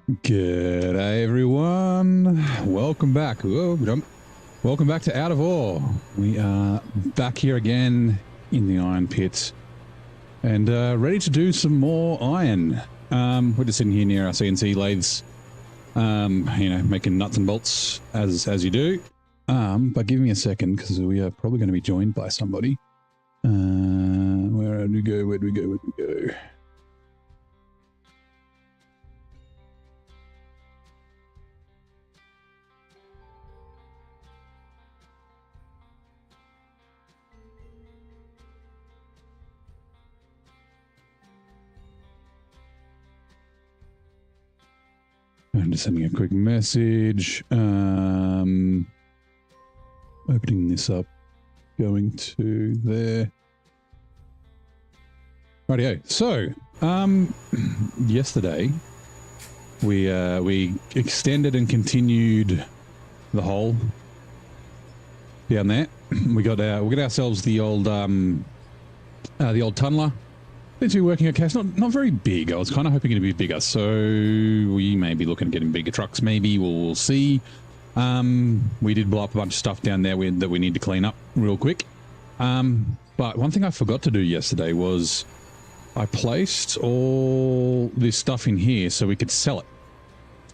G'day everyone, welcome back. Whoa, jump. Welcome back to Out of Ore. We are back here again in the iron pit and ready to do some more iron. We're just sitting here near our CNC lathes, you know, making nuts and bolts as you do. But give me a second because we are probably going to be joined by somebody. Where'd we go? Where'd we go? I'm just sending a quick message. Opening this up, going to there. Rightio. So, yesterday we extended and continued the hole down there. We got ourselves the old tunneler. Seems to be working okay. It's not very big. I was kind of hoping it to be bigger, so we may be looking at getting bigger trucks. Maybe we'll see. We did blow up a bunch of stuff down there that we need to clean up real quick. But one thing I forgot to do yesterday was I placed all this stuff in here so we could sell it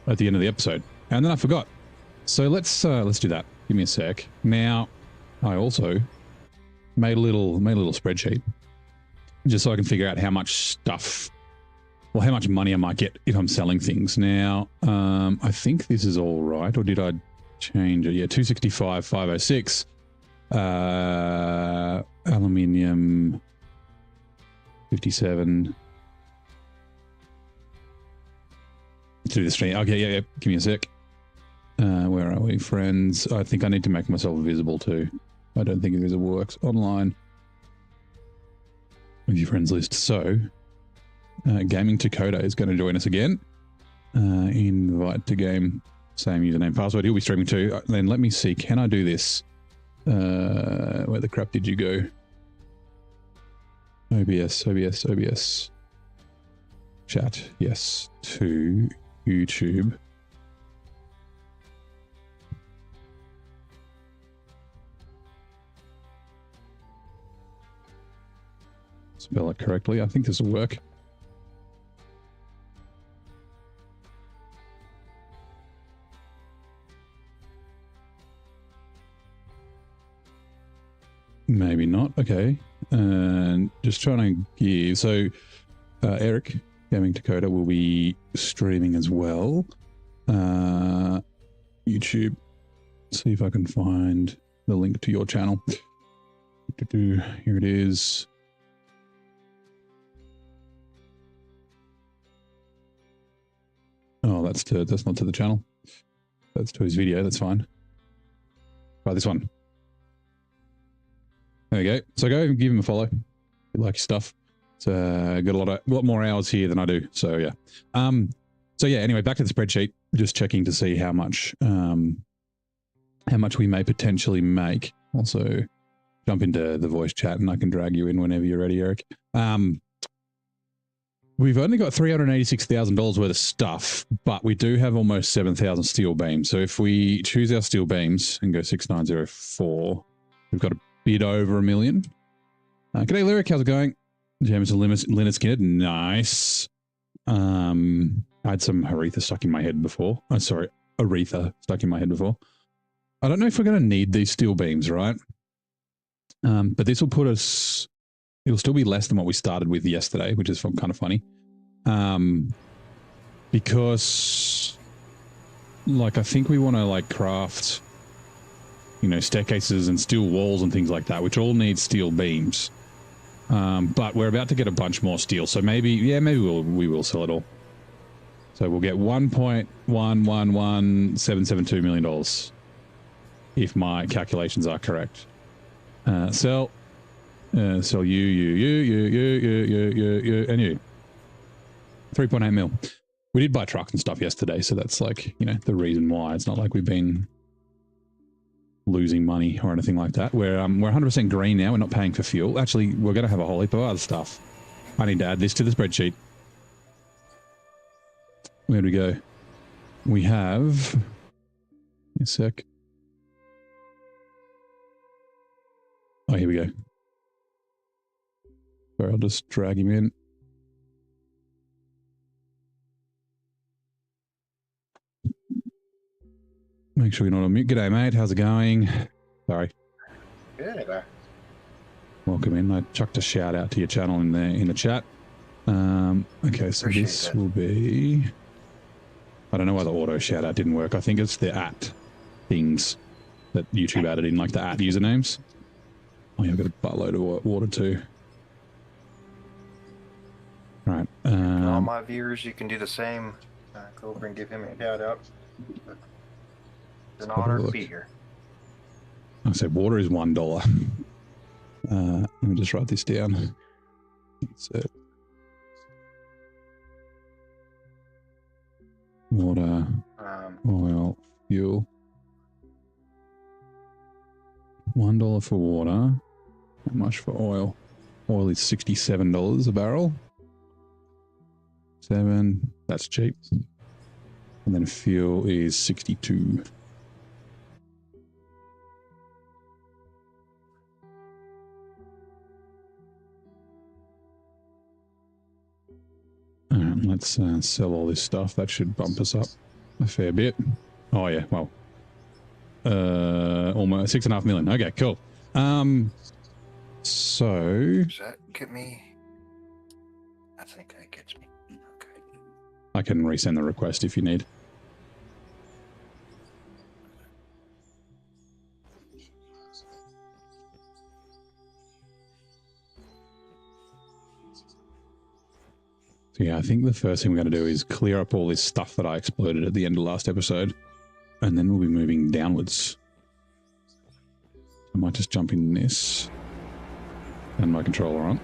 at the end of the episode, and then I forgot. So let's do that. Give me a sec. Now, I also made a little spreadsheet, just so I can figure out how much stuff, well, how much money I might get if I'm selling things. Now, I think this is all right, or did I change it? Yeah, 265, 506, aluminium, 57. Let's do this stream. Okay, yeah, give me a sec. Where are we, friends? I think I need to make myself visible too. I don't think it works online. With your friends list. So, Gaming Dakota is going to join us again. Invite to game, same username, password. He'll be streaming too. Then let me see. Can I do this? Where the crap did you go? OBS. Chat. Yes. To YouTube. Spell it correctly. I think this will work. Maybe not. Okay. And just trying to give. So, Eric, Gaming Dakota, will be streaming as well. YouTube. See if I can find the link to your channel. Here it is. Oh, that's not to the channel. That's to his video. That's fine. Try this one. There we go. So go and give him a follow. If you like your stuff. It's got a lot more hours here than I do. So yeah. So yeah. Anyway, back to the spreadsheet. Just checking to see how much we may potentially make. Also, jump into the voice chat and I can drag you in whenever you're ready, Eric. We've only got $386,000 worth of stuff, but we do have almost 7,000 steel beams. So if we choose our steel beams and go 6904, we've got a bit over $1 million. G'day, Lyric. How's it going? Jameson Linnet Skinner. Nice. I had some Aretha stuck in my head before. Oh, sorry. Aretha stuck in my head before. I don't know if we're going to need these steel beams, right? But this will put us... It'll still be less than what we started with yesterday, which is kind of funny. Because, like, I think we want to, like, craft, you know, staircases and steel walls and things like that, which all need steel beams. But we're about to get a bunch more steel, so maybe we will sell it all. So we'll get $1.111772 million, if my calculations are correct. Sell you, and you. 3.8 mil. We did buy trucks and stuff yesterday, so that's like, you know, the reason why. It's not like we've been losing money or anything like that. We're 100% green now. We're not paying for fuel. Actually, we're going to have a whole heap of other stuff. I need to add this to the spreadsheet. Where'd we go? we have a sec. Oh, here we go. Sorry, I'll just drag him in. Make sure you're not on mute. G'day, mate. How's it going? Sorry. Good. Welcome in. I chucked a shout out to your channel in the chat. Okay, so Appreciate this that. will be... I don't know why the auto shout out didn't work. I think it's the @ things that YouTube added in, like the @ usernames. Oh, yeah, I've got a buttload of water too. All right. And all my viewers, you can do the same. Go over and give him a shout out. It's an honor to be here. I said water is $1. Let me just write this down. So, water, oil, fuel. $1 for water. How much for oil? Oil is $67 a barrel. 7, that's cheap. And then fuel is 62. All right, let's sell all this stuff. That should bump us up a fair bit. Oh yeah, well, almost 6.5 million. Okay, cool. So Does that get me? I think that gets me. Okay. I can resend the request if you need. So yeah, I think the first thing we're going to do is clear up all this stuff that I exploded at the end of last episode, and then we'll be moving downwards. I might just jump in this and my controller on.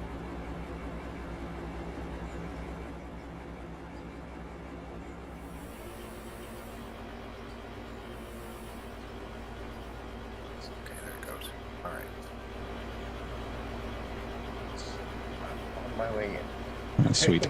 Okay, there it goes. All right. I'm on my way in. That's sweet.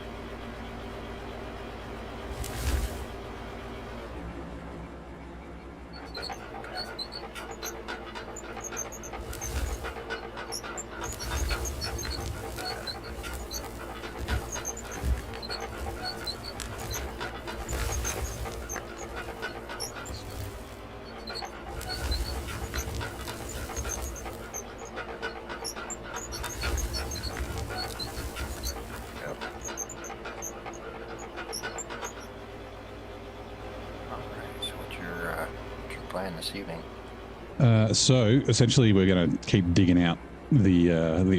This evening. So essentially we're going to keep digging out the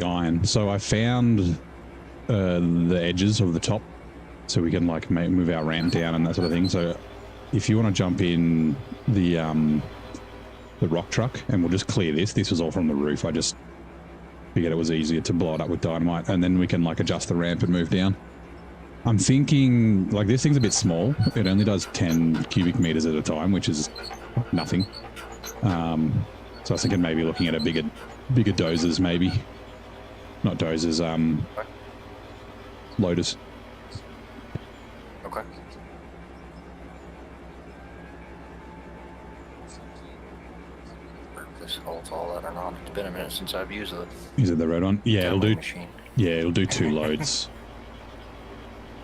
iron. So I found the edges of the top so we can like move our ramp down and that sort of thing. So if you want to jump in the rock truck and we'll just clear this was all from the roof. I just figured it was easier to blow it up with dynamite and then we can like adjust the ramp and move down. I'm thinking like this thing's a bit small. It only does 10 cubic meters at a time, which is nothing. So I was thinking maybe looking at a bigger dozers, maybe not dozers, loaders. Okay. This holds all that or not. It's been a minute since I've used it. Is it the red one? Yeah, it'll do. Machine. Yeah, it'll do 2 loads.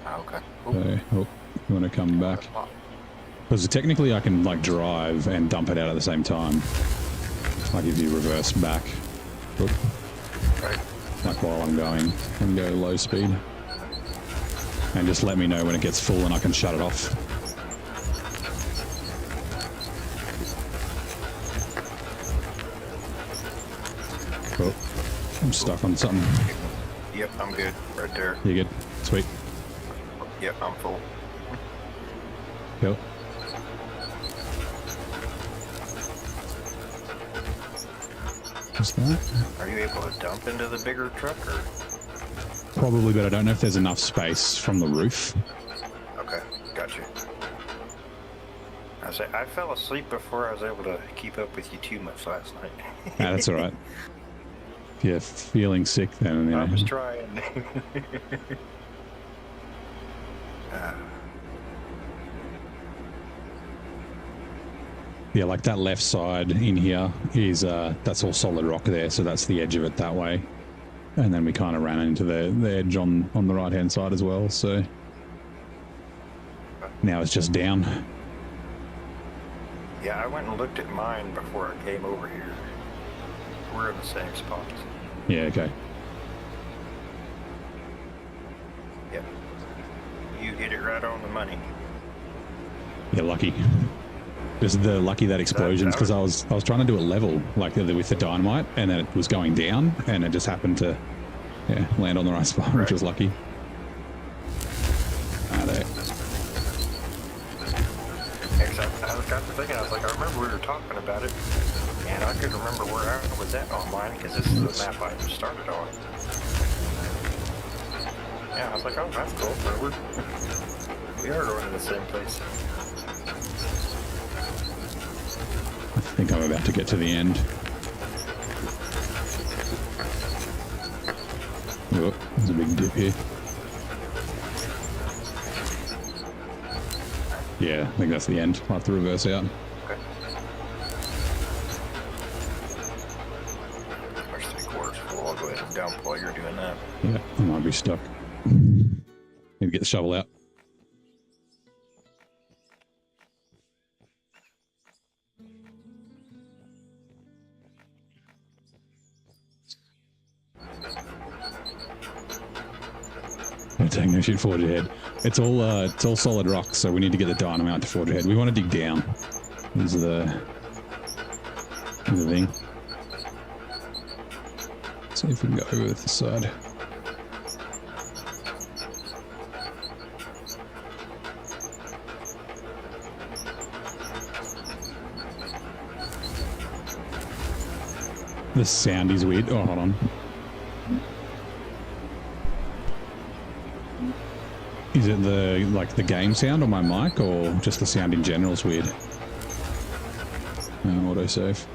Okay. So, you want to come back? Because technically I can like drive and dump it out at the same time. Like if you reverse back. Oop. Right. Like while I'm going and go low speed. And just let me know when it gets full and I can shut it off. Oh, I'm stuck on something. Yep, I'm good. Right there. You good? Sweet. Yep, I'm full. Cool. What's that? Are you able to dump into the bigger truck or? Probably, but I don't know if there's enough space from the roof. Okay, gotcha. I fell asleep before I was able to keep up with you too much last night. Nah, that's all right. If you're feeling sick, then I was trying. Yeah, like that left side in here is that's all solid rock there, so that's the edge of it that way. And then we kind of ran into the edge on the right hand side as well, so now it's just down. Yeah, I went and looked at mine before I came over here. We're in the same spot. Yeah, okay. Yep. You hit it right on the money. Yeah, lucky. Just the lucky that explosions, because I was trying to do it level, like with the dynamite, and then it was going down, and it just happened to land on the right spot, which was lucky. There. I got to thinking, I was like, I remember we were talking about it, and I couldn't remember where I was at on mine, because this is the map I started on. Yeah, I was like, oh, that's cool. So we are going to the same place. I think I'm about to get to the end. Oh, there's a big dip here. Yeah, I think that's the end. I'll have to reverse out. Okay. There's 3/4 full. I'll go ahead and dump while you're doing that. Yeah, I might be stuck. Need to get the shovel out. Take no shit, forge ahead. It's all solid rock, so we need to get the dynamite to forge ahead. We want to dig down. This is the thing. See if we can go over this side. The sound is weird. Oh, hold on. Is it the game sound on my mic, or just the sound in general is weird? Autosave.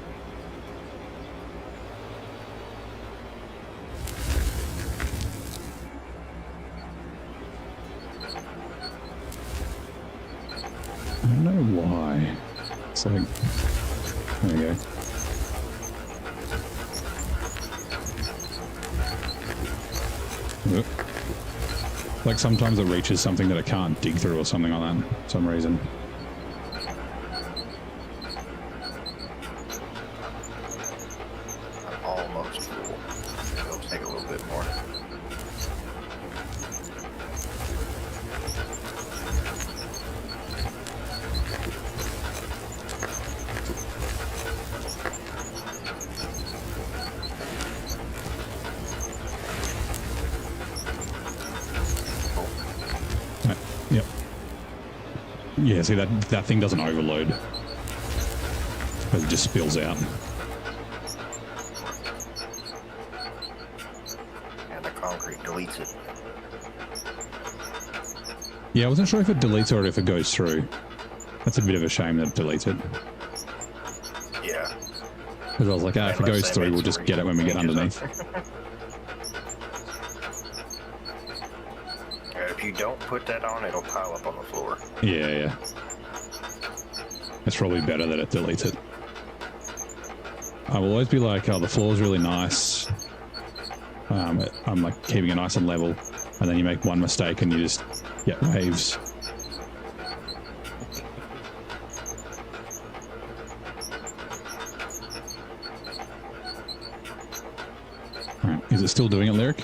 I don't know why. It's like, there we go. Oop. Like sometimes it reaches something that I can't dig through or something like that for some reason. I'm almost full. It'll take a little bit more. Yep. Yeah, see that thing doesn't overload. It just spills out. And the concrete deletes it. Yeah, I wasn't sure if it deletes or if it goes through. That's a bit of a shame that it deletes it. Yeah. Because I was like, if it goes through, we'll just get it when we get underneath. If you don't put that on, it'll pile up on the floor. Yeah. It's probably better that it deletes it. I will always be like, oh, the floor's really nice. I'm like keeping it nice and level, and then you make one mistake and you just get waves. All right, is it still doing it, Lyric?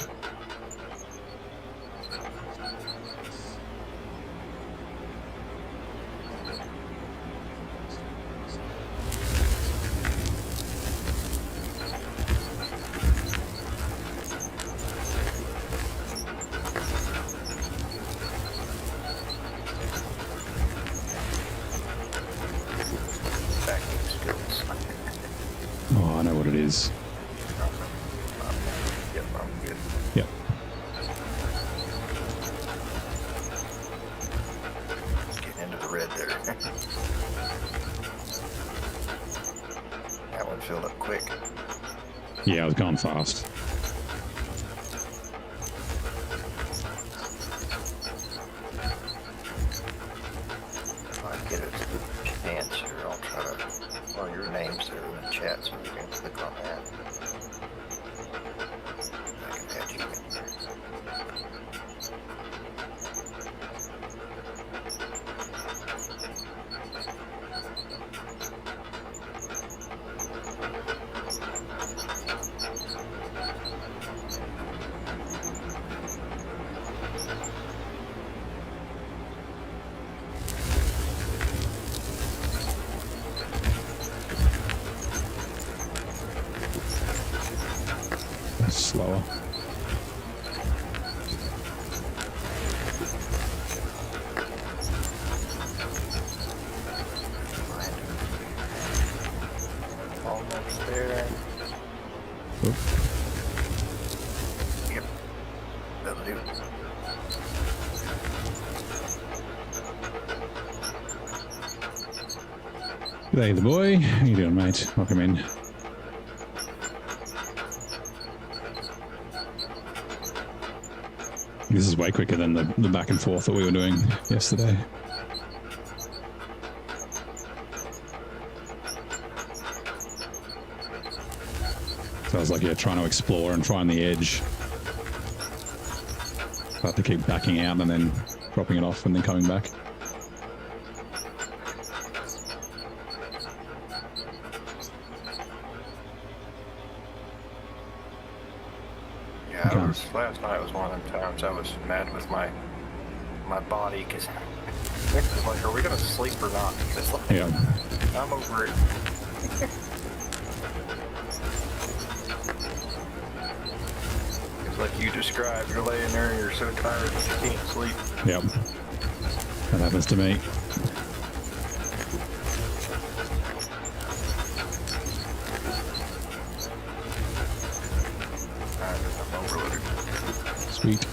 Oh, I know what it is. Yep, I'm good. Yep. Getting into the red there. That one filled up quick. Yeah, I was going fast. If I get a chance here, I'll try to slower. Almost there. Oop. Yep. That'll do. G'day, the boy. How you doing, mate? Welcome in. This is way quicker than the back and forth that we were doing yesterday. So I was like, yeah, trying to explore and find the edge. I have to keep backing out and then dropping it off and then coming back. Yeah, last night was one of them times I was mad with my body because it was like, are we gonna sleep or not? It's like, Yeah. I'm over it. It's like you described, you're laying there and you're so tired that you can't sleep. Yep. That happens to me. I'm overloaded. Sweet.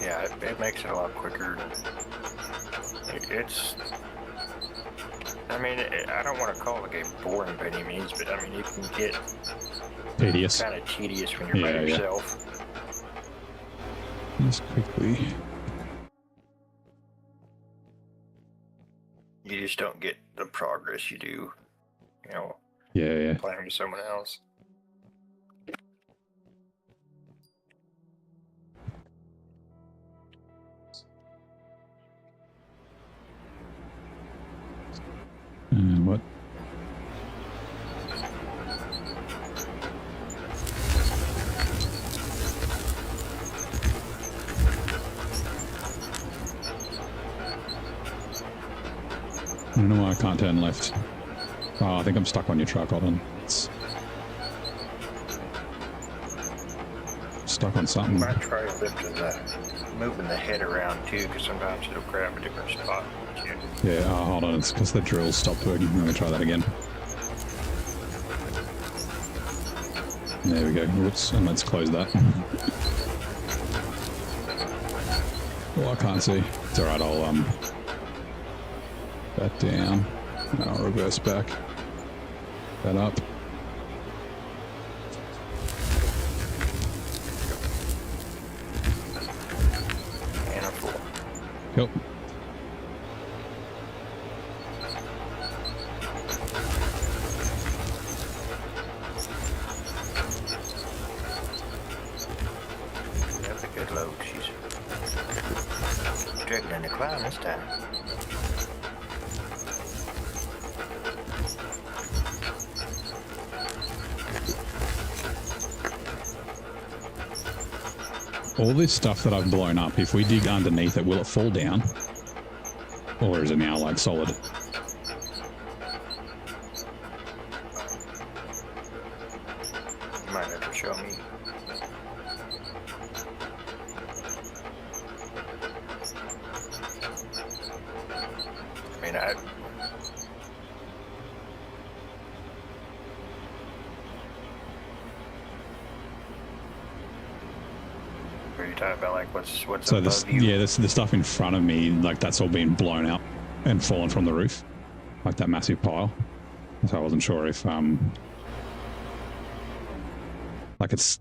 Yeah, it makes it a lot quicker. It's, I mean, I don't want to call the game boring by any means, but I mean, it can get Tedious. kind of tedious when you're by yourself. Just quickly. You just don't get the progress you do, you know, Yeah. playing with someone else. What? I don't know why I can't turn left. Oh, I think I'm stuck on your truck. Hold on. It's stuck on something. You might try moving the head around too, because sometimes it'll grab a different spot. Yeah, oh, hold on. It's because the drill stopped working. Let me try that again. There we go. Whoops. And let's close that. Oh, I can't see. It's alright. I'll that down. And then I'll reverse back. That up. And a 4. Yep. That's a good load. She's struggling to climb this time. All this stuff that I've blown up, if we dig underneath it, will it fall down? Or is it now like solid? You might have to show me. I mean, are you talking about like what's So above this, you? yeah, this the stuff in front of me, like that's all been blown out and fallen from the roof, like that massive pile. So I wasn't sure if like it's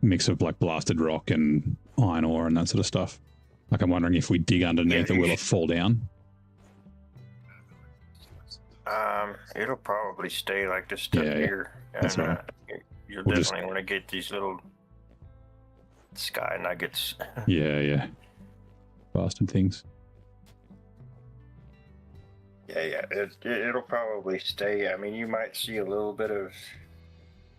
a mix of like blasted rock and iron ore and that sort of stuff. Like I'm wondering if we dig underneath it, will it fall down? It'll probably stay like this stuff here. That's and, right. You'll We'll definitely want to get these little sky nuggets. Yeah. Bastard things. Yeah. It'll probably stay. I mean, you might see a little bit of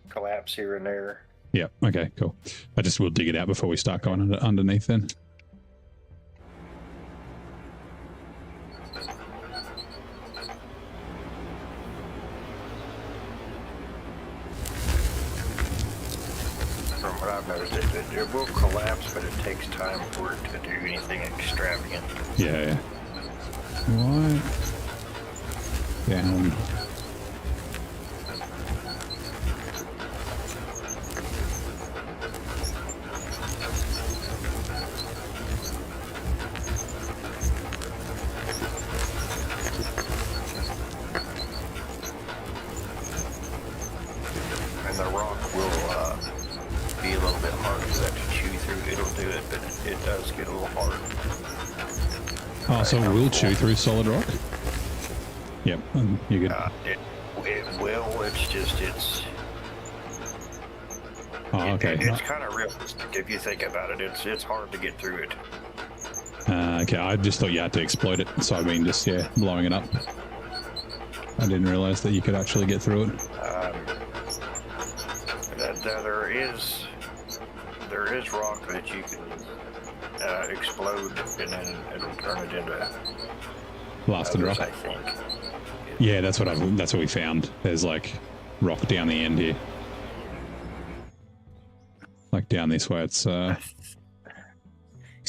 collapse here and there. Yeah, okay, cool. I just will dig it out before we start going underneath then. what I've noticed, it will collapse, but it takes time for it to do anything extravagant. Yeah. What? Down. And the rock will be a little bit hard for that to chew through. It'll do it, but it does get a little hard. Oh, so it will chew through solid rock? Yep, you're good. It will, it's just, Oh, okay. It's kind of realistic if you think about it. It's hard to get through it. Okay, I just thought you had to exploit it, so I've been just, blowing it up. I didn't realize that you could actually get through it. There is rock that you can explode, and then it'll turn it into Blasted rock. I think. Yeah, that's what we found. There's like rock down the end here. Like down this way, it's solid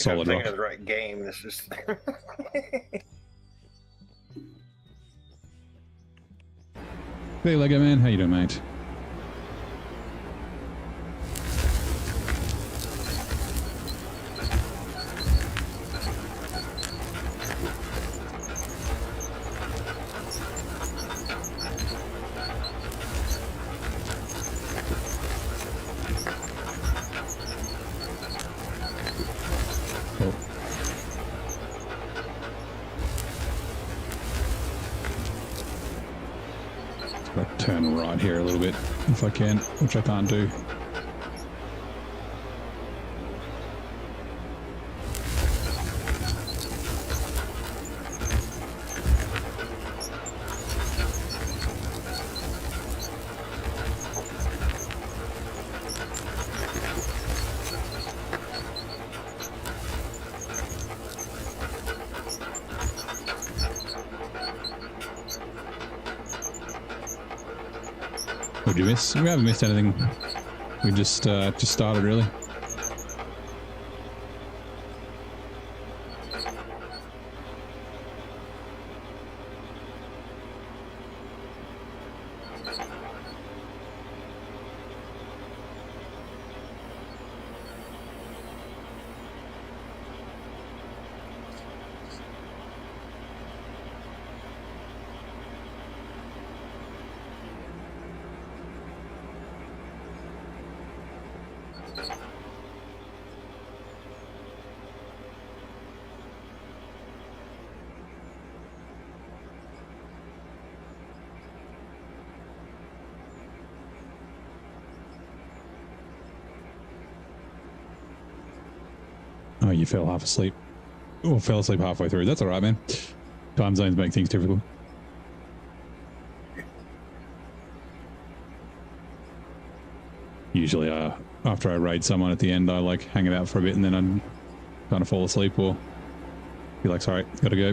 I'm thinking rock. of the right game. This is. Hey, Lego Man, how you doing, mate? Turn right here a little bit if I can, which I can't do. What'd you miss? We haven't missed anything. We just started, really. Oh, you fell half asleep. Oh, fell asleep halfway through. That's all right, man. Time zones make things difficult. Usually, after I raid someone at the end, I like hang it out for a bit and then I'm kind of fall asleep or be like, sorry, gotta go.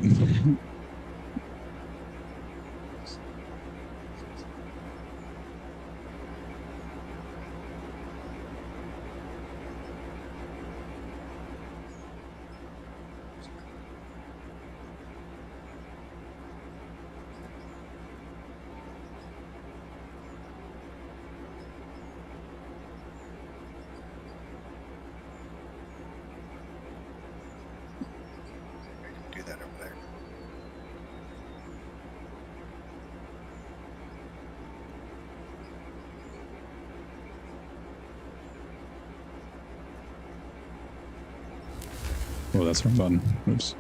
Do that over there. Oh, that's the wrong button. Oops.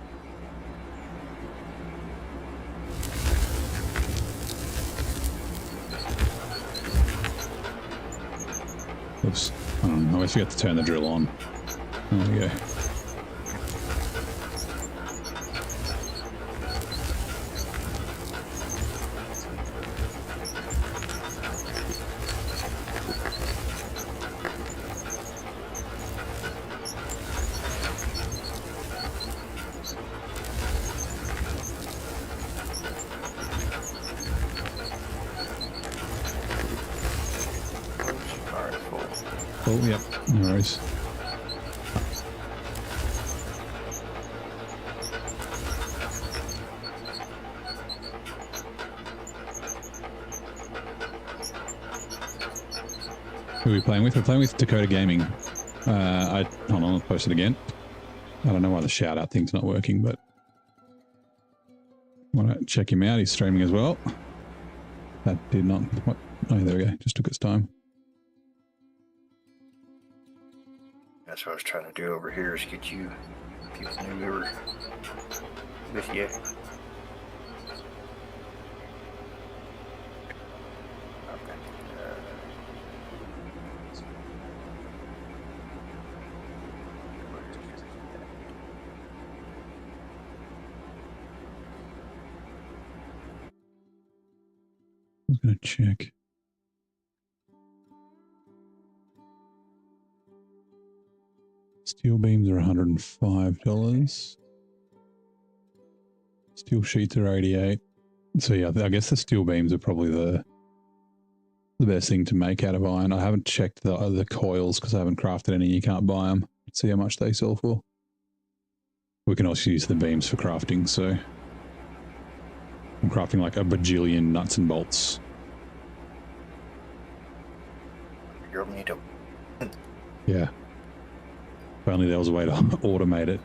Oops. I don't know. I always forget to turn the drill on. There we go. full. Yep, no worries. Who are we playing with? We're playing with Dakota Gaming. Hold on, I'll post it again. I don't know why the shout out thing's not working, but want to check him out. He's streaming as well. That did not. What? Oh, there we go. Just took its time. That's what I was trying to do over here is get you people knew we were with you. I was going to check. Steel beams are $105. Steel sheets are 88. So yeah, I guess the steel beams are probably the best thing to make out of iron. I haven't checked the coils because I haven't crafted any. You can't buy them. See how much they sell for. We can also use the beams for crafting, so I'm crafting like a bajillion nuts and bolts. You'll need to. Yeah. If only there was a way to automate it.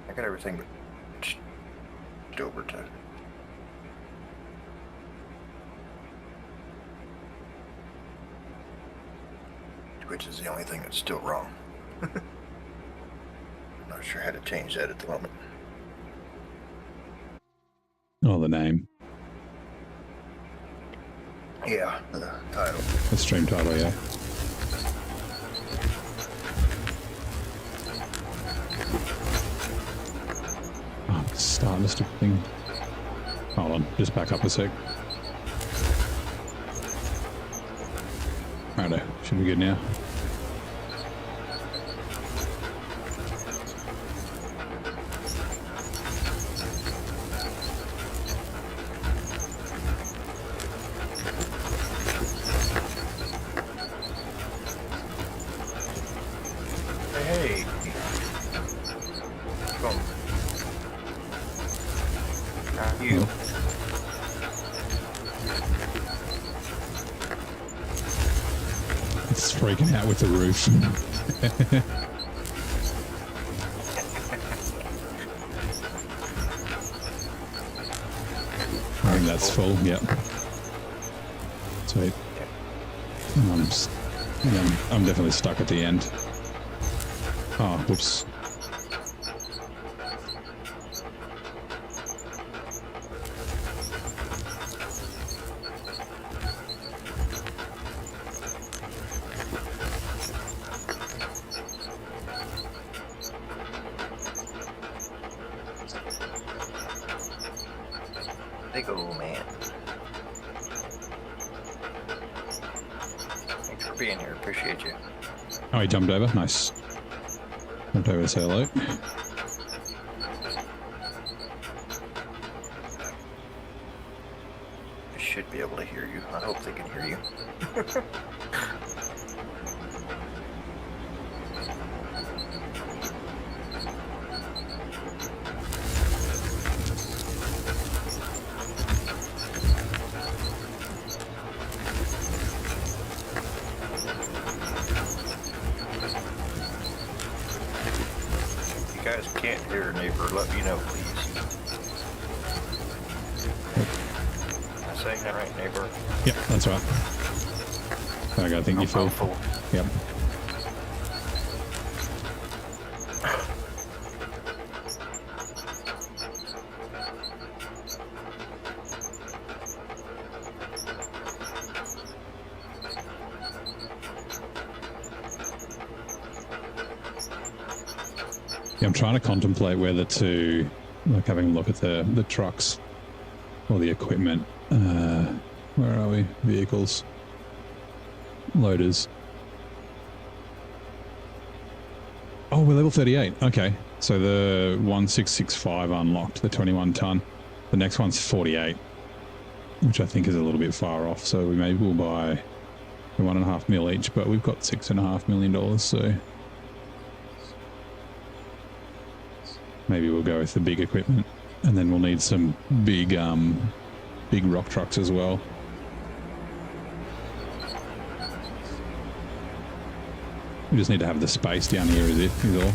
I got everything but over to. Which is the only thing that's still wrong. I'm not sure how to change that at the moment. Oh, the name. Yeah, the title. The stream title, yeah. Oh, start this stupid thing. Hold on, just back up a sec. Righto, should be good now. Hey. Come. How are you? It's freaking out with the roof. I think that's full, yep. Sweet. I'm definitely stuck at the end. Oh, whoops. Big old man. Thanks for being here. Appreciate you. Oh, he jumped over. Nice. Jumped over to say hello. I should be able to hear you. I hope they can hear you. If you guys can't hear a neighbor, let me know, please. Am I saying that right, neighbor? Yep, that's right. I gotta think you full. I'm full. Yep. Yeah, I'm trying to contemplate whether to, like, having a look at the trucks or the equipment. Where are we? Vehicles. Loaders. Oh, we're level 38. Okay. So the 1665 unlocked, the 21 ton. The next one's 48, which I think is a little bit far off. So we maybe we'll buy the 1.5 mil each, but we've got $6.5 million. So maybe we'll go with the big equipment, and then we'll need some big rock trucks as well. We just need to have the space down here, is all.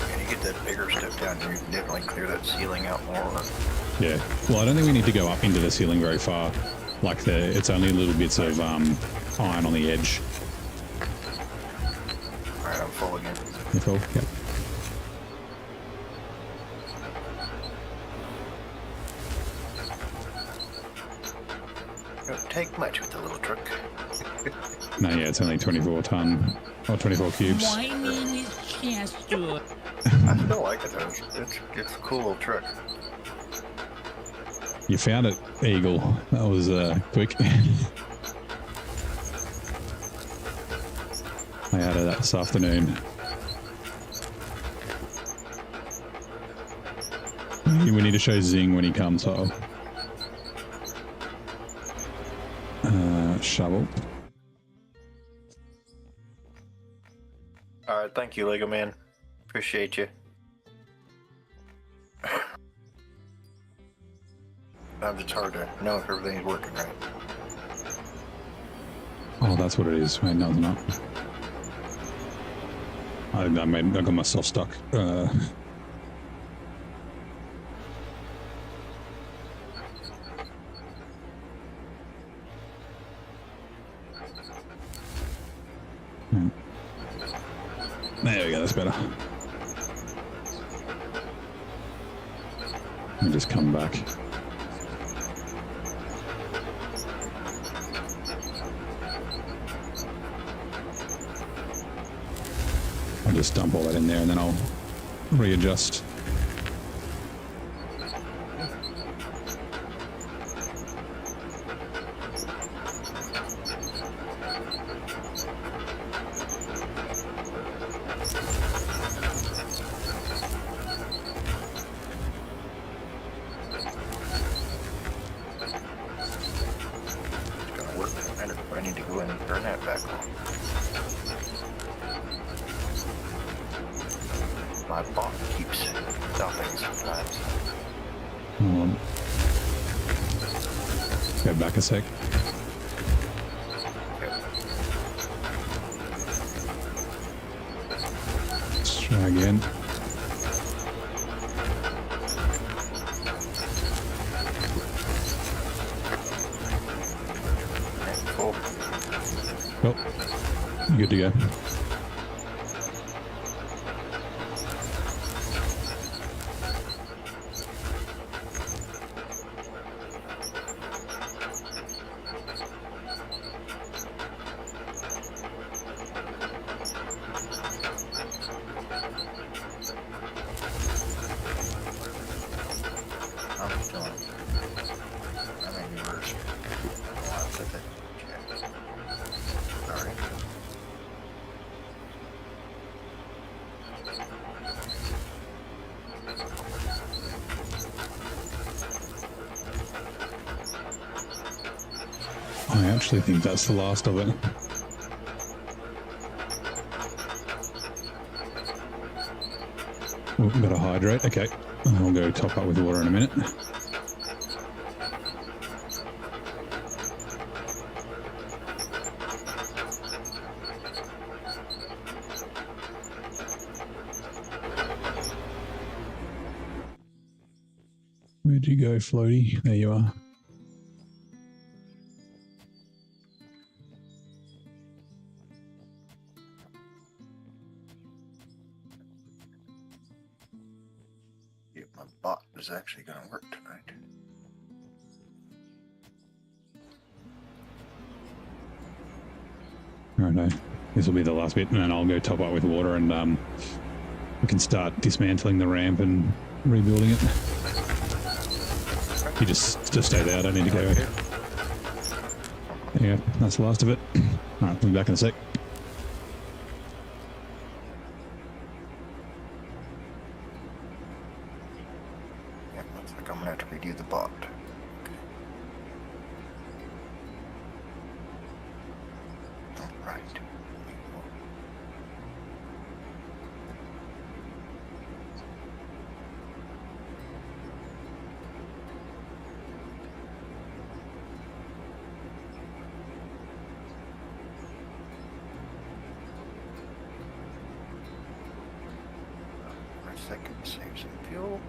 And you get that bigger stuff down here, you can definitely clear that ceiling out more. Yeah. Well, I don't think we need to go up into the ceiling very far. Like it's only little bits of iron on the edge. Alright, I'm full again. You're full? Yep. Don't take much with the little truck. No, yeah, it's only 24 ton or 24 cubes. My name is Chester. I still like it though. It's a cool little truck. You found it, Eagle. That was quick. I added that this afternoon. We need to show Zing when he comes home. Shovel. Alright, thank you, Lego Man. Appreciate you. Sometimes it's hard to know if everything's working right. Oh, that's what it is. Wait, no, it's not. I got myself stuck. There we go, that's better. Let me just come back. I'll just dump all that in there and then I'll readjust. My bot keeps stopping sometimes. Hold on. Go back a sec. Let's try again. Cool. Well, good to go. I actually think that's the last of it. Oh, got to hydrate. Okay, I'll go top up with water in a minute. Where'd you go, Floaty? There you are. My bot is actually going to work tonight. No. This will be the last bit, and then I'll go top up with water, and we can start dismantling the ramp and rebuilding it. You just stay there. I don't need to go. There you go. That's the last of it. All right, we'll be back in a sec. Yeah, looks like I'm gonna have to redo the bot. Right. For a second, save some fuel.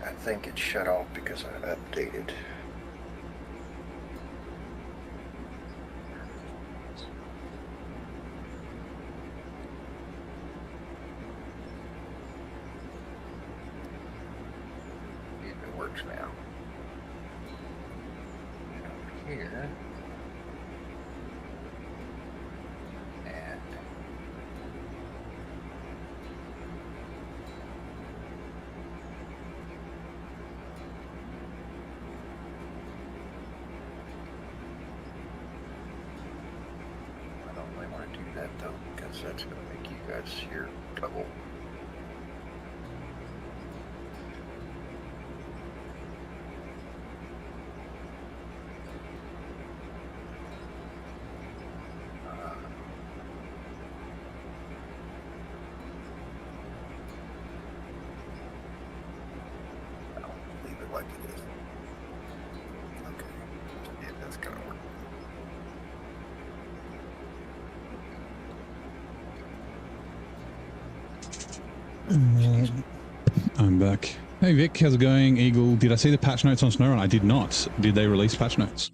I think it shut off because I updated. It works now. And over here. And I don't really want to do that though, because that's going to make you guys hear double. I'll leave it like it is. Okay, yeah, that's going to work. I'm back. Hey Vic, how's it going? Eagle, did I see the patch notes on SnowRun? I did not. Did they release patch notes?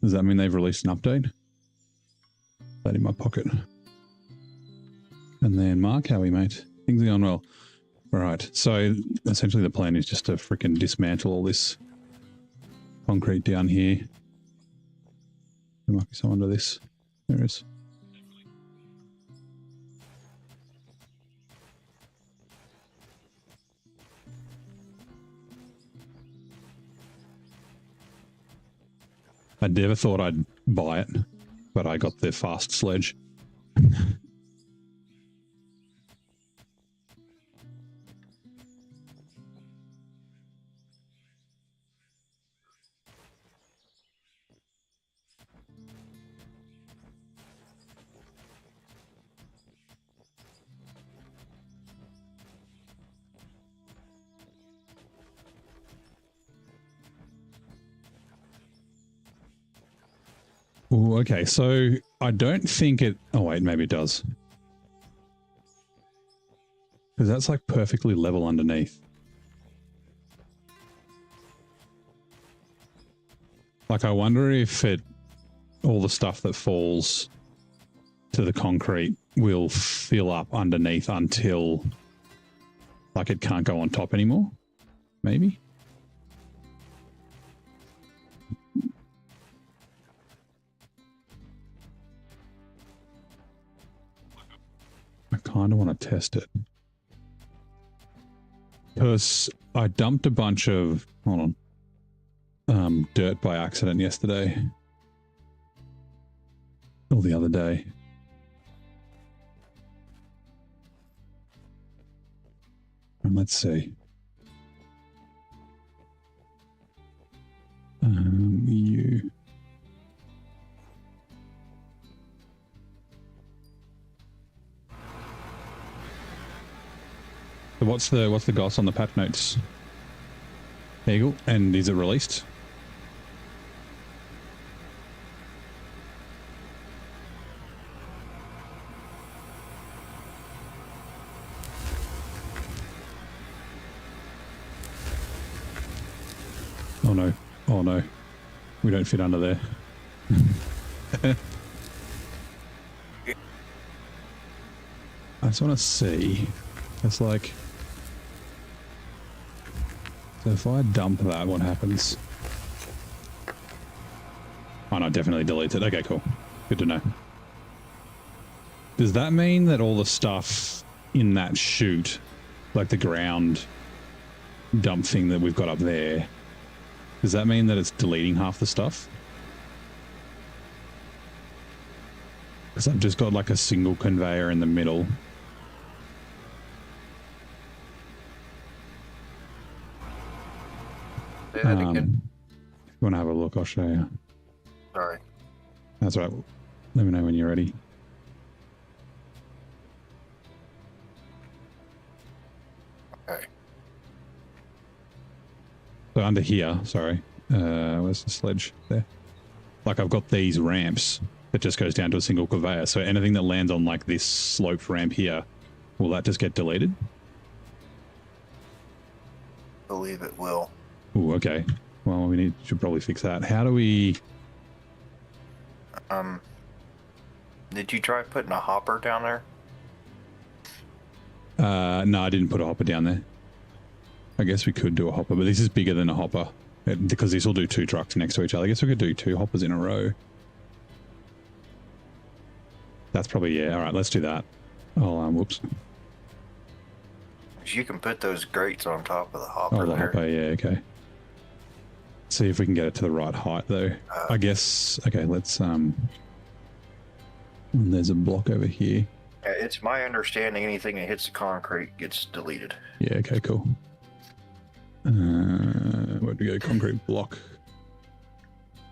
Does that mean they've released an update? That in my pocket. And then Mark, how are you, mate? Things are going well. Alright, so essentially the plan is just to freaking dismantle all this concrete down here. There might be some under this. There is. I never thought I'd buy it, but I got the fast sledge. Ooh, okay, so I don't think it... Oh, wait, maybe it does. Because that's like perfectly level underneath. Like, I wonder if it... all the stuff that falls to the concrete will fill up underneath until... like, it can't go on top anymore? Maybe? I kind of want to test it. Because I dumped a bunch of, hold on, dirt by accident yesterday. Or the other day. And let's see. You. So what's the goss on the patch notes, Eagle? And is it released? Oh no! Oh no! We don't fit under there. I just want to see. It's like... So if I dump that, what happens? Oh no, definitely deletes it. Okay, cool. Good to know. Does that mean that all the stuff in that chute, like the ground dump thing that we've got up there, does that mean that it's deleting half the stuff? Because I've just got like a single conveyor in the middle. Say that again. If you want to have a look, I'll show you. Sorry. That's right. Let me know when you're ready. Okay. So under here, sorry, where's the sledge? There. Like I've got these ramps that just goes down to a single conveyor. So anything that lands on like this sloped ramp here, will that just get deleted? Believe it will. Oh, okay. Well, we should probably fix that. How do we... Did you try putting a hopper down there? No, I didn't put a hopper down there. I guess we could do a hopper, but this is bigger than a hopper because this will do 2 trucks next to each other. I guess we could do 2 hoppers in a row. That's probably, yeah. All right, let's do that. Oh, whoops. You can put those grates on top of the hopper Oh, the there. hopper, yeah, okay. See if we can get it to the right height, though. I guess, okay, let's, there's a block over here. It's my understanding anything that hits the concrete gets deleted. Yeah, okay, cool. Where'd we go? Concrete block.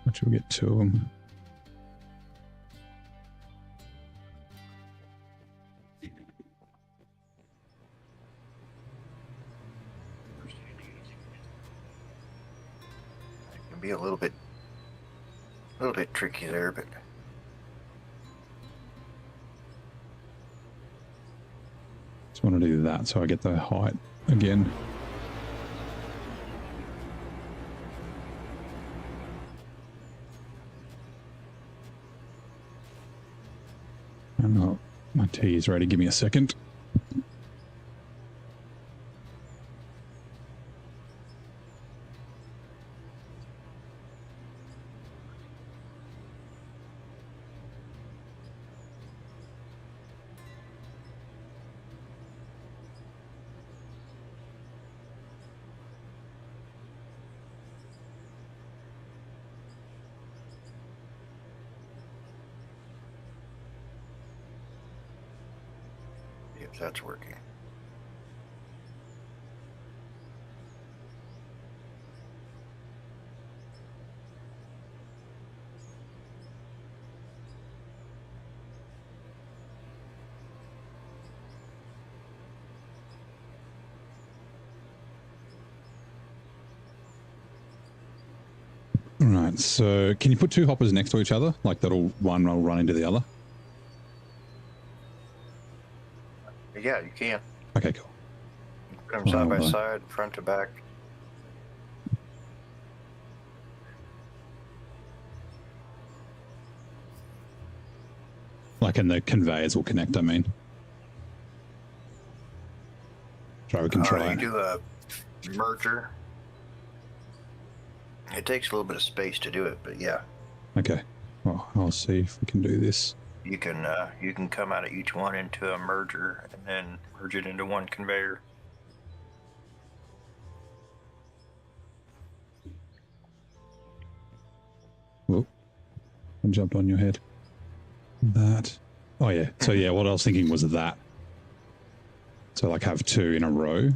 What should we get 2 of them? It can be a little bit tricky there, but Just want to do that so I get the height again. I don't know. My tea is ready. Give me a second. if that's working. Right, so can you put 2 hoppers next to each other? Like one will run into the other? Yeah, you can. Okay, cool. Put them side by Well, side, front to back. Like, and the conveyors will connect, I mean. Try, we can try You it. do a merger. It takes a little bit of space to do it, but yeah, Okay. Well, I'll see if we can do this. you can come out of each one into a merger and then merge it into one conveyor. Whoop. I jumped on your head. That. Oh, yeah. So, yeah, what I was thinking was that. So, like, have 2 in a row.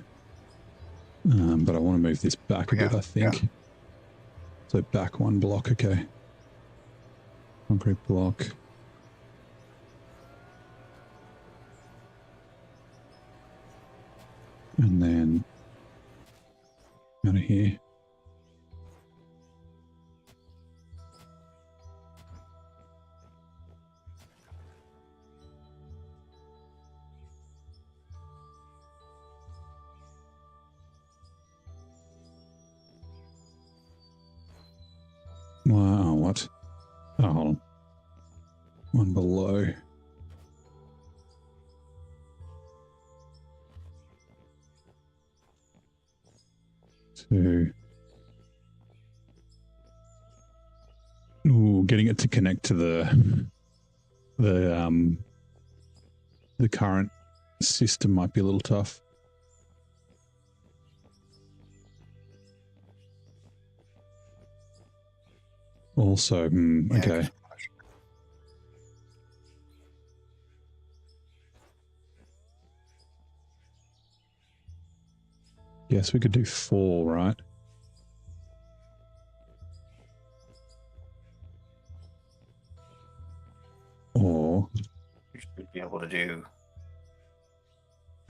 But I want to move this back a bit, I think. Yeah. So, back 1 block. Okay. Concrete block. And then out of here. Wow, what? Oh, hold on. 1 below. So, ooh, getting it to connect to the current system might be a little tough. Also, okay. Yes, we could do 4, right? Or You should be able to do.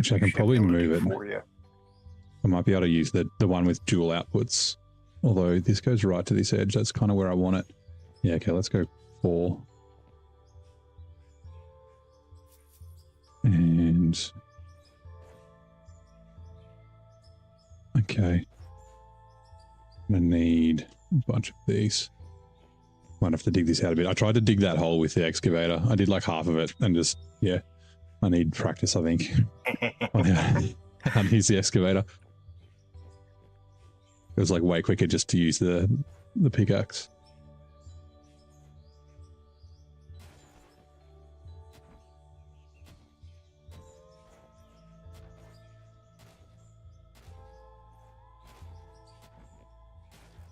which I can probably move it. For you. I might be able to use the one with dual outputs. Although this goes right to this edge. That's kind of where I want it. Yeah, okay, let's go 4. And okay. I'm gonna need a bunch of these. Might have to dig this out a bit. I tried to dig that hole with the excavator. I did like half of it and just, yeah, I need practice, I think. On how to use the excavator. It was like way quicker just to use the pickaxe.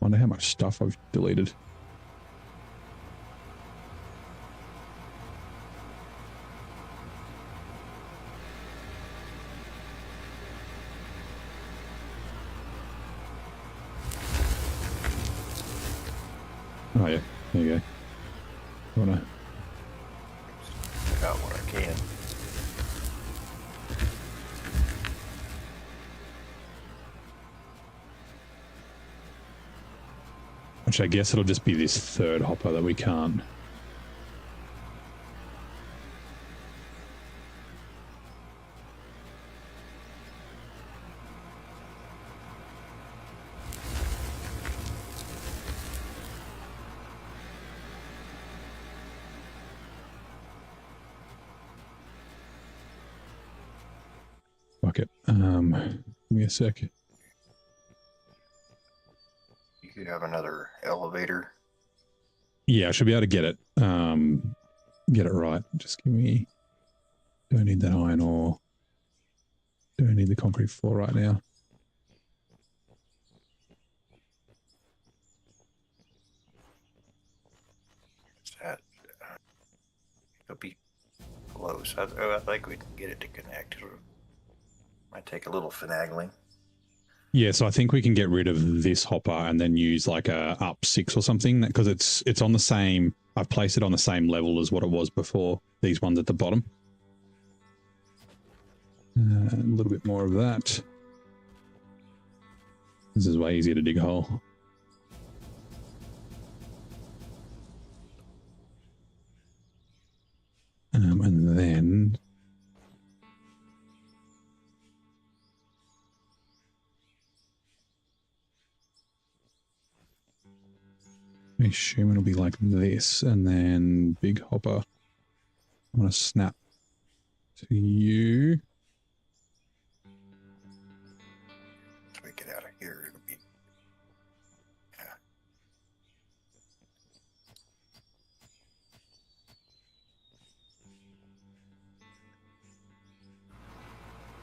Wonder how much stuff I've deleted. Oh yeah, there you go. Wanna About what I can. which I guess it'll just be this third hopper that we can't. Fuck it. Give me a sec. You could have another elevator. Yeah, I should be able to get it. Get it right. Just give me. Don't need that iron ore. Don't need the concrete floor right now. That it'll be close. I think we can get it to connect. Might take a little finagling. Yeah, so I think we can get rid of this hopper and then use like a up 6 or something because it's on the same. I've placed it on the same level as what it was before. These ones at the bottom. A little bit more of that. This is way easier to dig a hole. And then I assume it'll be like this, and then big hopper. I'm gonna snap to you. As we get out of here, it'll be. Yeah.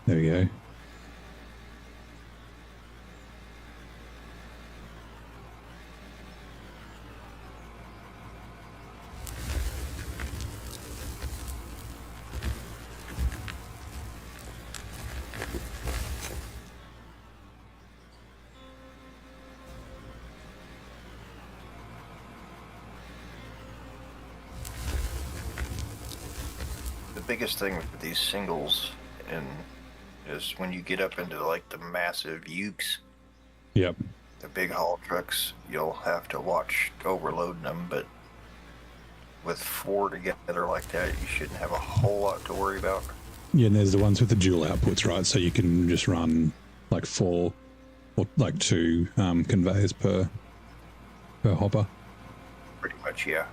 There we go. The biggest thing with these singles is when you get up into like the massive ukes, Yep. the big haul trucks, you'll have to watch overloading them, but with 4 together like that, you shouldn't have a whole lot to worry about. Yeah, and there's the ones with the dual outputs, right? So you can just run like 4 or like 2 conveyors per hopper. Pretty much, yeah.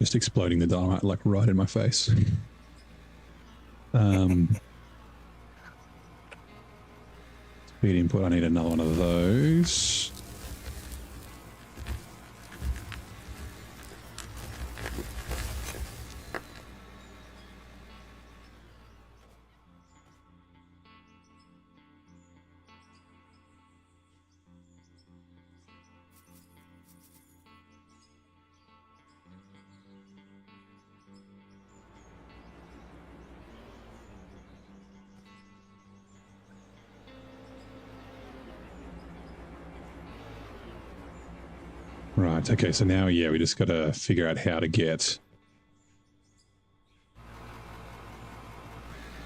just exploding the dynamite like right in my face. Speed input, I need another one of those. Right, okay, so now, yeah, we just got to figure out how to get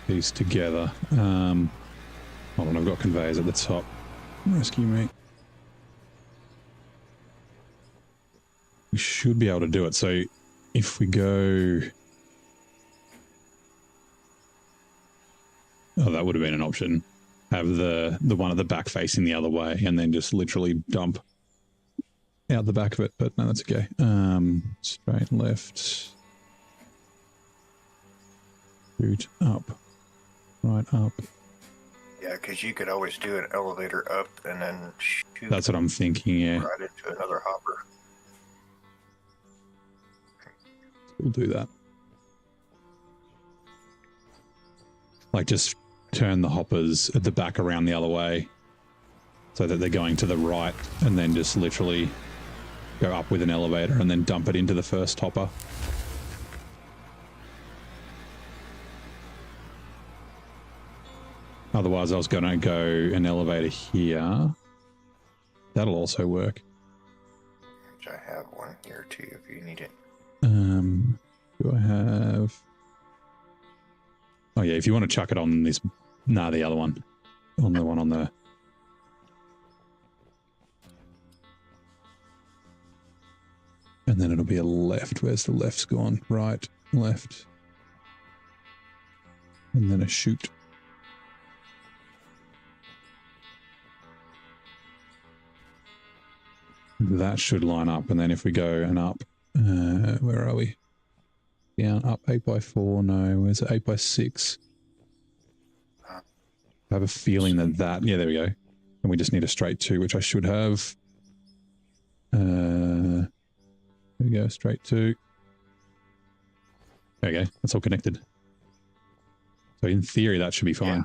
these together. Hold on, I've got conveyors at the top. Rescue me. We should be able to do it. So if we go... Oh, that would have been an option. Have the one at the back facing the other way and then just literally dump out the back of it, but no, that's okay. Straight left. Shoot up. Right up. Yeah, because you could always do an elevator up and then shoot. That's what I'm thinking, yeah. Right into another hopper. We'll do that. Like just turn the hoppers at the back around the other way so that they're going to the right and then just literally go up with an elevator and then dump it into the first hopper. Otherwise, I was going to go an elevator here. That'll also work. Which I have one here too if you need it. Do I have... Oh yeah, if you want to chuck it on this... Nah, the other one. On the one on the... And then it'll be a left. Where's the left's gone? Right, left. And then a shoot. That should line up. And then if we go and up, where are we? Down, up 8x4. No, where's it? 8x6. I have a feeling that, yeah, there we go. And we just need a straight 2, which I should have. There we go, straight 2. There we go, that's all connected. So in theory, that should be fine. Yeah.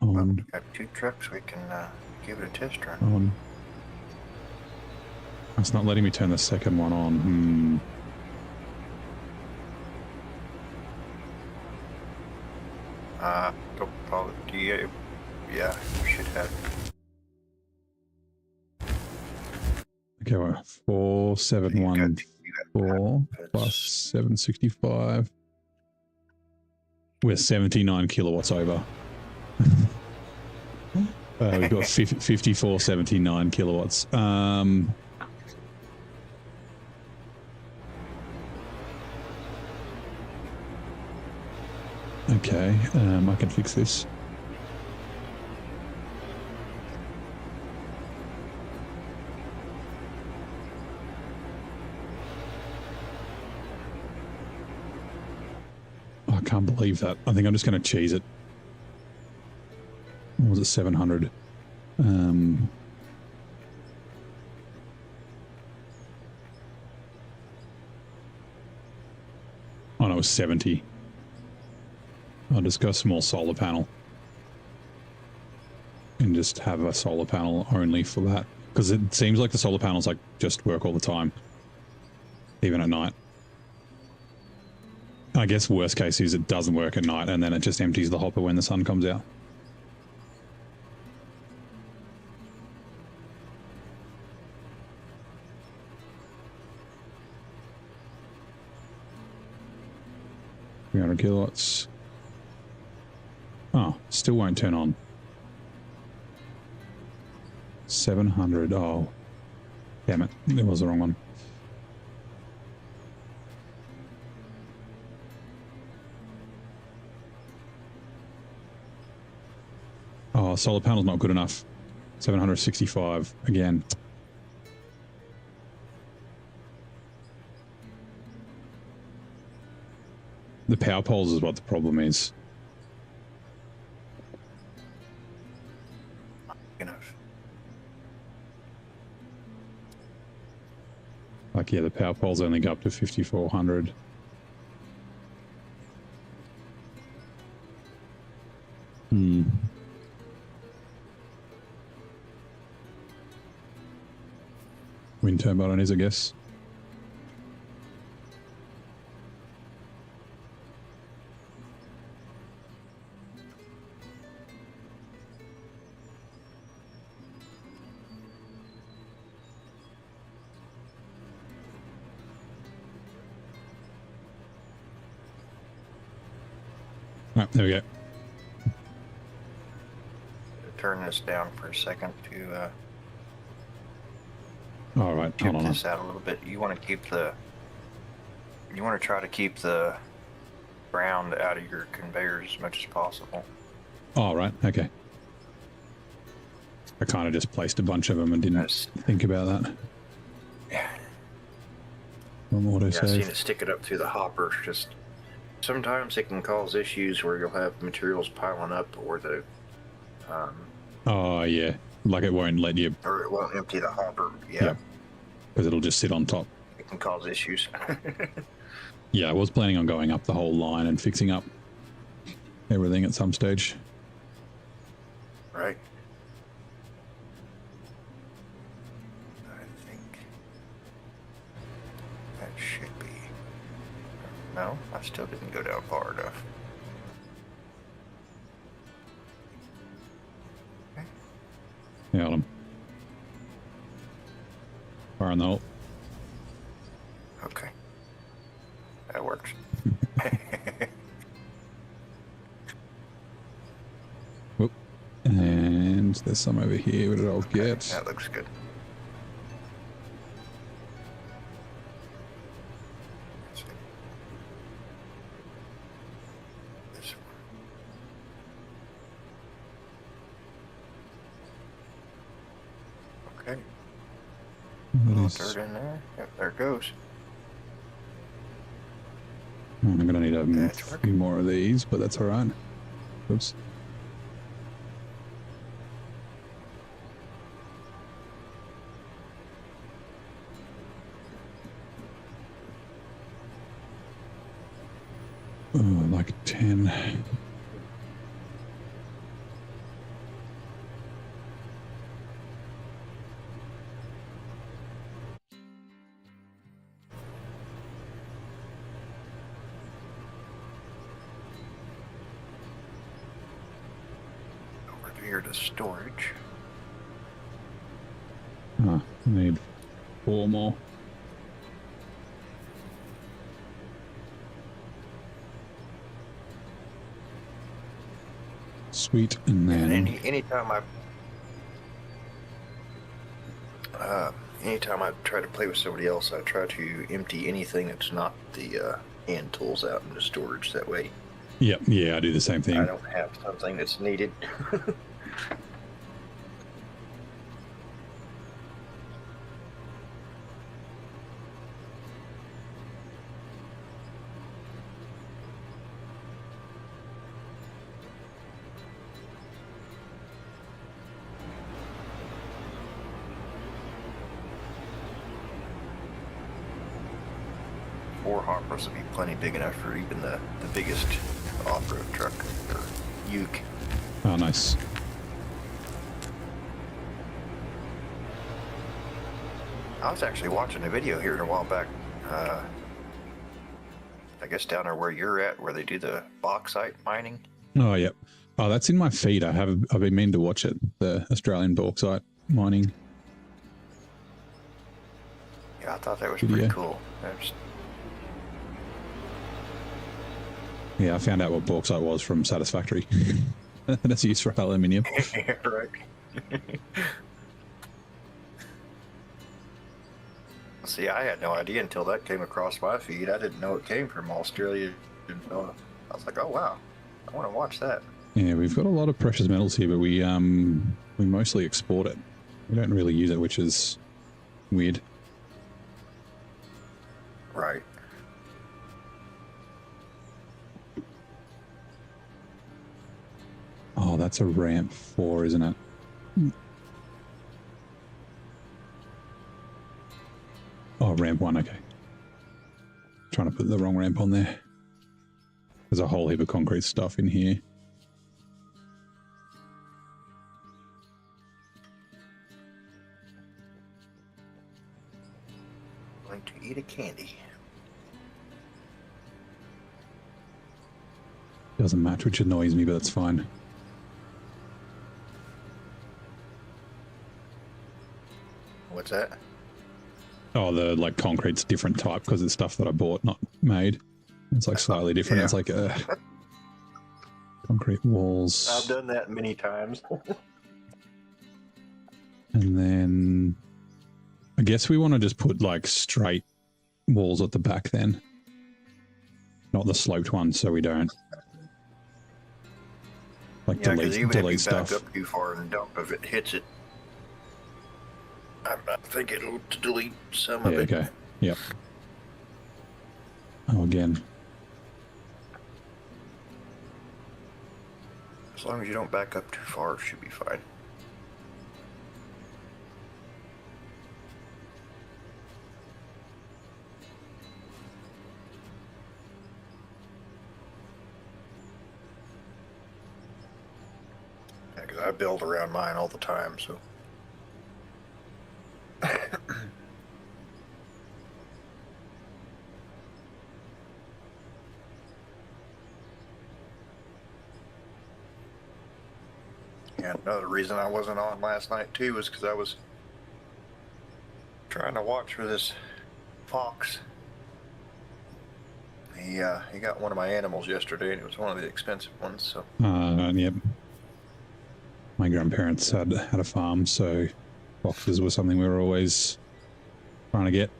Well, we got 2 trucks, we can give it a test run. It's not letting me turn the second one on. Probably, yeah, you should have. Okay, well, 4714 plus 765. We're 79 kilowatts over. We've got 5479 kilowatts. Okay, I can fix this. I can't believe that. I think I'm just going to cheese it. What was it, 700? Oh no, it was 70. I'll just go a small solar panel. And just have a solar panel only for that. Because it seems like the solar panels like just work all the time. Even at night. I guess worst case is it doesn't work at night and then it just empties the hopper when the sun comes out. $300 kilowatts. Oh, still won't turn on. 700. Oh, damn it. It was the wrong one. Oh, solar panel's not good enough. 765 again. The power poles is what the problem is. Enough. Like, yeah, the power poles only go up to 5,400. Wind turbine is, I guess. Right, there we go. Turn this down for a second to All right, tip hold on. this out a little bit. You want to keep the. You want to try to keep the ground out of your conveyors as much as possible. All right, okay. I kind of just placed a bunch of them and didn't think about that. Yeah. One more to I've seen save. it stick it up through the hopper. Just sometimes it can cause issues where you'll have materials piling up, or the Oh, yeah. Like it won't let you... or it won't empty the hopper. Yeah. Because it'll just sit on top. It can cause issues. Yeah, I was planning on going up the whole line and fixing up everything at some stage. Right. I think that should be. No, I still didn't go down far enough. Okay. Yeah, hold on. Fire on the hole. Okay. That works. Whoop. And there's some over here. What did I get? That looks good. Let's see. This one. Okay. What is... Dirt in there. Yep, there it goes. I'm going to need a That's few working. more of these, but that's all right. Oops. Oh, like 10. Over here to storage. I need 4 more. Sweet, and then... Anytime I try to play with somebody else, I try to empty anything that's not the hand tools out into storage. That way, Yep, yeah, I do the same thing. I don't have something that's needed. 4 hoppers would be plenty big enough for even the biggest off-road truck or uke. Oh, nice. I was actually watching a video here a while back. I guess down there where you're at, where they do the bauxite mining. Oh, yep. Oh, that's in my feed. I've been meaning to watch it. The Australian bauxite mining. Yeah, I thought that was Video. pretty cool. There's, Yeah, I found out what bauxite was from Satisfactory. That's used for aluminium. yeah, right. See, I had no idea until that came across my feed. I didn't know it came from Australia. I was like, oh wow, I want to watch that. Yeah, we've got a lot of precious metals here, but we mostly export it. We don't really use it, which is weird. Right. Oh, that's a ramp 4, isn't it? Oh, ramp 1, okay. Trying to put the wrong ramp on there. There's a whole heap of concrete stuff in here. Going to eat a candy. Doesn't match, which annoys me, but that's fine. What's that? Oh, the like concrete's different type because it's stuff that I bought, not made. It's like slightly different. Yeah. It's like concrete walls. I've done that many times. And then I guess we want to just put like straight walls at the back then. Not the sloped ones, so we don't like Yeah, because even if delete you stuff. back up too far and dump, if it hits it, I think it'll delete some of Yeah, it. okay. Yep. Oh, again. As long as you don't back up too far, it should be fine. Yeah, because I build around mine all the time, so. Yeah, another reason I wasn't on last night too was because I was trying to watch for this fox. He got one of my animals yesterday, and it was one of the expensive ones. So Yep. My grandparents had a farm, so foxes were something we were always trying to get.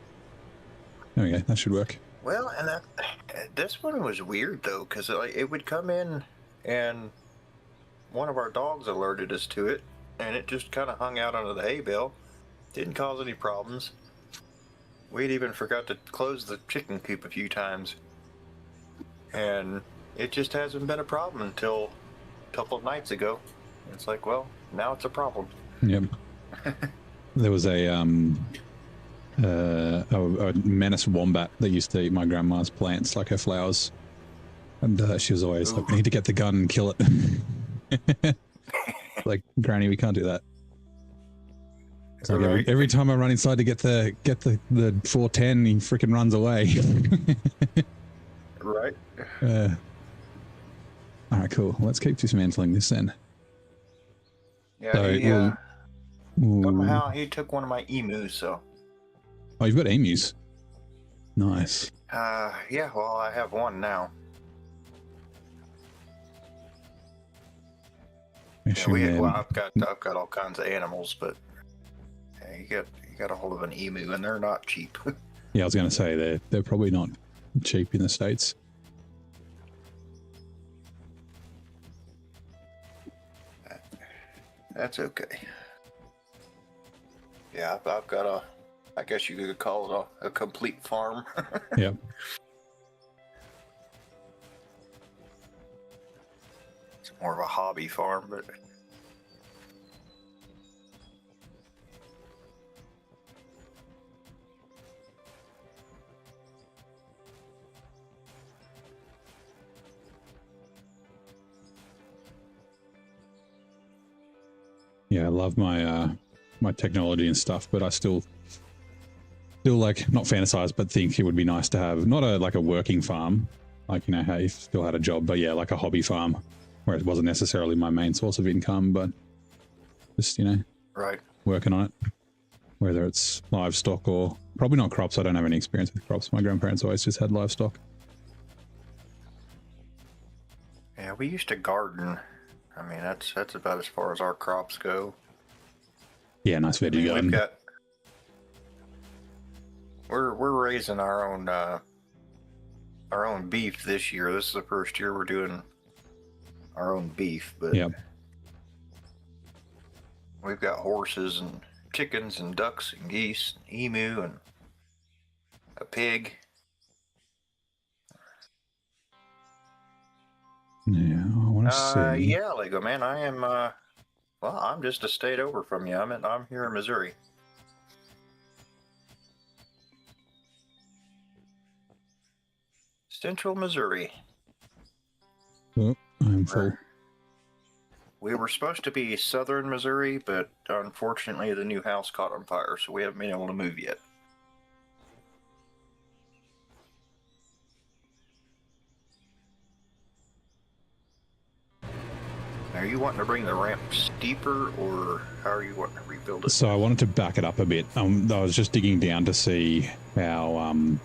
There we go. That should work. well, and this one was weird though, because it would come in, and one of our dogs alerted us to it, and it just kind of hung out under the hay bale. Didn't cause any problems. We'd even forgot to close the chicken coop a few times, and it just hasn't been a problem until a couple of nights ago. It's like, well, now it's a problem. Yep. There was a menace wombat that used to eat my grandma's plants, like her flowers, and she was always like, "We need to get the gun and kill it." Like, Granny, we can't do that. It's like Right. every time I run inside to get the 410, he freaking runs away. Right. All right, cool. Let's keep dismantling this then. Yeah. So, Somehow he took one of my emus. So. Oh, you've got emus. Nice. Yeah. Well, I have one now. I've got all kinds of animals, but you got a hold of an emu, and they're not cheap. Yeah, I was going to say they're probably not cheap in the States. That's okay. Yeah, I've got I guess you could call it a complete farm. Yep. It's more of a hobby farm, but. Yeah, I love my my technology and stuff, but I still like, not fantasize, but think it would be nice to have not a working farm, like, you know, how you still had a job, but yeah, like a hobby farm where it wasn't necessarily my main source of income, but just, you know, Right. working on it, whether it's livestock or probably not crops. I don't have any experience with crops. My grandparents always just had livestock. Yeah, we used to garden. I mean, that's about as far as our crops go. Yeah, nice veggie garden. We're raising our own beef this year. This is the first year we're doing our own beef, but Yep. we've got horses and chickens and ducks and geese, and emu and a pig. Yeah, I want to see. Yeah, Lego man, I am. Well, I'm just a state over from you. I'm here in Missouri. Central Missouri. Oh, I'm full. We were supposed to be southern Missouri, but unfortunately the new house caught on fire, so we haven't been able to move yet. Are you wanting to bring the ramp steeper, or how are you wanting to rebuild it? So I wanted to back it up a bit. I was just digging down to see how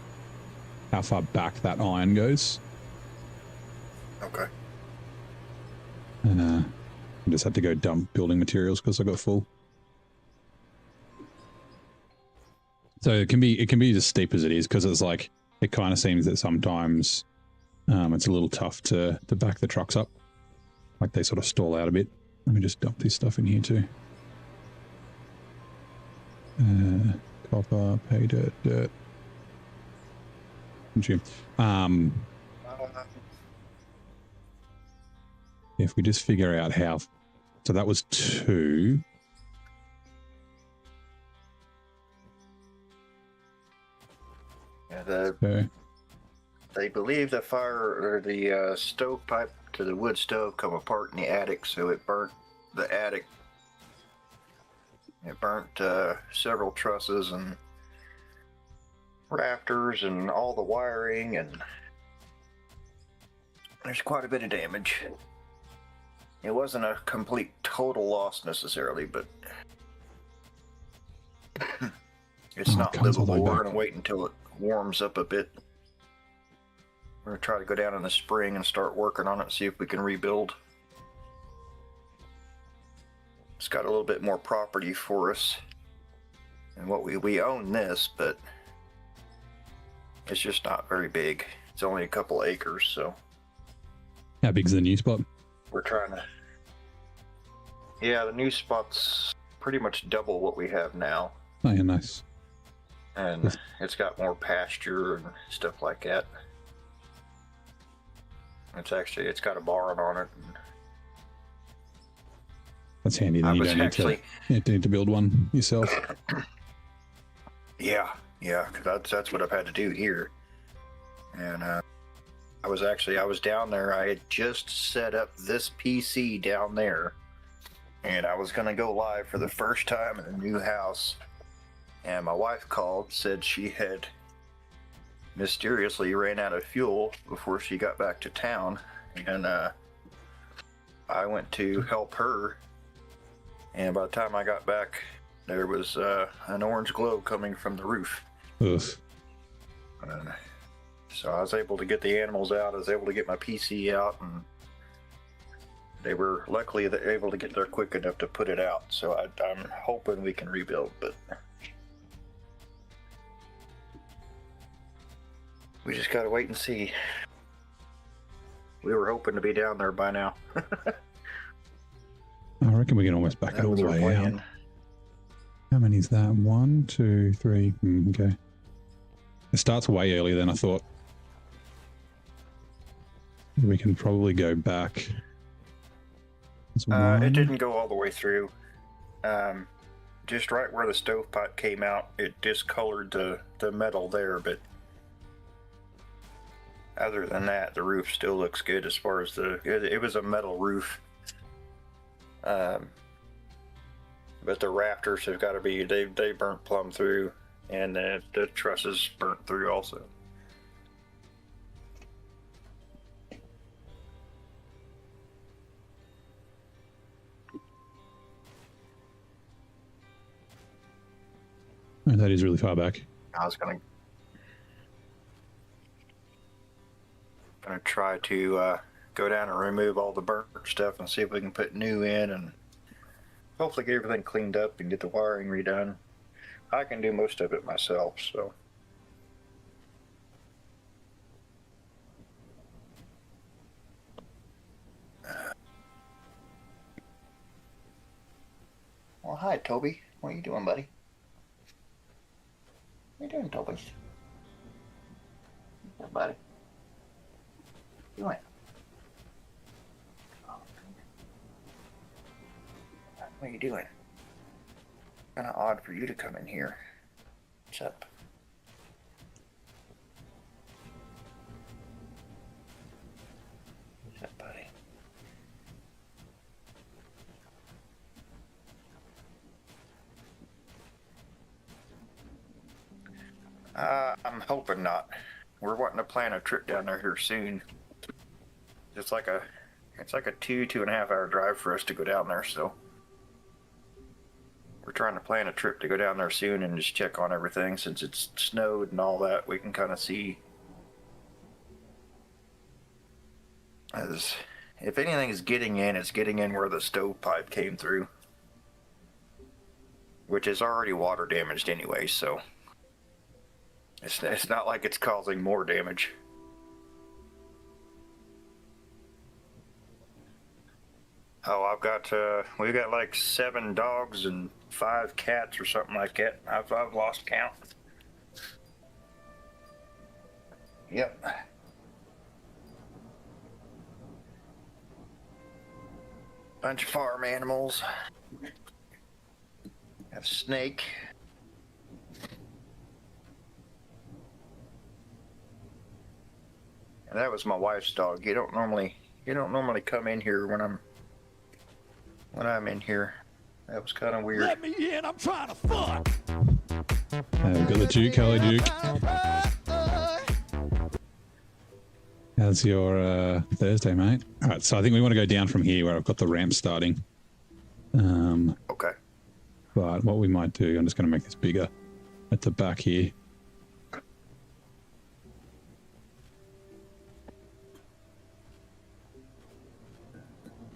far back that iron goes. Okay. I just had to go dump building materials because I got full. So it can be as steep as it is, because it's like, it kind of seems that sometimes it's a little tough to back the trucks up. Like they sort of stall out a bit. Let me just dump this stuff in here too. Copper, pay dirt. If we just figure out how, so that was 2. Yeah, they believe the fire or the stovepipe to the wood stove come apart in the attic, so it burnt the attic. It burnt several trusses and rafters and all the wiring, and there's quite a bit of damage. It wasn't a complete total loss necessarily, but it's not livable. We're going to wait until it warms up a bit. We're going to try to go down in the spring and start working on it and see if we can rebuild. It's got a little bit more property for us. And what we own this, but it's just not very big. It's only a couple acres, so. How big's the new spot? We're trying to. Yeah, the new spot's pretty much double what we have now. Oh yeah, nice. And it's got more pasture and stuff like that. It's got a barn on it. And that's handy. Then you don't need to build one yourself. Yeah, because that's what I've had to do here. And I was down there. I had just set up this PC down there, and I was going to go live for the first time in a new house. And my wife called, said she had mysteriously ran out of fuel before she got back to town. And I went to help her. And by the time I got back, there was an orange glow coming from the roof. So I was able to get the animals out. I was able to get my PC out, and they were luckily able to get there quick enough to put it out. So I'm hoping we can rebuild, but we just gotta wait and see. We were hoping to be down there by now. I reckon we can almost back it all the way out. How many is that? 1, 2, 3. Okay. It starts way earlier than I thought. We can probably go back. It didn't go all the way through. Just right where the stovepipe came out, it discolored the metal there, but other than that, the roof still looks good as far as it was a metal roof. But the rafters have got to be, they burnt plumb through, and the trusses burnt through also. Oh, that is really far back. I was gonna try to go down and remove all the burnt stuff and see if we can put new in and hopefully get everything cleaned up and get the wiring redone. I can do most of it myself, so. Well, hi, Toby. What are you doing, buddy? What are you doing, Toby? Hey, buddy. What are you doing? Oh, What are you doing? Kind of odd for you to come in here. What's up? What's up, buddy? I'm hoping not. We're wanting to plan a trip down there here soon. It's like a 2.5 hour drive for us to go down there, so we're trying to plan a trip to go down there soon and just check on everything. Since it's snowed and all that, we can kind of see as if anything is getting in, it's getting in where the stovepipe came through, which is already water damaged anyway, so it's not like it's causing more damage. Oh, we've got like 7 dogs and 5 cats or something like that. I've lost count. Yep. Bunch of farm animals. Got a snake. And that was my wife's dog. You don't normally come in here when I'm in here. That was kind of weird. Let me in, I'm trying to fuck. We've got the Duke. Hello, Duke. How's your Thursday, mate? All right, so I think we want to go down from here where I've got the ramp starting. Okay. But what we might do, I'm just going to make this bigger at the back here.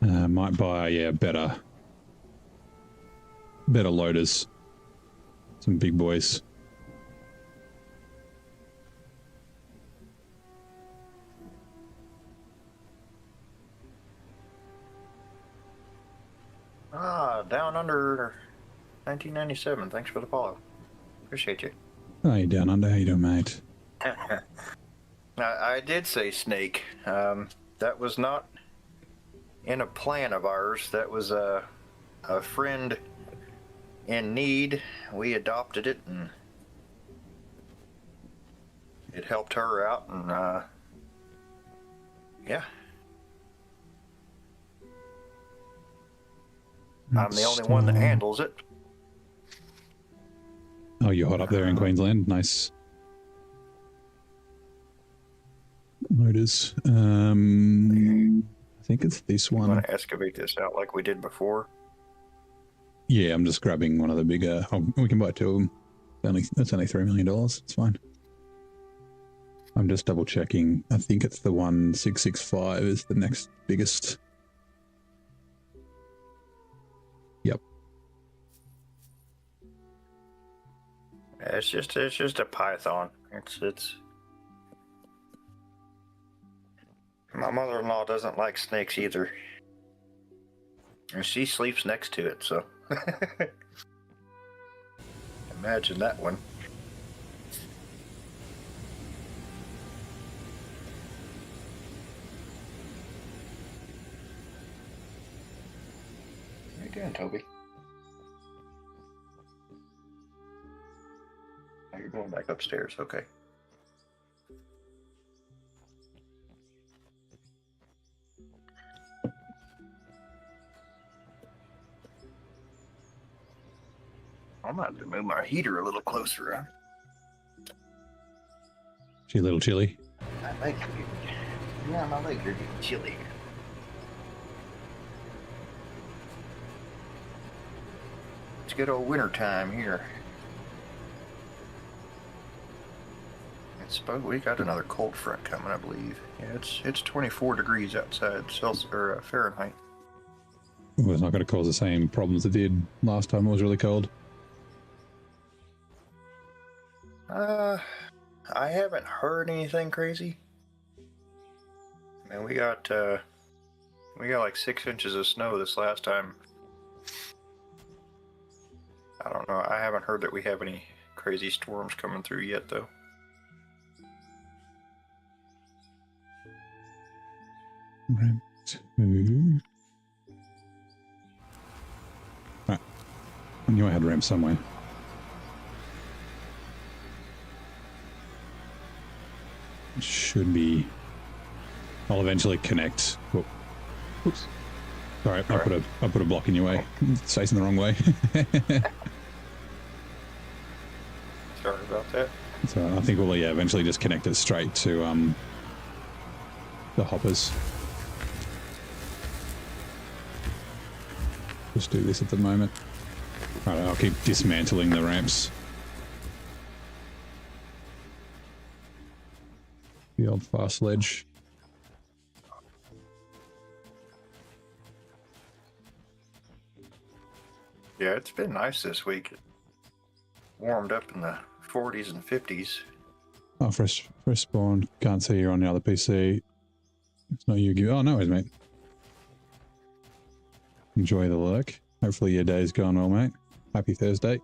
Might buy, better loaders. Some big boys. Down under 1997. Thanks for the follow. Appreciate you. Oh, you down under? How you doing, mate? I did say snake. That was not in a plan of ours. That was a friend in need. We adopted it, and it helped her out, and yeah. I'm the only one that handles it. Oh, you're hot up there in Queensland. Nice. Loaders. I think it's this one. You want to excavate this out like we did before? Yeah, I'm just grabbing one of the bigger. Oh, we can buy 2 of them. That's only $3 million. It's fine. I'm just double checking. I think it's the 1665 is the next biggest. Yep. It's just a python. It's. My mother-in-law doesn't like snakes either, and she sleeps next to it. So imagine that one. How you doing, Toby? Oh, you're going back upstairs. Okay. I might have to move my heater a little closer. Huh? She a little chilly. My legs are getting, yeah, my legs are getting chilly. It's good old winter time here. We got another cold front coming, I believe. Yeah, it's 24 degrees outside Celsius or Fahrenheit. Well, it's not going to cause the same problems it did last time it was really cold. I haven't heard anything crazy. Man, we got like 6 inches of snow this last time. I don't know. I haven't heard that we have any crazy storms coming through yet, though. Ramp 2. I knew I had ramps somewhere. Should be. I'll eventually connect. Whoop. Oops. All right, I put a block in your way. It's facing the wrong way. Sorry about that. So I think we'll eventually just connect it straight to the hoppers. Just do this at the moment. All right, I'll keep dismantling the ramps. The old fast ledge. Yeah, it's been nice this week. It warmed up in the 40s and 50s. Oh, fresh spawn. Can't see you on the other PC. It's not you. Oh, no worries, mate. Enjoy the lurk. Hopefully your day's gone well, mate. Happy Thursday.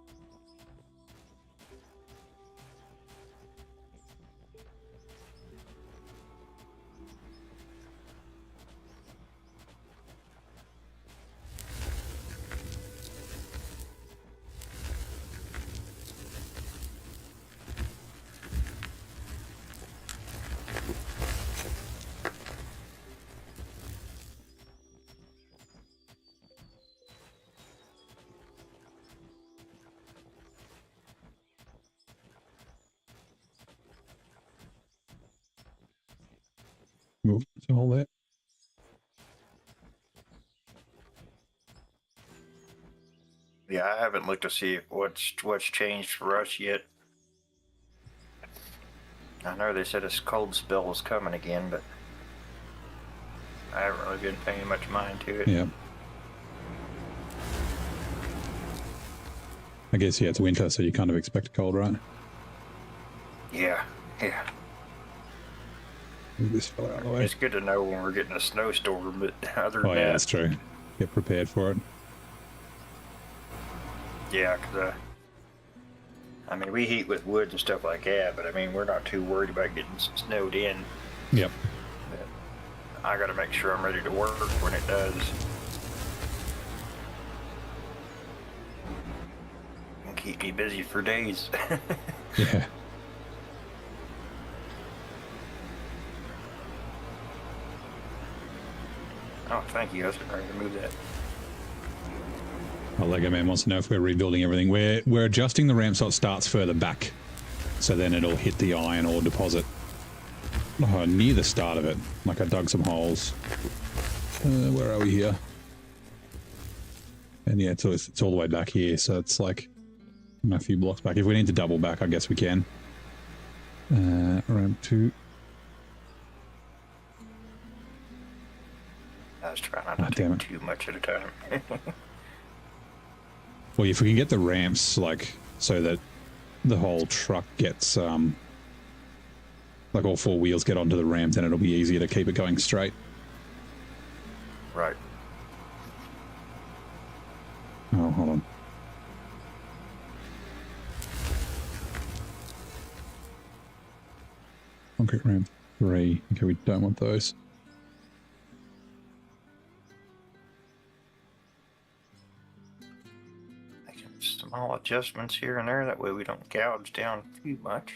Move to all that. Yeah, I haven't looked to see what's changed for us yet. I know they said this cold spell was coming again, but I haven't really been paying much mind to it. Yeah. I guess, yeah, it's winter, so you kind of expect a cold, right? Yeah. Move this fella out of the way. It's good to know when we're getting a snowstorm, but other than Oh, yeah, that, that's true. Get prepared for it. yeah, because I mean, we heat with wood and stuff like that, but I mean, we're not too worried about getting snowed in. Yep. But I got to make sure I'm ready to work when it does. And keep me busy for days. Yeah. Oh, thank you. I was ready to move that. Well, Lego Man wants to know if we're rebuilding everything. We're adjusting the ramp so it starts further back, so then it'll hit the iron ore deposit near the start of it. Like I dug some holes. Where are we here? And yeah, it's all the way back here, so it's like a few blocks back. If we need to double back, I guess we can. Ramp 2. I was trying not to do too much at a time. Well, if we can get the ramps, like, so that the whole truck gets, like all 4 wheels get onto the ramp, then it'll be easier to keep it going straight. Right. Oh, hold on. Concrete ramp 3. Okay, we don't want those. Small adjustments here and there, that way we don't gouge down too much.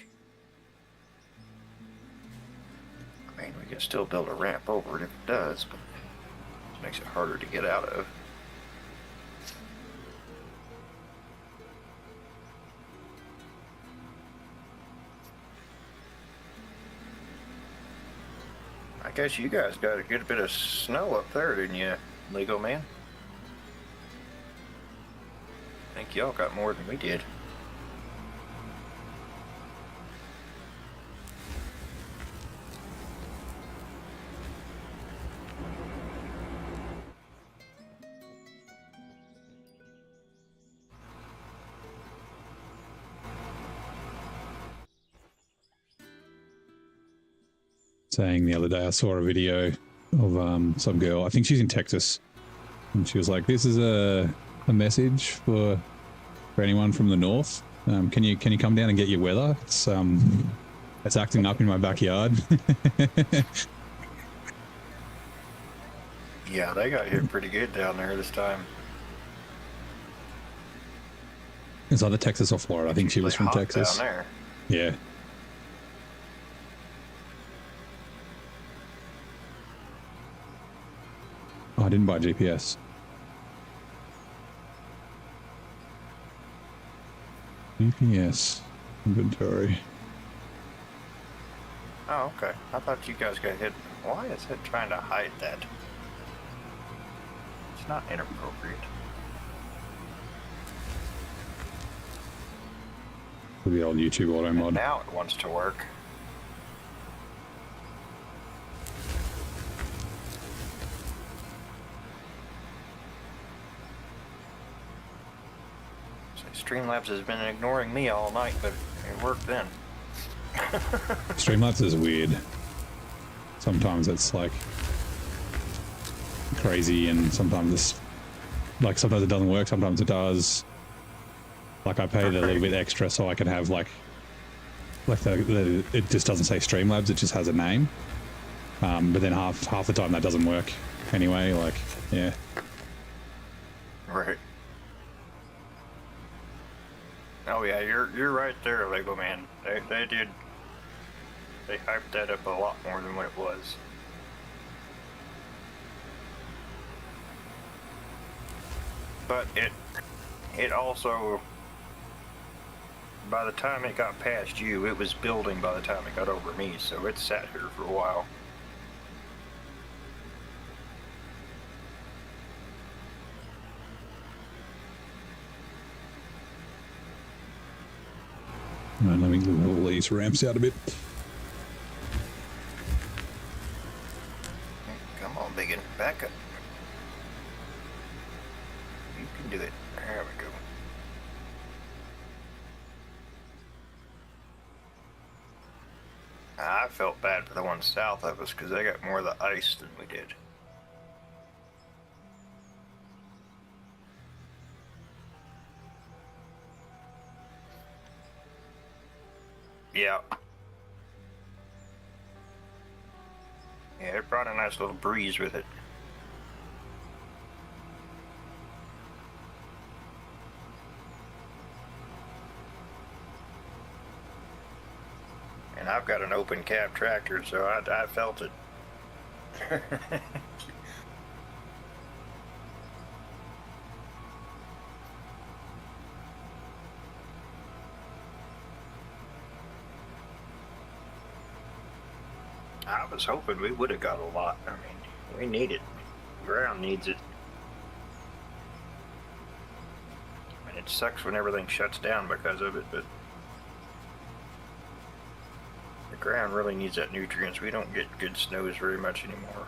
I mean, we can still build a ramp over it if it does, but it makes it harder to get out of. I guess you guys got a good bit of snow up there, didn't you, Lego Man? I think y'all got more than we did. Saying the other day, I saw a video of some girl, I think she's in Texas, and she was like, this is a message for anyone from the north. Can you come down and get your weather? It's acting up in my backyard. Yeah, they got hit pretty good down there this time. It's either Texas or Florida. I think she was from Hot Texas. down there. Yeah. Oh, I didn't buy GPS. GPS inventory. Oh, okay. I thought you guys got hit. Why is it trying to hide that? It's not inappropriate. The old YouTube auto mod. Now it wants to work. Streamlabs has been ignoring me all night, but it worked then. Streamlabs is weird. Sometimes it's like crazy, and sometimes it's like sometimes it doesn't work, sometimes it does. Like I paid a little bit extra so I can have like it just doesn't say Streamlabs, it just has a name. But then half the time that doesn't work anyway. Like, yeah. Right. Oh yeah, you're right there, Lego Man. They hyped that up a lot more than what it was. But it also, by the time it got past you, it was building by the time it got over me, so it sat here for a while. Let me level these ramps out a bit. Come on, biggin, back up. You can do it. There we go. I felt bad for the ones south of us because they got more of the ice than we did. Yeah. Yeah, it brought a nice little breeze with it. And I've got an open cab tractor, so I felt it. I was hoping we would have got a lot. I mean, we need it. The ground needs it. And it sucks when everything shuts down because of it, but the ground really needs that nutrients. We don't get good snows very much anymore.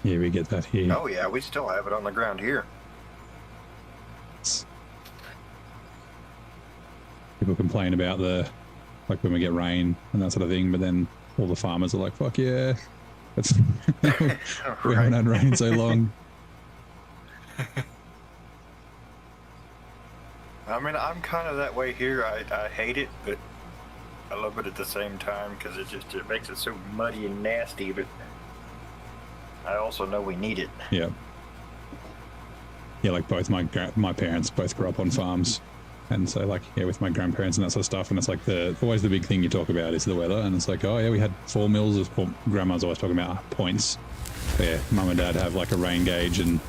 Yeah, we get that here. Oh yeah, we still have it on the ground here. People complain about like when we get rain and that sort of thing, but then all the farmers are like, fuck yeah. That's we haven't had rain so long. I mean, I'm kind of that way here. I hate it, but I love it at the same time because it makes it so muddy and nasty, but I also know we need it. Yeah. Yeah, like both my parents both grew up on farms. And so, like, yeah, with my grandparents and that sort of stuff, and it's like always the big thing you talk about is the weather, and it's like, oh yeah, we had 4 mils of, well, grandma's always talking about points. But yeah, mum and dad have like a rain gauge, and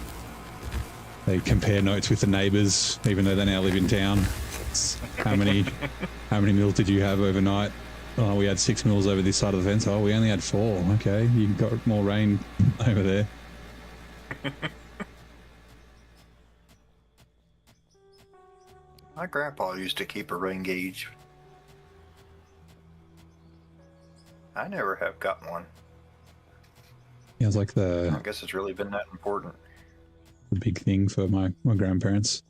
they compare notes with the neighbours, even though they now live in town. It's how many mils did you have overnight? Oh, we had 6 mils over this side of the fence. Oh, we only had 4. Okay, you got more rain over there. My grandpa used to keep a rain gauge. I never have gotten one. Yeah, it's like I guess it's really been that important. the big thing for my grandparents.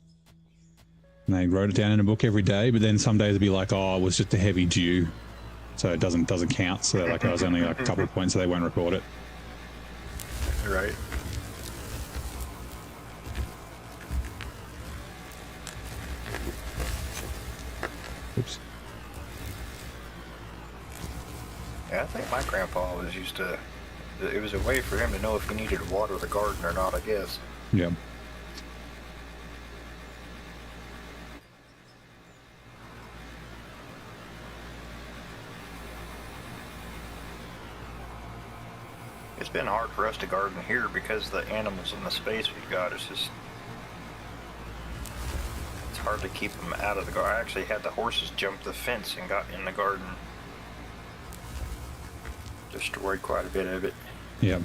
And they wrote it down in a book every day, but then some days it'd be like, oh, it was just a heavy dew, so it doesn't count. So like I was only like a couple of points, so they won't record it. Right. Oops. Yeah, I think my grandpa was used to it was a way for him to know if he needed to water the garden or not, I guess. Yeah. It's been hard for us to garden here because of the animals and the space we've got. It's hard to keep them out of the garden. I actually had the horses jump the fence and got in the garden. Destroyed quite a bit of it. Yeah.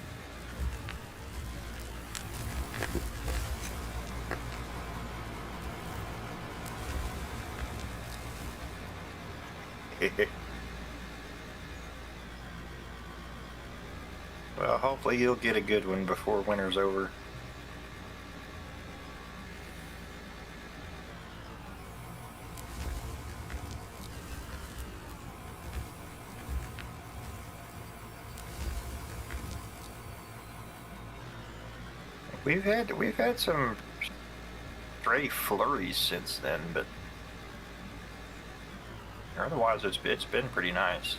Well, hopefully you'll get a good one before winter's over. We've had some stray flurries since then, but otherwise it's been pretty nice.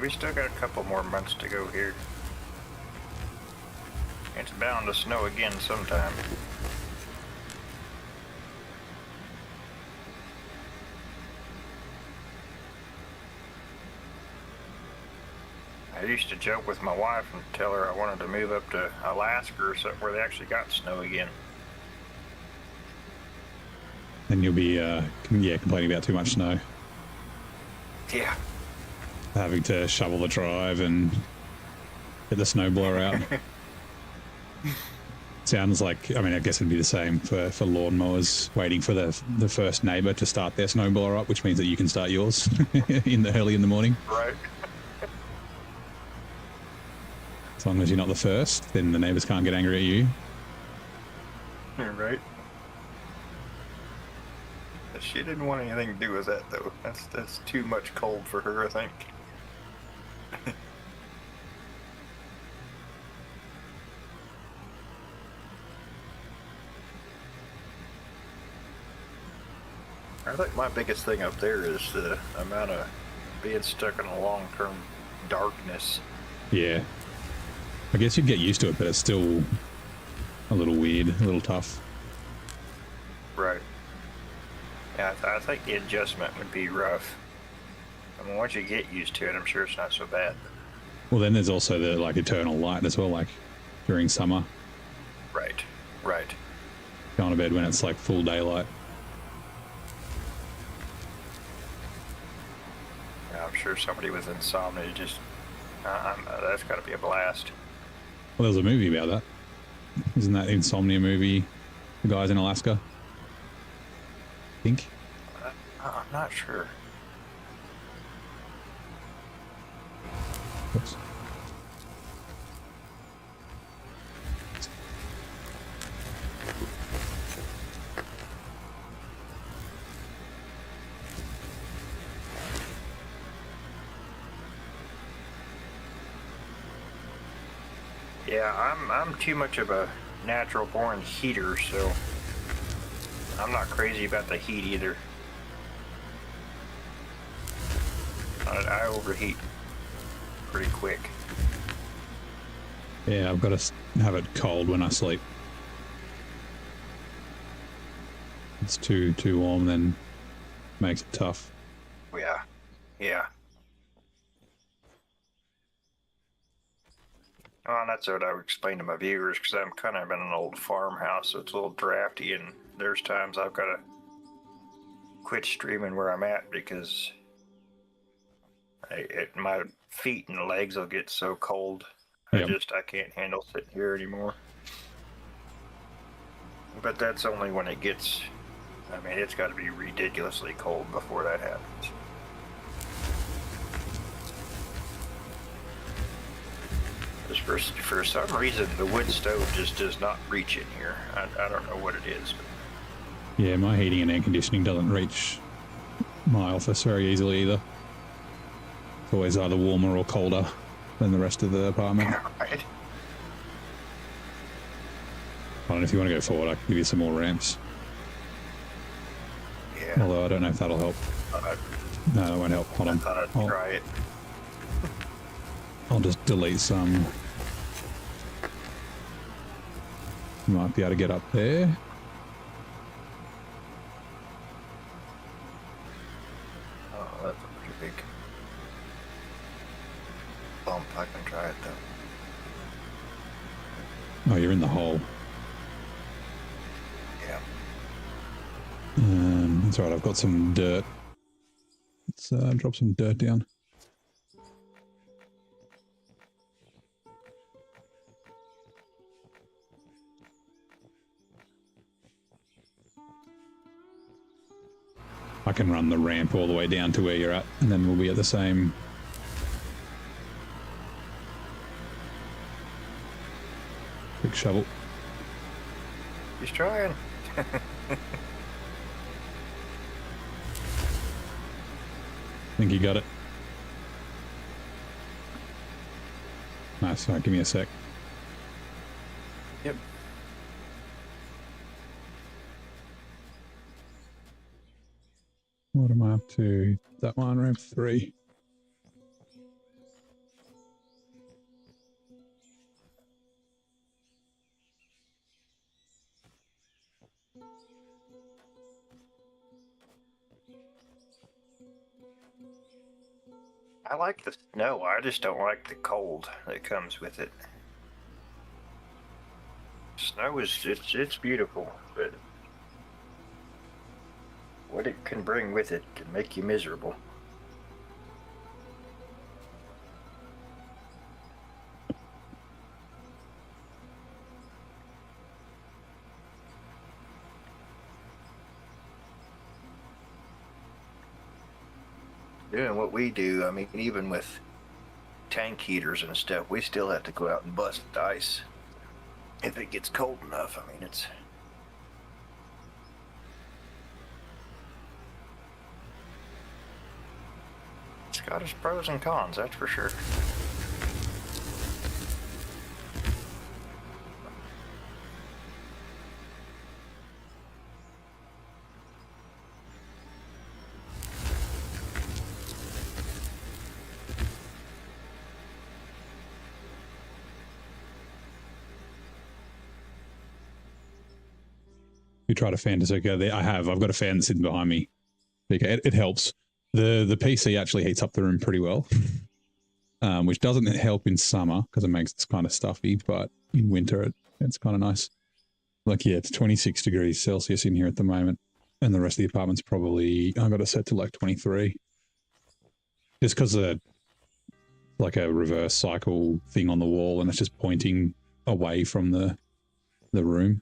We still got a couple more months to go here. It's bound to snow again sometime. I used to joke with my wife and tell her I wanted to move up to Alaska or something where they actually got snow again. And you'll be, complaining about too much snow. Yeah. Having to shovel the drive and get the snowblower out. Sounds like, I mean, I guess it'd be the same for lawnmowers, waiting for the first neighbour to start their snowblower up, which means that you can start yours early in the morning. Right. As long as you're not the first, then the neighbours can't get angry at you. Right. She didn't want anything to do with that, though. That's too much cold for her, I think. I think my biggest thing up there is the amount of being stuck in a long-term darkness. Yeah. I guess you'd get used to it, but it's still a little weird, a little tough. Right. Yeah, I think the adjustment would be rough. I mean, once you get used to it, I'm sure it's not so bad. Well, then there's also the eternal light as well, like during summer. Right. Right. Going to bed when it's full daylight. Yeah, I'm sure somebody with insomnia just that's got to be a blast. Well, there's a movie about that. Isn't that Insomnia movie? The guys in Alaska? I think. I'm not sure. Oops. Yeah, I'm too much of a natural born heater, so I'm not crazy about the heat either. I overheat pretty quick. Yeah, I've got to have it cold when I sleep. It's too warm, then makes it tough. Yeah, yeah. Well, and that's what I would explain to my viewers, because I'm kind of in an old farmhouse, so it's a little drafty, and there's times I've got to quit streaming where I'm at because my feet and legs will get so cold. Yep. I can't handle sitting here anymore. But that's only when it gets, I mean, it's got to be ridiculously cold before that happens. Just for some reason, the wood stove just does not reach in here. I don't know what it is. But... Yeah, my heating and air conditioning doesn't reach my office very easily either. It's always either warmer or colder than the rest of the apartment. Right. I don't know if you want to go forward, I can give you some more ramps. Yeah. Although I don't know if that'll help. No, that won't help. Hold on. I thought I'd try it. I'll just delete some. You might be able to get up there. Oh, that's a pretty big bump. I can try it though. Oh, you're in the hole. Yeah. That's right, I've got some dirt. Let's drop some dirt down. I can run the ramp all the way down to where you're at, and then we'll be at the same. Quick shovel. He's trying. Think you got it. Nice. All right, give me a sec. Yep. What am I up to? That one, ramp 3. I like the snow. I just don't like the cold that comes with it. Snow is it's beautiful, but what it can bring with it can make you miserable. Doing what we do, I mean, even with tank heaters and stuff, we still have to go out and bust ice if it gets cold enough. I mean, it's got its pros and cons, that's for sure. You tried a fan to circulate there. I've got a fan sitting behind me. Okay, it helps. The PC actually heats up the room pretty well, which doesn't help in summer because it makes it kind of stuffy, but in winter it's kind of nice. Like, yeah, it's 26 degrees Celsius in here at the moment, and the rest of the apartment's probably, I got it set to like 23. Just because of like a reverse cycle thing on the wall, and it's just pointing away from the room.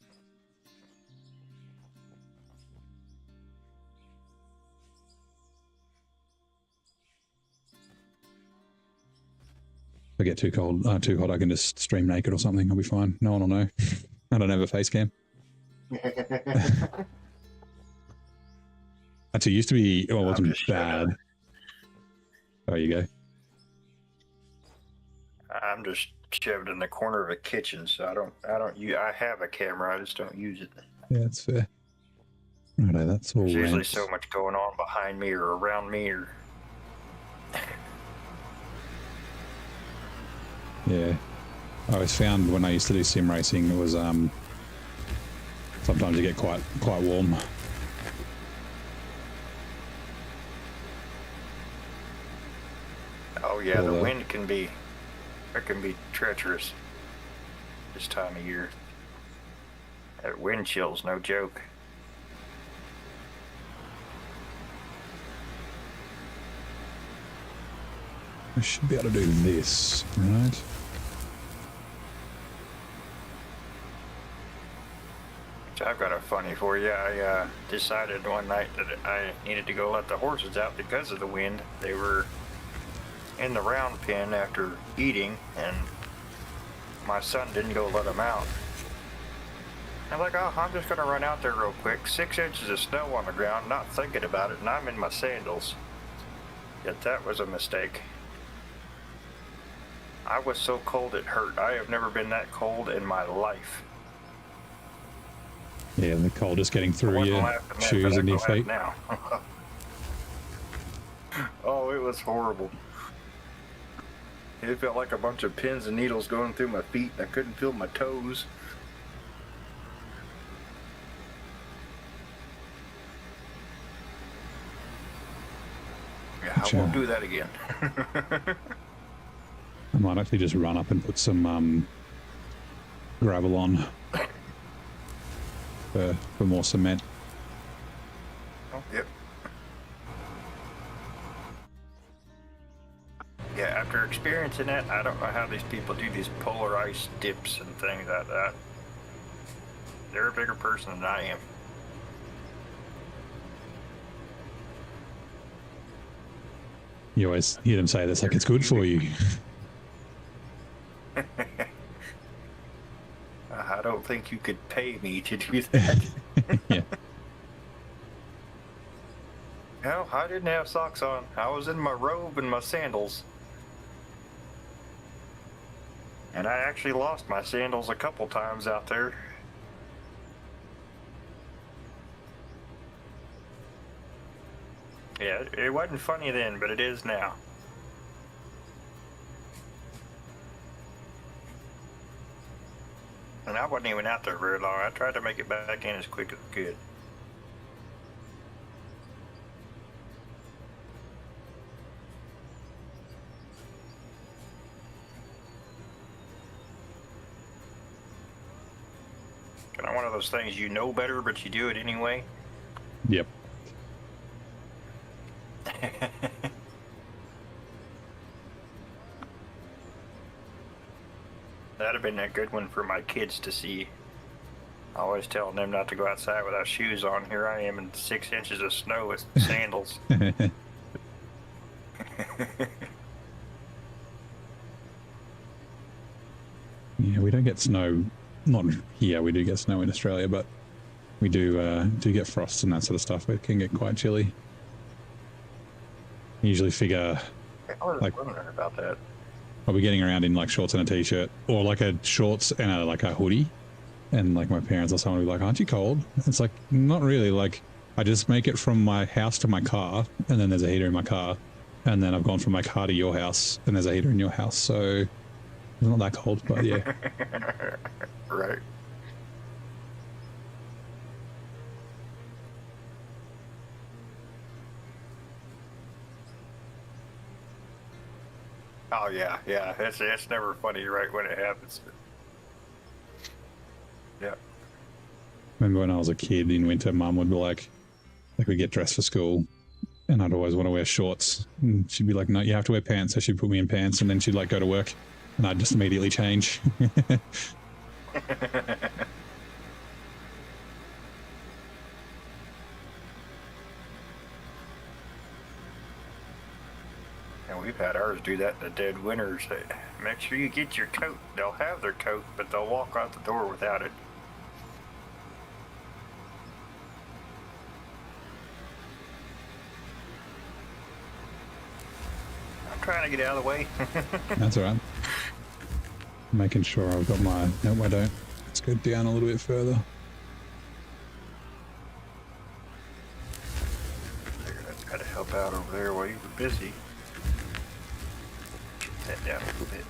If I get too too hot, I can just stream naked or something. I'll be fine. No one will know. I don't have a face cam. Actually, it used to be. Oh, it wasn't bad. There you go. I'm just shoved in the corner of a kitchen, so I have a camera, I just don't use it. Yeah, that's fair. Righto, that's all. There's usually ramps. so much going on behind me or around me or. Yeah, I always found when I used to do sim racing, it was sometimes you get quite warm. Oh yeah, the wind can be treacherous this time of year. That wind chill's no joke. I should be able to do this, right? I've got a funny for you. I decided one night that I needed to go let the horses out because of the wind. They were in the round pen after eating, and my son didn't go let him out. I'm like, oh, I'm just gonna run out there real quick. 6 inches of snow on the ground, not thinking about it, and I'm in my sandals. Yet that was a mistake. I was so cold it hurt. I have never been that cold in my life. Yeah, and the cold just getting through your shoes and your feet. Now. Oh, it was horrible. It felt like a bunch of pins and needles going through my feet. I couldn't feel my toes. Yeah, I won't do that again. I might actually just run up and put some gravel on for more cement. Oh, yep. Yeah, after experiencing that, I don't know how these people do these polar ice dips and things like that. They're a bigger person than I am. You always hear them say this, like, it's good for you. I don't think you could pay me to do that. Yeah. No, I didn't have socks on. I was in my robe and my sandals. And I actually lost my sandals a couple times out there. Yeah, it wasn't funny then, but it is now. And I wasn't even out there very long. I tried to make it back in as quick as I could. Kind of one of those things you know better, but you do it anyway. Yep. That'd have been a good one for my kids to see. Always telling them not to go outside without shoes on. Here I am in 6 inches of snow with sandals. Yeah, we don't get snow. Not here. We do get snow in Australia, but we do get frosts and that sort of stuff. It can get quite chilly. Usually figure I was like wondering about that. I'll be getting around in like shorts and a t-shirt, or like a shorts and a hoodie, and like my parents or someone will be like, "Aren't you cold?" It's like, not really. Like, I just make it from my house to my car, and then there's a heater in my car, and then I've gone from my car to your house, and there's a heater in your house, so it's not that cold. But yeah. Right. Oh yeah, yeah. It's never funny right when it happens. Yeah. Remember when I was a kid in winter, Mum would be like we'd get dressed for school, and I'd always want to wear shorts, and she'd be like, "No, you have to wear pants." So she'd put me in pants, and then she'd like go to work, and I'd just immediately change. And we've had ours do that in the dead winters. Make sure you get your coat. They'll have their coat, but they'll walk out the door without it. I'm trying to get out of the way. That's all right. Making sure I've got my... No, I don't. Let's go down a little bit further. I tried to help out over there while you were busy. That down a little bit.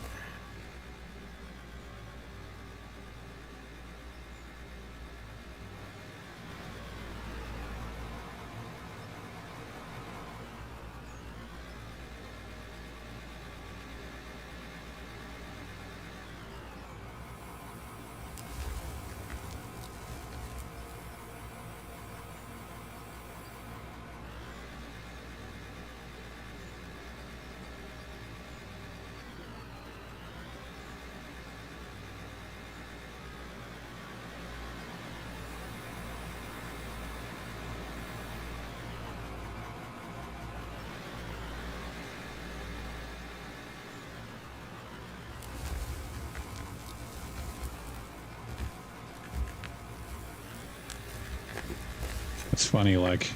It's funny, like,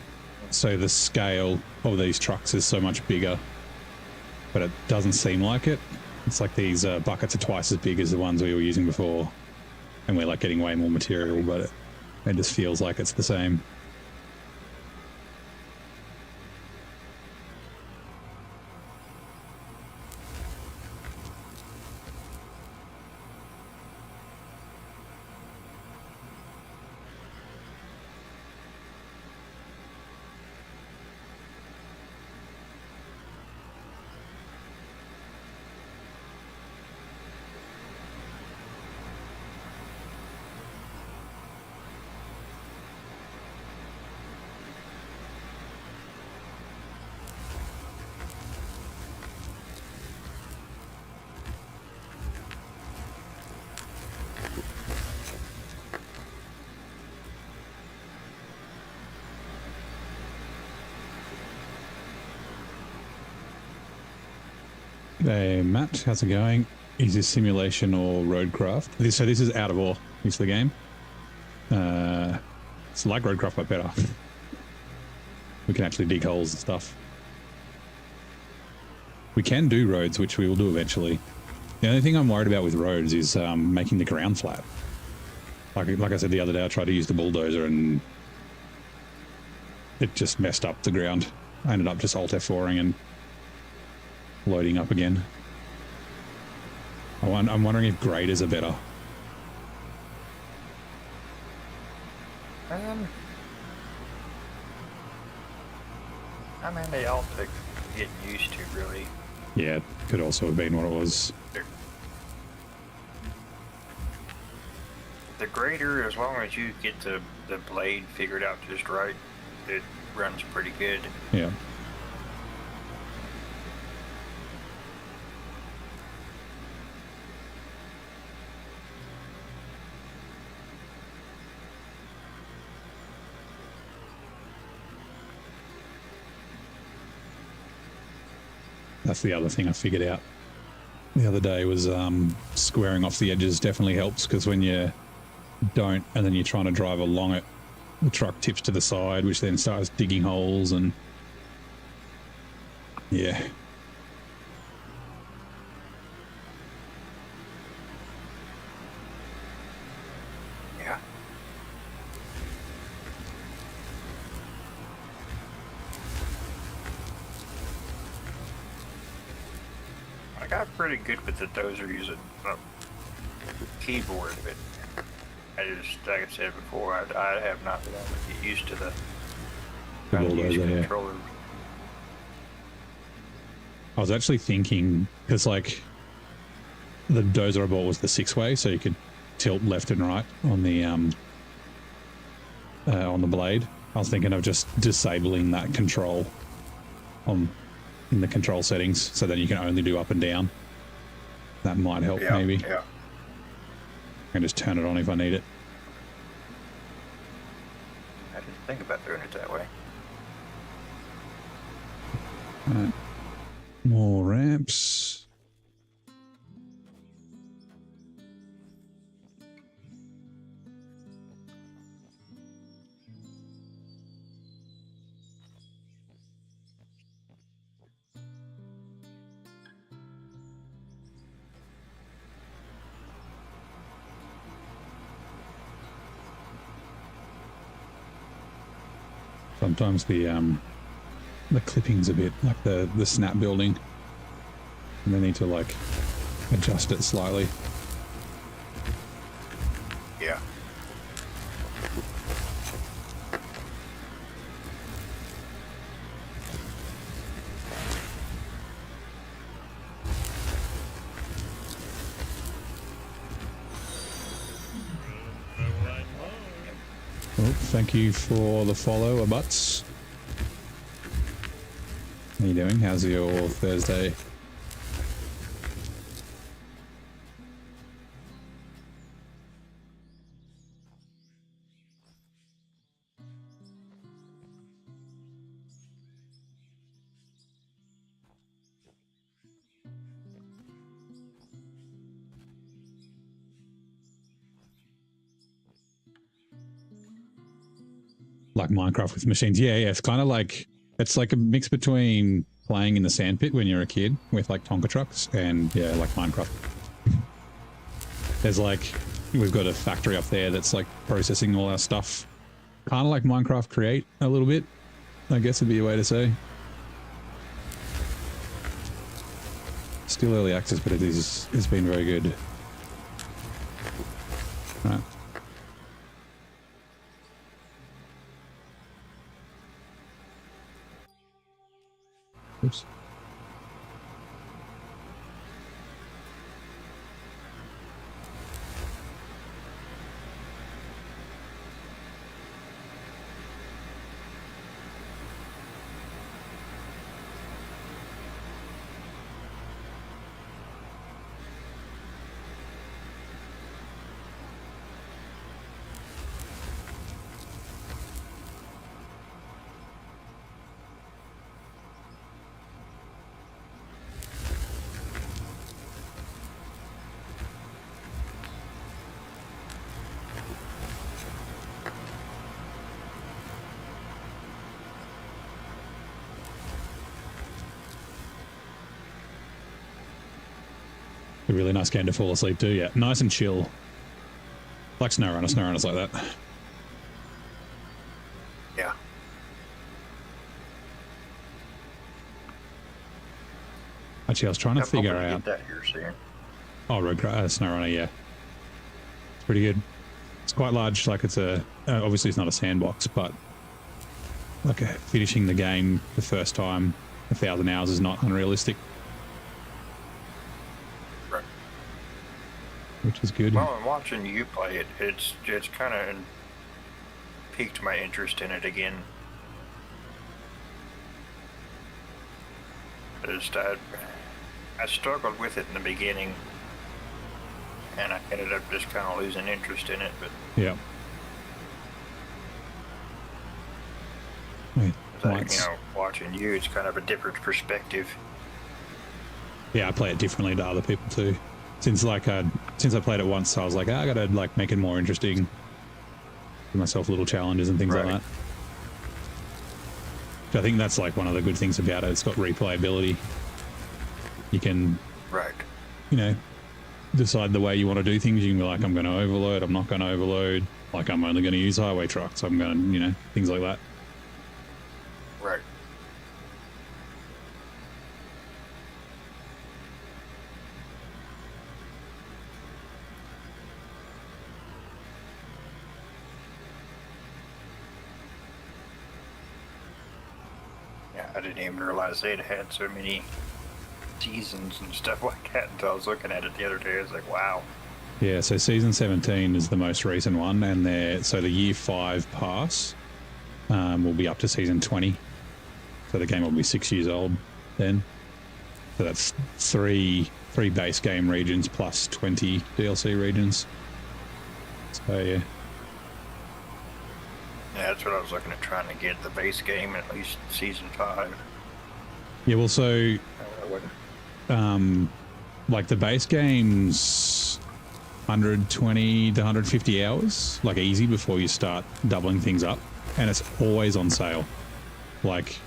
so the scale of these trucks is so much bigger, but it doesn't seem like it. It's like these buckets are twice as big as the ones we were using before, and we're like getting way more material, but it just feels like it's the same. Hey Matt, how's it going? Is this simulation or roadcraft? So this is out of ore, is the game. It's like roadcraft but better. We can actually dig holes and stuff. We can do roads, which we will do eventually. The only thing I'm worried about with roads is making the ground flat. Like I said the other day, I tried to use the bulldozer and it just messed up the ground. I ended up just Alt F4ing and loading up again. I'm wondering if graders are better. I mean, they all to get used to, really. Yeah, it could also have been what it was. The grader, as long as you get the blade figured out just right, it runs pretty good. Yeah. That's the other thing I figured out the other day was squaring off the edges definitely helps, because when you don't and then you're trying to drive along it, the truck tips to the side, which then starts digging holes and yeah. Yeah. I got pretty good with the dozer using the keyboard, but I just, like I said before, I have not been able to get used to the bulldozer, yeah. controller. I was actually thinking, because like the dozer I bought was the 6-way, so you could tilt left and right on the blade. I was thinking of just disabling that control in the control settings, so then you can only do up and down. That might help, maybe. Yeah. I can just turn it on if I need it. I didn't think about doing it that way. More ramps. Sometimes the clipping's a bit like the snap building, and they need to like adjust it slightly. Yeah. Oh, thank you for the follow, Abuts. How you doing? How's your Thursday? like Minecraft with machines. Yeah, it's kind of like, it's like a mix between playing in the sandpit when you're a kid with like Tonka trucks and yeah, like Minecraft. There's like, we've got a factory up there that's like processing all our stuff. Kind of like Minecraft Create a little bit, I guess would be a way to say. Still early access, but it's been very good. Right. Oops. A really nice game to fall asleep to, yeah. Nice and chill. Like SnowRunner's like that. Yeah. Actually, I was trying to figure out... Get that here soon. Oh, SnowRunner, yeah. It's pretty good. It's quite large, like it's a... obviously it's not a sandbox, but like finishing the game the first time, 1,000 hours is not unrealistic. Right. Which is good. Well, I'm watching you play it. It's kind of piqued my interest in it again. Just I struggled with it in the beginning, and I ended up just kind of losing interest in it. But yeah. Wait, like, you know, watching you, it's kind of a different perspective. Yeah, I play it differently to other people too. Since I played it once, I was like, I gotta like make it more interesting. Give myself little challenges and things like that. So I think that's like one of the good things about it. It's got replayability. You can, you know, decide the way you want to do things. You can be like, I'm going to overload. I'm not going to overload. Like, I'm only going to use highway trucks. I'm going to, you know, things like that. Right. Yeah, I didn't even realize they'd had so many seasons and stuff like that until I was looking at it the other day. I was like, wow. Yeah, so season 17 is the most recent one, and so the year 5 pass will be up to season 20. So the game will be 6 years old then. So that's three base game regions plus 20 DLC regions. So yeah. Yeah, that's what I was looking at, trying to get the base game at least season 5. Yeah, well, so like the base game's 120 to 150 hours, like easy, before you start doubling things up, and it's always on sale. Like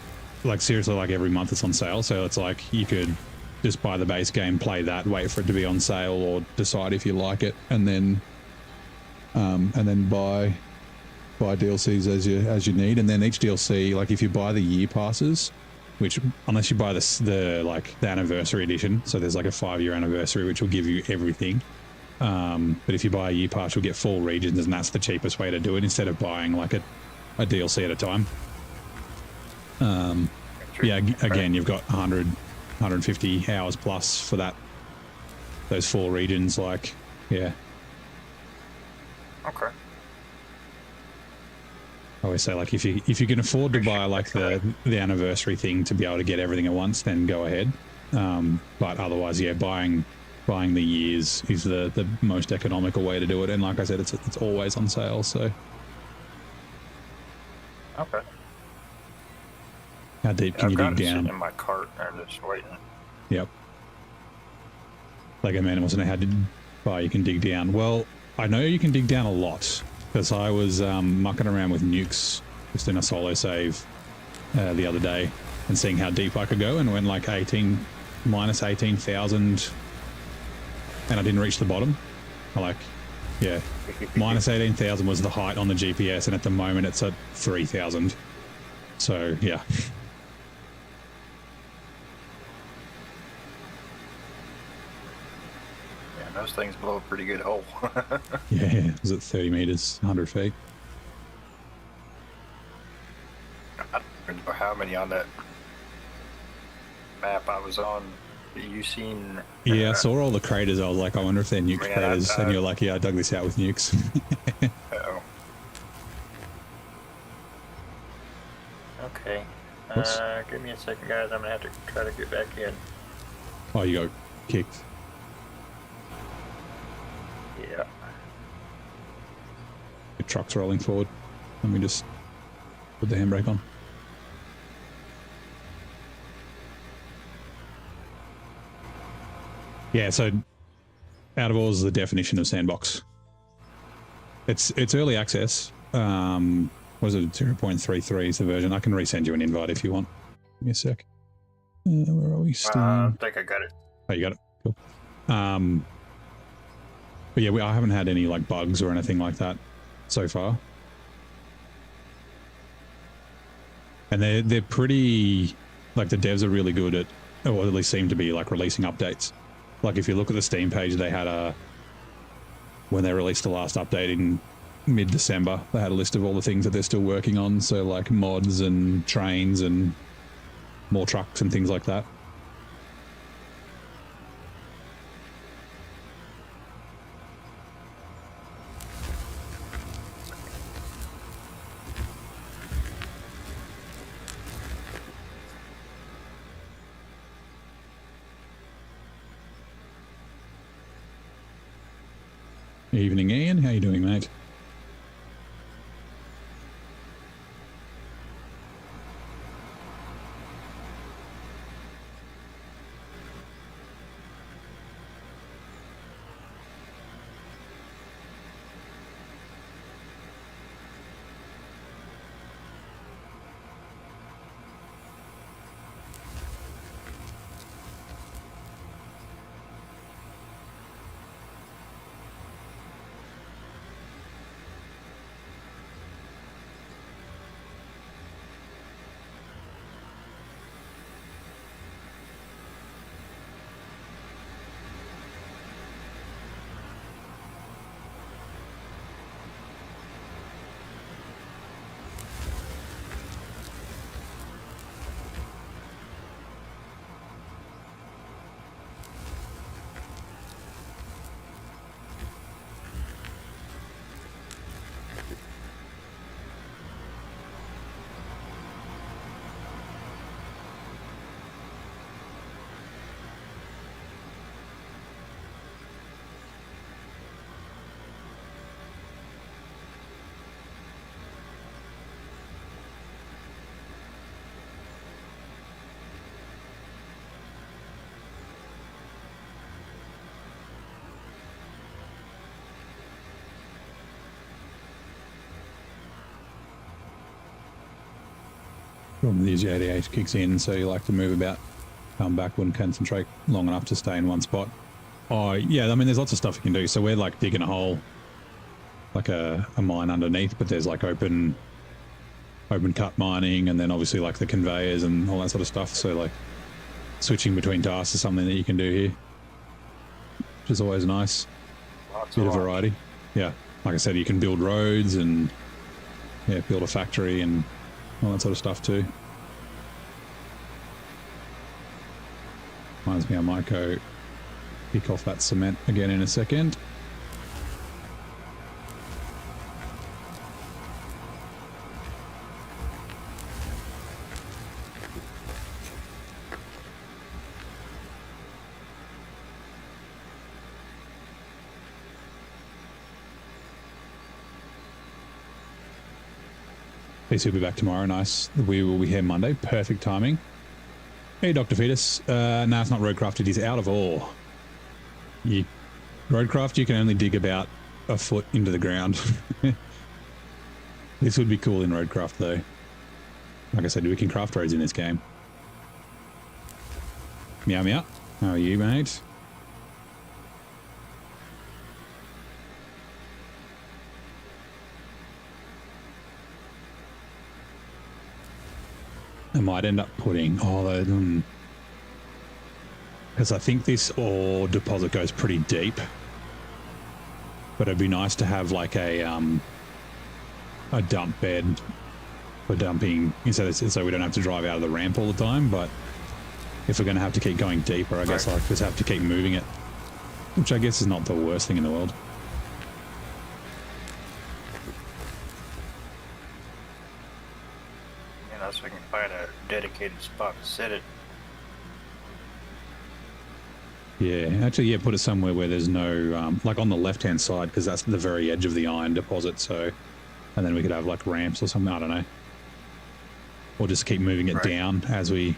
seriously, like every month it's on sale. So it's like you could just buy the base game, play that, wait for it to be on sale, or decide if you like it, and then buy DLCs as you need. And then each DLC, like if you buy the year passes, which unless you buy the anniversary edition, so there's like a 5-year anniversary which will give you everything. But if you buy a year pass, you'll get full regions, and that's the cheapest way to do it instead of buying like a DLC at a time. Yeah, again, you've got 150 hours plus for those 4 regions. Like, yeah. Okay. I always say, like, if you can afford to buy like the anniversary thing to be able to get everything at once, then go ahead. But otherwise, yeah, buying the years is the most economical way to do it. And like I said, it's always on sale. So. Okay. How deep can you dig down? Sitting in my cart, I'm just waiting. Yep. Like, man, I wasn't know how far you can dig down. Well, I know you can dig down a lot, because I was mucking around with nukes just in a solo save the other day and seeing how deep I could go, and went like minus 18,000 and I didn't reach the bottom. Yeah, minus 18,000 was the height on the GPS, and at the moment it's at 3,000. So yeah. Yeah, those things blow a pretty good hole. Yeah, it was at 30 meters, 100 feet. I don't remember how many on that map I was on. You seen? Yeah, I saw all the craters. I was like, I wonder if they're nuke craters. And you're like, yeah, I dug this out with nukes. Uh-oh. Okay. Give me a second, guys. I'm gonna have to try to get back in. Oh, you got kicked. Yeah. The truck's rolling forward. Let me just put the handbrake on. Yeah, so out of all is the definition of sandbox. It's early access. What is it? 0.33 is the version. I can resend you an invite if you want. Give me a sec. Where are we? I think I got it. Oh, you got it. Cool. But yeah, I haven't had any like bugs or anything like that so far. And they're pretty, like, the devs are really good at, or at least seem to be, like, releasing updates. Like, if you look at the Steam page, they had when they released the last update in mid-December, they had a list of all the things that they're still working on. So like mods and trains and more trucks and things like that. Evening, Ian. How you doing, mate? Problem is, the 88 kicks in, so you like to move about, come backward and concentrate long enough to stay in one spot. Oh, yeah, I mean, there's lots of stuff you can do. So we're like digging a hole, like a mine underneath, but there's like open cut mining, and then obviously like the conveyors and all that sort of stuff. So like switching between tasks is something that you can do here, which is always nice. Bit of variety. Yeah, like I said, you can build roads and yeah, build a factory and all that sort of stuff too. Reminds me I might go pick off that cement again in a second. He'll be back tomorrow. Nice. We will be here Monday. Perfect timing. Hey, Dr. Fetus. No, it's not roadcraft. It is out of ore. Roadcraft, you can only dig about a foot into the ground. This would be cool in roadcraft though. Like I said, we can craft roads in this game. Meow meow. How are you, mate? I might end up putting because I think this ore deposit goes pretty deep, but it'd be nice to have like a dump bed for dumping, so we don't have to drive out of the ramp all the time. But if we're going to have to keep going deeper, I guess I'll just have to keep moving it, which I guess is not the worst thing in the world. So we can find a dedicated spot to set it. Yeah, actually, yeah, put it somewhere where there's no, like on the left-hand side, because that's the very edge of the iron deposit, so, and then we could have like ramps or something, I don't know. Or just keep moving it down as we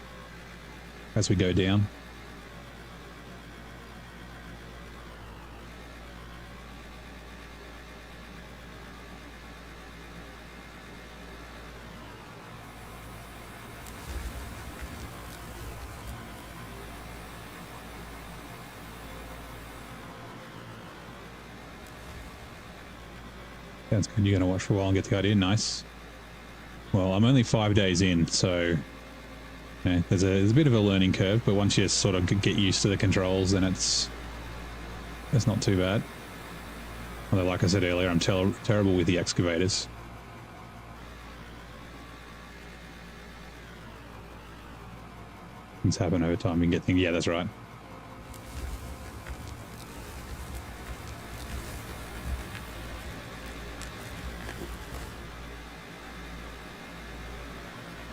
go down. Sounds good. You're going to watch for a while and get the idea. Nice. Well, I'm only 5 days in, so yeah, there's a bit of a learning curve, but once you sort of get used to the controls, then it's not too bad. Although, like I said earlier, I'm terrible with the excavators. Things happen over time. You can get things. Yeah, that's right.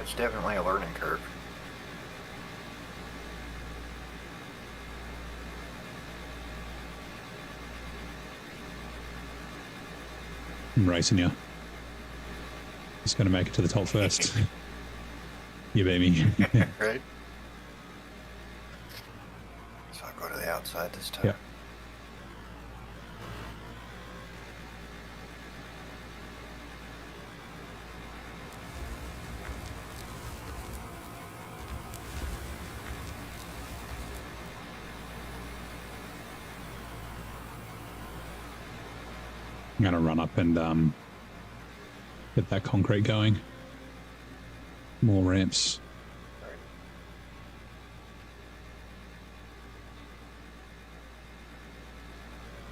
It's definitely a learning curve. I'm racing you. Just going to make it to the top first. You beat me. Right? So I'll go to the outside this time. Yeah. I'm going to run up and get that concrete going. More ramps.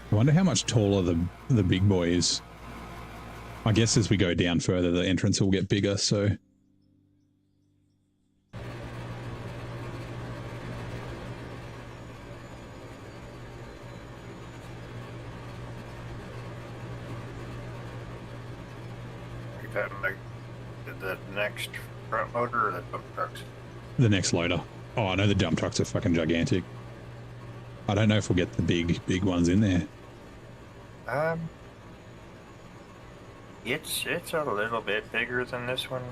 I wonder how much taller the big boy is. I guess as we go down further, the entrance will get bigger, so... The next front loader or the dump trucks? The next loader. Oh, I know the dump trucks are fucking gigantic. I don't know if we'll get the big ones in there. It's a little bit bigger than this one.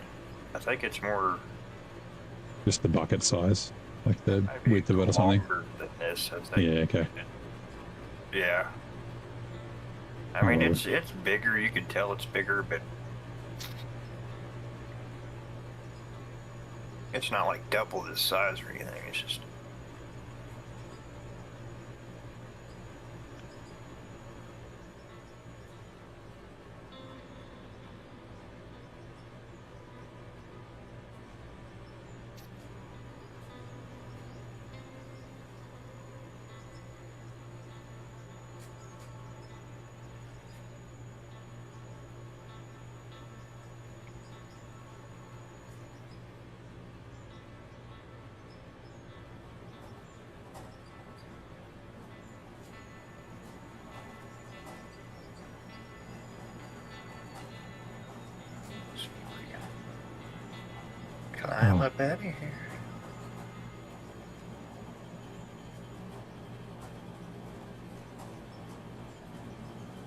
I think it's more... Just the bucket size, like the width of it or something. Than this, I think. Yeah, okay. Yeah. I mean, it's bigger. You can tell it's bigger, but it's not like double this size or anything. It's just... Climb up out of here.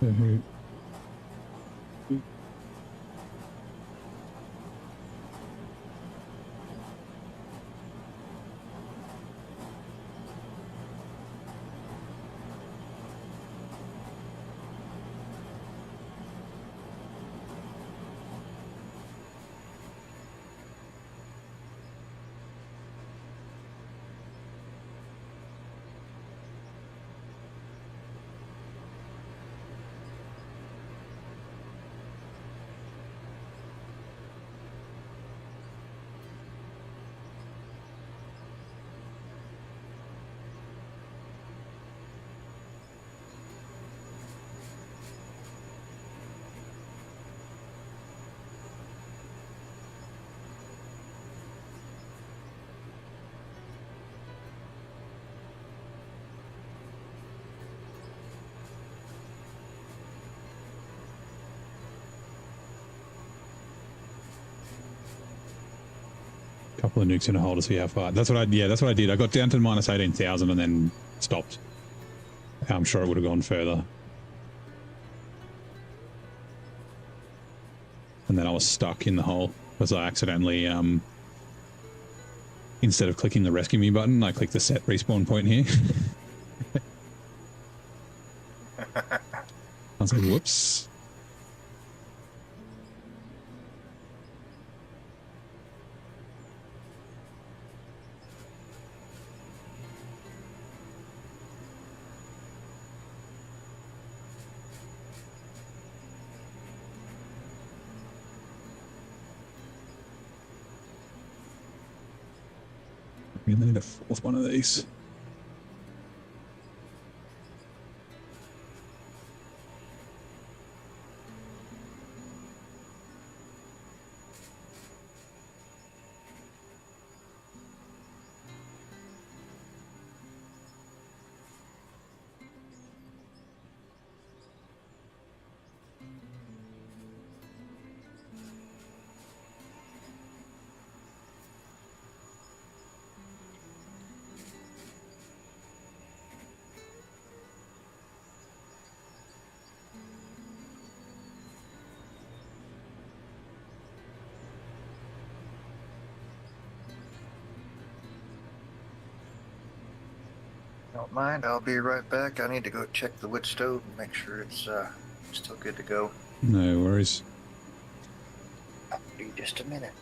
Mm-hmm. Couple of nukes in a hole to see how far. That's what I did. I got down to minus 18,000 and then stopped. I'm sure it would have gone further. And then I was stuck in the hole because I accidentally, instead of clicking the rescue me button, I clicked the set respawn point here. I was like, whoops. We need a fourth one of these. Don't mind, I'll be right back. I need to go check the wood stove and make sure it's still good to go. No worries. I'll be just a minute.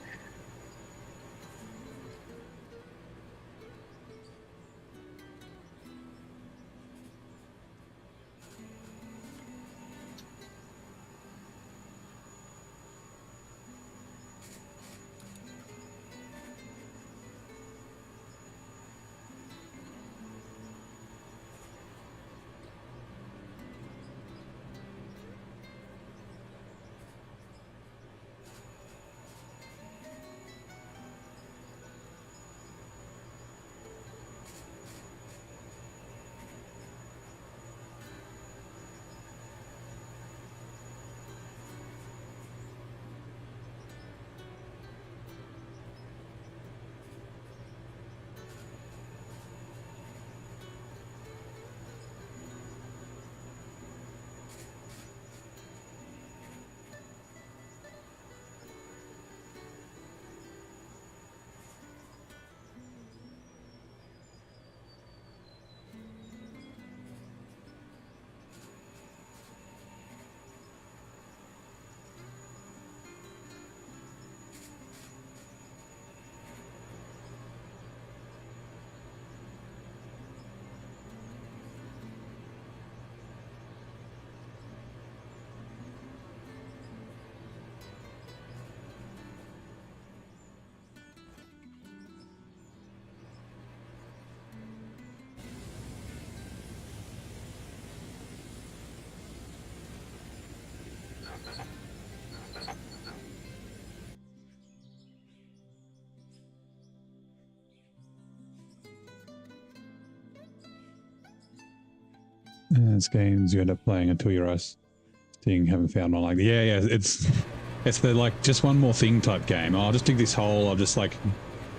It's games you end up playing until you're rusting, haven't found one like that. Yeah, it's the like just one more thing type game. I'll just dig this hole, I'll just like,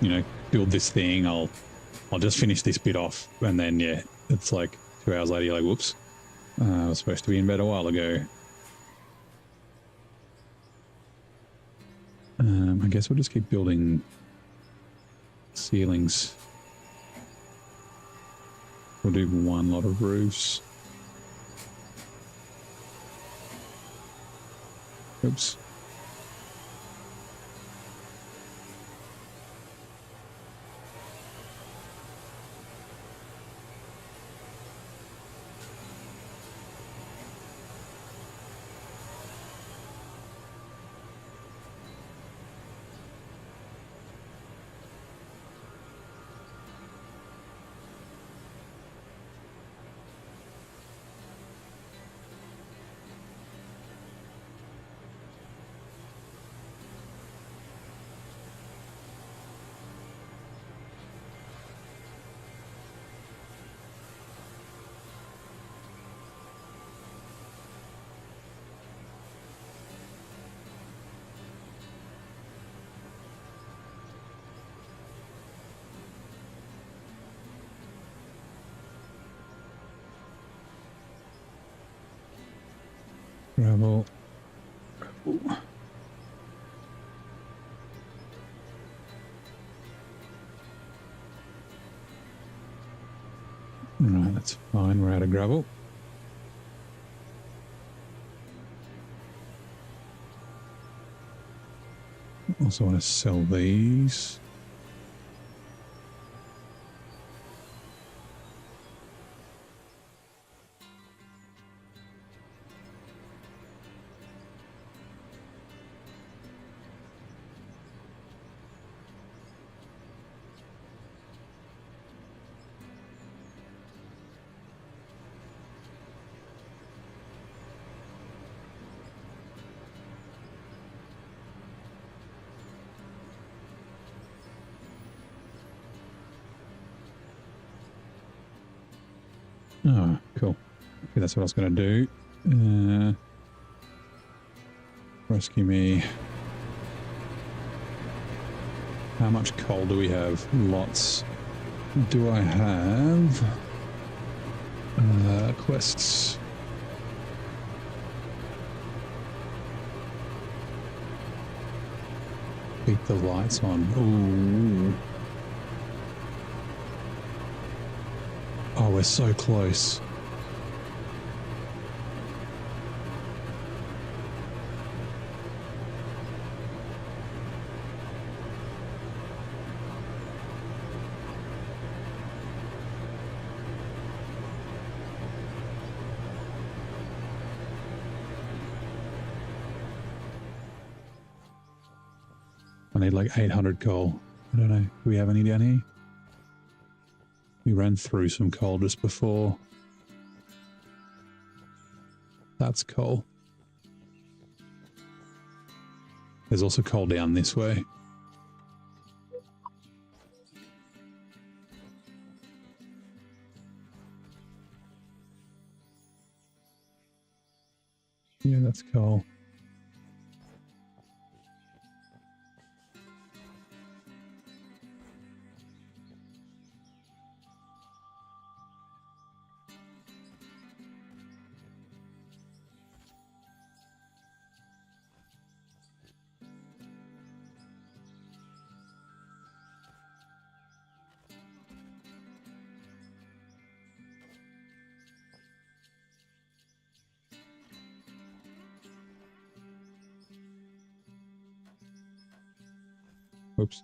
you know, build this thing, I'll just finish this bit off, and then yeah, it's like 2 hours later you're like, whoops. I was supposed to be in bed a while ago. I guess we'll just keep building ceilings. We'll do one lot of roofs. Oops. Gravel. Gravel. Right, that's fine. We're out of gravel. Also want to sell these. Oh, cool. Okay, that's what I was going to do. Rescue me. How much coal do we have? Lots. Do I have quests? Keep the lights on. Ooh. Oh, we're so close. I need like 800 coal. I don't know. Do we have any down here? We ran through some coal just before. That's coal. There's also coal down this way. Yeah, that's coal. Oops.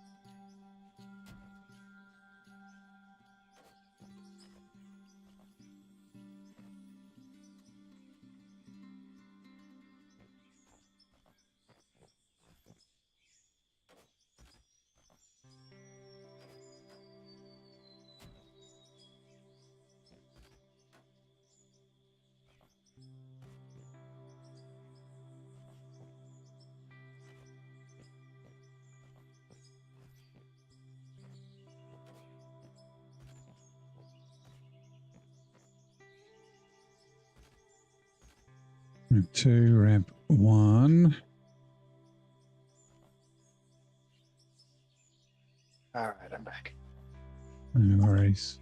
Ramp 2, ramp 1. All right, I'm back. No worries.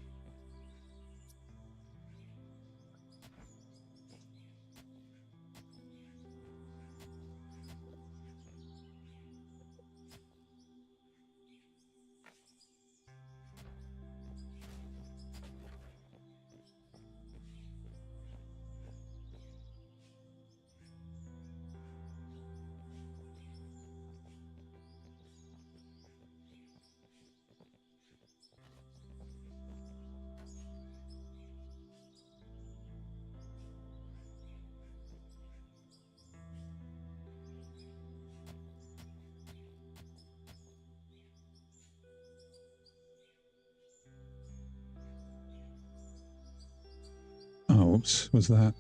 Oh, oops, was that?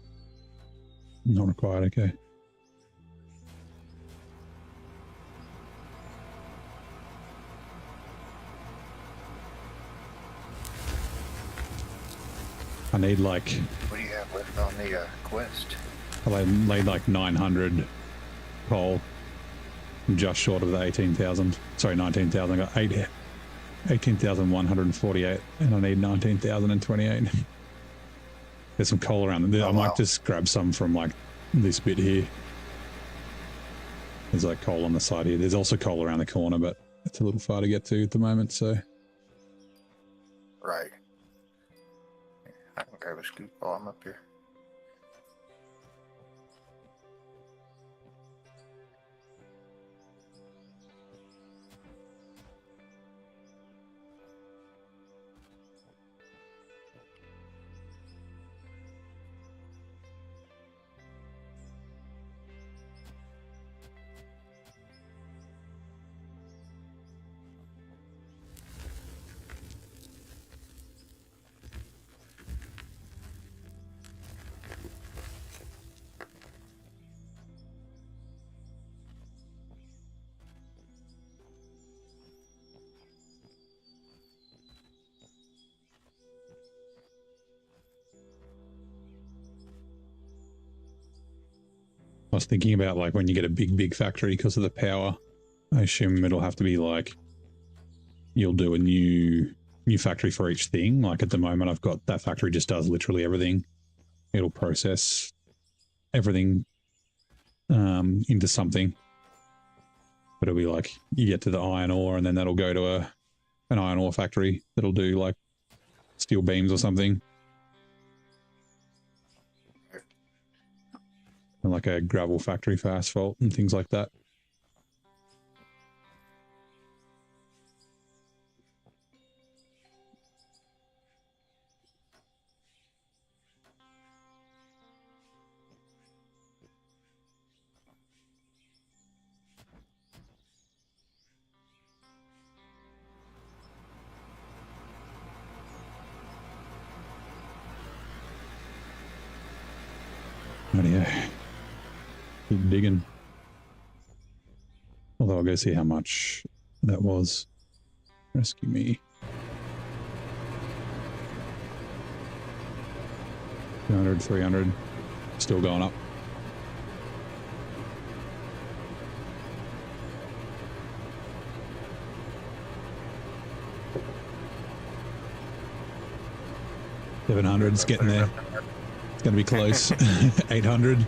Not required, okay. I need like... What do you have left on the quest? I laid like 900 coal. I'm just short of the 18,000. Sorry, 19,000. I got 18,148 and I need 19,028. There's some coal around. I might just grab some from like this bit here. There's like coal on the side here. There's also coal around the corner, but it's a little far to get to at the moment, so. Right. I can grab a scoop while I'm up here. I was thinking about like when you get a big factory because of the power, I assume it'll have to be like you'll do a new factory for each thing. Like at the moment I've got that factory just does literally everything. It'll process everything into something. But it'll be like you get to the iron ore and then that'll go to an iron ore factory that'll do like steel beams or something. And like a gravel factory for asphalt and things like that. Yeah. Keep digging. Although I'll go see how much that was. Rescue me. 200, 300. Still going up. $700's getting there. It's going to be close. 800.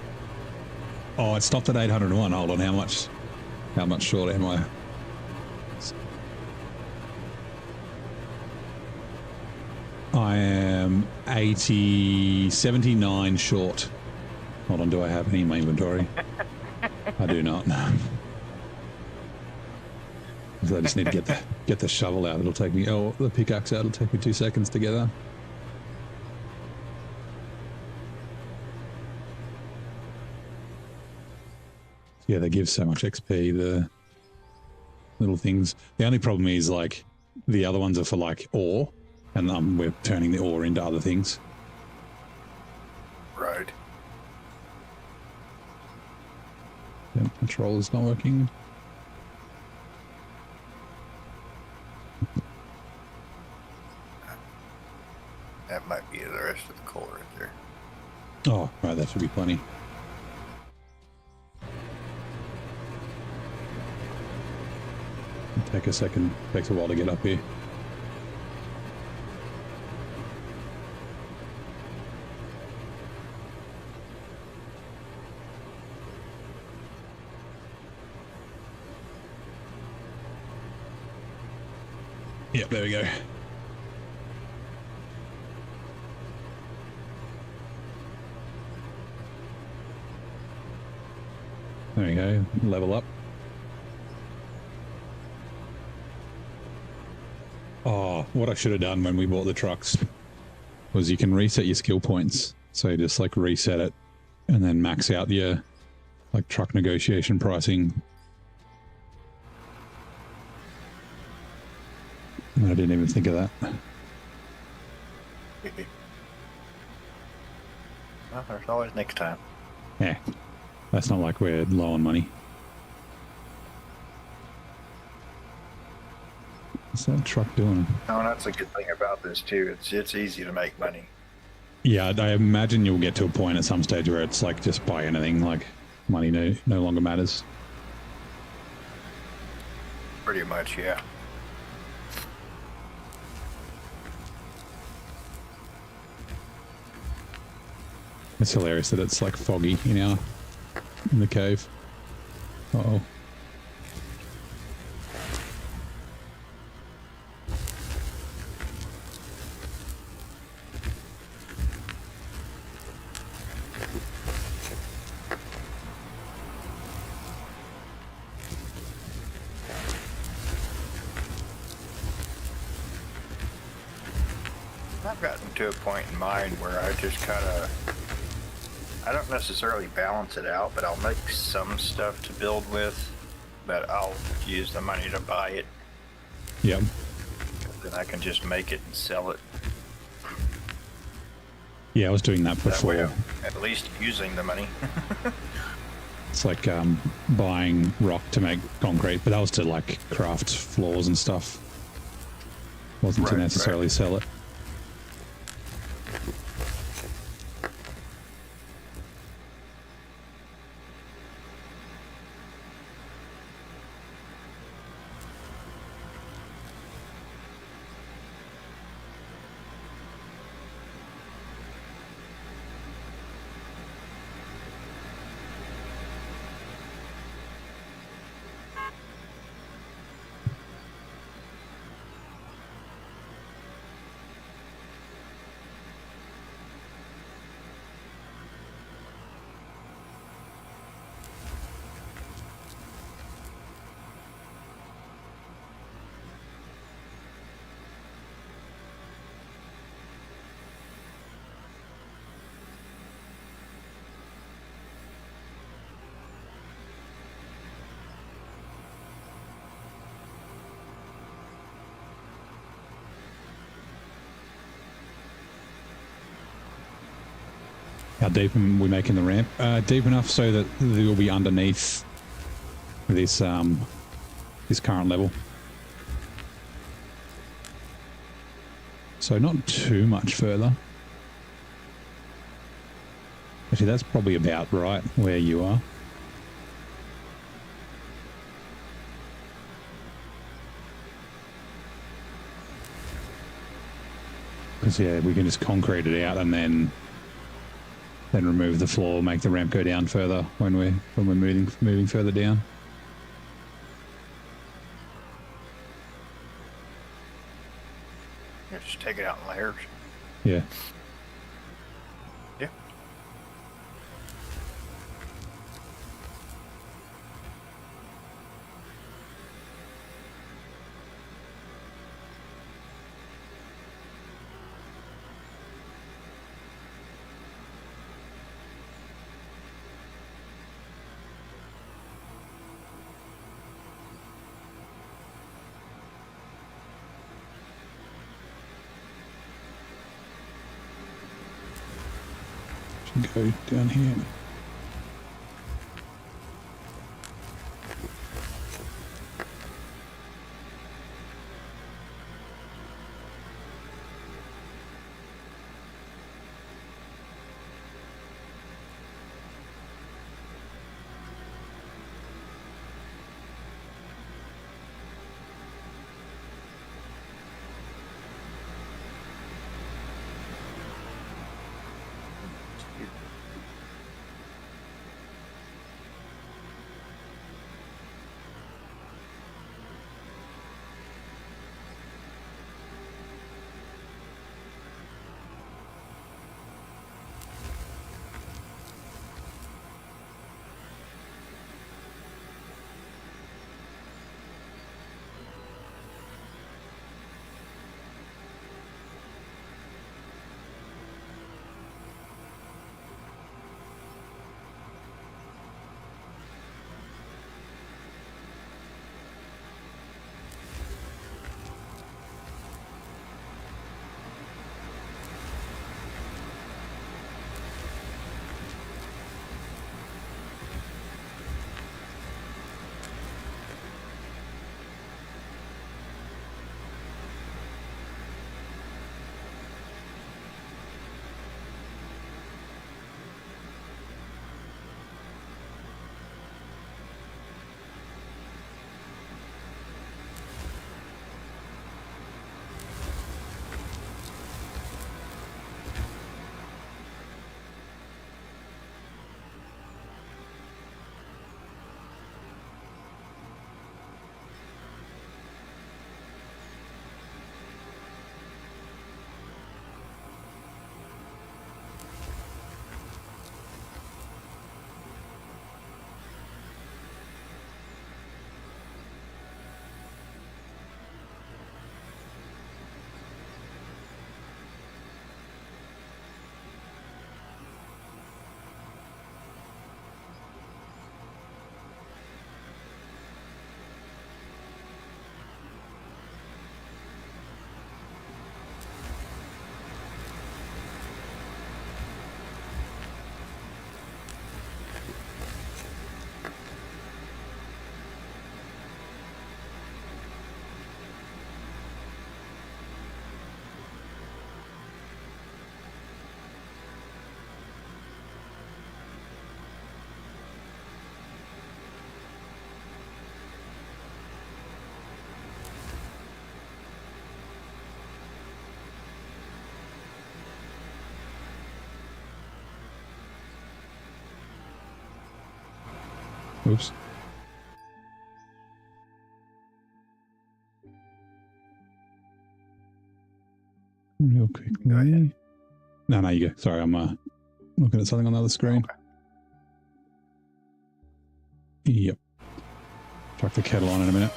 Oh, it stopped at 801. Hold on, how much short am I? I am 79 short. Hold on, do I have any in my inventory? I do not. So I just need to get the shovel out. It'll take me, the pickaxe out. It'll take me 2 seconds to get that. Yeah, they give so much XP, the little things. The only problem is, like, the other ones are for, like, ore, and we're turning the ore into other things. Right. Yeah, controller's not working. That might be the rest of the coal right there. Oh, right, that should be plenty. Take a second. Takes a while to get up here. Yep, there we go. There we go. Level up. Oh, what I should have done when we bought the trucks was you can reset your skill points. So you just like reset it and then max out your like truck negotiation pricing. And I didn't even think of that. Well, there's always next time. Yeah, that's not like we're low on money. What's that truck doing? No, that's a good thing about this too. It's easy to make money. Yeah, I imagine you'll get to a point at some stage where it's like just buy anything, like money no longer matters. Pretty much, yeah. It's hilarious that it's like foggy, you know. in the cave. Uh-oh. I've gotten to a point in mine where I just kind of, I don't necessarily balance it out, but I'll make some stuff to build with, but I'll use the money to buy it. Yep. Then I can just make it and sell it. Yeah, I was doing that That before. way I'm at least using the money. It's like buying rock to make concrete, but that was to like craft floors and stuff. Wasn't to Right, necessarily right. sell it. How deep are we making the ramp? Deep enough so that they'll be underneath this this current level. So not too much further. Actually, that's probably about right where you are. Because yeah, we can just concrete it out and then remove the floor, make the ramp go down further when we're moving further down. Yeah, just take it out in layers. Yeah. Yeah. Should go down here. Oops. Real quickly. Go ahead. No, you go. Sorry, I'm looking at something on the other screen. Okay. Yep. Chuck the kettle on in a minute.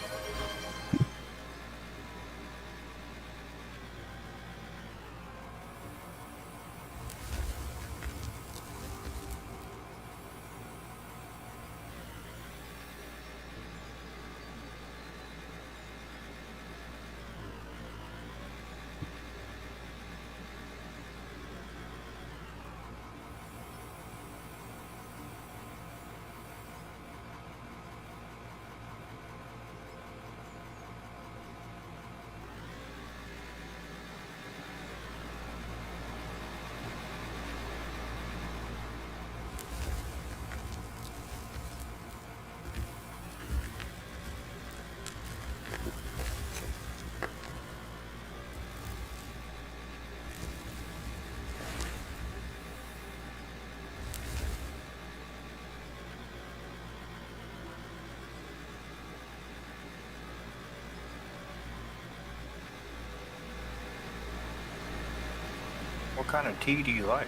What kind of tea do you like?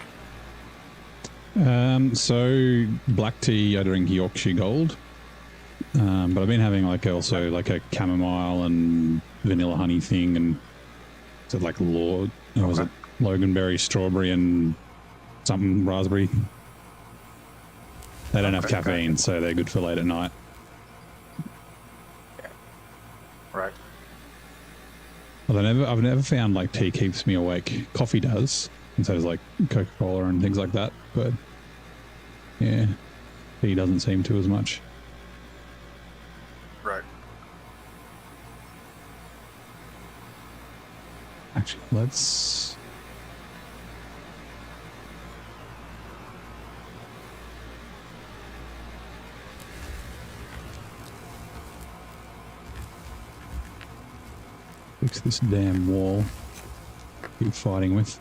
So black tea, I drink Yorkshire Gold. But I've been having like also like a chamomile and vanilla honey thing, and is it like Lord? Or was it Loganberry, strawberry, and something raspberry? They don't have caffeine, so they're good for late at night. Yeah. Right. Well, I've never found like tea keeps me awake. Coffee does, and so does like Coca-Cola and things like that. But yeah, tea doesn't seem to as much. Right. Actually, let's. Fix this damn wall. Keep fighting with.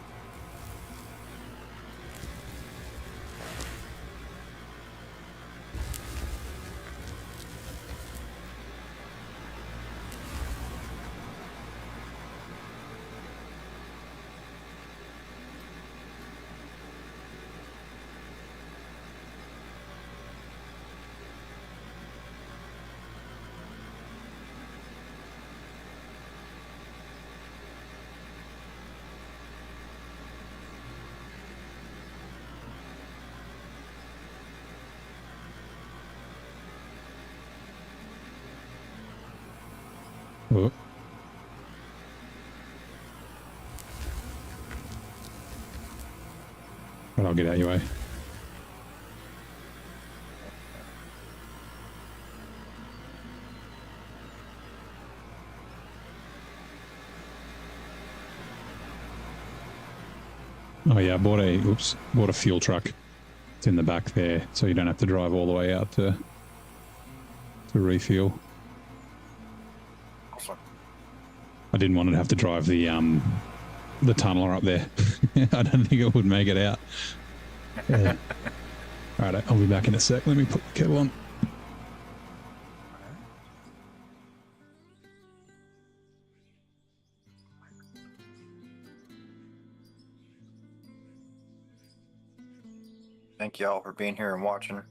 Oh. But I'll get out your way. Oh yeah, I bought a fuel truck. It's in the back there, so you don't have to drive all the way out to refuel. Awesome. I didn't want to have to drive the tunneler up there. I don't think it would make it out. Yeah. All right, I'll be back in a sec. Let me put the kettle on. Thank y'all for being here and watching.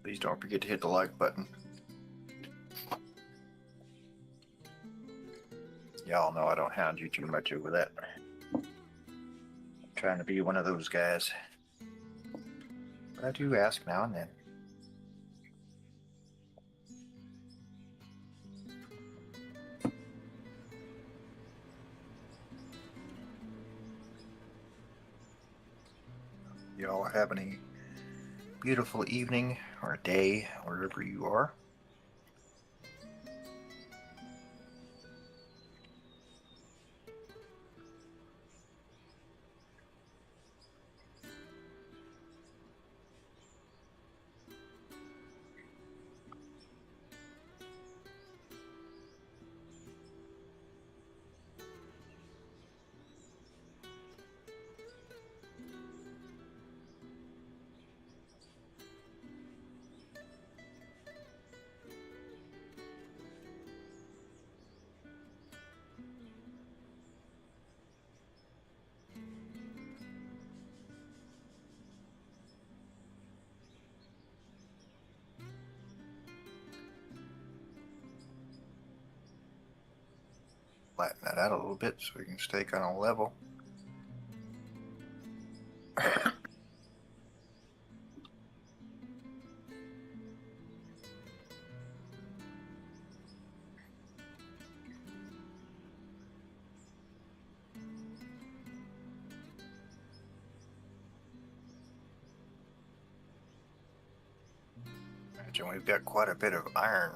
Please don't forget to hit the like button. Y'all know I don't hound you too much over that. I'm trying to be one of those guys. But I do ask now and then. Y'all are having a beautiful evening or a day, wherever you are. Flatten that out a little bit so we can stay kind of level. Imagine we've got quite a bit of iron.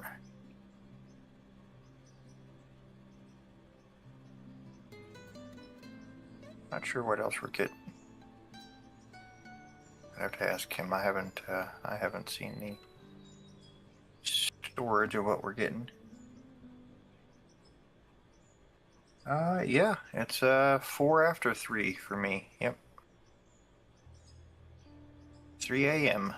Not sure what else we're getting. I have to ask him. I haven't seen the storage of what we're getting. Yeah, it's 4 after 3 for me. Yep. 3 a.m.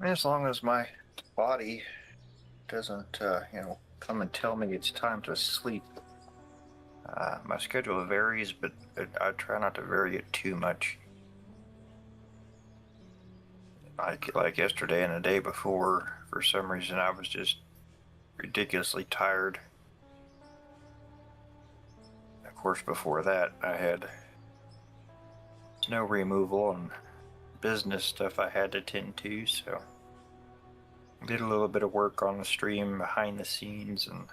As long as my body doesn't, come and tell me it's time to sleep. My schedule varies, but I try not to vary it too much. Like yesterday and the day before, for some reason I was just ridiculously tired. Of course, before that I had snow removal and business stuff I had to tend to, so I did a little bit of work on the stream behind the scenes and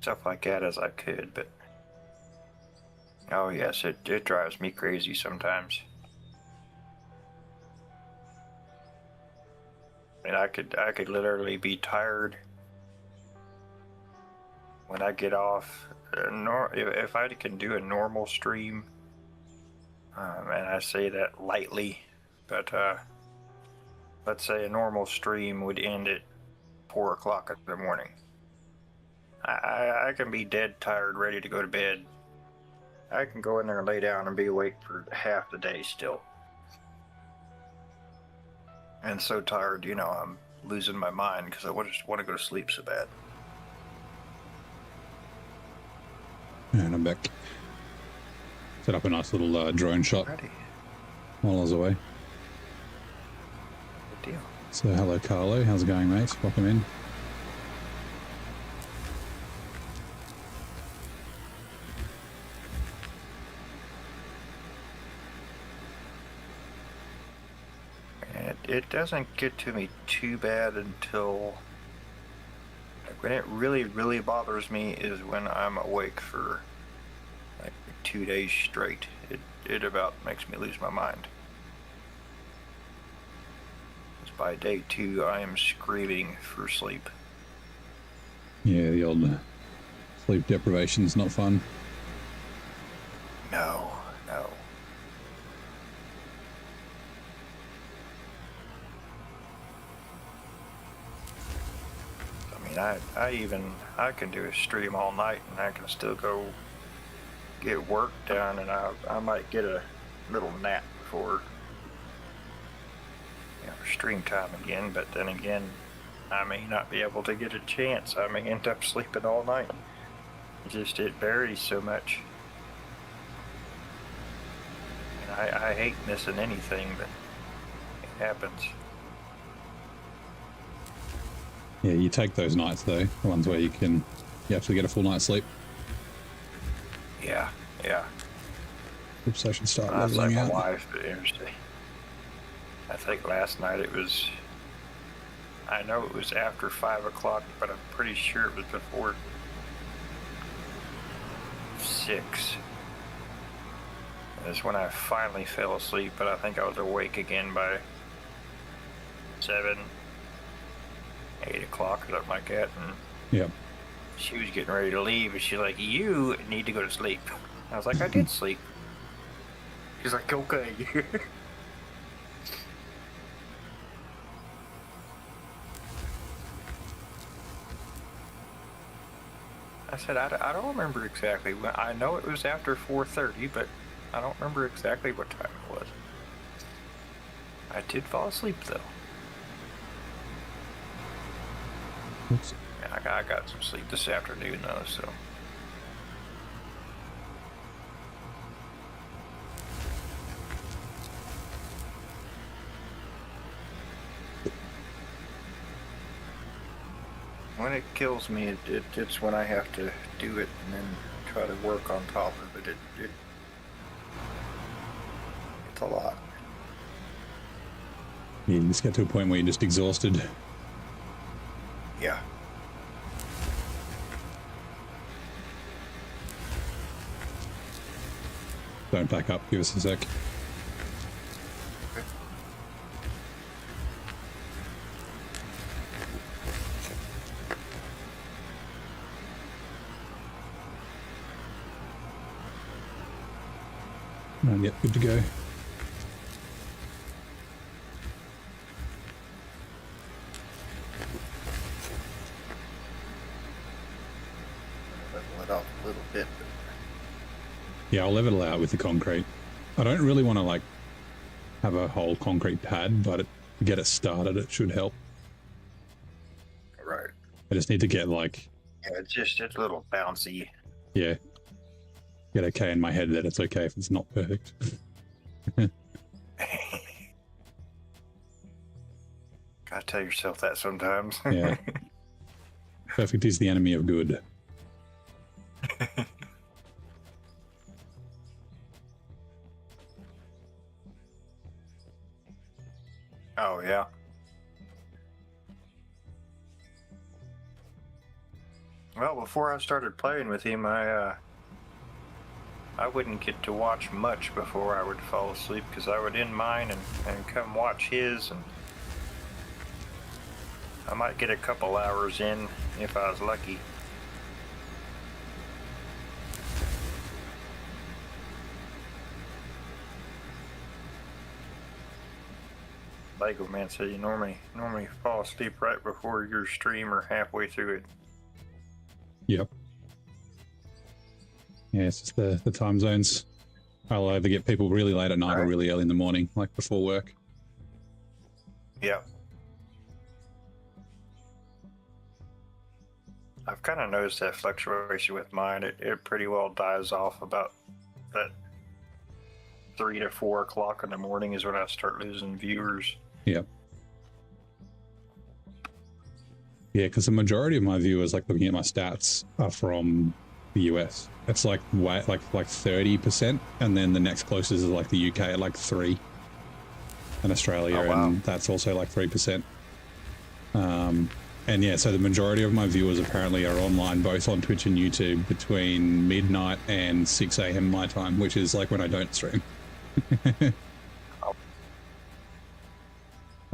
stuff like that as I could, but oh yes, it drives me crazy sometimes. And I could literally be tired when I get off. If I can do a normal stream, and I say that lightly, but let's say a normal stream would end at 4 o'clock in the morning. I can be dead tired, ready to go to bed. I can go in there and lay down and be awake for half the day still. And so tired, I'm losing my mind because I just want to go to sleep so bad. And I'm back. Set up a nice little drone shot Ready. while I was away. Good deal. So hello Carlo, how's it going, mate? Welcome in. It doesn't get to me too bad until when it really, really bothers me is when I'm awake for like 2 days straight. It about makes me lose my mind. 'Cause by day 2, I am screaming for sleep. Yeah, the old sleep deprivation's not fun. No. I can do a stream all night and I can still go get work done, and I might get a little nap before stream time again, but then again I may not be able to get a chance. I may end up sleeping all night. It varies so much. And I hate missing anything, but it happens. Yeah, you take those nights though, the ones where you actually get a full night's sleep. Yeah. Oops, so I should start That's like leveling my out. wife. I think last night I know it was after 5 o'clock, but I'm pretty sure it was before 6. That's when I finally fell asleep, but I think I was awake again by 7, 8 o'clock, or something like that. And Yep. she was getting ready to leave, and she's like, "You need to go to sleep." I was like, "I did sleep." She's like, "Okay." I said, I don't remember exactly when. I know it was after 4:30, but I don't remember exactly what time it was. I did fall asleep though. Oops. Yeah, I got some sleep this afternoon though, so. When it kills me, it's when I have to do it and then try to work on top of it. It's a lot. Yeah, you just get to a point where you're just exhausted. Yeah. Don't back up. Give us a sec. Yep, good to go. Level it up a little bit. Yeah, I'll level it out with the concrete. I don't really want to like have a whole concrete pad, but to get it started, it should help. Right. I just need to get like... Yeah, it's a little bouncy. Yeah. Get okay in my head that it's okay if it's not perfect. Gotta tell yourself that sometimes. Yeah. Perfect is the enemy of good. Oh, yeah. Well, before I started playing with him, I wouldn't get to watch much before I would fall asleep because I would end mine and come watch his, and I might get a couple hours in if I was lucky. Lego Man said you normally fall asleep right before your stream or halfway through it. Yep. Yeah, it's just the time zones. I'll either get people really late at night or really early in the morning, like before work. Yeah. I've kind of noticed that fluctuation with mine. It pretty well dies off about that 3 to 4 o'clock in the morning is when I start losing viewers. Yep. Yeah, because the majority of my viewers, like looking at my stats, are from the US. It's like 30%, and then the next closest is like the UK at like 3%, and Australia, and that's also like 3%. And yeah, so the majority of my viewers apparently are online, both on Twitch and YouTube, between midnight and 6 a.m. my time, which is like when I don't stream. I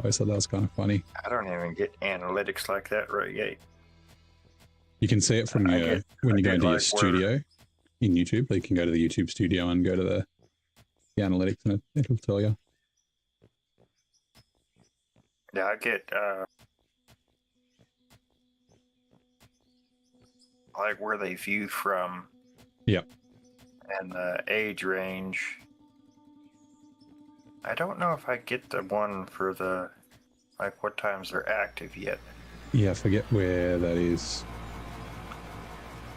always thought that was kind of funny. I don't even get analytics like that right yet. You can see it from when you go into your studio in YouTube. You can go to the YouTube studio and go to the analytics, and it'll tell you. Yeah, I get like where they view from. Yep. And the age range. I don't know if I get the one for the like what times they're active yet. Yeah, I forget where that is.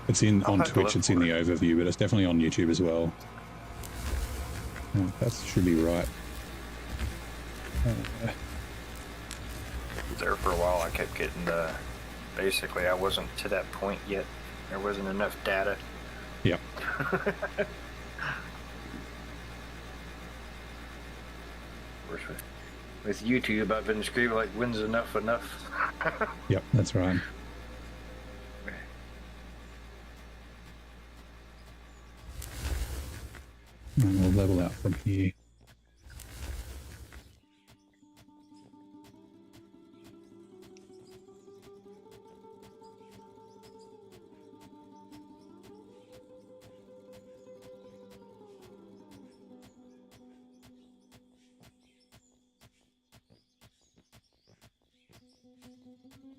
It's on Twitch, it's in the overview, but it's definitely on YouTube as well. Oh, that should be right. There for a while I kept getting basically I wasn't to that point yet. There wasn't enough data. Yep. With YouTube, I've been screaming like, when's enough? Yep, that's right. And we'll level out from here.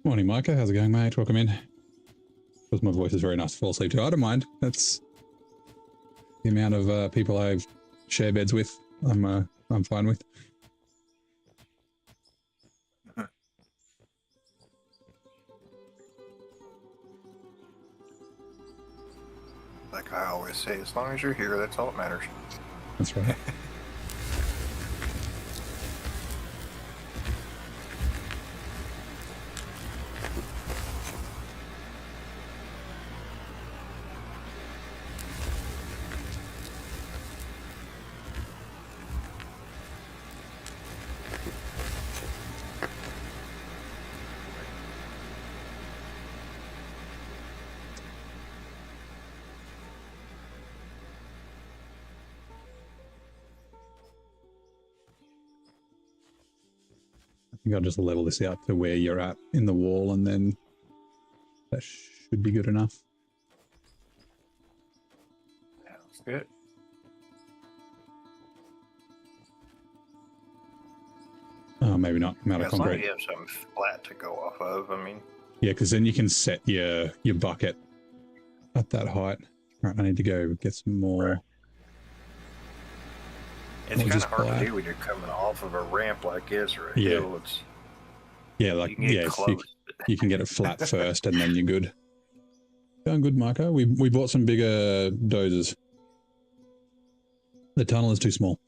Morning, Micah. How's it going, mate? Welcome in. Because my voice is very nice to fall asleep to. I don't mind. That's the amount of people I share beds with. I'm fine with. Like I always say, as long as you're here, that's all that matters. That's right. I think I'll just level this out to where you're at in the wall, and then that should be good enough. Sounds good. Oh, maybe not. I'm out of As long as concrete. you have something flat to go off of, I mean. Yeah, because then you can set your bucket at that height. Right, I need to go get some more. Right. It's What was kind this of hard plat? to do when you're coming off of a ramp like this or a Yeah. hill. It's Yeah, like you can get close. you can get it flat first, and then you're good. Going good, Marco. We bought some bigger dozers. The tunnel is too small.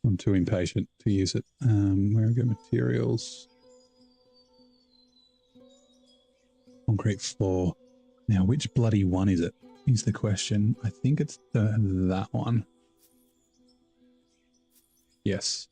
I'm too impatient to use it. Where have we got materials? Concrete floor. Now, which bloody one is it? Is the question. I think it's that one. Yes.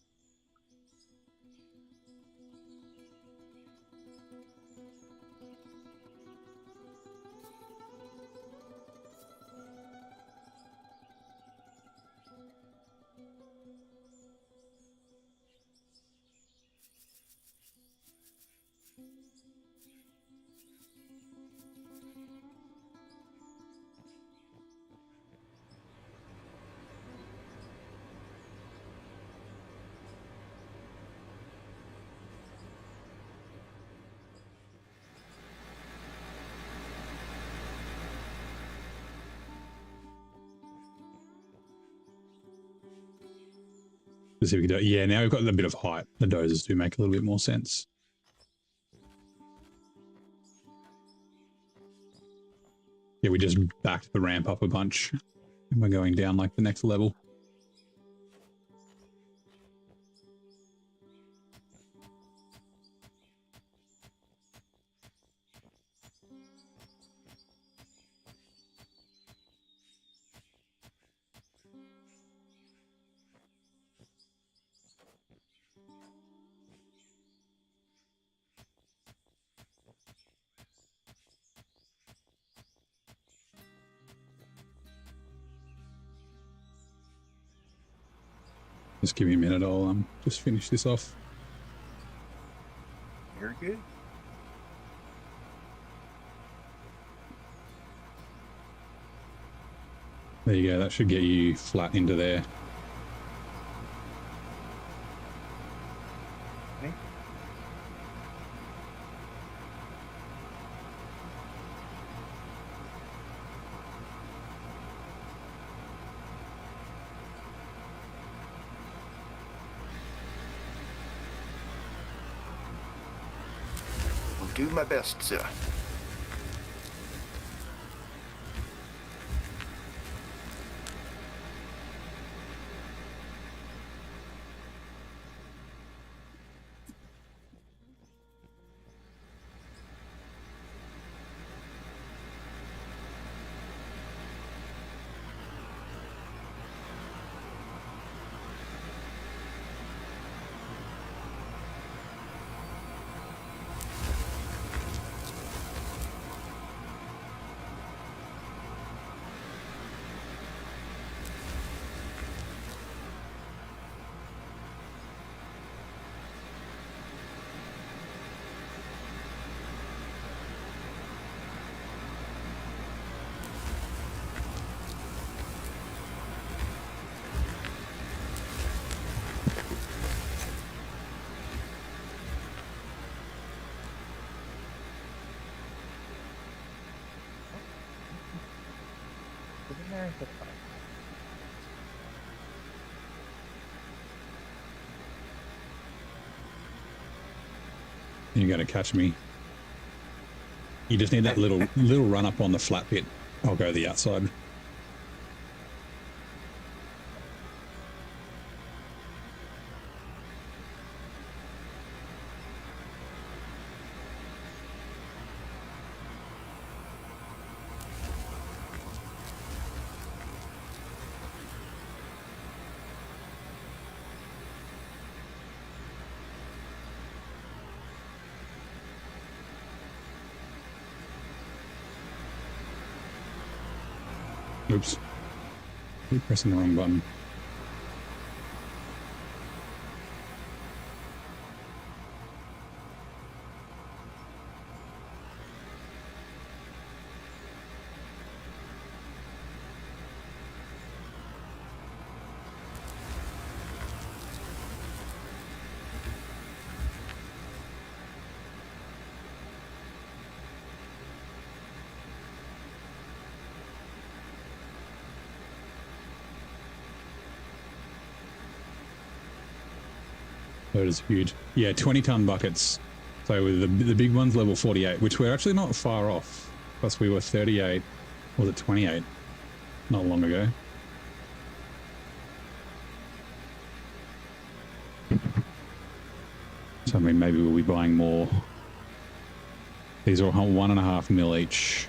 Yeah, now we've got a bit of height. The dozers do make a little bit more sense. Yeah, we just backed the ramp up a bunch, and we're going down like the next level. Just give me a minute, I'll just finish this off. You're good. There you go, that should get you flat into there. Okay. I'll do my best, sir. You got to catch me. You just need that little run up on the flat bit I'll go the outside. Oops. Keep pressing the wrong button. That is huge. Yeah, 20-ton buckets. So with the big ones, level 48, which we're actually not far off. Plus we were 38, was it 28? Not long ago. So I mean, maybe we'll be buying more. These are 1.5 mil each.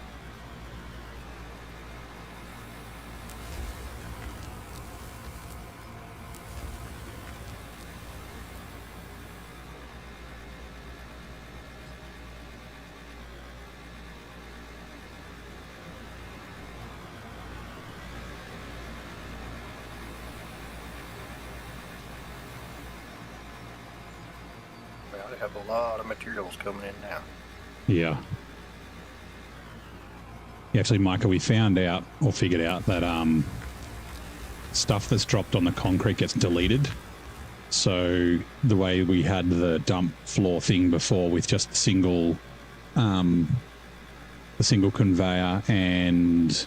Well, they have a lot of materials coming in now. Yeah. Yeah, actually, Micah, we found out or figured out that stuff that's dropped on the concrete gets deleted. So the way we had the dump floor thing before with just the single conveyor and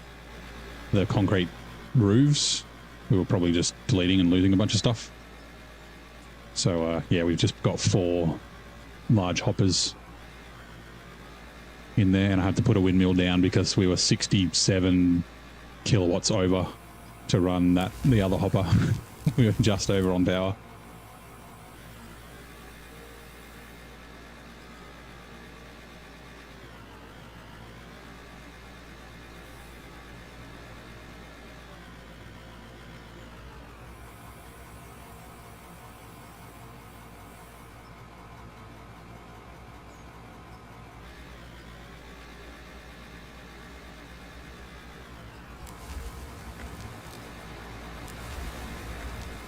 the concrete roofs, we were probably just deleting and losing a bunch of stuff. So yeah, we've just got 4 large hoppers in there, and I had to put a windmill down because we were 67 kilowatts over to run the other hopper. We were just over on power.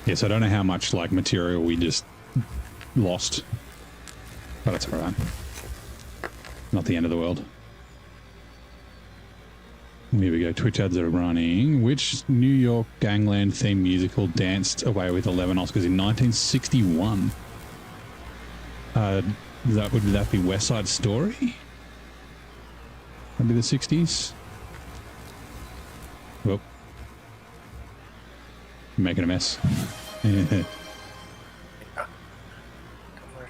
Yes, I don't know how much like material we just lost, but it's all right. Not the end of the world. Here we go. Twitch ads are running. Which New York gangland themed musical danced away with 11 Oscars in 1961? Would that be West Side Story? That'd be the 60s. Well, making a mess. Where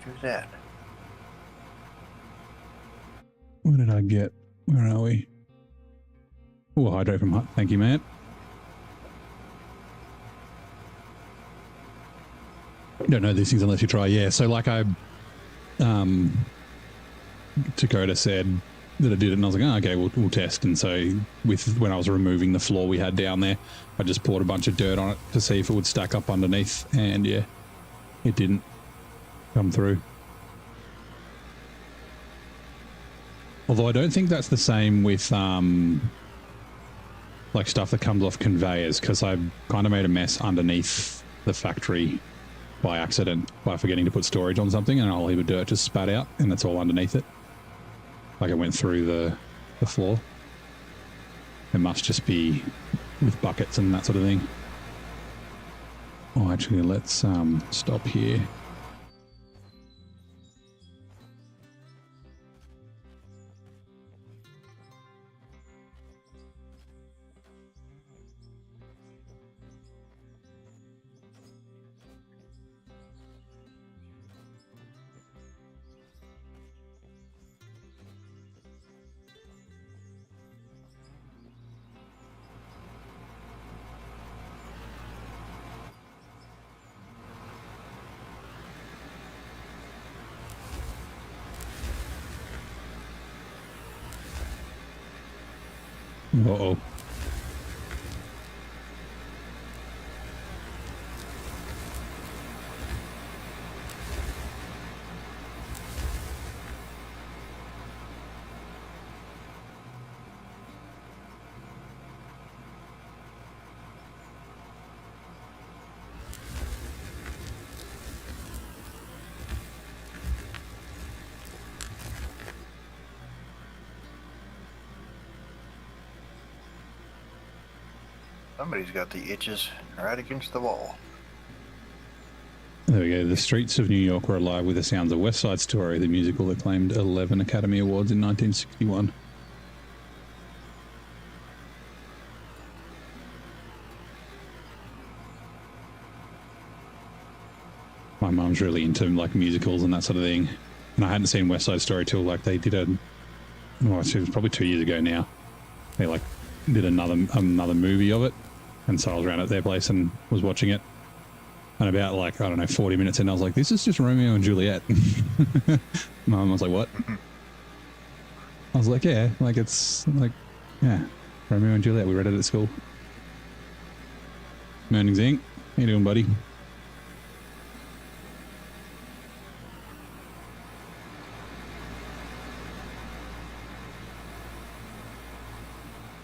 do that? What did I get? Where are we? Oh, hydro from Hut. Thank you, Matt. You don't know these things unless you try. Yeah, so like Dakota said that I did it, and I was like, oh, okay, we'll test. And so when I was removing the floor we had down there, I just poured a bunch of dirt on it to see if it would stack up underneath, and yeah, it didn't come through. Although I don't think that's the same with like stuff that comes off conveyors, because I kind of made a mess underneath the factory by accident by forgetting to put storage on something, and a whole heap of dirt just spat out, and that's all underneath it. Like it went through the floor. It must just be with buckets and that sort of thing. Oh, actually, let's stop here. Uh-oh. Somebody's got the itches right against the wall. There we go. The streets of New York were alive with the sounds of West Side Story, the musical that claimed 11 Academy Awards in 1961. My mum's really into like musicals and that sort of thing. And I hadn't seen West Side Story till like they did it was probably 2 years ago now. They like did another movie of it. And so I was around at their place and was watching it. And about like, I don't know, 40 minutes in, I was like, this is just Romeo and Juliet. Mum was like, what? I was like, yeah, like it's like, yeah, Romeo and Juliet. We read it at school. Morning, Zink. How you doing, buddy?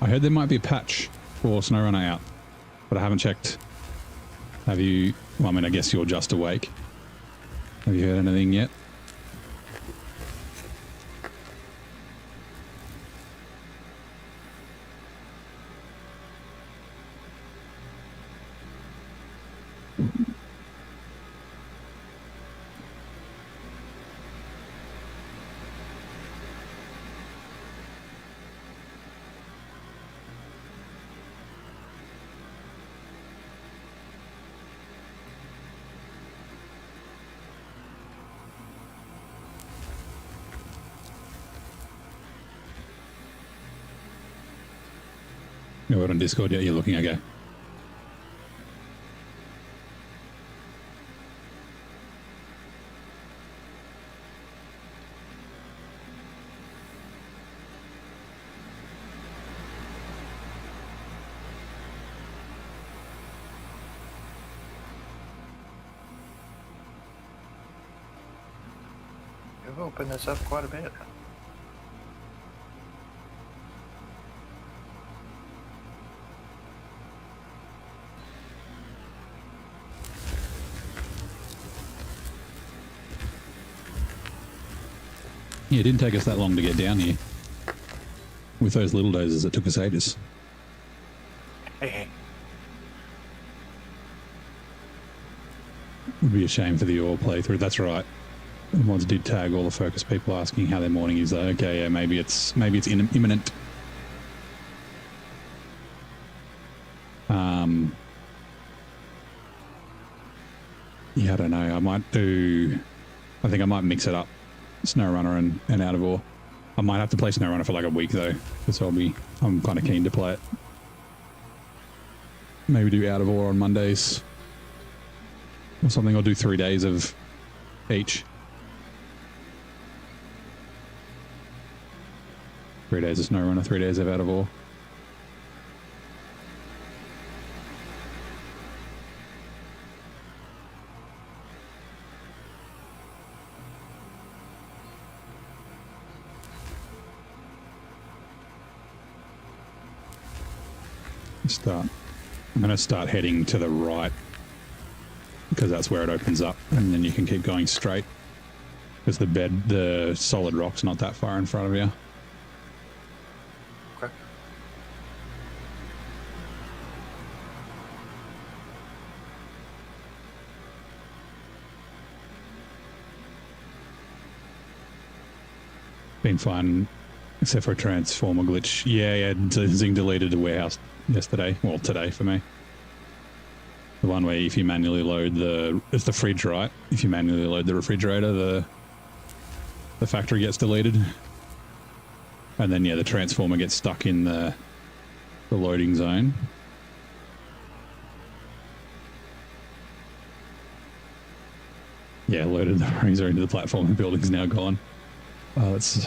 I heard there might be a patch for SnowRunner out, but I haven't checked. Have you? Well, I mean, I guess you're just awake. Have you heard anything yet? No word on Discord yet? You're looking, okay. You've opened this up quite a bit. Yeah, it didn't take us that long to get down here. With those little dozers, it took us ages. Would be a shame for the ore playthrough. That's right. The mods did tag all the focus people asking how their morning is. Okay, yeah, maybe it's imminent. Yeah, I don't know. I think I might mix it up. SnowRunner and Out of Ore. I might have to play SnowRunner for like a week though, because I'm kind of keen to play it. Maybe do Out of Ore on Mondays or something, or do 3 days of each. 3 days of SnowRunner, 3 days of Out of Ore. I'm going to start heading to the right because that's where it opens up, and then you can keep going straight because the solid rock's not that far in front of you. Okay. Been fun, except for a transformer glitch. Yeah, Zing deleted the warehouse yesterday. Well, today for me. The one where if you manually load it's the fridge, right? If you manually load the refrigerator, the factory gets deleted. And then, yeah, the transformer gets stuck in the loading zone. Yeah, loaded the freezer into the platform. The building's now gone. Oh, it's...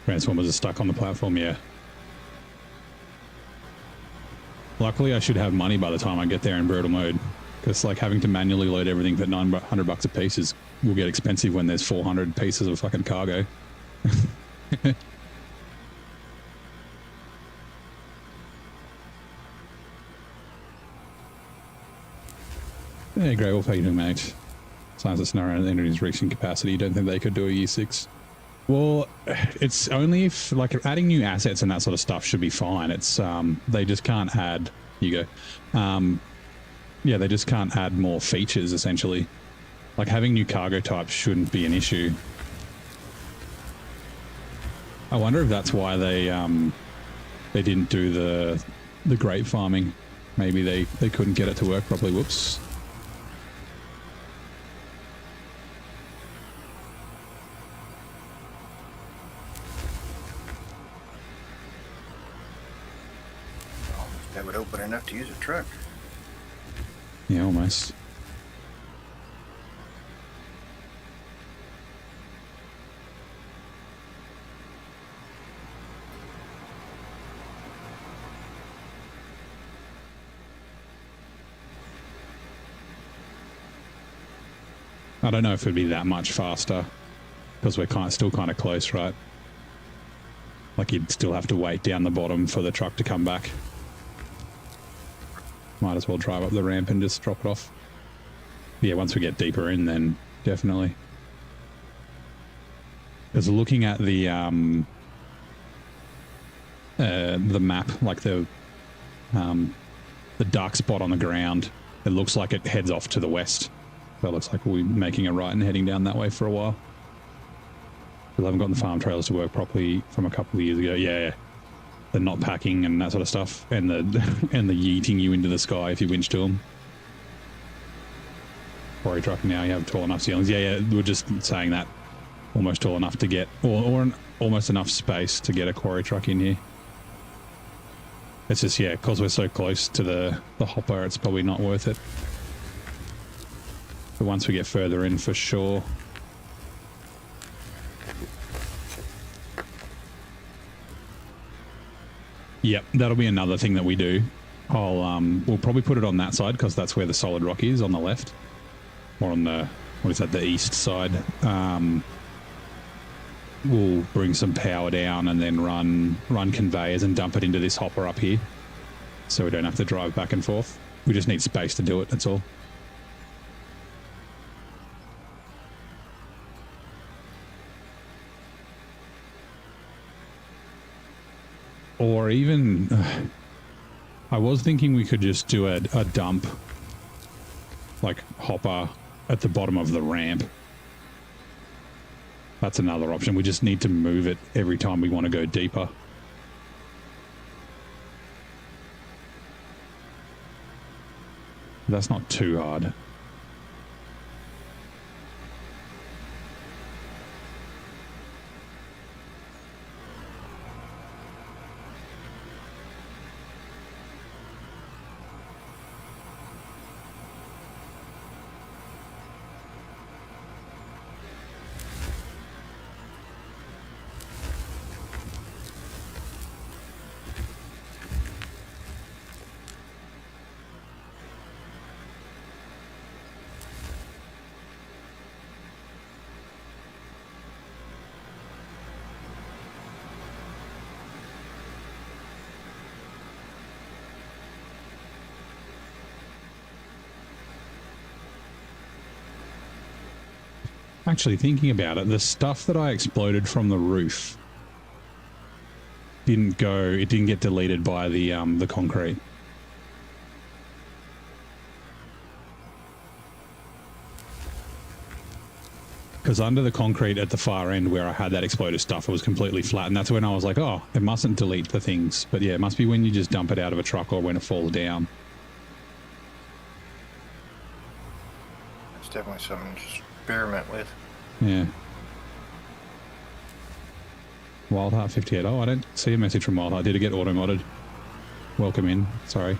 Transformers are stuck on the platform, yeah. Luckily, I should have money by the time I get there in brutal mode. Because, like, having to manually load everything for $900 a piece will get expensive when there's 400 pieces of fucking cargo. Yeah, Grey Wolf, how you doing, mate? Science of Scenario and Energy's reaching capacity. You don't think they could do a year 6? Well, it's only if, like, adding new assets and that sort of stuff should be fine. It's, they just can't add, you go. Yeah, they just can't add more features, essentially. Like, having new cargo types shouldn't be an issue. I wonder if that's why they didn't do the grape farming. Maybe they couldn't get it to work properly. Whoops. That would open enough to use a truck. Yeah, almost. I don't know if it'd be that much faster because we're still kind of close, right? Like, you'd still have to wait down the bottom for the truck to come back. Might as well drive up the ramp and just drop it off. Yeah, once we get deeper in, then definitely. Because looking at the map, like the dark spot on the ground, it looks like it heads off to the west. So it looks like we're making a right and heading down that way for a while. Because I haven't gotten the farm trailers to work properly from a couple of years ago. Yeah. The not packing and that sort of stuff, and the yeeting you into the sky if you winch to them. Quarry truck now, you have tall enough ceilings. Yeah, we're just saying that. Almost tall enough to get, or almost enough space to get a quarry truck in here. It's just, yeah, because we're so close to the hopper, it's probably not worth it. But once we get further in, for sure. Yep, that'll be another thing that we do. We'll probably put it on that side because that's where the solid rock is, on the left. Or on the, what is that, the east side. We'll bring some power down and then run conveyors and dump it into this hopper up here. So we don't have to drive back and forth. We just need space to do it, that's all. Or even, I was thinking we could just do a dump, like hopper at the bottom of the ramp. That's another option. We just need to move it every time we want to go deeper. That's not too hard. Actually, thinking about it, the stuff that I exploded from the roof didn't get deleted by the concrete. Because under the concrete at the far end where I had that exploded stuff, it was completely flat, and that's when I was like, oh, it mustn't delete the things. But yeah, it must be when you just dump it out of a truck or when it falls down. It's definitely something to experiment with. Yeah. Wildheart 58. Oh, I don't see a message from Wildheart. Did it get auto-modded? Welcome in. Sorry.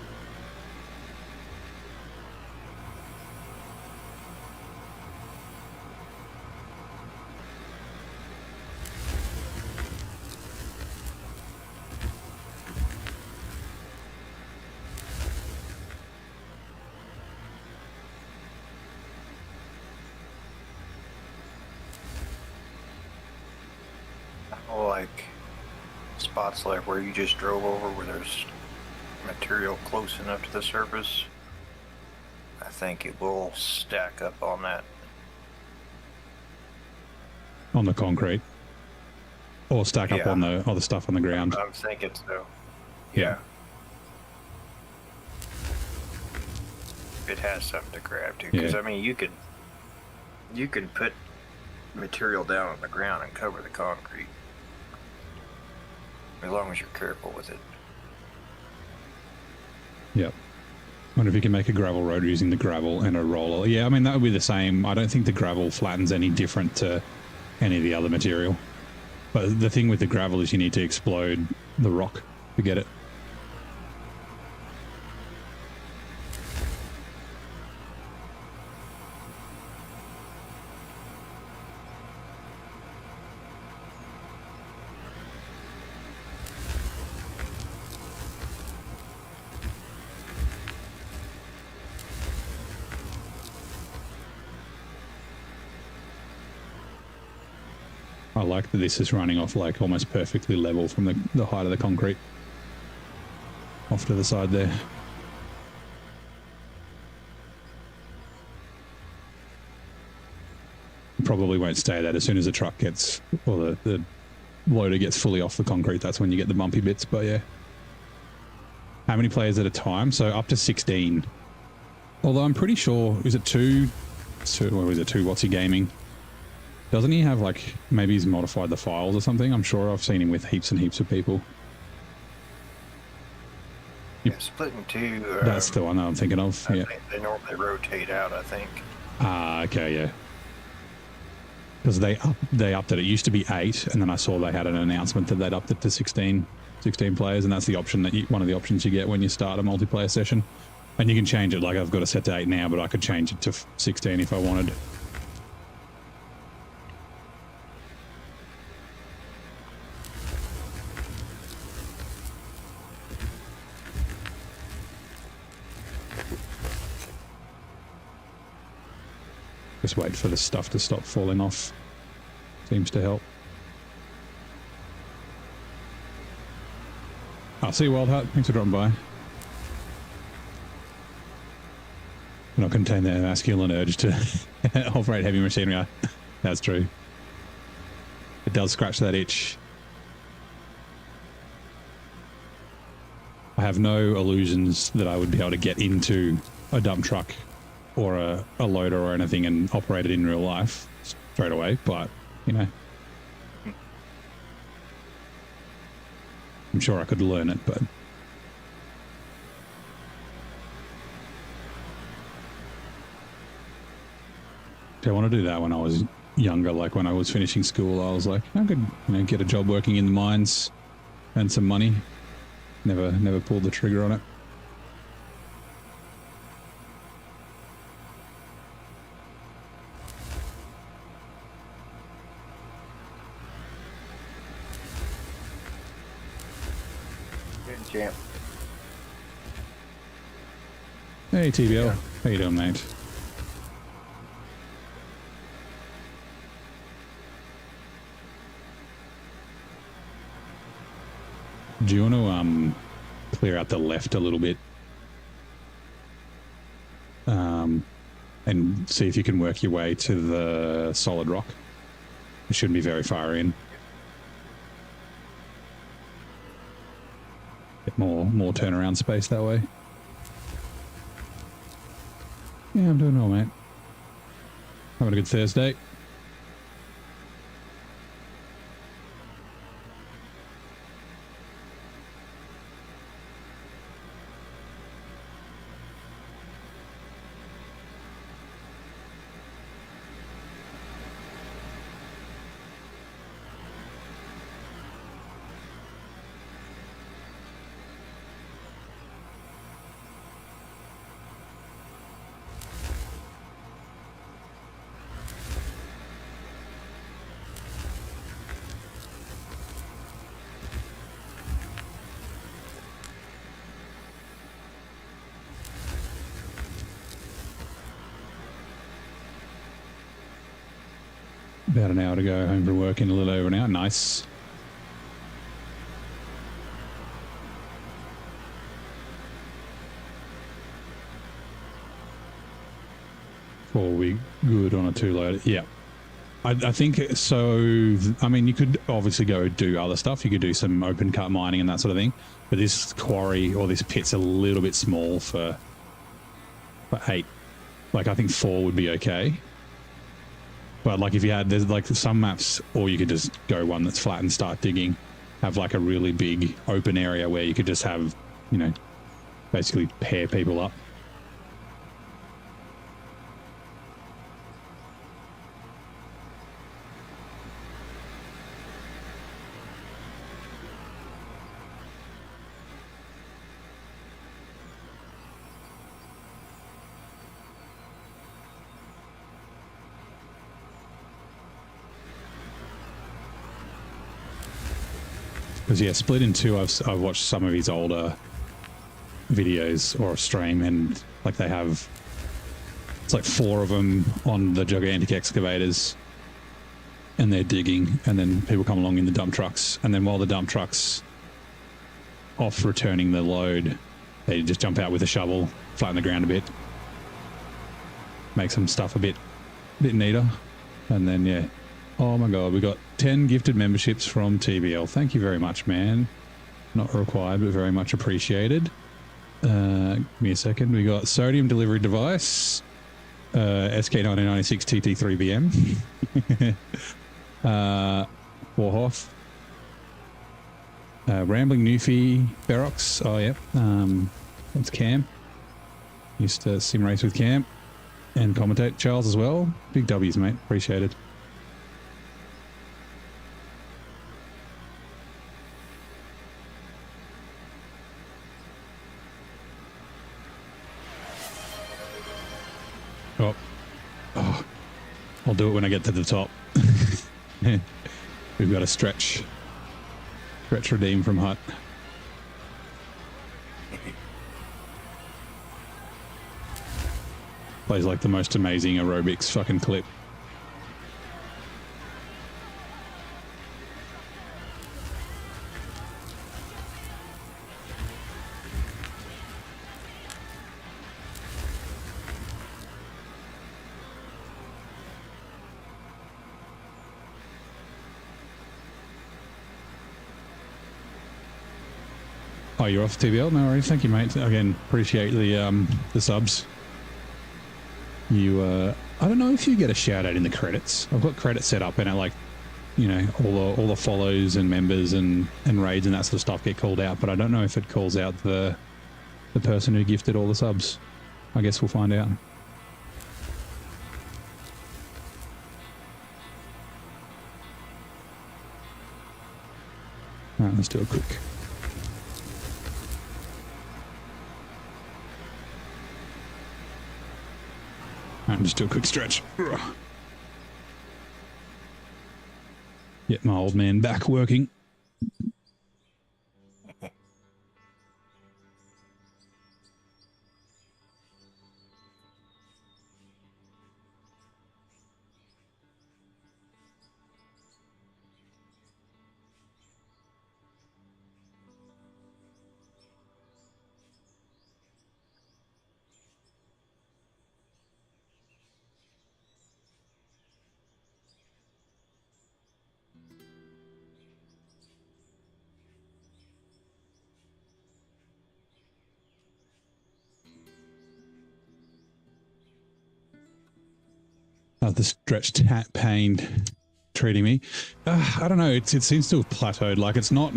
like spots like where you just drove over where there's material close enough to the surface, I think it will stack up on that. On the concrete. Or stack up Yeah. on the other stuff on the ground. I'm thinking so. Yeah. It has something to grab to, because Yeah. I mean you can put material down on the ground and cover the concrete as long as you're careful with it. Yep. Wonder if you can make a gravel road using the gravel and a roller. Yeah, I mean, that would be the same. I don't think the gravel flattens any different to any of the other material. But the thing with the gravel is you need to explode the rock to get it. I like that this is running off like almost perfectly level from the height of the concrete. Off to the side there. Probably won't stay that. As soon as the truck gets, or the loader gets fully off the concrete, that's when you get the bumpy bits, but yeah. How many players at a time? So up to 16. Although I'm pretty sure, is it two, or is it two Whatsy Gaming? Doesn't he have like, maybe he's modified the files or something? I'm sure I've seen him with heaps and heaps of people. Yeah, splitting two. That's the one that I'm thinking of. I Yeah. think they normally rotate out, I think. Ah, okay, yeah. Because they upped it. It used to be 8, and then I saw they had an announcement that they'd upped it to 16 players, and that's the option that one of the options you get when you start a multiplayer session. And you can change it. Like I've got it set to 8 now, but I could change it to 16 if I wanted. Just wait for the stuff to stop falling off. Seems to help. I'll see you, Wild Heart. Thanks for dropping by. Cannot contain the masculine urge to operate heavy machinery. That's true. It does scratch that itch. I have no illusions that I would be able to get into a dump truck or a loader or anything and operate it in real life straight away, but, you know. I'm sure I could learn it, but... I want to do that when I was younger, like when I was finishing school. I was like, I could, get a job working in the mines, earn some money. Never pulled the trigger on it. Good champ. Hey TBL, how you doing, mate? Do you want to clear out the left a little bit? And see if you can work your way to the solid rock. It shouldn't be very far in. Get more turnaround space that way. Yeah, I'm doing well, mate. Having a good Thursday. About an hour to go home from work in a little over an hour. Nice. Or are we good on a 2-loader? Yeah. I think so. I mean, you could obviously go do other stuff. You could do some open cut mining and that sort of thing. But this quarry or this pit's a little bit small for 8. Like, I think 4 would be okay. But like if you had, there's like some maps, or you could just go one that's flat and start digging. Have like a really big open area where you could just have, you know, basically pair people up. Because yeah, Split in Two, I've watched some of his older videos or a stream, and like they have, it's like 4 of them on the gigantic excavators, and they're digging, and then people come along in the dump trucks, and then while the dump trucks off returning the load, they just jump out with a shovel, flatten the ground a bit, make some stuff a bit neater, and then yeah. Oh my god, we got 10 gifted memberships from TBL. Thank you very much, man. Not required, but very much appreciated. Give me a second. We got Sodium Delivery Device, SK1996 TT3BM, Warhoff, Rambling Newfie, Ferox. Oh, yeah. That's Cam. Used to sim race with Cam and commentate. Charles as well. Big W's, mate. Appreciated. Oh, I'll do it when I get to the top. We've got a stretch redeem from Hut. Plays like the most amazing aerobics fucking clip. Oh, you're off TBL? No worries. Thank you, mate. Again, appreciate the subs. You, I don't know if you get a shout out in the credits. I've got credits set up, and it, like, you know, all the follows and members and raids and that sort of stuff get called out, but I don't know if it calls out the person who gifted all the subs. I guess we'll find out. All right, let's do a quick. Alright, just do a quick stretch. Get my old man back working. The stretched pain treating me. I don't know. It seems to have plateaued. Like, it's not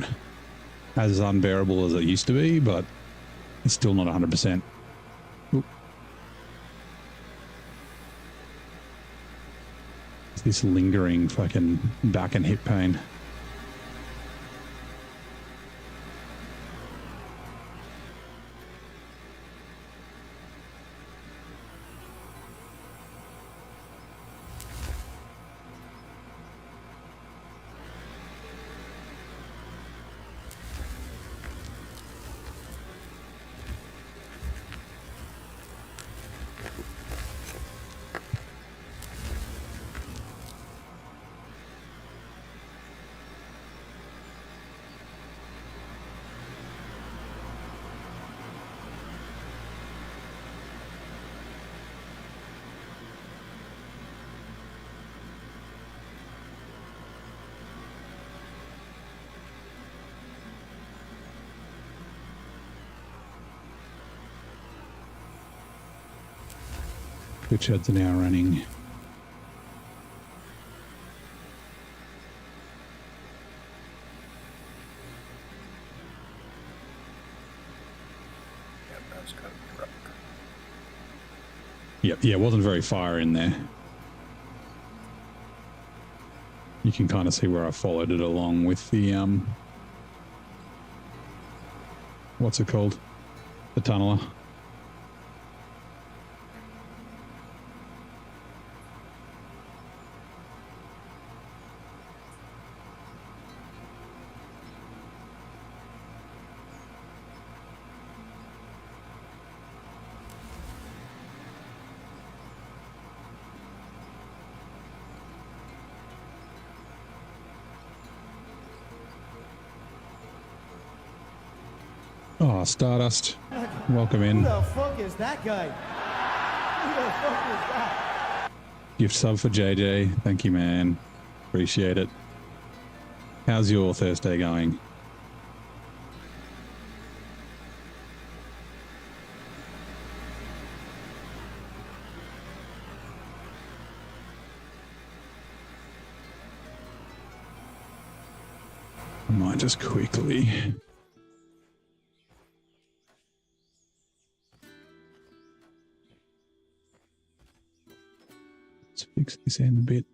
as unbearable as it used to be, but it's still not 100%. Oop. It's this lingering fucking back and hip pain. Good sheds are now running. Yep, that's kind of rough. Yep, yeah, it wasn't very far in there. You can kind of see where I followed it along with the, what's it called? The tunneler. Oh, Stardust. Welcome in. Who the fuck is that guy? Who the fuck is that? Gift sub for JJ. Thank you, man. Appreciate it. How's your Thursday going? I might just quickly... Let's fix this end a bit.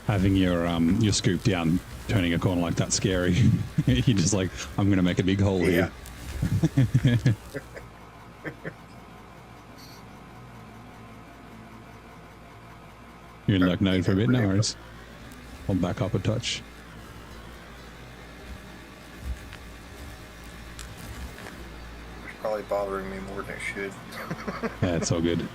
Having your scoop down, turning a corner like that scary. You're just like, I'm going to make a big hole here. You're in luck node for a bit, no worries. I'll back up a touch. It's probably bothering me more than it should. Yeah, it's all good.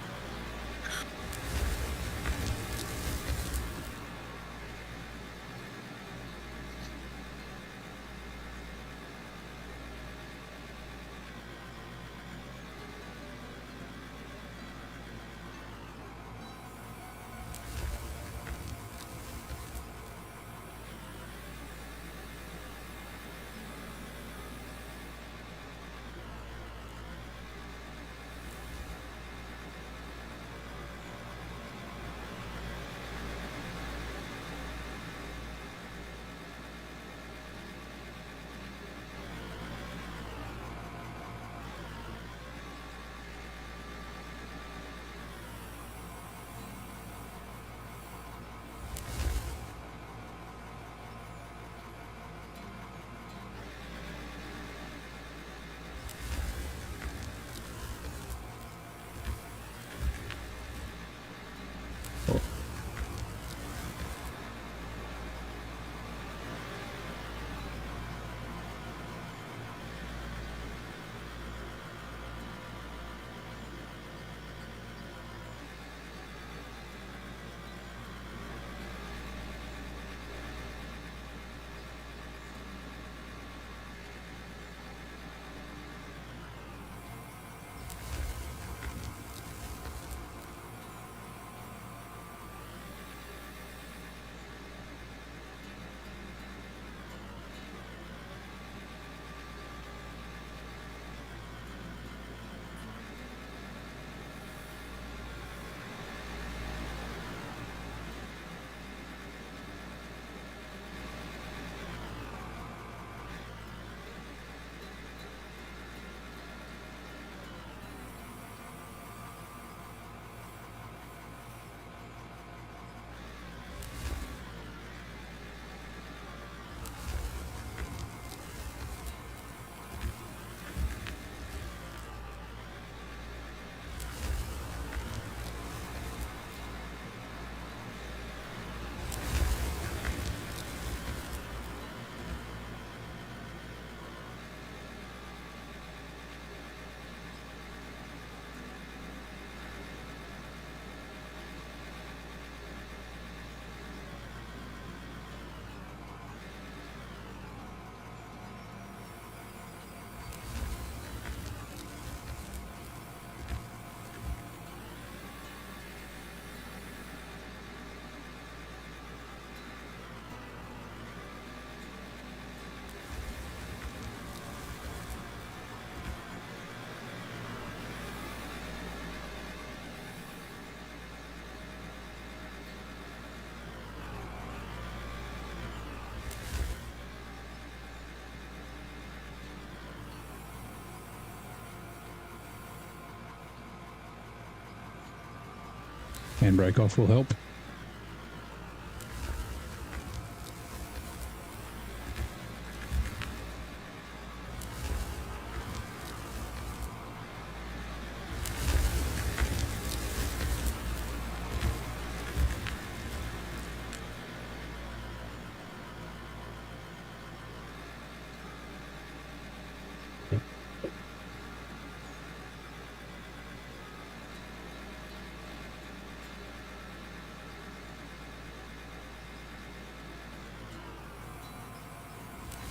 Handbrake off will help.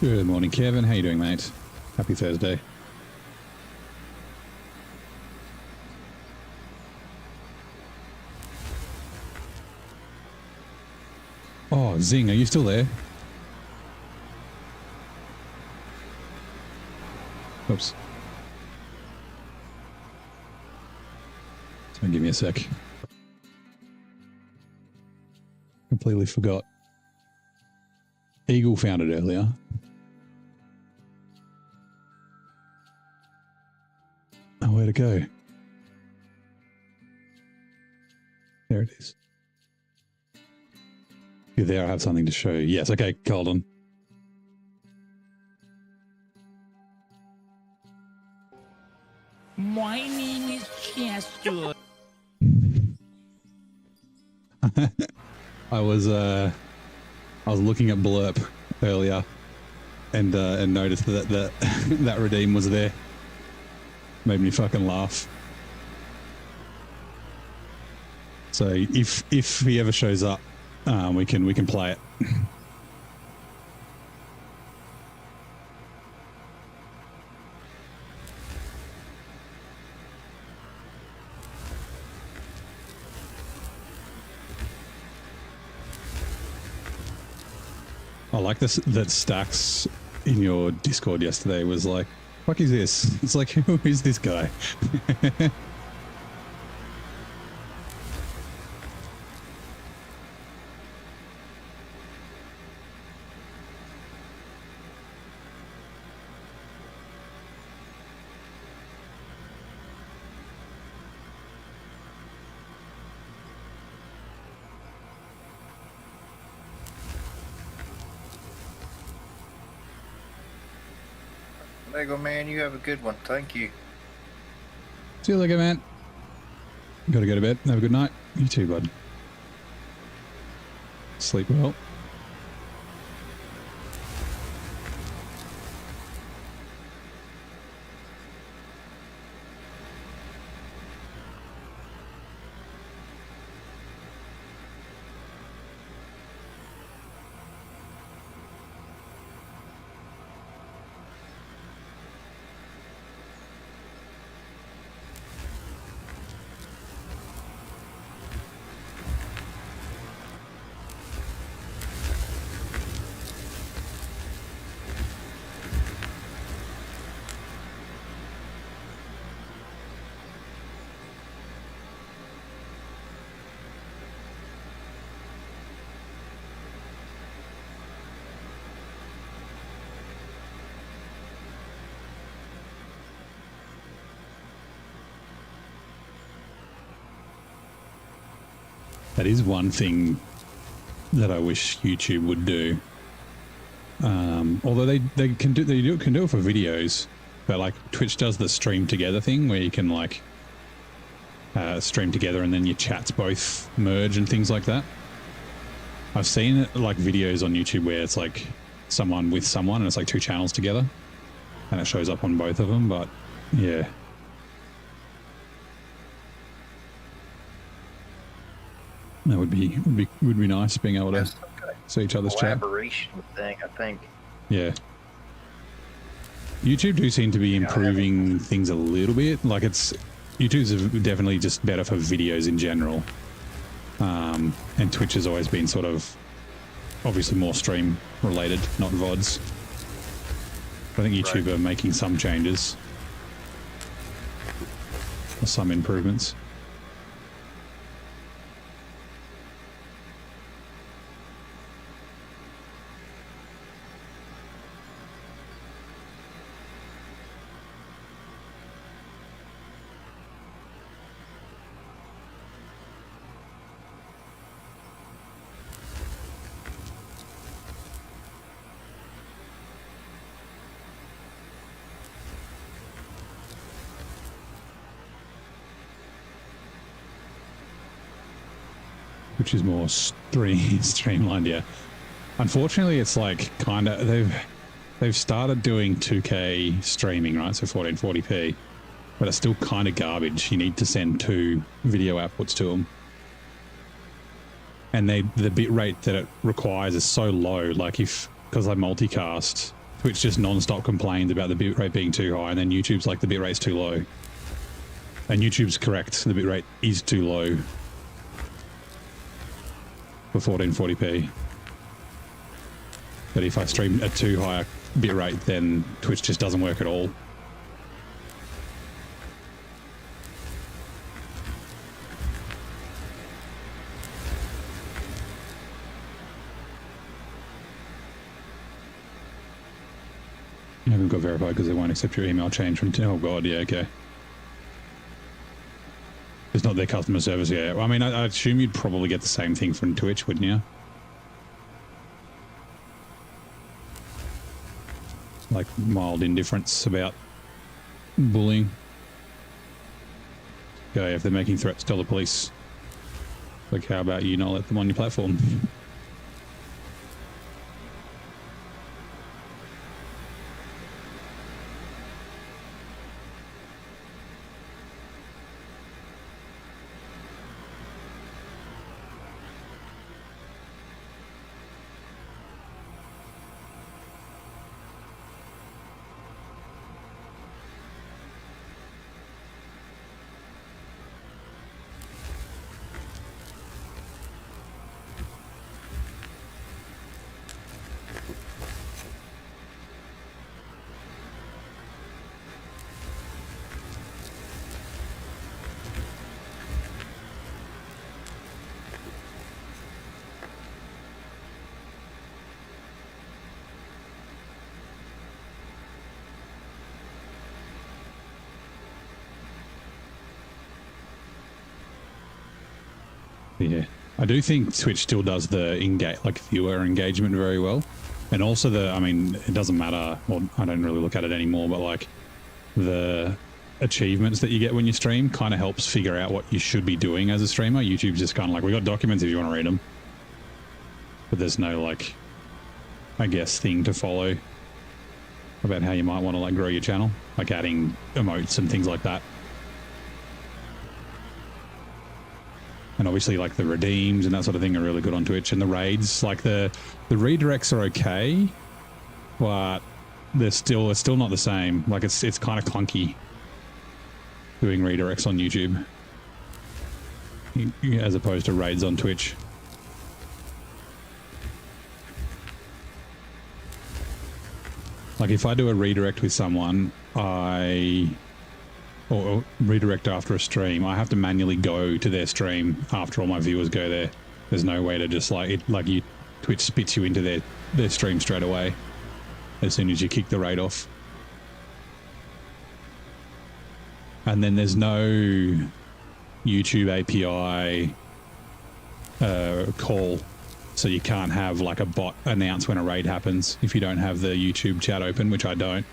Good morning, Kevin. How you doing, mate? Happy Thursday. Oh, Zing, are you still there? Oops. So give me a sec. Completely forgot. Eagle found it earlier. Oh, where'd it go? There it is. You're there, I have something to show you. Yes, okay, hold on. My name is Chester. I was looking at Blurp earlier and noticed that that redeem was there. Made me fucking laugh. So if he ever shows up, we can play it. I like this that Stacks in your Discord yesterday was like, "Fuck is this?" It's like, who is this guy? Lego man, you have a good one. Thank you. See you later, man. Gotta go to bed. Have a good night. You too, bud. Sleep well. That is one thing that I wish YouTube would do. Although they can do it for videos, but like Twitch does the stream together thing where you can like stream together and then your chats both merge and things like that. I've seen it like videos on YouTube where it's like someone with someone and it's like two channels together and it shows up on both of them, but yeah. That would be nice being able to see each other's chat. Collaboration thing, I think. Yeah. YouTube do seem to be improving things a little bit. Like YouTube's definitely just better for videos in general. And Twitch has always been sort of obviously more stream related, not VODs. I think YouTube are making some changes. Or some improvements. which is more streamlined. Yeah. Unfortunately, it's like kind of they've started doing 2K streaming, right? So 1440p, but it's still kind of garbage. You need to send 2 video outputs to them, and the bit rate that it requires is so low. Like because I multicast, Twitch just non-stop complains about the bit rate being too high, and then YouTube's like the bit rate's too low, and YouTube's correct. The bit rate is too low for 1440p. But if I stream at too high a bit rate, then Twitch just doesn't work at all. You haven't got verified because they won't accept your email change from... Oh god, yeah, okay. It's not their customer service, yeah. Well, I mean, I assume you'd probably get the same thing from Twitch, wouldn't you? Like mild indifference about bullying. Go, if they're making threats, tell the police. Like, how about you not let them on your platform? Yeah, I do think Twitch still does the viewer engagement very well, and also I mean, it doesn't matter. Well, I don't really look at it anymore, but like the achievements that you get when you stream kind of helps figure out what you should be doing as a streamer. YouTube's just kind of like, we got documents if you want to read them, but there's no like, I guess, thing to follow about how you might want to like grow your channel, like adding emotes and things like that. And obviously, like the redeems and that sort of thing are really good on Twitch, and the raids, like the redirects are okay, but it's still not the same. Like it's kind of clunky doing redirects on YouTube as opposed to raids on Twitch. Like if I do a redirect with someone, or redirect after a stream, I have to manually go to their stream after all my viewers go there. There's no way to just Twitch spits you into their stream straight away as soon as you kick the raid off. And then there's no YouTube API call, so you can't have like a bot announce when a raid happens. If you don't have the YouTube chat open, which I don't,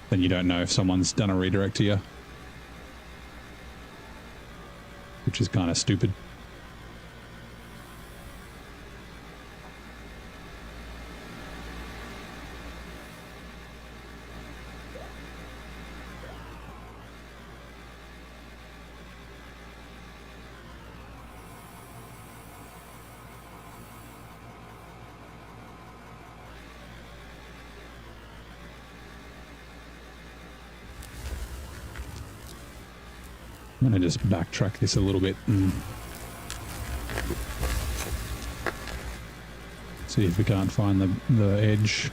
then you don't know if someone's done a redirect to you, which is kind of stupid. I'm going to just backtrack this a little bit and see if we can't find the edge.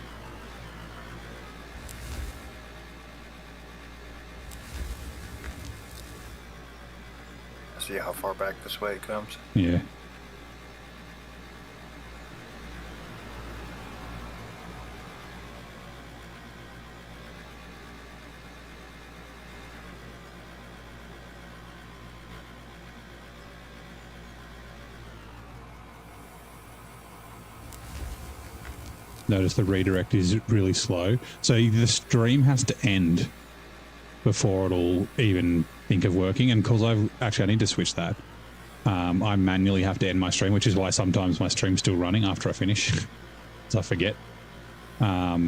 See how far back this way it comes. Yeah. Notice the redirect is really slow. So the stream has to end before it'll even think of working. And because I need to switch that. I manually have to end my stream, which is why sometimes my stream's still running after I finish, so I forget. I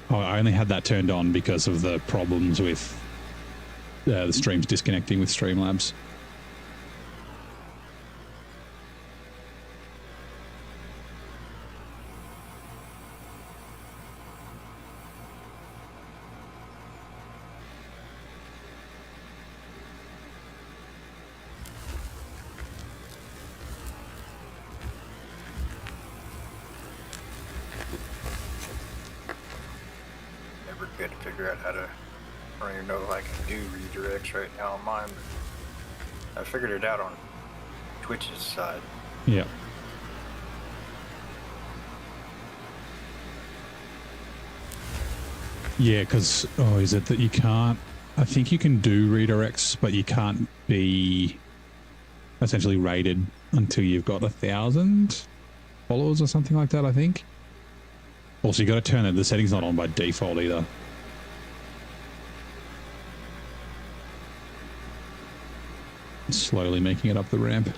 only had that turned on because of the problems with the streams disconnecting with Streamlabs. Never good to figure out how to. I don't even know if I can do redirects right now on mine, but I figured it out on Twitch's side. Yeah. Yeah, because, oh, is it that you can't, I think you can do redirects, but you can't be essentially rated until you've got 1,000 followers or something like that, I think. Also, you got to turn it, the setting's not on by default either. Slowly making it up the ramp.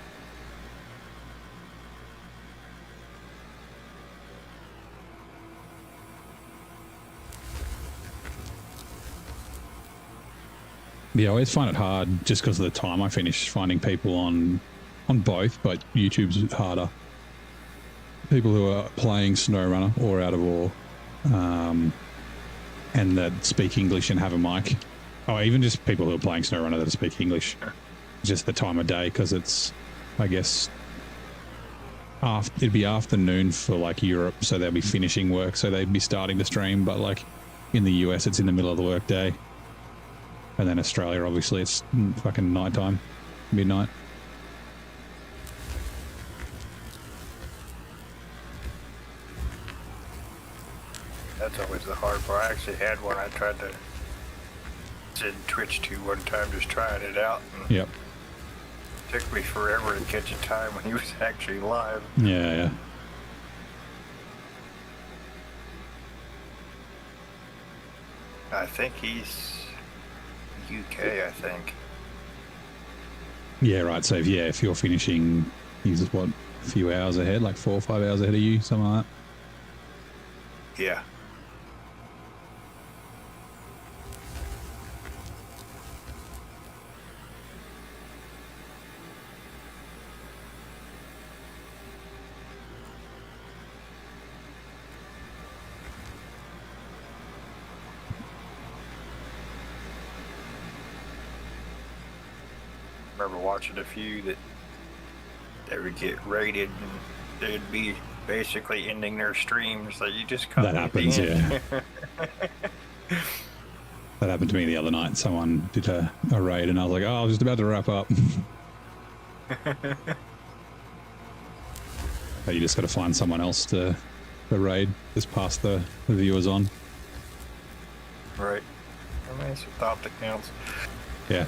Yeah, I always find it hard just because of the time I finish finding people on both, but YouTube's harder. People who are playing SnowRunner or Out of War, and that speak English and have a mic. Oh, even just people who are playing SnowRunner that speak English. Just the time of day, because it's, I guess, it'd be afternoon for like Europe, so they'll be finishing work, so they'd be starting to stream, but like in the US it's in the middle of the workday. And then Australia, obviously, it's fucking nighttime, midnight. That's always the hard part. I actually had one I tried to send Twitch to one time, just trying it out. And Yep. it took me forever to catch a time when he was actually live. Yeah, yeah. I think he's UK, I think. Yeah, right. So if you're finishing, he's what, a few hours ahead, like 4 or 5 hours ahead of you, something like that. Yeah. Remember watching a few that they would get rated and they'd be basically ending their streams. So you just come That happens, yeah. That happened to me the other night. Someone did a raid and I was like, oh, I was just about to wrap up. But you just got to find someone else to raid, just pass the viewers on. Right. I mean, it's a thought that counts. Yeah.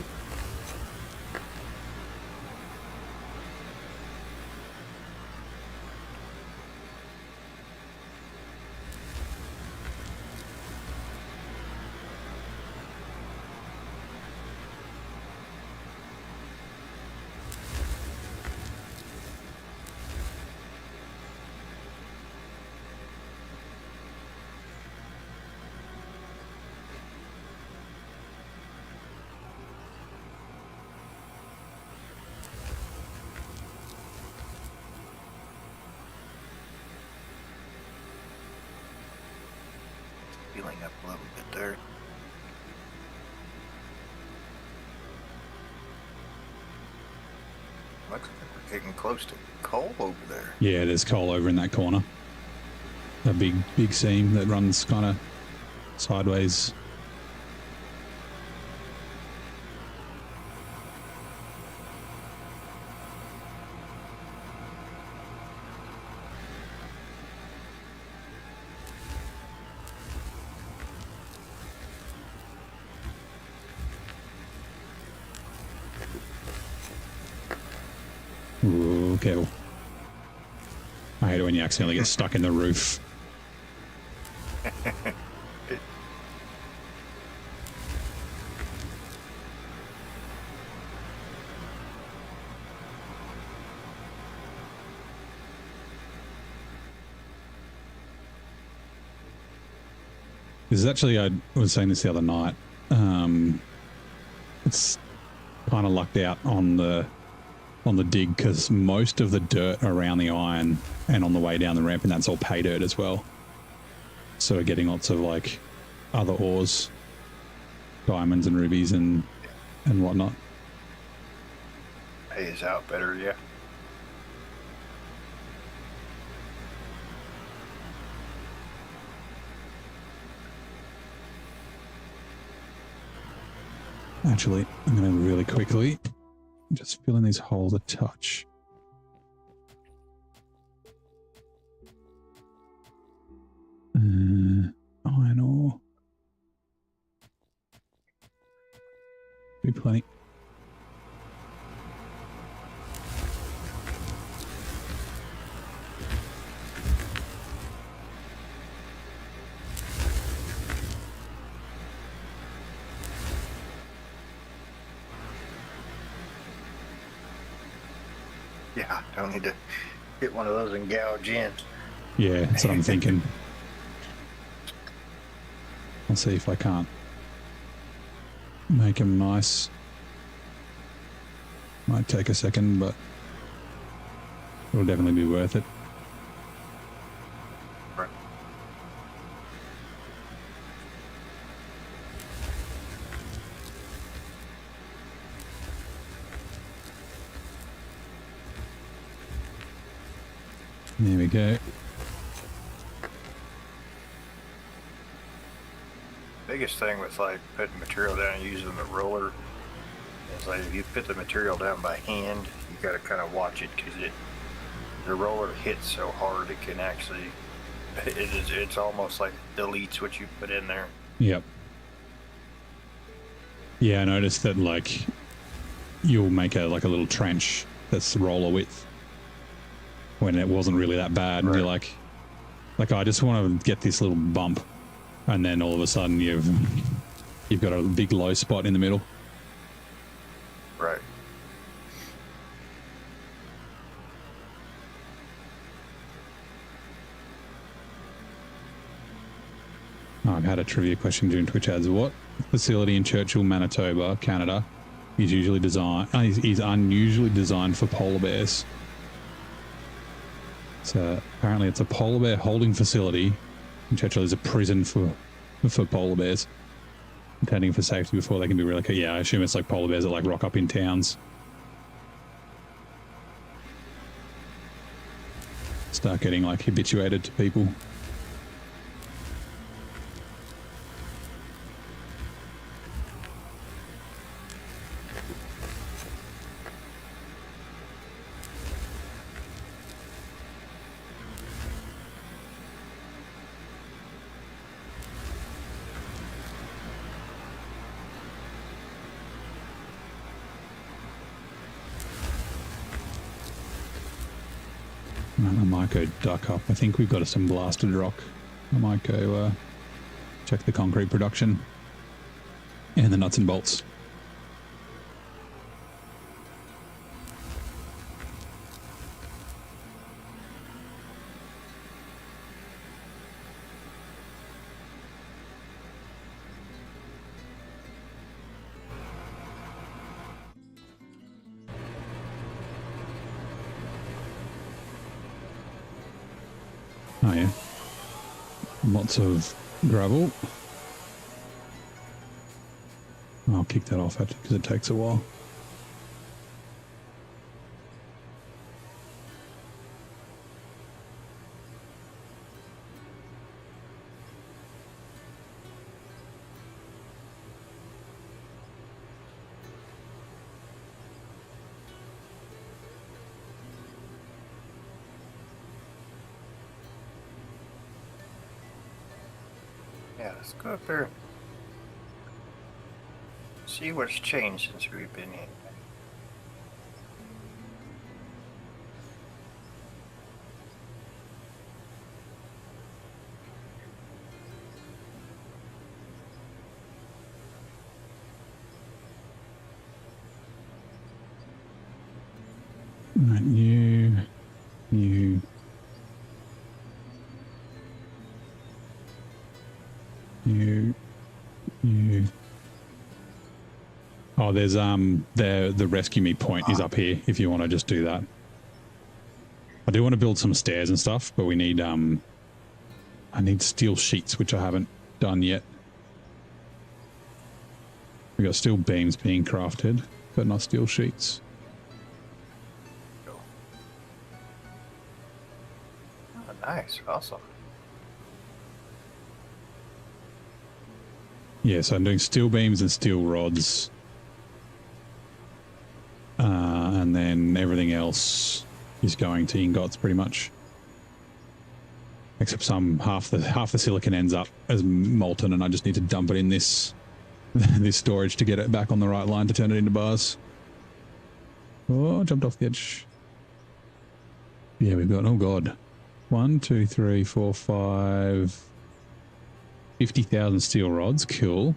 Healing up a little bit there. Looks like we're getting close to coal over there. Yeah, there's coal over in that corner. A big seam that runs kind of sideways. Ooh, careful. I hate it when you accidentally get stuck in the roof. This is actually, I was saying this the other night. It's kind of lucked out on the dig because most of the dirt around the iron and on the way down the ramp, and that's all pay dirt as well. So we're getting lots of like other ores, diamonds and rubies and whatnot. Pays out better, yeah. Actually, I'm going to really quickly just fill in these holes a touch. Iron ore. Be plenty. Yeah, don't need to get one of those and gouge in. Yeah, that's what I'm thinking. I'll see if I can't make them nice. Might take a second, but it'll definitely be worth it. Right. There we go. Biggest thing with like putting material down and using the roller is like if you put the material down by hand, you got to kind of watch it because the roller hits so hard it can actually it's almost like deletes what you put in there. Yep. Yeah, I noticed that like you'll make a little trench that's roller width when it wasn't really that bad. Right. You're like I just want to get this little bump, and then all of a sudden you've got a big low spot in the middle. Right. Oh, I've had a trivia question during Twitch ads. What facility in Churchill, Manitoba, Canada, is unusually designed for polar bears? So apparently it's a polar bear holding facility. In Churchill is a prison for polar bears, intending for safety before they can be relocated. Yeah, I assume it's like polar bears that like rock up in towns, start getting like habituated to people. I might go duck up. I think we've got some blasted rock. I might go check the concrete production and the nuts and bolts. Oh yeah, lots of gravel. I'll kick that off actually because it takes a while. Yeah, let's go up there. See what's changed since we've been in. Right, new. New. Oh, there's the rescue me point is up here if you want to just do that. I do want to build some stairs and stuff, but we need I need steel sheets, which I haven't done yet. We got steel beams being crafted, but not steel sheets. Oh, nice, awesome. Yeah, so I'm doing steel beams and steel rods. And then everything else is going to ingots pretty much. Except half the silicon ends up as molten and I just need to dump it in this this storage to get it back on the right line to turn it into bars. Oh, jumped off the edge. Yeah, we've got, oh god. 1, 2, 3, 4, 5... 50,000 steel rods, cool.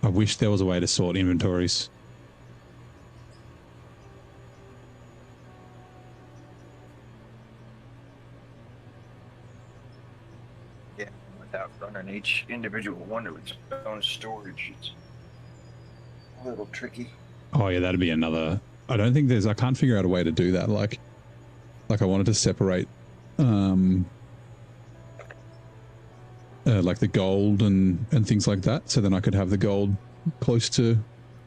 I wish there was a way to sort inventories. Yeah, without running each individual one to its own storage, it's a little tricky. Oh yeah, that'd be another. I don't think there's. I can't figure out a way to do that. Like I wanted to separate, like the gold and things like that, so then I could have the gold close to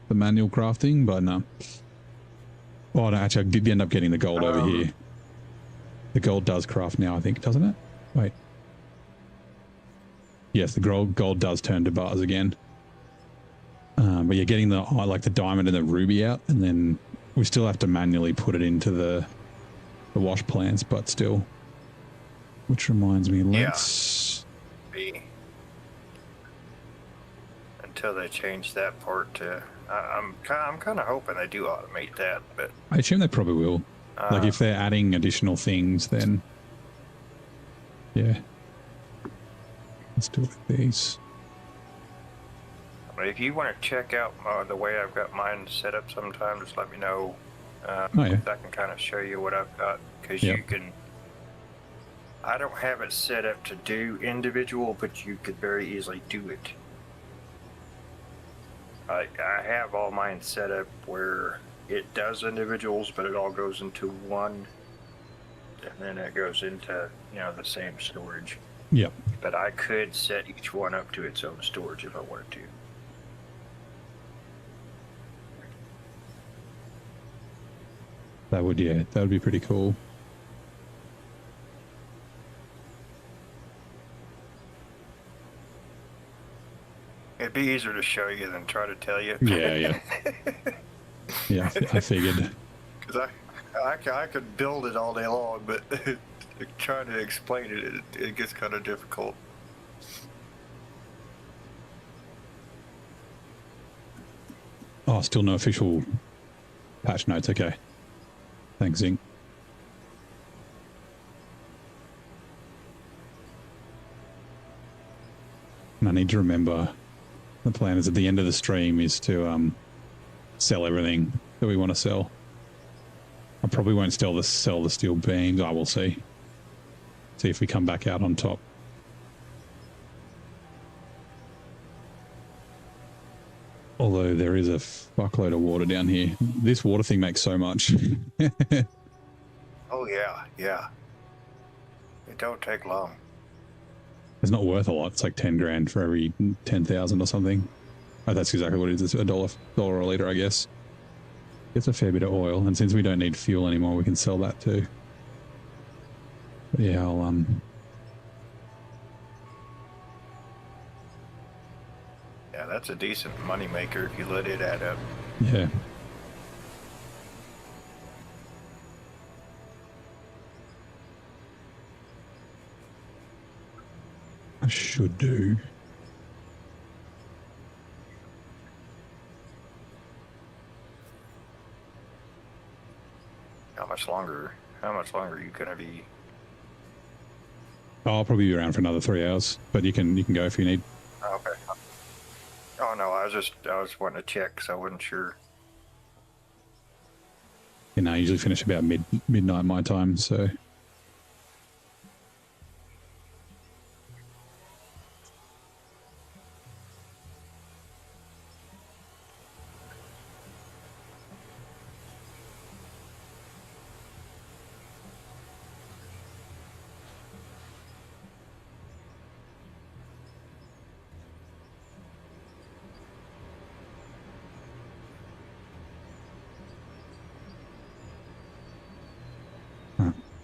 the manual crafting. But no. Oh no, actually, I did end up getting the gold over here. The gold does craft now, I think, doesn't it? Wait. Yes, the gold does turn to bars again. But you're getting the like the diamond and the ruby out, and then we still have to manually put it into the wash plants, but still. Which reminds me, let's until they change that part to. I'm kind of hoping they do automate that, but I assume they probably will. Like if they're adding additional things, then yeah. Let's do it with these. If you want to check out the way I've got mine set up sometime, just let me know. Oh, yeah. I can kind of show you what I've got, because you can... I don't have it set up to do individual, but you could very easily do it. I have all mine set up where it does individuals, but it all goes into one, and then it goes into, you know, the same storage. Yep. But I could set each one up to its own storage if I wanted to. That would, yeah, that would be pretty cool. It'd be easier to show you than try to tell you. Yeah, yeah. Yeah, I figured. Because I could build it all day long, but trying to explain it gets kind of difficult. Oh, still no official patch notes. Okay. Thanks, Zinc. And I need to remember the plan is at the end of the stream is to sell everything that we want to sell. I probably won't sell the steel beams. I will see. See if we come back out on top. Although there is a fuckload of water down here. This water thing makes so much. Oh yeah, yeah. It don't take long. It's not worth a lot. It's like 10 grand for every 10,000 or something. Oh, that's exactly what it is. It's $1 a litre, I guess. It's a fair bit of oil, and since we don't need fuel anymore, we can sell that too. But yeah, I'll Yeah, that's a decent money maker if you let it add up. yeah. I should do. How much longer are you gonna be? I'll probably be around for another 3 hours, but you can go if you need. Okay. Oh no, I was wanting to check because I wasn't sure. You know, I usually finish about midnight my time, so.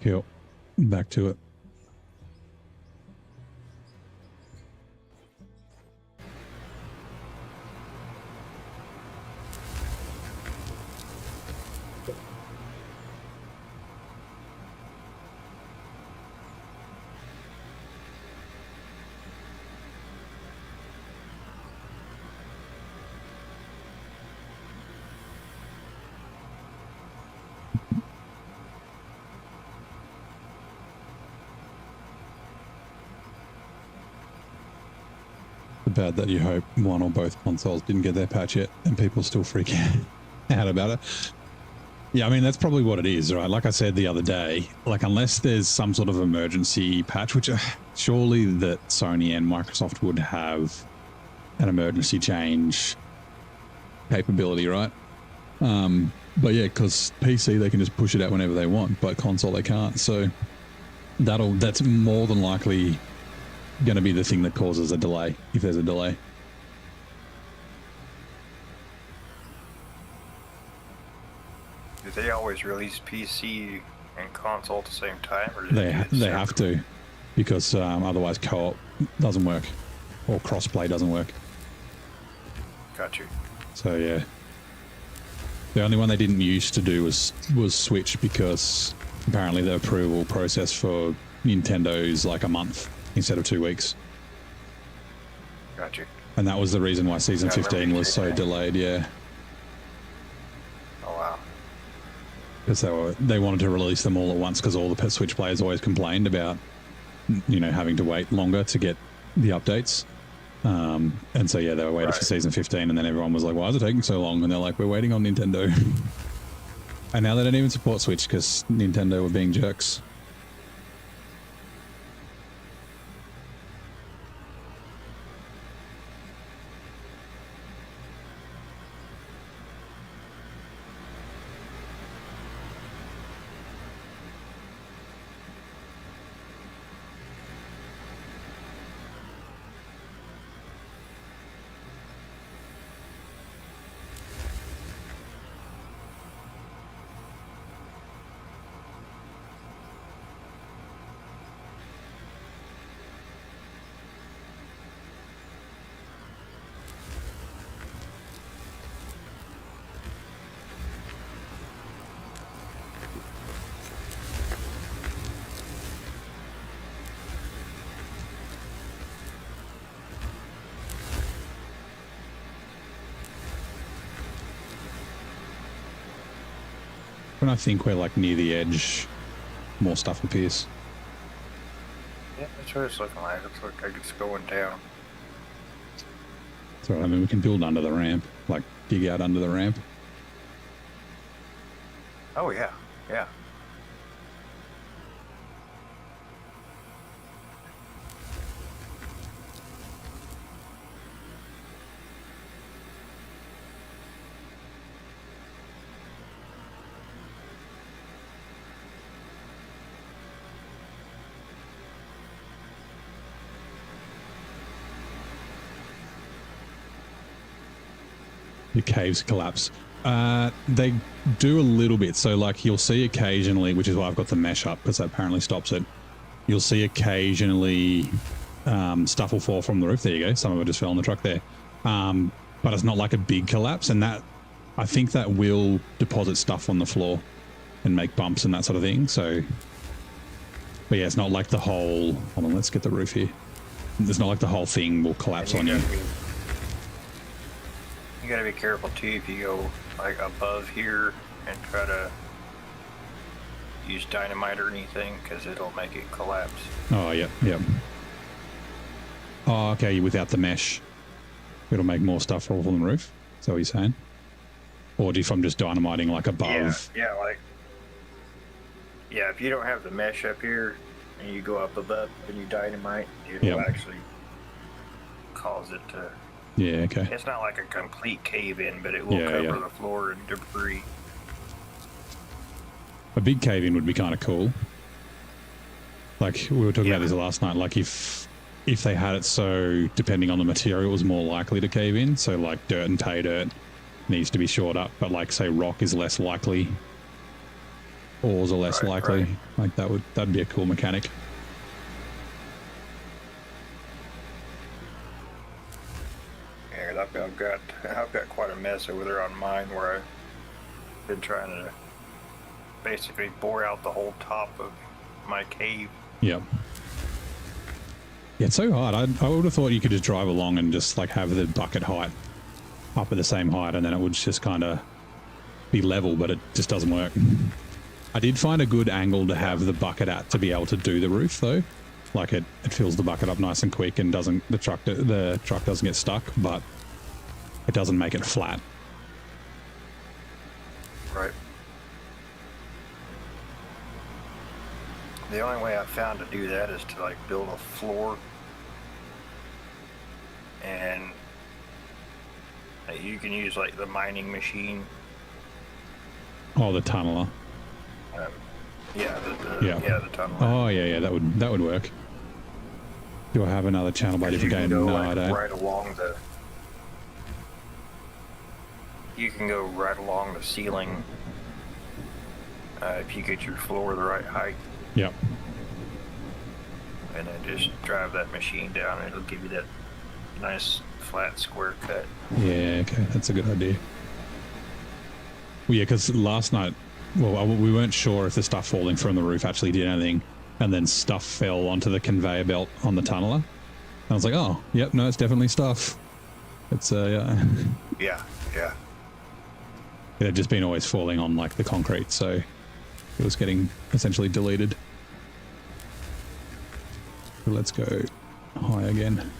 Cool. Back to it. Bad that you hope one or both consoles didn't get their patch yet and people still freak out about it. Yeah, I mean, that's probably what it is, right? Like I said the other day, like unless there's some sort of emergency patch, which surely that Sony and Microsoft would have an emergency change capability, right? But yeah, because PC, they can just push it out whenever they want, but console, they can't. So that's more than likely going to be the thing that causes a delay, if there's a delay. Do they always release PC and console at the same time, or do They do it have to, because otherwise co-op doesn't work, or cross-play doesn't work. Got you. So yeah, the only one they didn't used to do was Switch, because apparently the approval process for Nintendo's like a month instead of 2 weeks. Got you. And that was the reason why Season I remember 15 you was so saying that. delayed, yeah. Oh wow. Because they wanted to release them all at once, because all the Switch players always complained about, you know, having to wait longer to get the updates. And so, yeah, they were waiting for Season 15, and then everyone was like, why is it taking so long? And they're like, we're waiting on Nintendo. And now they don't even support Switch because Nintendo were being jerks. When I think we're like near the edge, more stuff appears. Yeah, that's what it's looking like. It looks like it's going down. So I mean, we can build under the ramp, like dig out under the ramp. Oh yeah, yeah. The caves collapse. They do a little bit. So like you'll see occasionally, which is why I've got the mesh up, because that apparently stops it. You'll see occasionally stuff will fall from the roof. There you go. Some of it just fell on the truck there. But it's not like a big collapse. And that, I think that will deposit stuff on the floor and make bumps and that sort of thing. So, but yeah, it's not like the whole, hold on, let's get the roof here. It's not like the whole thing will collapse on you. You gotta be careful too if you go like above here and try to use dynamite or anything, because it'll make it collapse. Oh, yep, yep. Oh, okay, without the mesh, it'll make more stuff fall from the roof? Is that what you're saying? Or if I'm just dynamiting like above? Yeah, if you don't have the mesh up here and you go up above and you dynamite, it'll actually cause it to... Yeah, okay. It's not like a complete cave-in, but it will cover the floor in debris. A big cave-in would be kind of cool. Like, we were talking about this last night, like if they had it so, depending on the material, it was more likely to cave in. So, like, dirt and pay dirt needs to be shored up, but, like, say, rock is less likely ores are less likely. Right. Like that'd be a cool mechanic. Yeah, I've got quite a mess over there on mine where I've been trying to basically bore out the whole top of my cave. Yep. Yeah, it's so hard. I would have thought you could just drive along and just like have the bucket height up at the same height, and then it would just kind of be level, but it just doesn't work. I did find a good angle to have the bucket at to be able to do the roof though. Like it fills the bucket up nice and quick and the truck doesn't get stuck, but it doesn't make it flat. Right. The only way I found to do that is to like build a floor, and you can use like the mining machine. Oh, the tunneler. Yeah, yeah, the tunneler. Oh yeah, that would work. Do I have another channel by different game? No, I don't. Right along the. You can go right along the ceiling if you get your floor the right height. Yep. And then just drive that machine down, and it'll give you that nice flat square cut. Yeah, okay, that's a good idea. Well, yeah, because last night, well, we weren't sure if the stuff falling from the roof actually did anything, and then stuff fell onto the conveyor belt on the tunneler. And I was like, oh, yep, no, it's definitely stuff. It's yeah. Yeah. It had just been always falling on like the concrete, so it was getting essentially deleted. So let's go high again.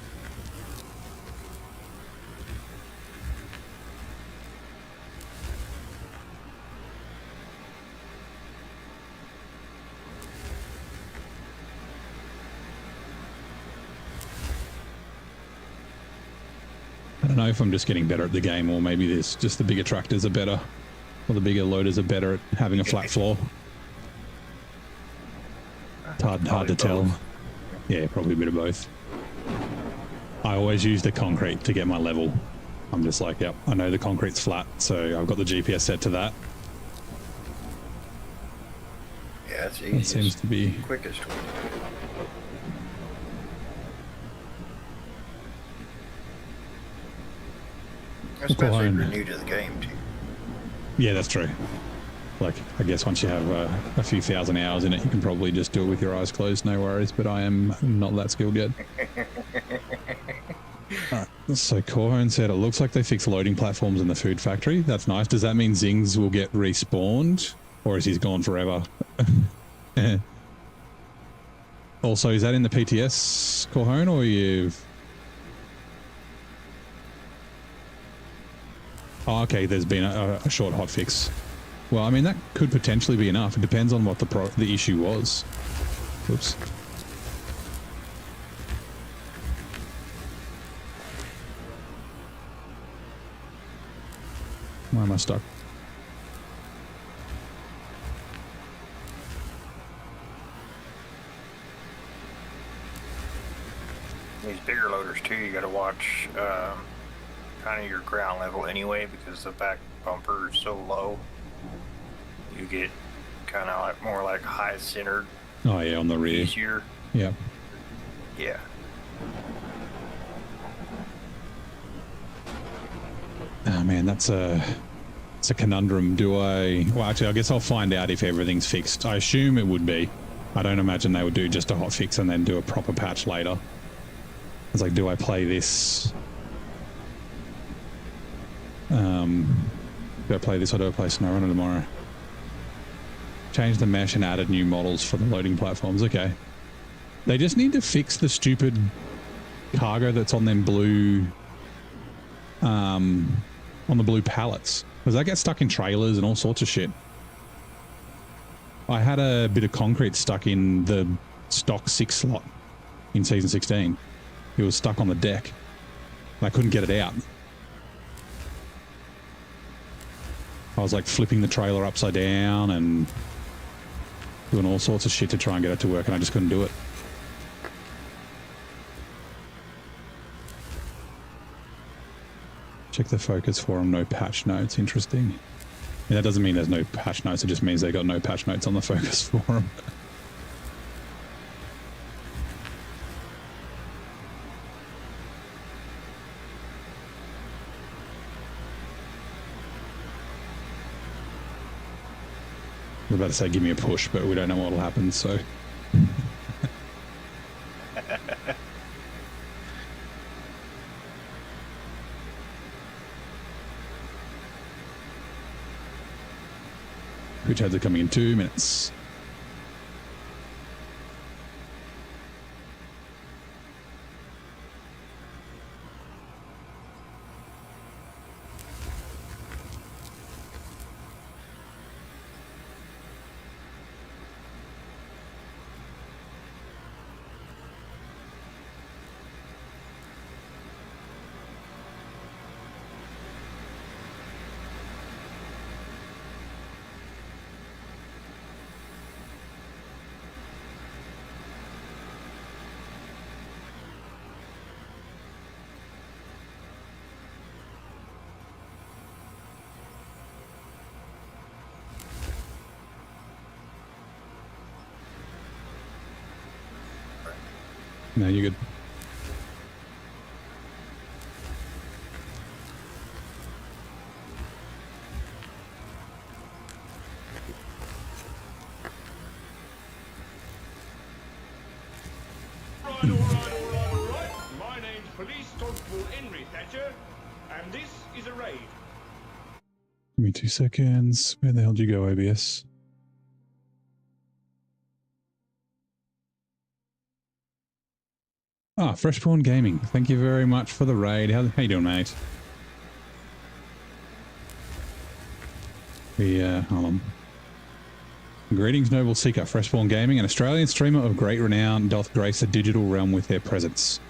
I don't know if I'm just getting better at the game, or maybe there's just the bigger tractors are better, or the bigger loaders are better at having a flat floor. It's hard to tell. Yeah, probably a bit of both. I always use the concrete to get my level. I'm just like, yep, I know the concrete's flat, so I've got the GPS set to that. Yeah, it's easy. It seems to be quickest. Especially if you're new to the game, too. Yeah, that's true. Like, I guess once you have a few thousand hours in it, you can probably just do it with your eyes closed, no worries, but I am not that skilled yet. So Corhone said, it looks like they fixed loading platforms in the food factory. That's nice. Does that mean Zings will get respawned? Or is he gone forever? Also, is that in the PTS, Corhone, or you've... Oh, okay, there's been a short hotfix. Well, I mean, that could potentially be enough. It depends on what the issue was. Oops. Why am I stuck? These bigger loaders too, you got to watch kind of your ground level anyway, because the back bumper is so low. You get kind of like more like high centered. Oh yeah, on the rear. Easier. Yeah. Yeah. Oh man, it's a conundrum. Well, actually, I guess I'll find out if everything's fixed. I assume it would be. I don't imagine they would do just a hot fix and then do a proper patch later. It's like, do I play this? Do I play this or do I play SnowRunner tomorrow? Change the mesh and added new models for the loading platforms. Okay. They just need to fix the stupid cargo that's on them blue, on the blue pallets. Because that gets stuck in trailers and all sorts of shit. I had a bit of concrete stuck in the stock 6 slot in season 16. It was stuck on the deck. I couldn't get it out. I was like flipping the trailer upside down and doing all sorts of shit to try and get it to work, and I just couldn't do it. Check the focus forum, no patch notes. Interesting. And that doesn't mean there's no patch notes. It just means they got no patch notes on the Focus forum. I was about to say, give me a push, but we don't know what will happen, so. Which ads are coming in 2 minutes. No, you're good. All right. My name's Police Constable Henry Thatcher, and this is a raid. Give me 2 seconds. Where the hell did you go, OBS? Ah, Freshborn Gaming. Thank you very much for the raid. How you doing, mate? Hold on. Greetings, Noble Seeker. Freshborn Gaming, an Australian streamer of great renown, doth grace the digital realm with their presence.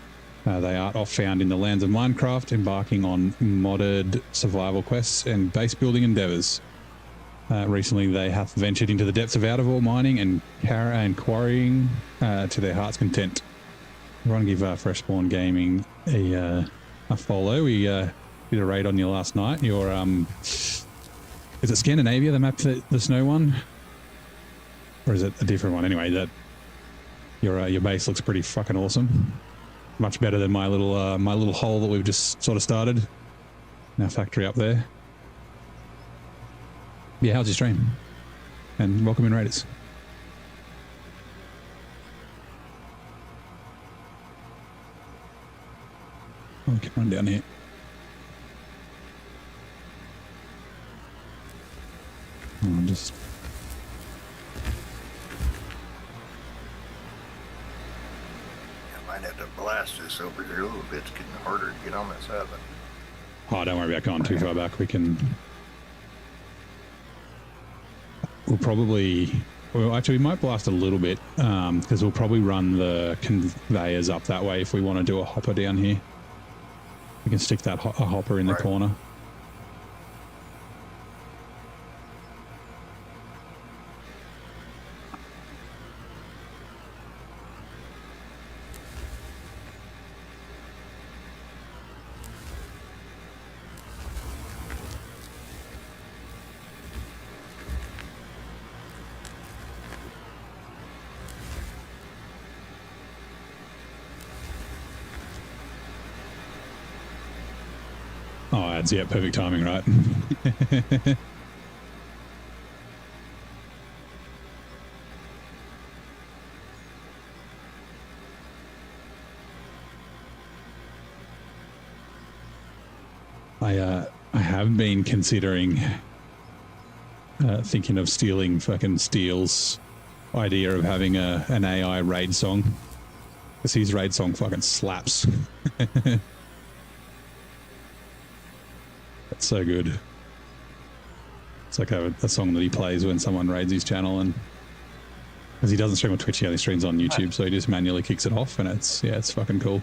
They are oft found in the lands of Minecraft, embarking on modded survival quests and base building endeavours. Recently, they have ventured into the depths of out-of-ore mining and quarrying to their heart's content. I want to give Freshborn Gaming a follow. We did a raid on you last night. Your is it Scandinavia, the map, the snow one, or is it a different one? Anyway, that your base looks pretty fucking awesome. Much better than my little hole that we've just sort of started in our factory up there. Yeah, how's your stream? And welcome in, Raiders. I can run down here. Oh, just I might have to blast this over here a little bit. It's getting harder to get on this oven. oh, don't worry about going too far back. We'll probably, well, actually, we might blast a little bit because we'll probably run the conveyors up that way if we want to do a hopper down here. We can stick that a hopper in the corner. Oh, ads, yeah, perfect timing, right? I have been considering thinking of stealing fucking Steele's idea of having an AI raid song, because his raid song fucking slaps. That's so good. It's like a song that he plays when someone raids his channel, and because he doesn't stream on Twitch, he only streams on YouTube, so he just manually kicks it off, and it's fucking cool.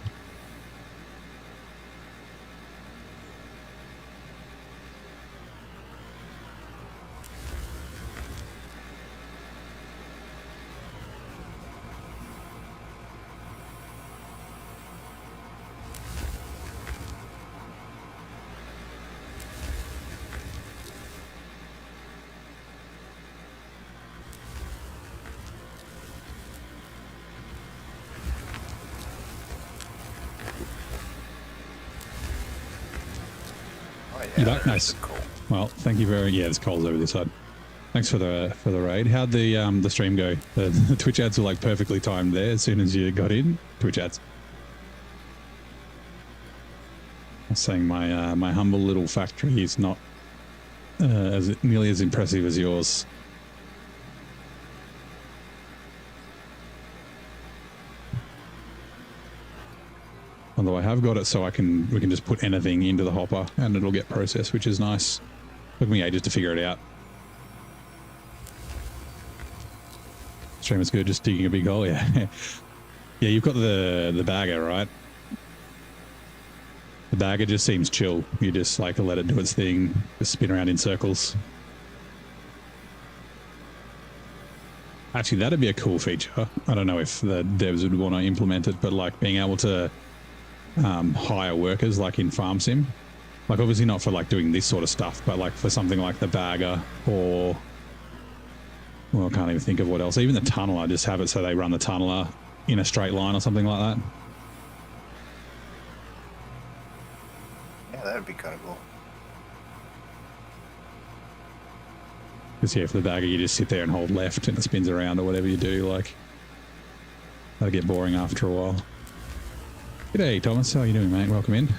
You back? Nice. Well, thank you very. Yeah, there's coals over this side. Thanks for the raid. How'd the stream go? The Twitch ads were like perfectly timed there. As soon as you got in, Twitch ads. I was saying my humble little factory is not nearly as impressive as yours. Although I have got it so we can just put anything into the hopper and it'll get processed, which is nice. Took me ages to figure it out. Stream is good, just digging a big hole, yeah. Yeah, you've got the bagger, right? The bagger just seems chill. You just like let it do its thing, just spin around in circles. Actually, that'd be a cool feature. I don't know if the devs would want to implement it, but like being able to hire workers like in Farm Sim. Like obviously not for like doing this sort of stuff, but like for something like the bagger or, well, I can't even think of what else. Even the tunneler, just have it so they run the tunneler in a straight line or something like that. Yeah, that'd be kind of cool. Because yeah, for the bagger, you just sit there and hold left and it spins around or whatever you do. Like, that'll get boring after a while. G'day, Thomas. How are you doing, mate? Welcome in.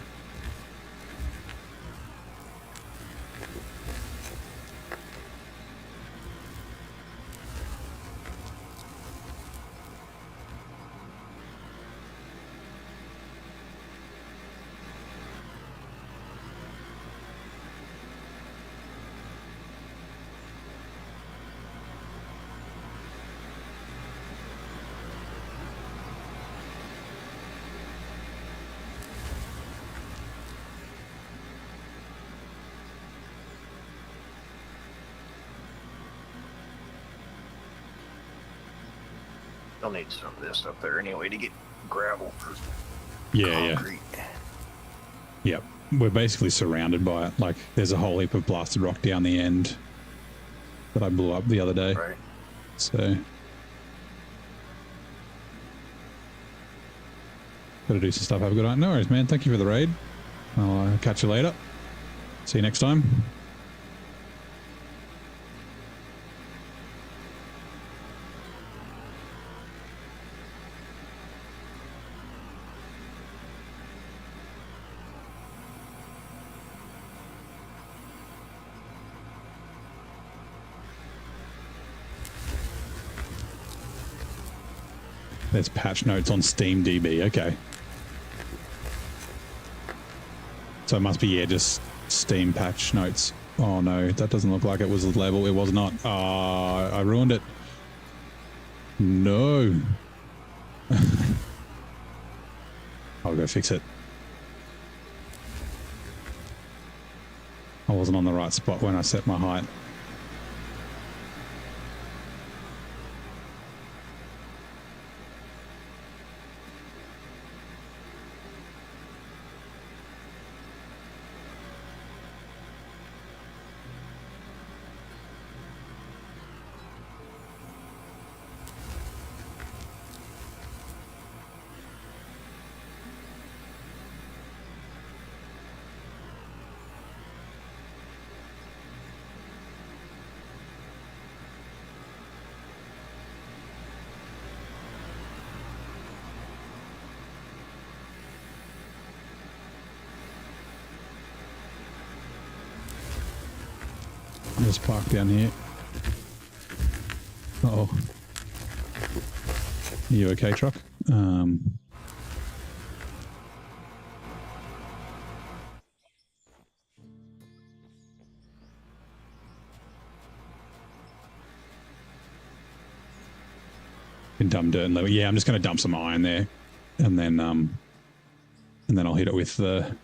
They'll need some of this up there anyway to get gravel for concrete. Yep. We're basically surrounded by it. Like, there's a whole heap of blasted rock down the end that I blew up the other day. Right. So, gotta do some stuff. Have a good night. No worries, man. Thank you for the raid. I'll catch you later. See you next time. There's patch notes on Steam DB. Okay. So it must be, yeah, just Steam patch notes. Oh no, that doesn't look like it was the level. It was not. I ruined it. No. I'll go fix it. I wasn't on the right spot when I set my height. Just park down here. Uh-oh. Are you okay, truck? Can dump dirt and level. Yeah, I'm just going to dump some iron there, and then I'll hit it with the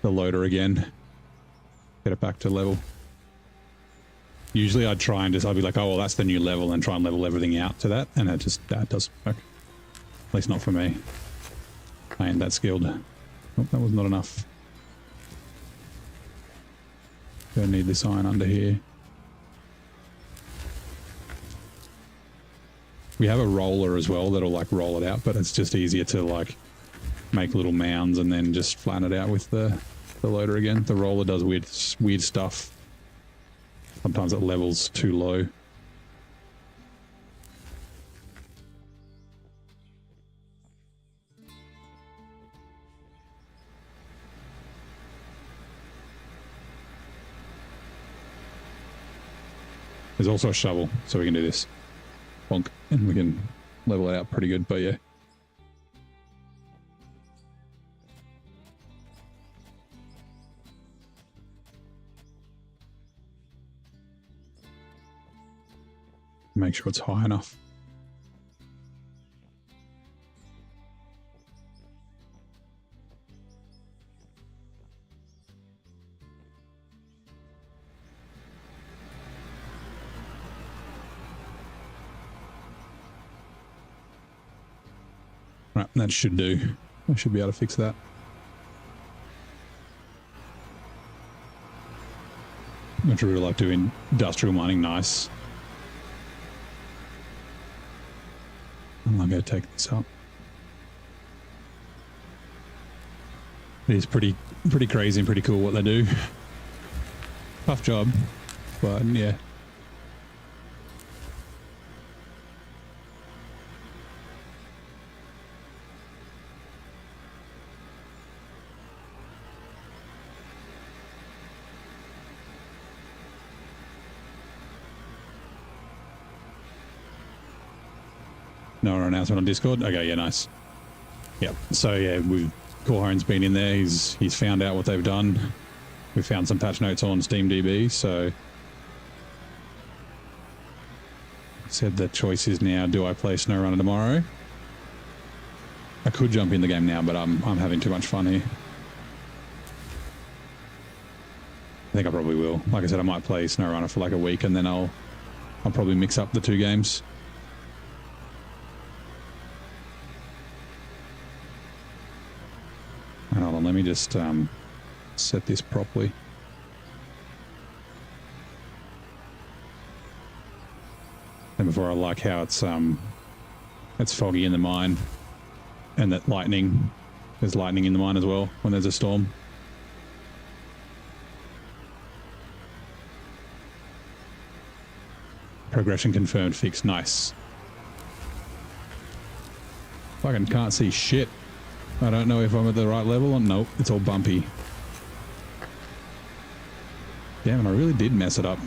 loader again. Get it back to level. Usually I'd try and I'd be like, oh, well, that's the new level, and try and level everything out to that, and that doesn't work. At least not for me. I ain't that skilled. Oh, that was not enough. Gonna need this iron under here. We have a roller as well that'll like roll it out, but it's just easier to like make little mounds and then just flatten it out with the loader again. The roller does weird stuff. Sometimes it levels too low. There's also a shovel, so we can do this. Bonk, and we can level it out pretty good, but yeah. Make sure it's high enough. Right, that should do. I should be able to fix that. I really like doing industrial mining nice. I'm going to take this up. It is pretty crazy and pretty cool what they do. Tough job, but yeah. No announcement on Discord. Okay, yeah, nice. Yep. So yeah, Corhone's been in there. He's found out what they've done. We found some patch notes on SteamDB. So said the choice is now: do I play SnowRunner tomorrow? I could jump in the game now, but I'm having too much fun here. I think I probably will. Like I said, I might play SnowRunner for like a week, and then I'll probably mix up the two games. Hold on, let me just set this properly. And before I like how it's foggy in the mine, and that there's lightning in the mine as well when there's a storm. Progression confirmed, fixed, nice. Fucking can't see shit. I don't know if I'm at the right level or nope, it's all bumpy. Damn it, I really did mess it up.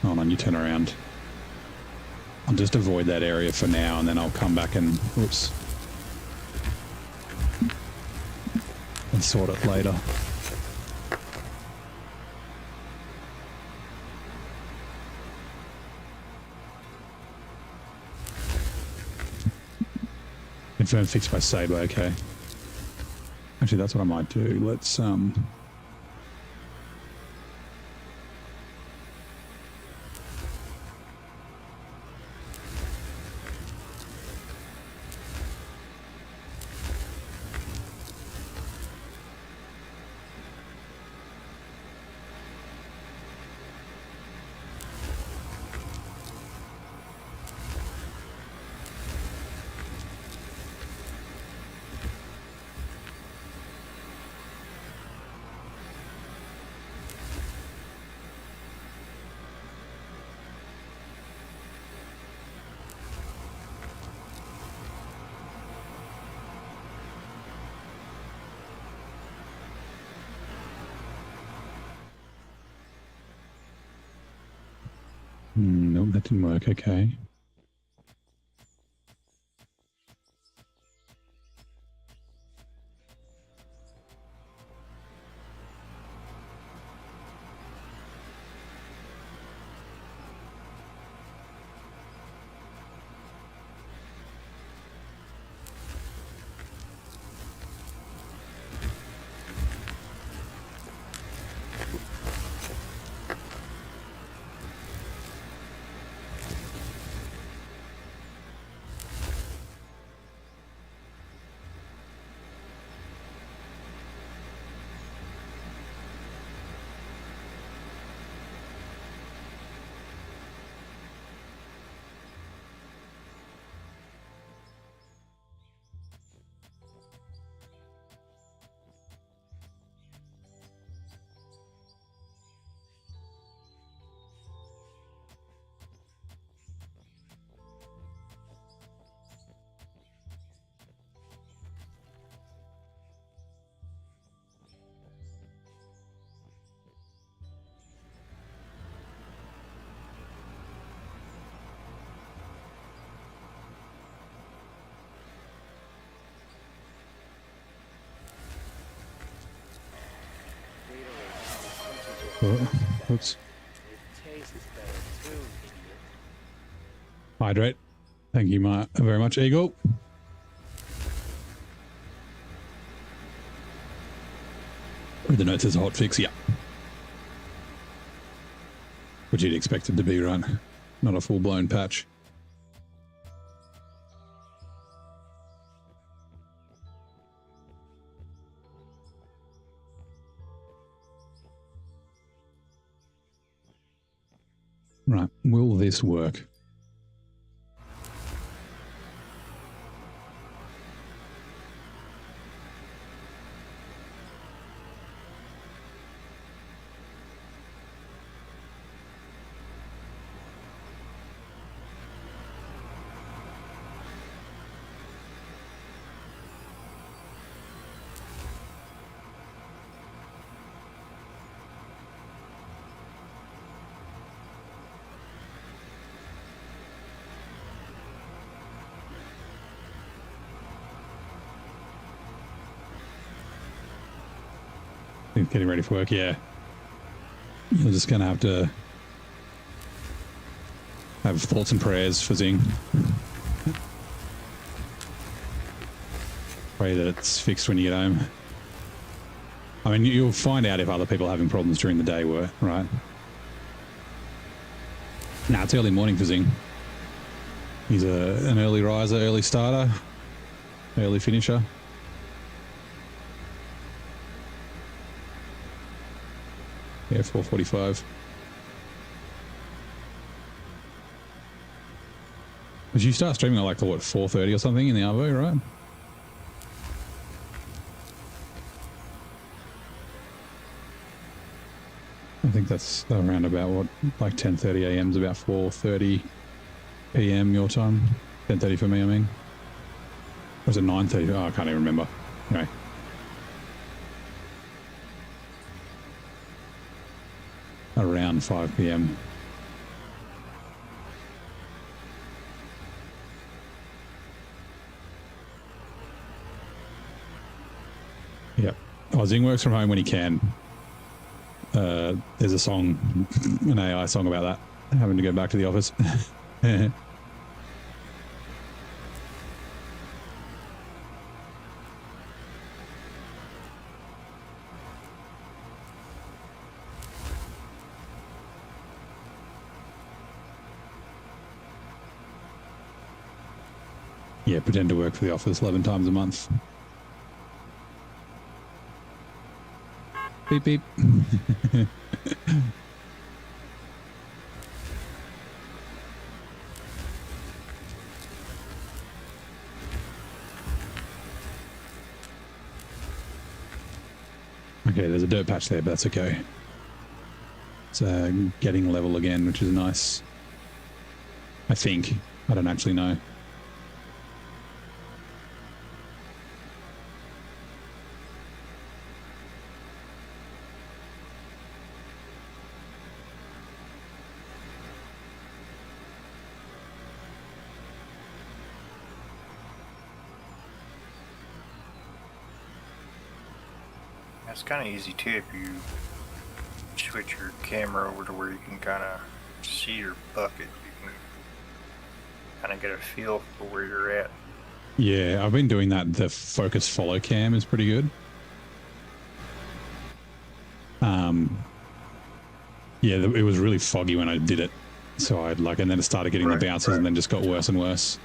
Hold on, you turn around. I'll just avoid that area for now and then I'll come back and, whoops. And sort it later. Confirm fixed by Saber, okay. Actually, that's what I might do. Let's, nope, that didn't work, okay. Oh, oops. It tastes better too, idiot. Hydrate. Thank you very much, Eagle. The note says hot fix, yeah. Which you'd expect it to be, right? Not a full-blown patch. Right, will this work? Getting ready for work, yeah. You're just going to have thoughts and prayers for Zing. Pray that it's fixed when you get home. I mean, you'll find out if other people are having problems during the day, right? Nah, it's early morning for Zing. He's an early riser, early starter, early finisher. Yeah, 4:45. Did you start streaming at like, what, 4:30 or something in the Arvo, right? I think that's around about what, like 10:30 a.m. is about 4:30 p.m. your time. 10:30 for me, I mean. Or was it 9:30? Oh, I can't even remember. Anyway. Around 5 p.m. Yep. Oh, Zing works from home when he can. There's a song, an AI song about that. Having to go back to the office. Yeah, pretend to work for the office 11 times a month. Beep, beep. Okay, there's a dirt patch there, but that's okay. It's getting level again, which is nice. I think. I don't actually know. It's kind of easy too if you switch your camera over to where you can kind of see your bucket. You can kind of get a feel for where you're at. Yeah, I've been doing that. The focus follow cam is pretty good. Yeah, it was really foggy when I did it. So I'd like, and then it started getting the bounces and then just got worse and worse.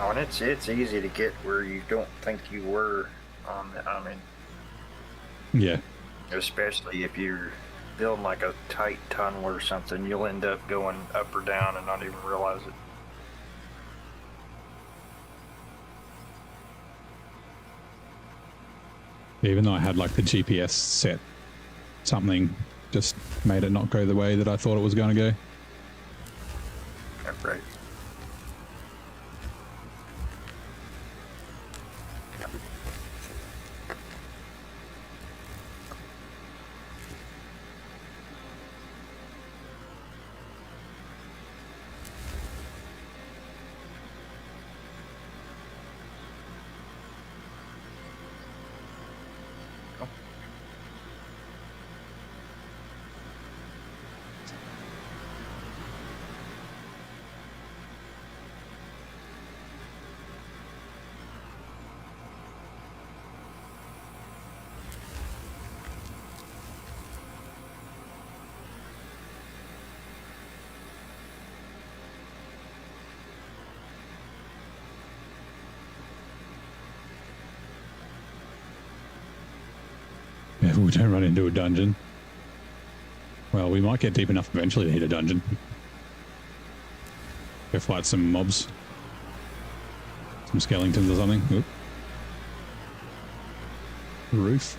Oh, and it's easy to get where you don't think you were on the, I mean, yeah. Especially if you're building like a tight tunnel or something, you'll end up going up or down and not even realize it. Even though I had like the GPS set, something just made it not go the way that I thought it was going to go. Yeah, right. we don't run into a dungeon. Well, we might get deep enough eventually to hit a dungeon. Go fight some mobs. Some skeletons or something. Oop. Roof.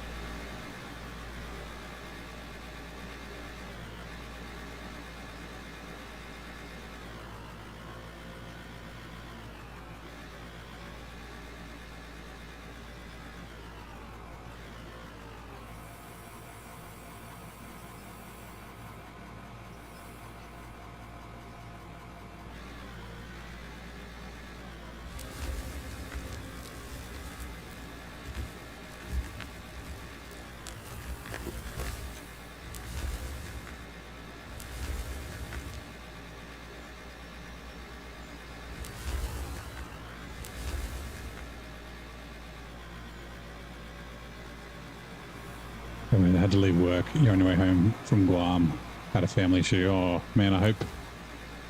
I mean, I had to leave work. You're on your way home from Guam. Had a family issue. Oh, man, I hope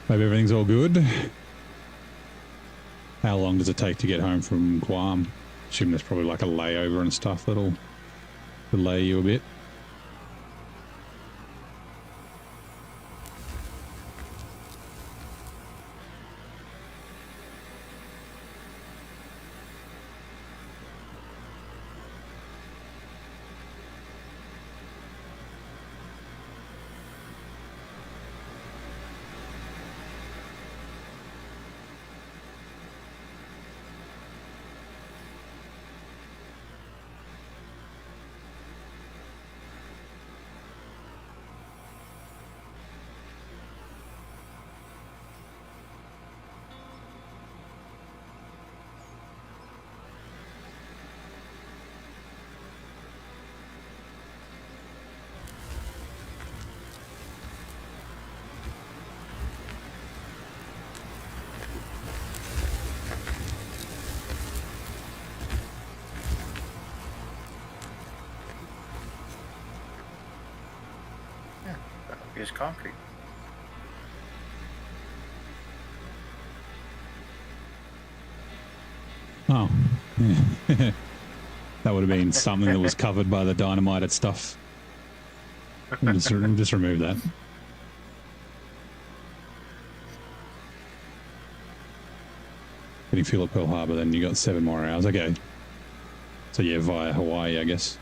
everything's all good. How long does it take to get home from Guam? Assume there's probably like a layover and stuff that'll delay you a bit. Is concrete. Oh, yeah. That would have been something that was covered by the dynamited stuff. We'll just remove that. Getting fuel at Pearl Harbor, then you got 7 more hours. Okay. So yeah, via Hawaii, I guess.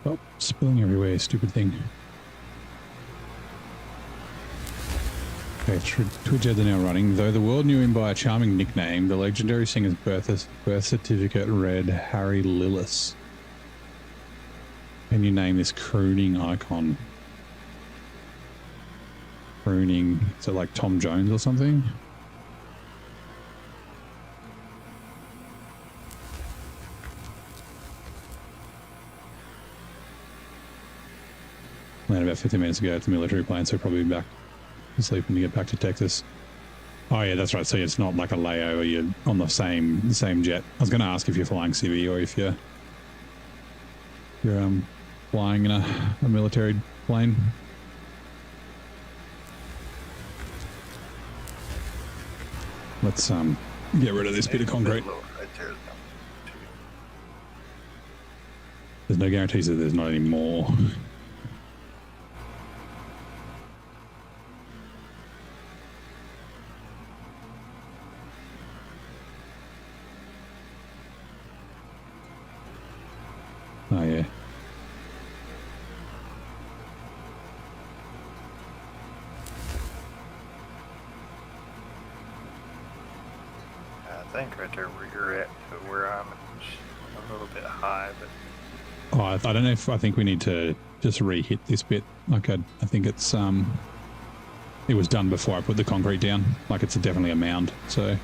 Stop spilling everywhere, stupid thing. Okay, Twidgeheads are now running. Though the world knew him by a charming nickname, the legendary singer's birth certificate read Harry Lillis. Can you name this crooning icon? Crooning, is it like Tom Jones or something? Landed about 15 minutes ago at the military plane, so probably back to sleep when you get back to Texas. Oh yeah, that's right. So it's not like a layover. You're on the same jet. I was going to ask if you're flying Civi or if you're flying in a military plane. Let's get rid of this bit of concrete. Right there. There's no guarantees that there's not any more. Oh yeah. I think right there where you're at, where I'm a little bit high, but Oh, I don't know if I think we need to just re-hit this bit. Like I think it's it was done before I put the concrete down. Like it's definitely a mound. So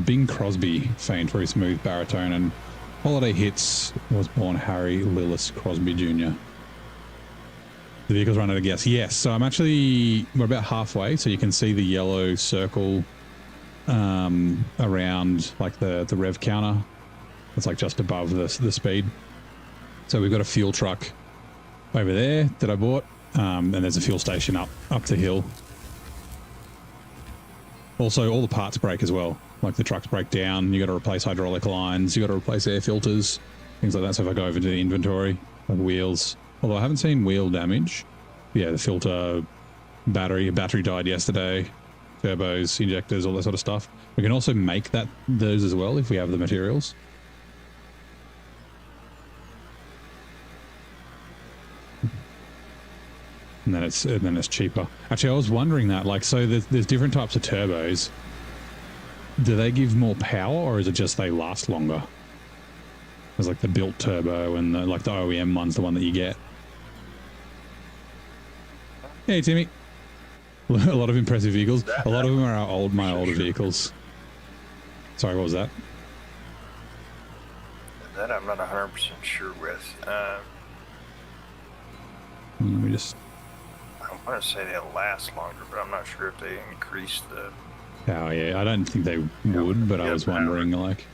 Bing Crosby, famed for his smooth baritone, and Holiday Hits was born Harry Lillis Crosby Jr. The vehicle's run out of gas. Yes, so we're about halfway, so you can see the yellow circle around like the rev counter. It's like just above the speed. So we've got a fuel truck over there that I bought, and there's a fuel station up the hill. Also, all the parts break as well. Like the trucks break down, you got to replace hydraulic lines, you got to replace air filters, things like that. So if I go over to the inventory of wheels, although I haven't seen wheel damage. Yeah, the filter, battery died yesterday, turbos, injectors, all that sort of stuff. We can also make those as well if we have the materials. And then it's cheaper. Actually, I was wondering that, like, so there's different types of turbos. Do they give more power, or is it just they last longer? There's like the built turbo and the OEM one's the one that you get. Hey, Timmy. A lot of impressive vehicles. A lot of them are my older vehicles. Sorry, what was that? that I'm not 100% sure with. Let me just... I want to say they'll last longer, but I'm not sure if they increase the... Oh, yeah, I don't think they would, but I was wondering, like...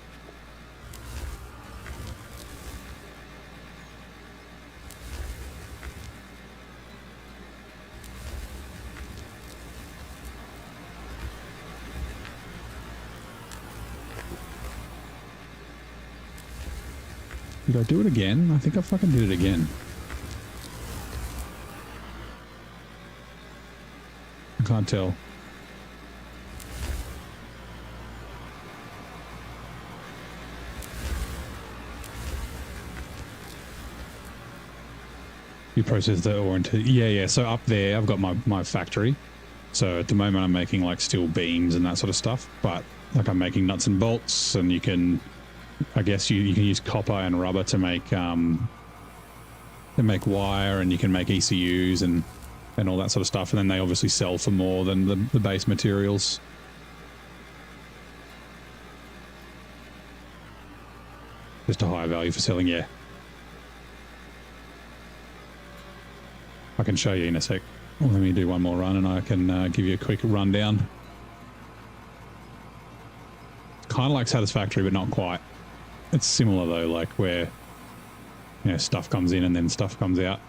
Did I do it again? I think I fucking did it again. I can't tell. You process the ore into... Yeah. So up there, I've got my factory. So at the moment, I'm making like steel beams and that sort of stuff. But like I'm making nuts and bolts, and you can... I guess you can use copper and rubber to make wire, and you can make ECUs and all that sort of stuff. And then they obviously sell for more than the base materials. Just a higher value for selling, yeah. I can show you in a sec. Well, let me do one more run and I can give you a quick rundown. Kind of like Satisfactory, but not quite. It's similar though, like where, you know, stuff comes in and then stuff comes out.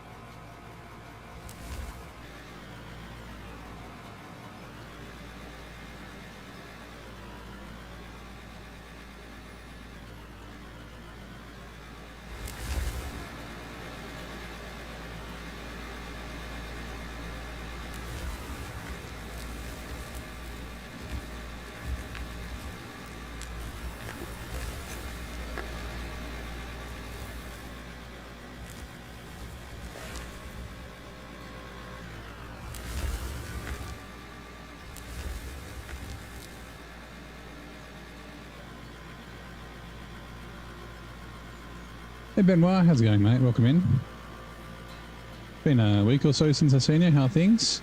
Hey Benoit, how's it going, mate? Welcome in. Been a week or so since I've seen you. How are things?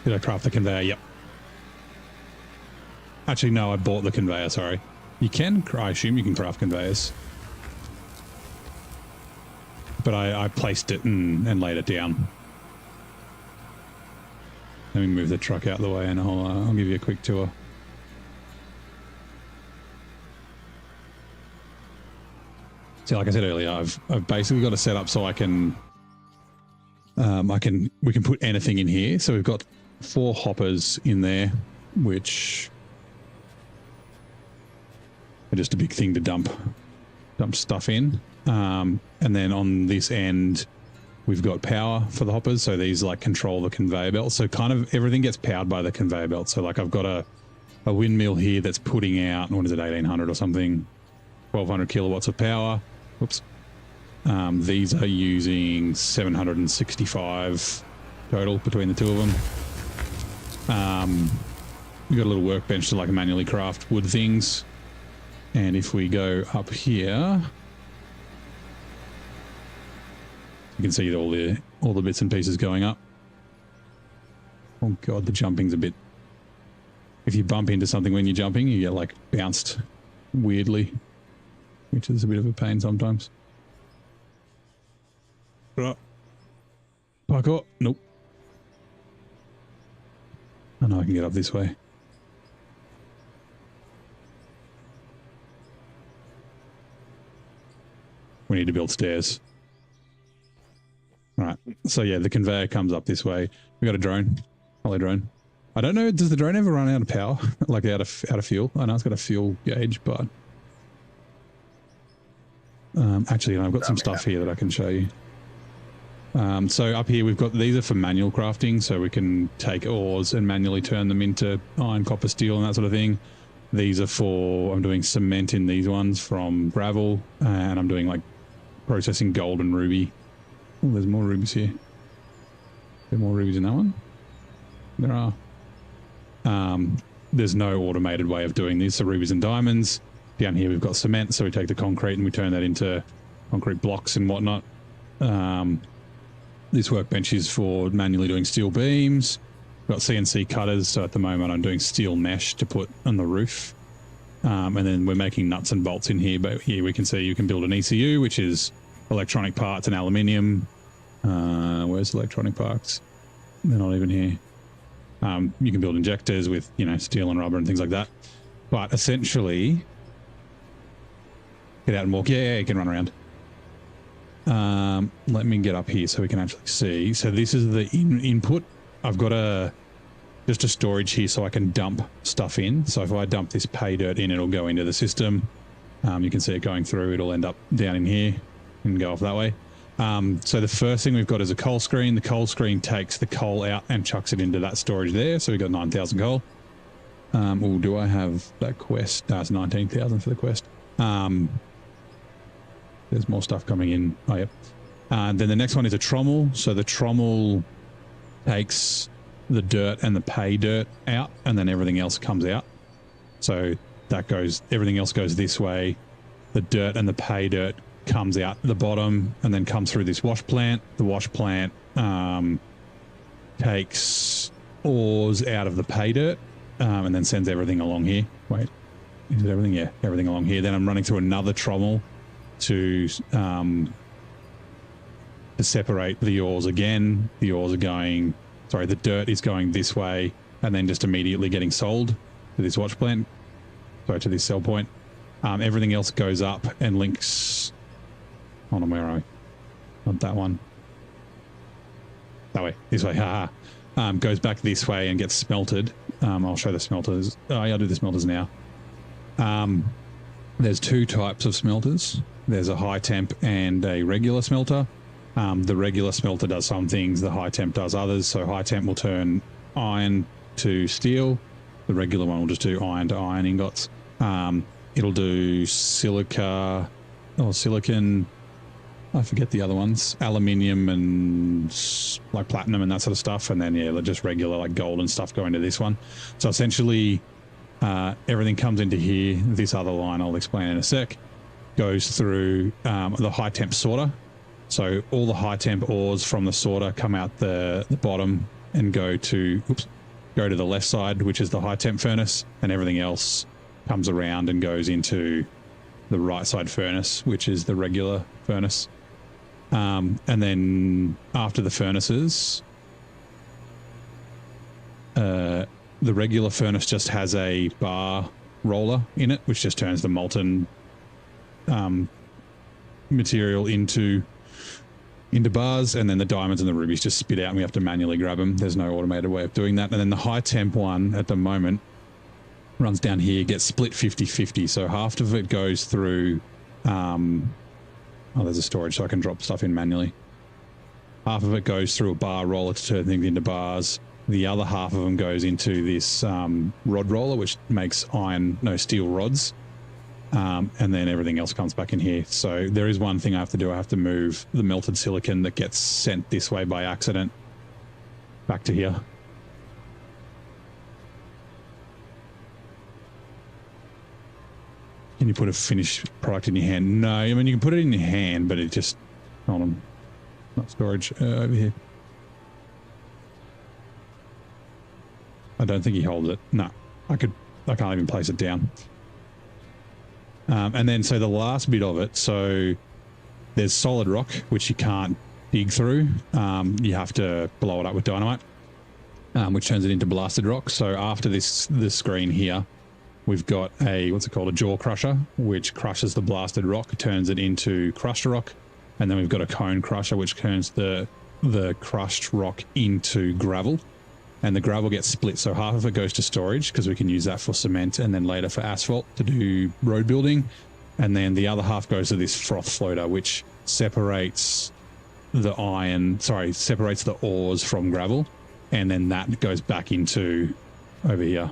Did I craft the conveyor? Yep. Actually, no, I bought the conveyor, sorry. You can, I assume you can craft conveyors. But I placed it and laid it down. Let me move the truck out of the way and I'll give you a quick tour. See, like I said earlier, I've basically got it set up so I can we can put anything in here. So we've got 4 hoppers in there, which are just a big thing to dump stuff in. And then on this end, we've got power for the hoppers. So these like control the conveyor belt. So kind of everything gets powered by the conveyor belt. So like I've got a windmill here that's putting out, what is it, 1800 or something, 1200 kilowatts of power. Whoops. These are using 765 total between the two of them. We've got a little workbench to like manually craft wood things. And if we go up here, you can see all the bits and pieces going up. Oh god, the jumping's a bit... If you bump into something when you're jumping, you get like bounced weirdly, which is a bit of a pain sometimes. Parkour. Nope. I know I can get up this way. We need to build stairs. All right. So yeah, the conveyor comes up this way. We got a drone. Hello, drone. I don't know. Does the drone ever run out of power? Like out of fuel? I know it's got a fuel gauge, but actually, I've got some stuff here that I can show you. So up here we've got, these are for manual crafting, so we can take ores and manually turn them into iron, copper, steel and that sort of thing. These are for, I'm doing cement in these ones from gravel, and I'm doing like processing gold and ruby. Oh, there's more rubies here. There more rubies in that one? There are. There's no automated way of doing these, so rubies and diamonds. Down here we've got cement, so we take the concrete and we turn that into concrete blocks and whatnot. This workbench is for manually doing steel beams. We've got CNC cutters, so at the moment I'm doing steel mesh to put on the roof. And then we're making nuts and bolts in here, but here we can see you can build an ECU, which is electronic parts and aluminium. Where's electronic parts? They're not even here. You can build injectors with, you know, steel and rubber and things like that. But essentially, get out and walk. Yeah, you can run around. Let me get up here so we can actually see. So this is the input. I've got just a storage here so I can dump stuff in. So if I dump this pay dirt in, it'll go into the system. You can see it going through. It'll end up down in here and go off that way. So the first thing we've got is a coal screen. The coal screen takes the coal out and chucks it into that storage there. So we've got 9,000 coal. Oh, do I have that quest? No, it's 19,000 for the quest. There's more stuff coming in. Oh, yep. Then the next one is a trommel. So the trommel takes the dirt and the pay dirt out, and then everything else comes out. So that goes, everything else goes this way. The dirt and the pay dirt comes out the bottom and then comes through this wash plant. The wash plant takes ores out of the pay dirt and then sends everything along here. Wait, is it everything? Yeah, everything along here. Then I'm running through another trommel to separate the ores again. The ores are going, sorry, the dirt is going this way and then just immediately getting sold to this wash plant, sorry, to this sell point. Everything else goes up and links, hold on, where are we? Not that one. That way, this way, haha. Goes back this way and gets smelted. I'll show the smelters. Oh, yeah, I'll do the smelters now. There's 2 types of smelters. There's a high temp and a regular smelter. The regular smelter does some things, the high temp does others. So high temp will turn iron to steel. The regular one will just do iron to iron ingots. It'll do silica or silicon I forget the other ones, aluminium and like platinum and that sort of stuff. And then, yeah, just regular like gold and stuff go into this one. So essentially everything comes into here. This other line I'll explain in a sec goes through the high temp sorter. So all the high temp ores from the sorter come out the bottom and go to the left side, which is the high temp furnace, and everything else comes around and goes into the right side furnace, which is the regular furnace. And then after the furnaces, the regular furnace just has a bar roller in it, which just turns the molten material into bars, and then the diamonds and the rubies just spit out and we have to manually grab them. There's no automated way of doing that. And then the high temp one at the moment runs down here, gets split 50-50. So half of it goes through, there's a storage so I can drop stuff in manually. Half of it goes through a bar roller to turn things into bars. The other half of them goes into this rod roller, which makes steel rods. And then everything else comes back in here. So there is one thing I have to do. I have to move the melted silicon that gets sent this way by accident back to here. Can you put a finished product in your hand? No, I mean, you can put it in your hand, but it just, hold on, not storage, over here. I don't think he holds it. No, I can't even place it down. And then, so the last bit of it, so there's solid rock, which you can't dig through. You have to blow it up with dynamite, which turns it into blasted rock. So after this screen here, we've got a jaw crusher, which crushes the blasted rock, turns it into crushed rock. And then we've got a cone crusher, which turns the crushed rock into gravel. And the gravel gets split, so half of it goes to storage because we can use that for cement, and then later for asphalt to do road building. And then the other half goes to this froth floater, which separates the ores from gravel, and then that goes back into over here.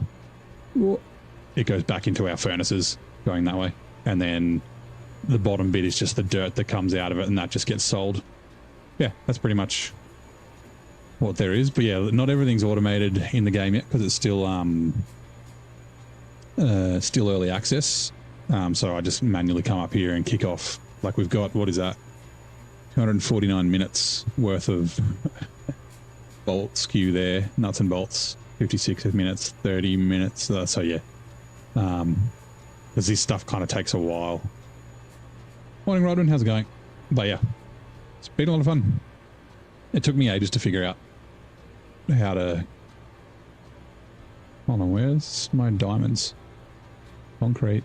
It goes back into our furnaces going that way, and then the bottom bit is just the dirt that comes out of it, and that just gets sold. Yeah, that's pretty much what there is. But yeah, not everything's automated in the game yet because it's still early access. So I just manually come up here and kick off. Like we've got, what is that? 249 minutes worth of bolt skew there, nuts and bolts. 56 minutes, 30 minutes. So yeah, because this stuff kind of takes a while. Morning, Rodwin. How's it going? But yeah, it's been a lot of fun. It took me ages to figure out how to... Hold on, where's my diamonds? Concrete.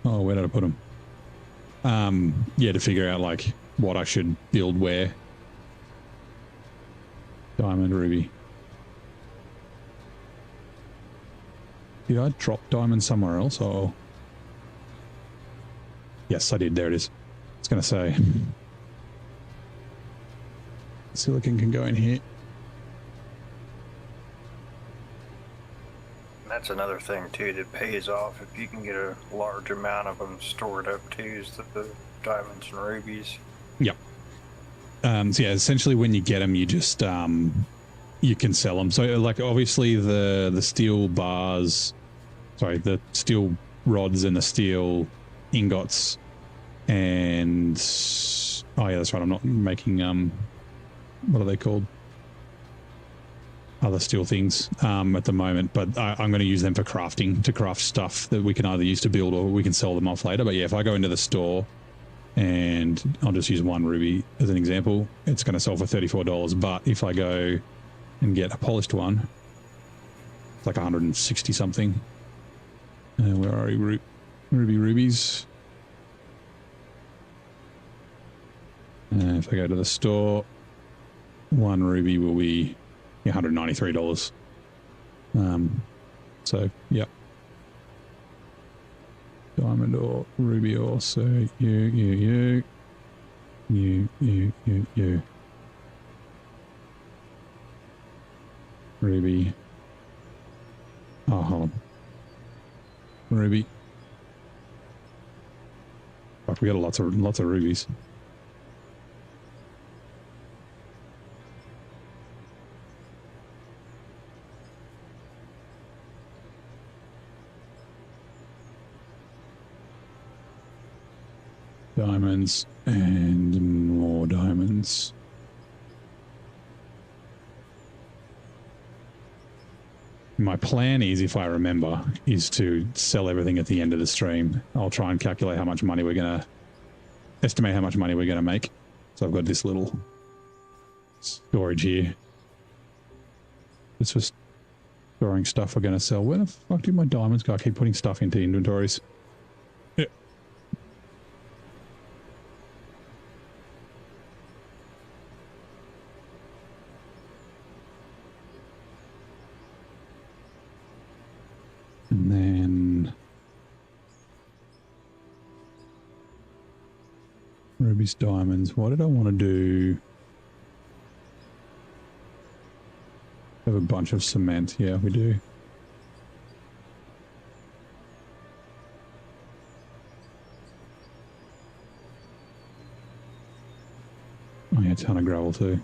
Oh, where did I put them? Yeah, to figure out like what I should build where. Diamond, ruby. Did I drop diamond somewhere else? Or... Yes, I did. There it is. I was going to say... Silicon can go in here. That's another thing too that pays off if you can get a large amount of them stored up too, is the diamonds and rubies. Yep. So yeah, essentially when you get them, you just you can sell them. So like obviously the steel bars, sorry, the steel rods and the steel ingots, and oh yeah, that's right. I'm not making what are they called? Other steel things at the moment, but I'm going to use them for crafting, to craft stuff that we can either use to build or we can sell them off later. But yeah, if I go into the store and I'll just use one ruby as an example, it's going to sell for $34. But if I go and get a polished one, it's like 160 something. Where are you? Rubies. If I go to the store, one ruby will be $193. So yeah, diamond or ruby ore. So you ruby. Oh, hold on. Ruby. Fuck, we got lots of rubies. Diamonds and more diamonds. My plan is, if I remember, is to sell everything at the end of the stream. I'll try and calculate how much money we're going to... estimate how much money we're going to make. So I've got this little storage here. It's just storing stuff we're going to sell. Where the fuck did my diamonds go? I keep putting stuff into inventories. Yeah. And then rubies, diamonds. What did I want to do? Have a bunch of cement. Yeah, we do. Oh yeah, a ton of gravel too.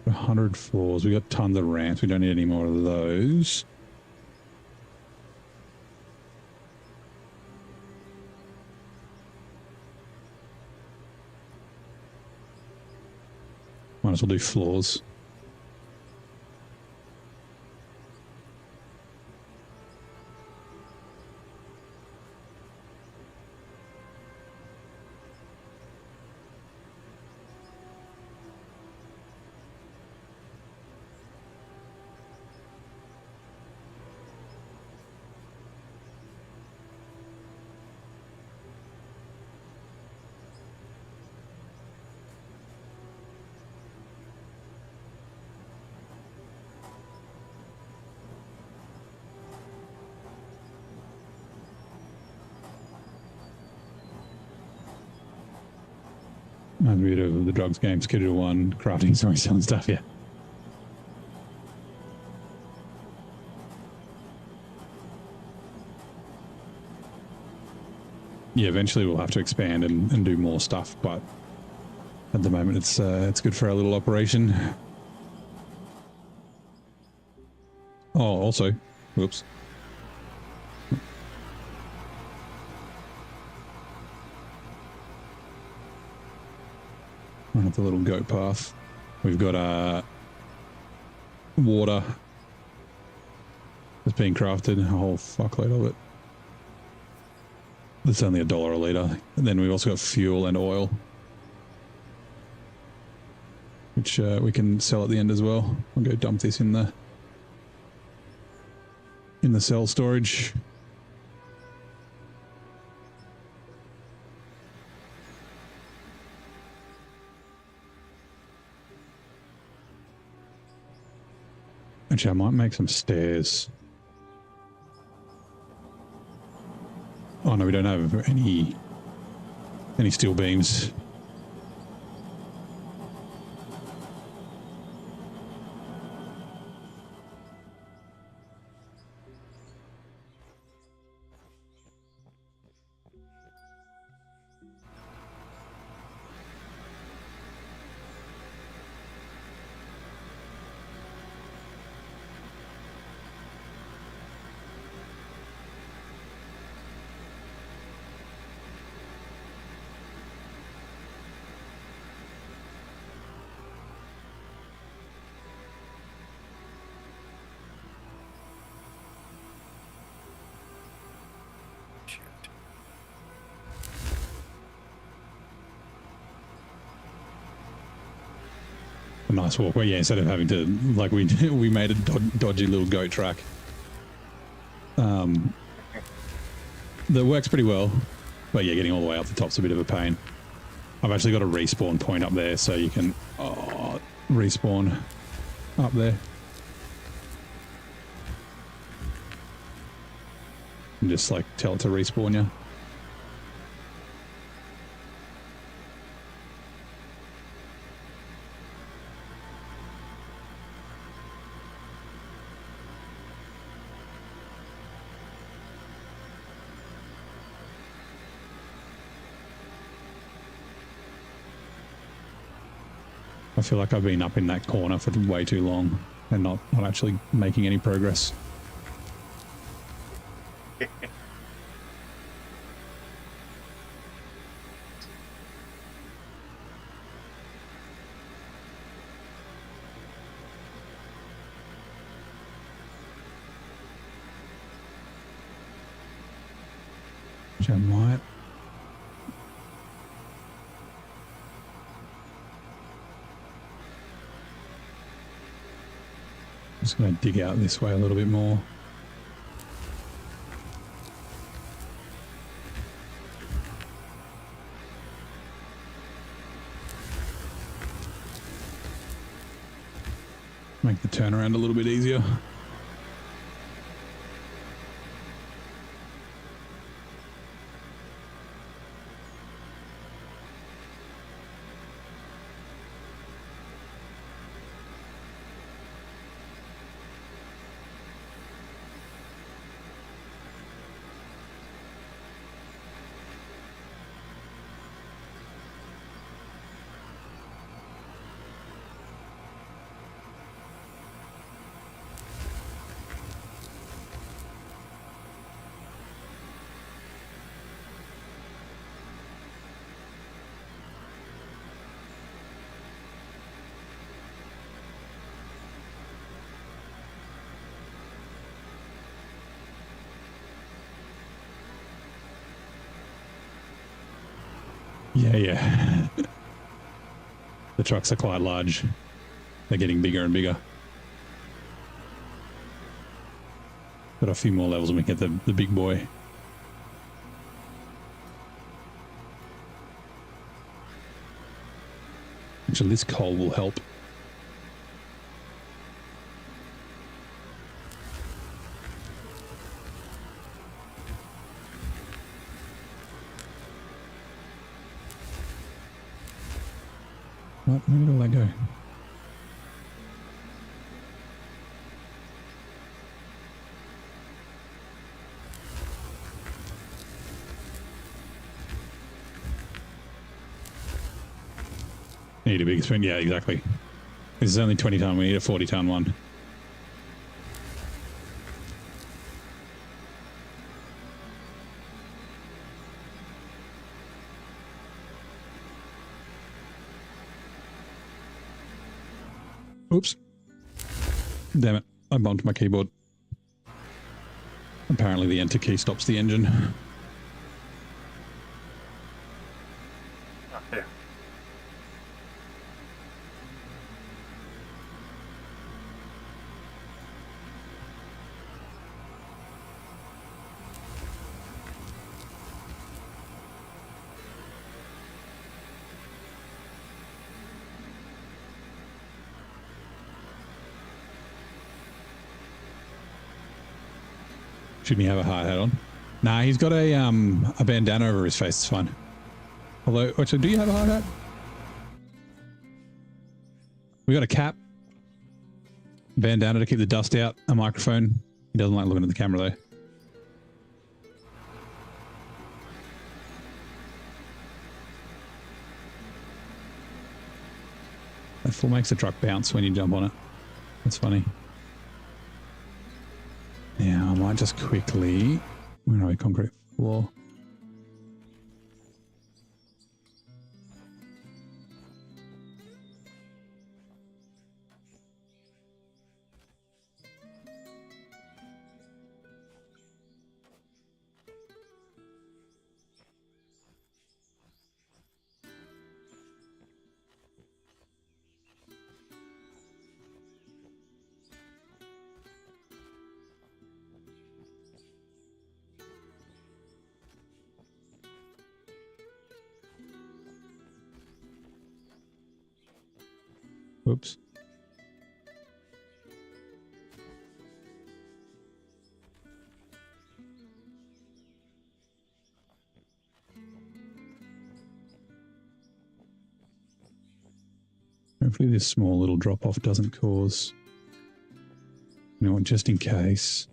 A 100 floors. We got tons of ramps. We don't need any more of those. Might as well do floors. Reminds me of the drugs game, Schedule 1, crafting, sorry, selling stuff, yeah. Yeah, eventually we'll have to expand and do more stuff, but at the moment it's good for our little operation. Oh, also, whoops. Run up the little goat path. We've got water that's being crafted, a whole fuckload of it. It's only $1 a litre. And then we've also got fuel and oil, which we can sell at the end as well. I'll go dump this in the cell storage. Actually, I might make some stairs. Oh no, we don't have any steel beams. A nice walkway, yeah, instead of having to, like, we made a dodgy little goat track. That works pretty well, but yeah, getting all the way up the top's a bit of a pain. I've actually got a respawn point up there, so you can respawn up there. And just like tell it to respawn you. I feel like I've been up in that corner for way too long and not actually making any progress. Which I might. Just going to dig out this way a little bit more. Make the turnaround a little bit easier. Yeah. The trucks are quite large. They're getting bigger and bigger. Got a few more levels and we get the big boy. Actually, this coal will help. What? Where did all that go? Need a bigger spoon? Yeah, exactly. This is only 20 ton. We need a 40 ton one. Oops. Damn it. I bumped my keyboard. Apparently the enter key stops the engine. Oh, yeah. Shouldn't he have a hard hat on? Nah, he's got a bandana over his face. It's fine. Although, actually, do you have a hard hat? We got a cap, bandana to keep the dust out, a microphone. He doesn't like looking at the camera though. That full makes the truck bounce when you jump on it. That's funny. Now, I might just quickly... Where are we? Concrete floor. Whoops. Hopefully this small little drop-off doesn't cause... You know what, just in case...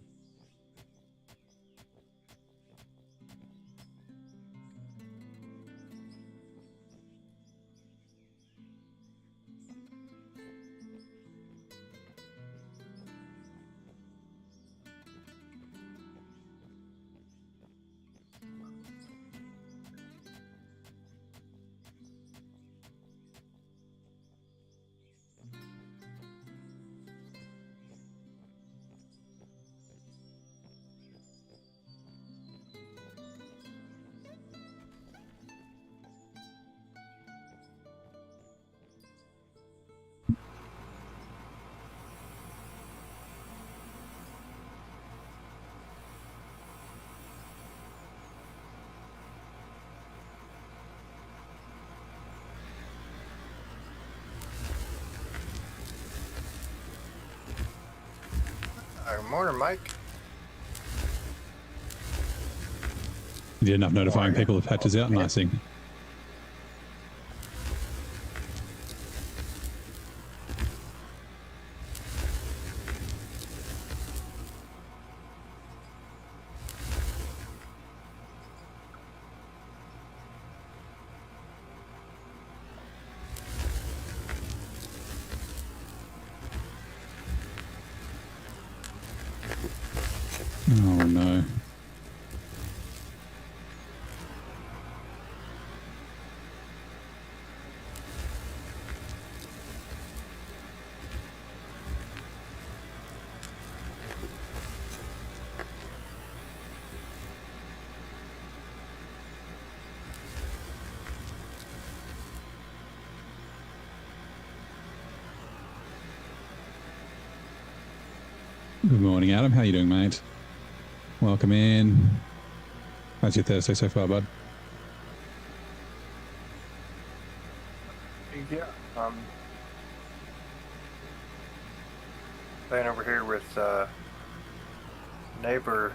Good morning, Mike. You did enough notifying people if Patch is out. Nice thing. Oh no. Good morning, Adam. How you doing, mate? Welcome in. How's your Thursday so far, bud? Yeah, staying over here with neighbor.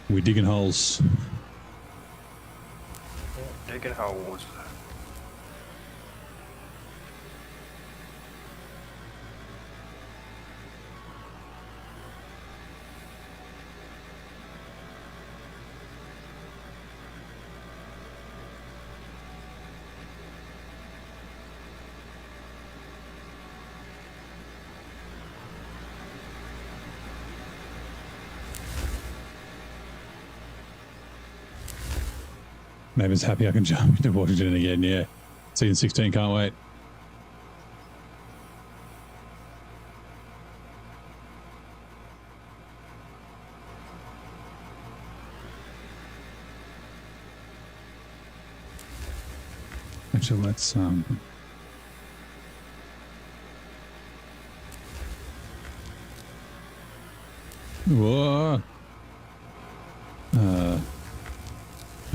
We're digging holes. Digging holes. Neighbour's happy I can jump into Washington again, yeah. See you in 16, can't wait. Actually, let's whoa.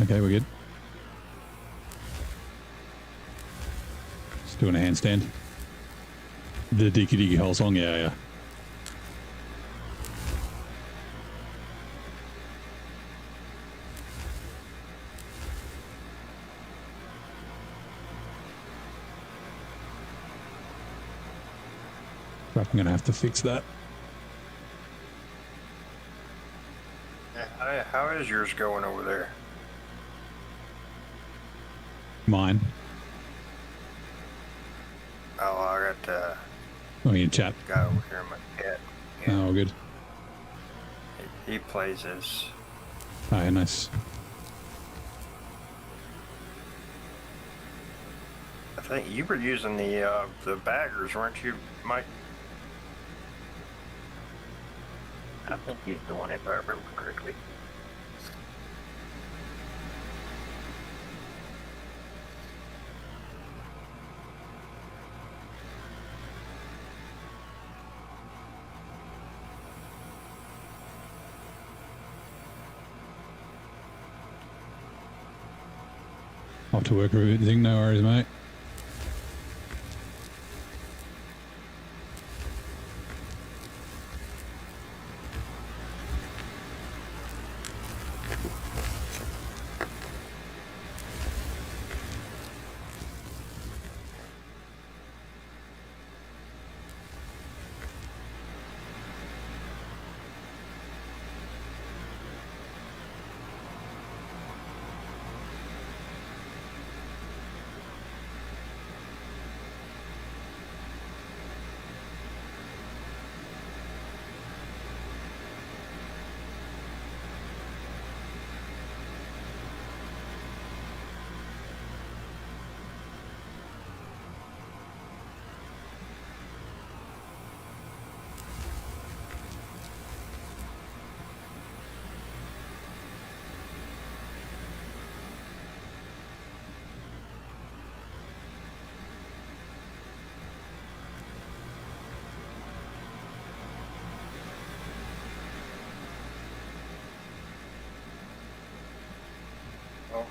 Okay, we're good. Just doing a handstand. The Dicky Dicky Hole song, yeah. Crap, I'm gonna have to fix that. How is yours going over there? Mine. Oh, I got Oh, you chat. guy over here in my cat. Oh, good. He plays this. Oh, yeah, nice. I think you were using the baggers, weren't you, Mike? I think he's the one, if I remember correctly. Off to work or everything, no worries, mate.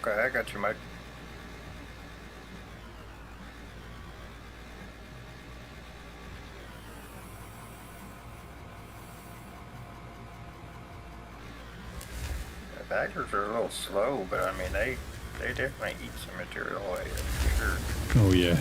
Okay, I got you, mate. The baggers are a little slow, but I mean, they definitely eat some material away. That's for sure. Oh yeah.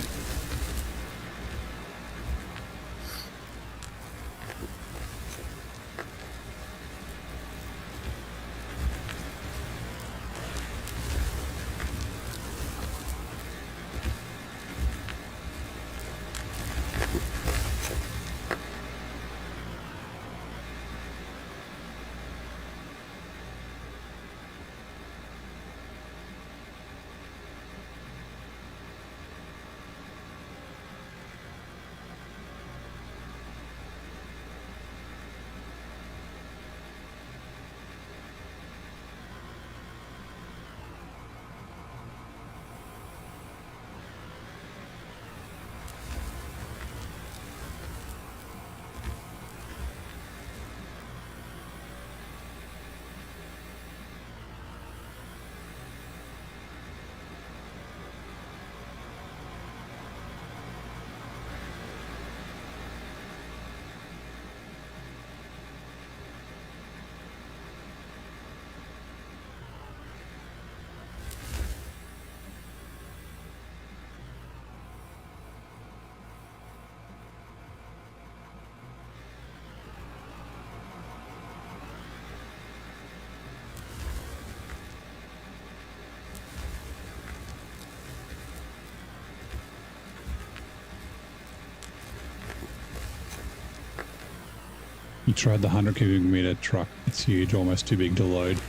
You tried the 100 cubic meter truck. It's huge, almost too big to load.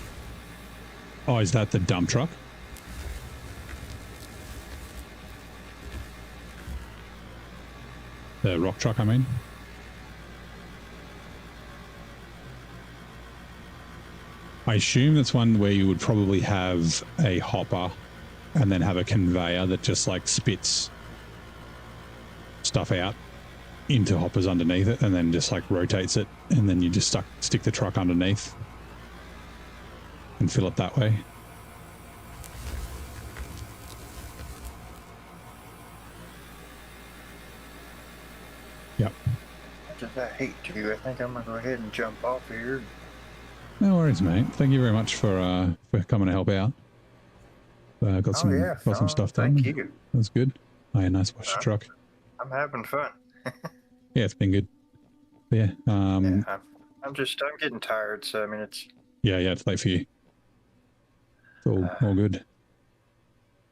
Oh, is that the dump truck? The rock truck, I mean. I assume that's one where you would probably have a hopper and then have a conveyor that just like spits stuff out into hoppers underneath it and then just like rotates it, and then you just stick the truck underneath and fill it that way. Yep. Just I hate to. I think I'm gonna go ahead and jump off here. No worries, mate. Thank you very much for coming to help out. Got some stuff done. Thank you. That's good. Oh yeah, nice wash your truck. I'm having fun. Yeah, it's been good. But yeah, I'm getting tired, so I mean it's it's late for you. It's all good.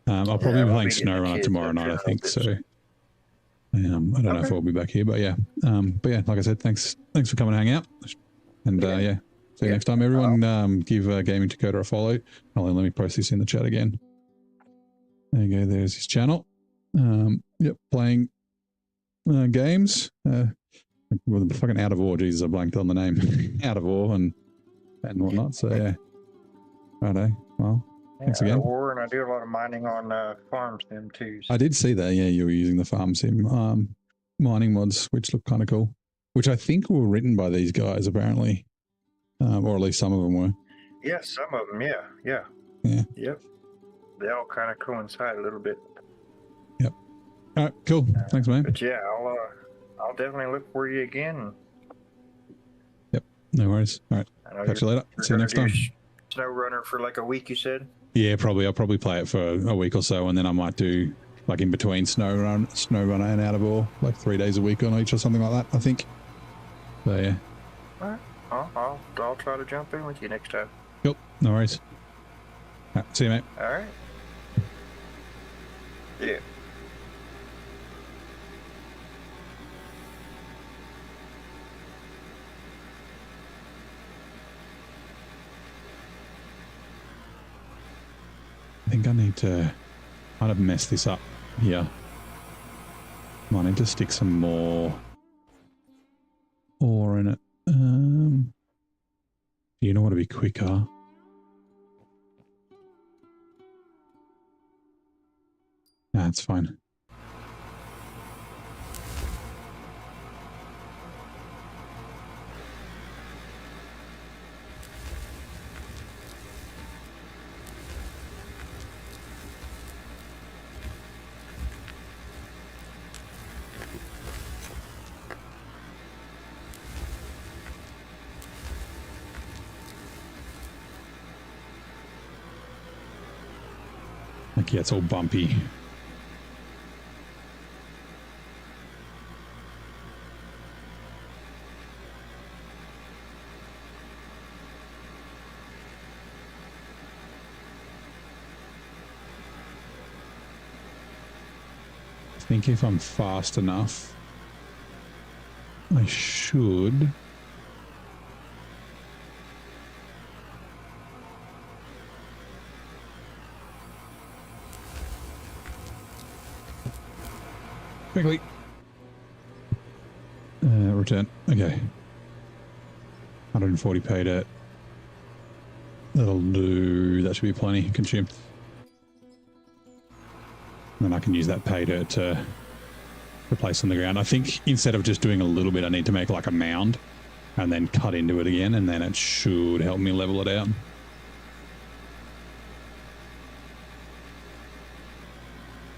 I'll probably be playing SnowRunner tomorrow night, I think. So I don't know if I'll be back here, but yeah, like I said, thanks for coming to hang out, and see you next time, everyone. Give Gaming Dakota a follow. Let me post this in the chat again. There you go. There's his channel. Playing games. Well, the fucking Out of Ore. Jesus, I blanked on the name. Out of Ore and whatnot. So yeah. Righto. Well, thanks again. Ore, and I do a lot of mining on farm sim too. So. I did see that. Yeah, you were using the farm sim mining mods, which look kind of cool. Which I think were written by these guys, apparently, or at least some of them were. Yeah, some of them. Yeah. Yep. They all kind of coincide a little bit. Yep. All right. Cool. Thanks, man. But yeah, I'll definitely look for you again. Yep. No worries. All right. Catch you later. See you next time. SnowRunner for like a week, you said? Yeah, probably. I'll probably play it for a week or so, and then I might do like in between SnowRunner and Out of Ore, like 3 days a week on each or something like that, I think. So yeah. All right. I'll try to jump in with you next time. Cool. No worries. All right, see you, mate. All right. Yeah. I think I need to kind of mess this up here. I need to stick some more ore in it. You know what would be quicker? Nah, it's fine. Like, yeah, it's all bumpy. I think if I'm fast enough, I should. Quickly. Return. Okay. 140 paid it. That'll do. That should be plenty. Consume. Then I can use that pay dirt to replace on the ground. I think instead of just doing a little bit, I need to make like a mound and then cut into it again, and then it should help me level it out.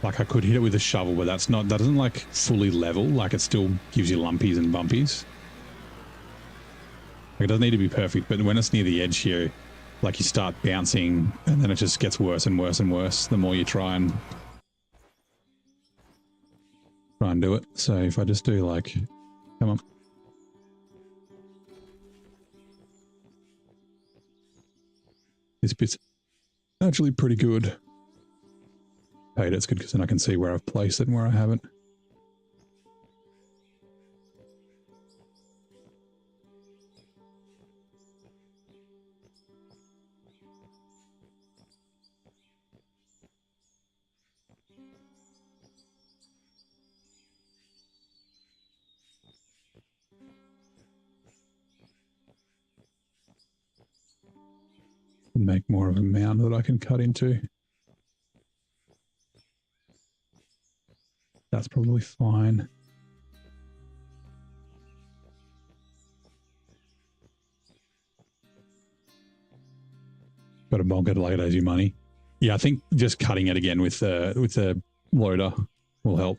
Like I could hit it with a shovel, but that doesn't like fully level. Like it still gives you lumpies and bumpies. Like it doesn't need to be perfect, but when it's near the edge here, like you start bouncing and then it just gets worse and worse and worse the more you try and do it. So if I just do like, come on. This bit's actually pretty good. Paid it's good because then I can see where I've placed it and where I haven't. Make more of a mound that I can cut into. That's probably fine. Got to bonk it like it owes you money. Yeah, I think just cutting it again with the loader will help.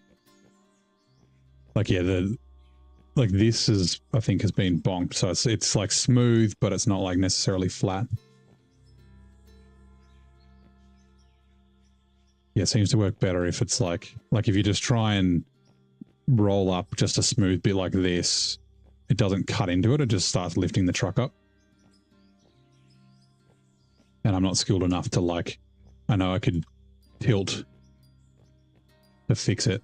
Like yeah, like this is I think has been bonked, so it's like smooth, but it's not like necessarily flat. Yeah, it seems to work better if it's like if you just try and roll up just a smooth bit like this, it doesn't cut into it, it just starts lifting the truck up. And I'm not skilled enough to like, I know I could tilt to fix it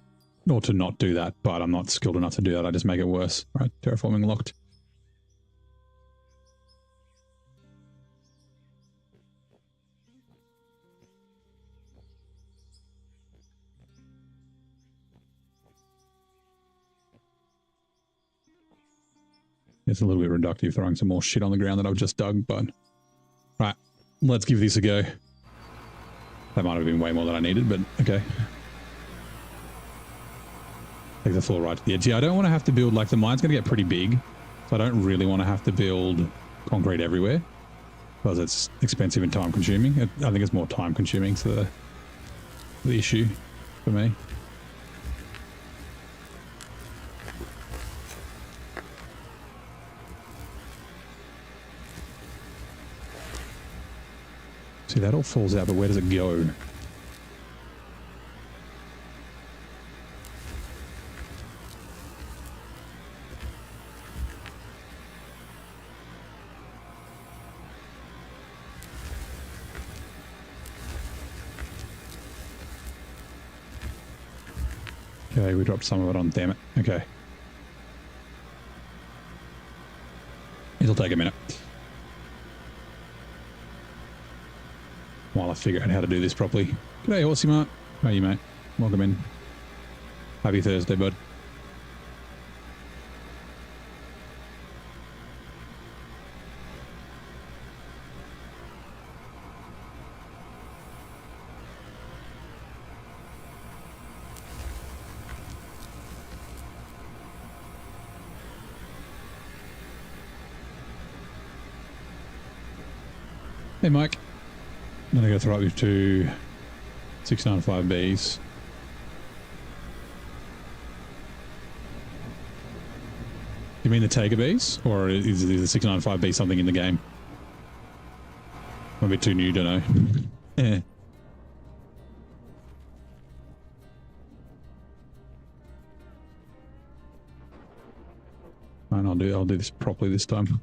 or to not do that, but I'm not skilled enough to do that. I just make it worse. All right, terraforming locked. It's a little bit reductive throwing some more shit on the ground that I've just dug, but right, let's give this a go. That might have been way more than I needed, but okay. Take the floor right to the edge. Yeah, I don't want to have to build, like the mine's going to get pretty big, so I don't really want to have to build concrete everywhere because it's expensive and time consuming. I think it's more time consuming to the issue for me. See, that all falls out, but where does it go? Okay, we dropped some of it on, damn it. Okay. It'll take a minute. While I figure out how to do this properly. G'day, Horsey Mart. How are you, mate? Welcome in. Happy Thursday, bud. Hey, Mike. I'm going to go throw up with two 695Bs. You mean the Taker Bs? Or is the 695B something in the game? I'm a bit too new to know. Yeah. And I'll do this properly this time.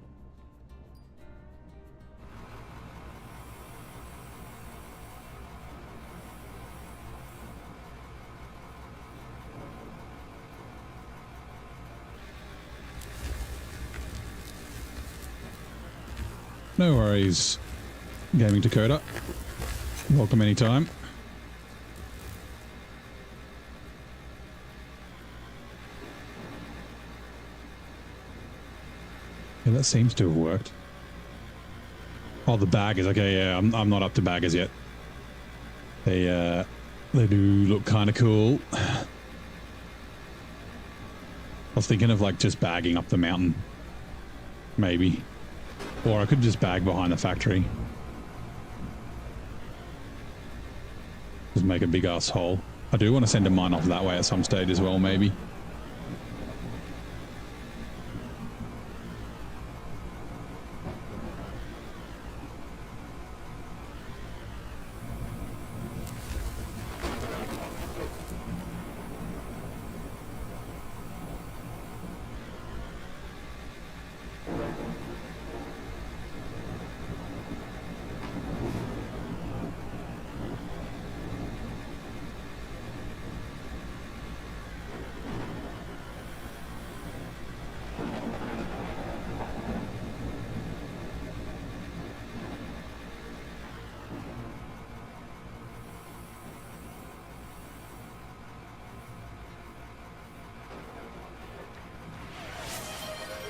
No worries, Gaming Dakota. Welcome anytime. Yeah, that seems to have worked. Oh, the baggers. Okay, yeah, I'm not up to baggers yet. They do look kind of cool. I was thinking of like just bagging up the mountain, maybe, or I could just bag behind the factory. Just make a big ass hole. I do want to send a mine off that way at some stage as well, maybe.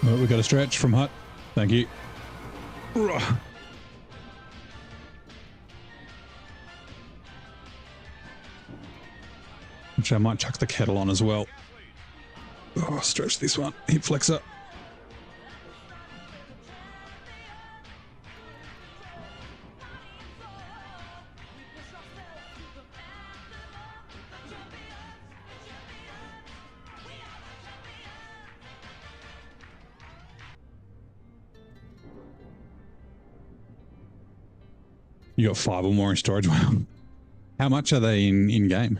Oh, we got a stretch from Hut. Thank you. Which I might chuck the kettle on as well. Oh, stretch this one. Hip flexor. You got 5 or more in storage. Wow. How much are they in game?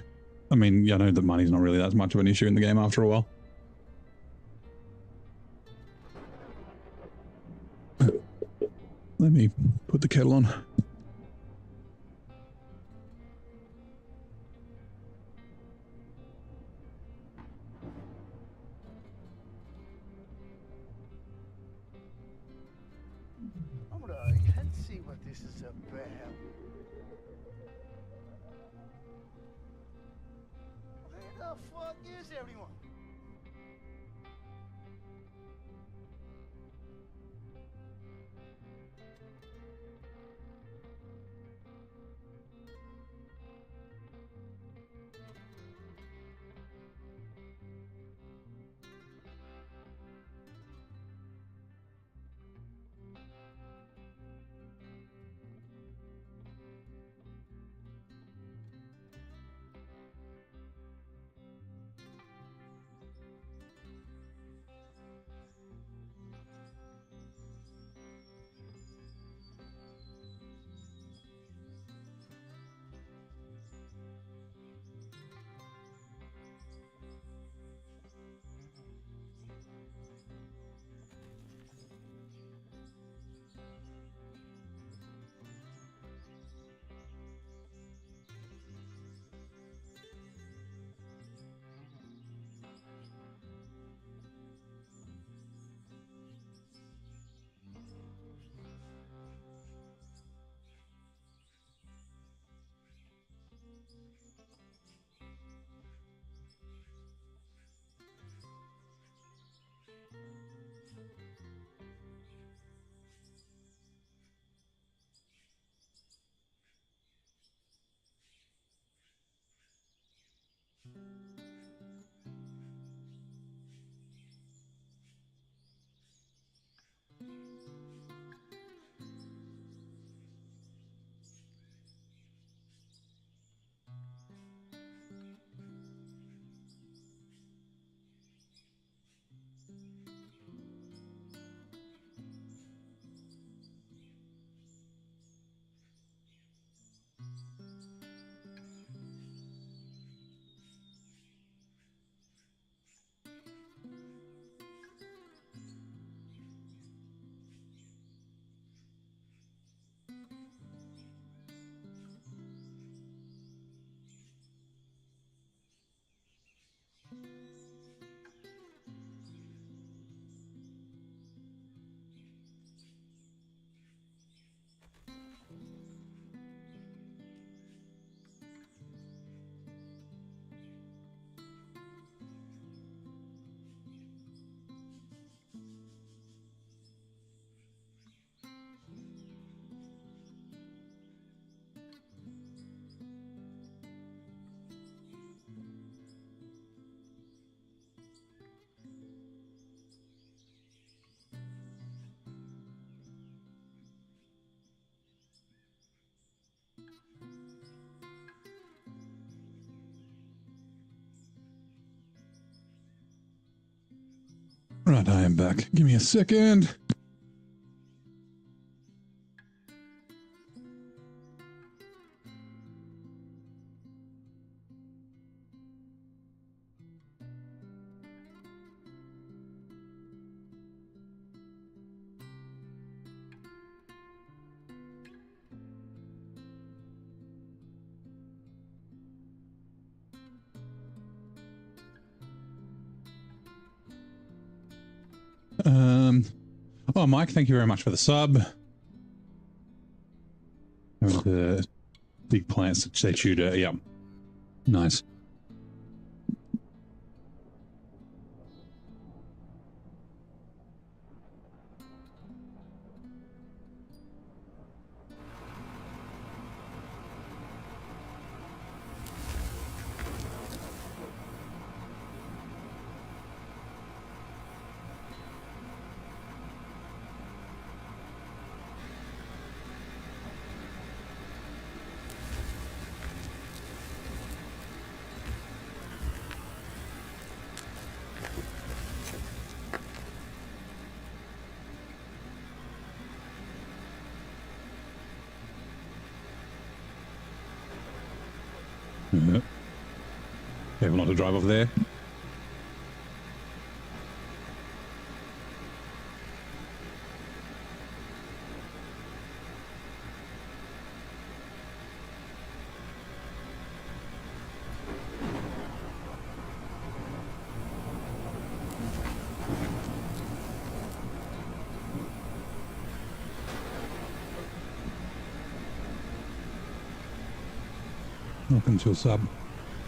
I mean, I know that money's not really that much of an issue in the game after a while. Let me put the kettle on. I'm gonna see what this is about. Where the fuck is everyone? Right, I am back. Give me a second. Oh, Mike, thank you very much for the sub. The big plants that they chewed. Yeah, nice. Careful not to drive off there. Welcome to a sub.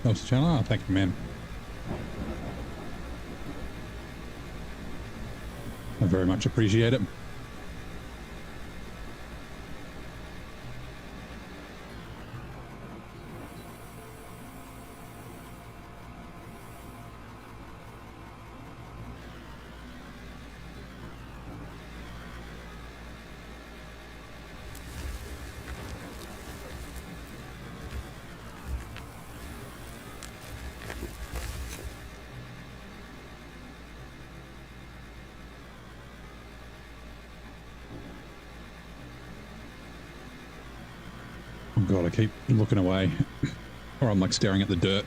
Helps the channel. Oh, thank you, man. I very much appreciate it. God, I keep looking away, or I'm like staring at the dirt.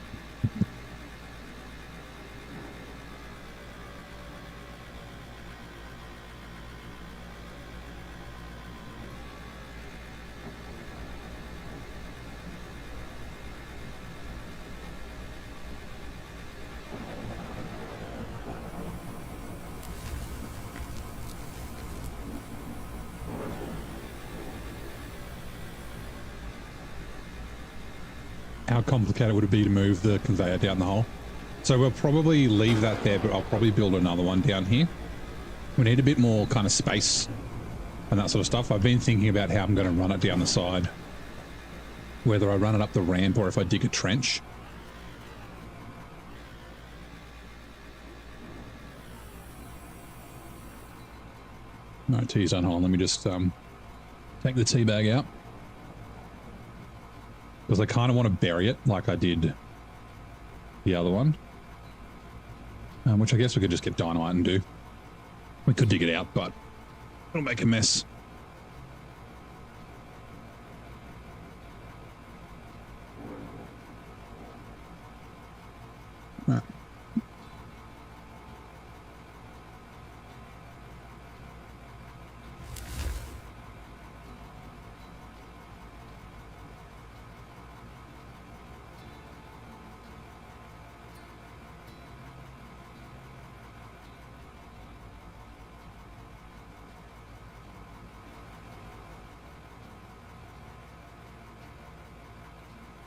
How complicated would it be to move the conveyor down the hole? So we'll probably leave that there, but I'll probably build another one down here. We need a bit more kind of space and that sort of stuff. I've been thinking about how I'm going to run it down the side. Whether I run it up the ramp or if I dig a trench. No, tea's done. Hold on, let me just take the tea bag out. Because I kind of want to bury it like I did the other one. Which I guess we could just get dynamite and do. We could dig it out, but it'll make a mess. Right.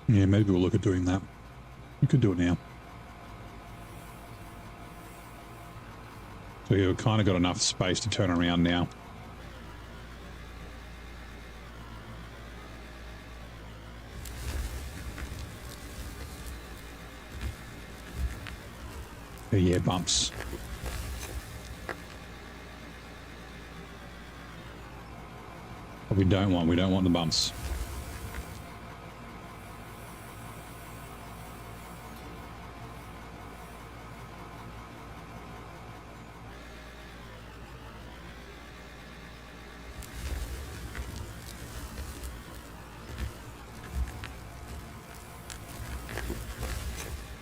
Yeah, maybe we'll look at doing that. We could do it now. So yeah, we've kind of got enough space to turn around now. Yeah, bumps. But we don't want the bumps.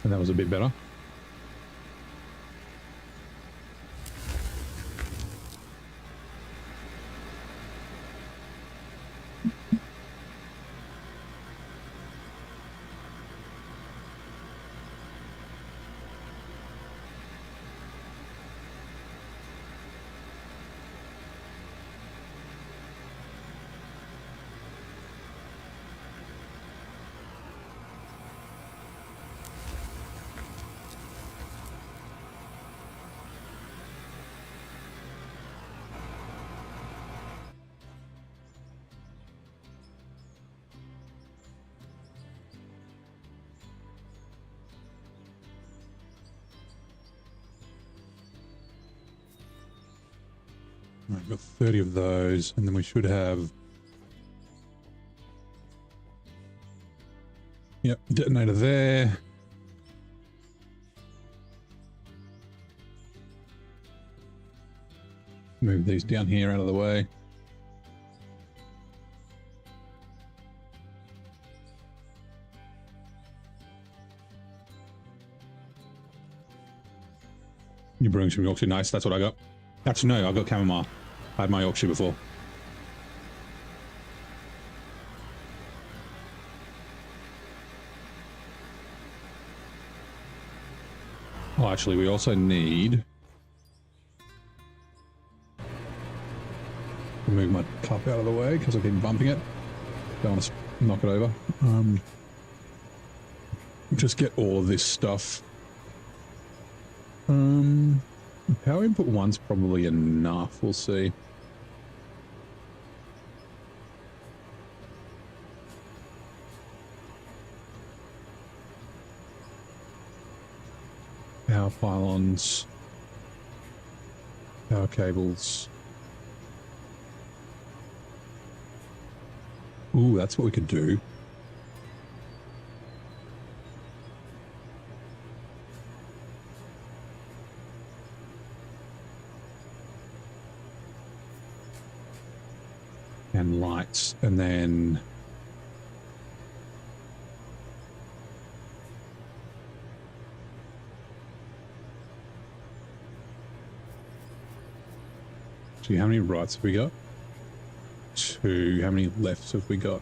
And that was a bit better. I've got 30 of those, and then we should have... Yep, detonator there. Move these down here out of the way. You're brewing some Yorkshire, nice, that's what I got. Actually, no, I got chamomile. I had my Yorkshire before. Oh, actually, we also need to move my cup out of the way because I keep bumping it. Don't want to knock it over. Just get all of this stuff. Power input 1's probably enough. We'll see. Power pylons. Power cables. Ooh, that's what we could do. And lights, and then see, how many rights have we got? 2. How many lefts have we got?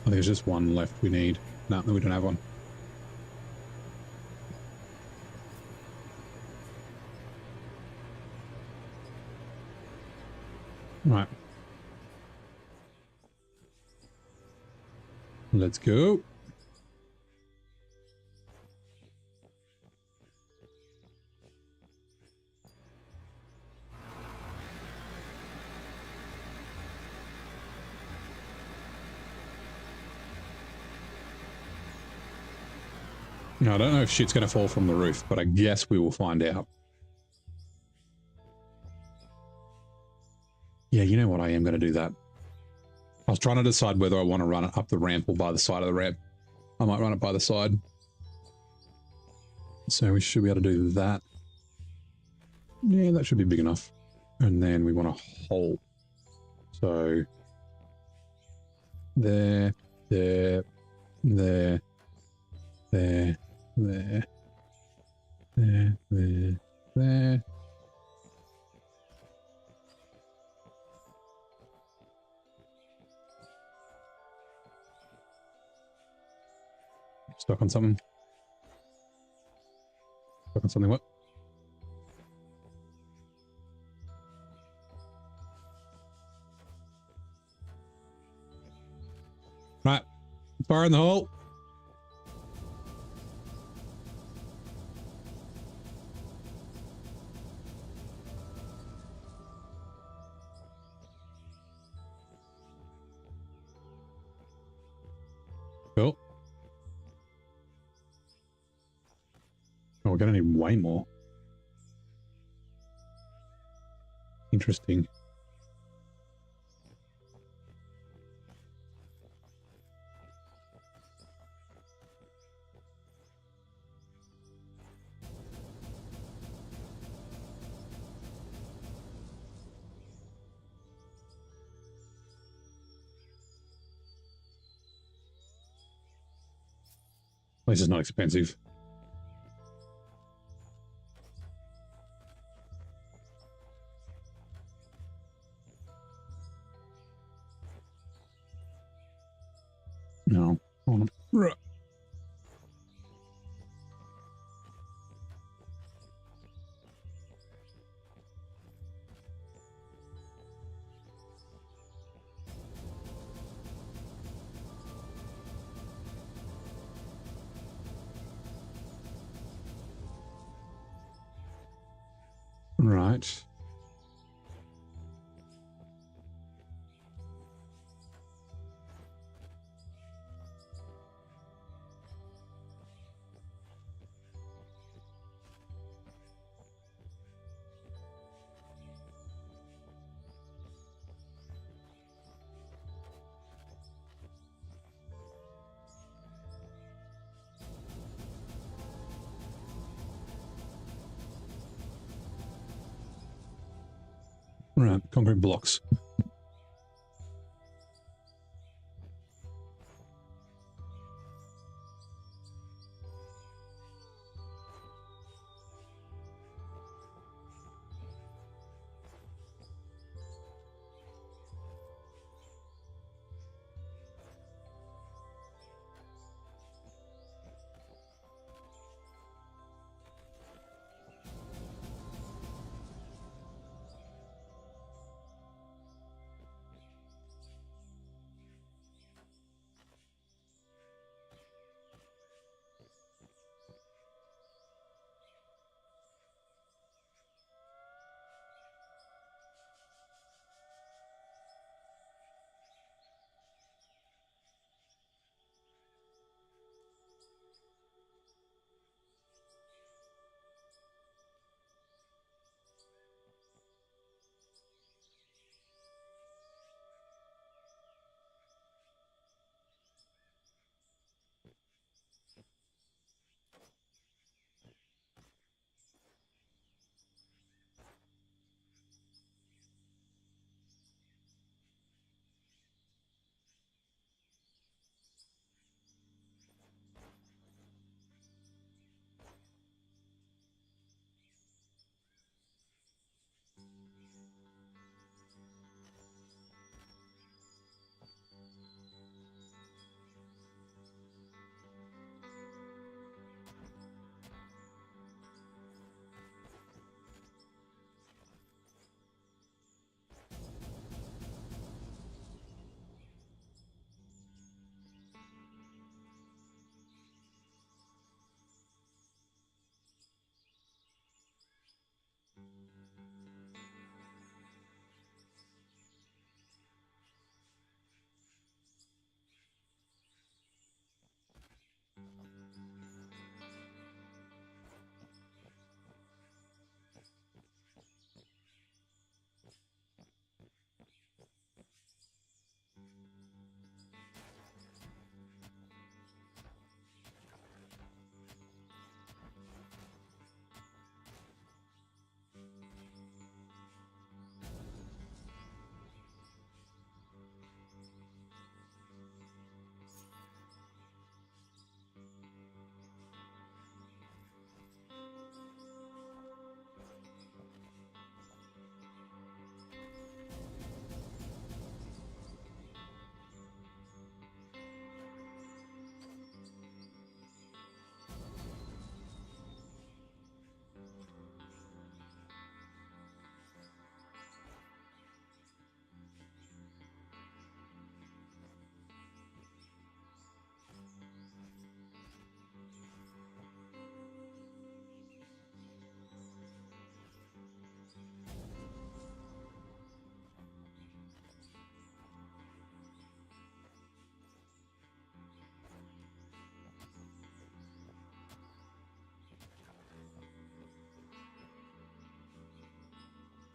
I think there's just 1 left we need. No, we don't have one. Right. Let's go. Now, I don't know if shit's going to fall from the roof, but I guess we will find out. Yeah, you know what? I am going to do that. I was trying to decide whether I want to run it up the ramp or by the side of the ramp. I might run it by the side. So we should be able to do that. Yeah, that should be big enough. And then we want a hole. So there, there, there, there, there, there, there, there. Stuck on something. Stuck on something, what? Right. Fire in the hole. Cool. Oh, we're gonna need way more. Interesting. least it's not expensive. No. Right. Right, concrete blocks.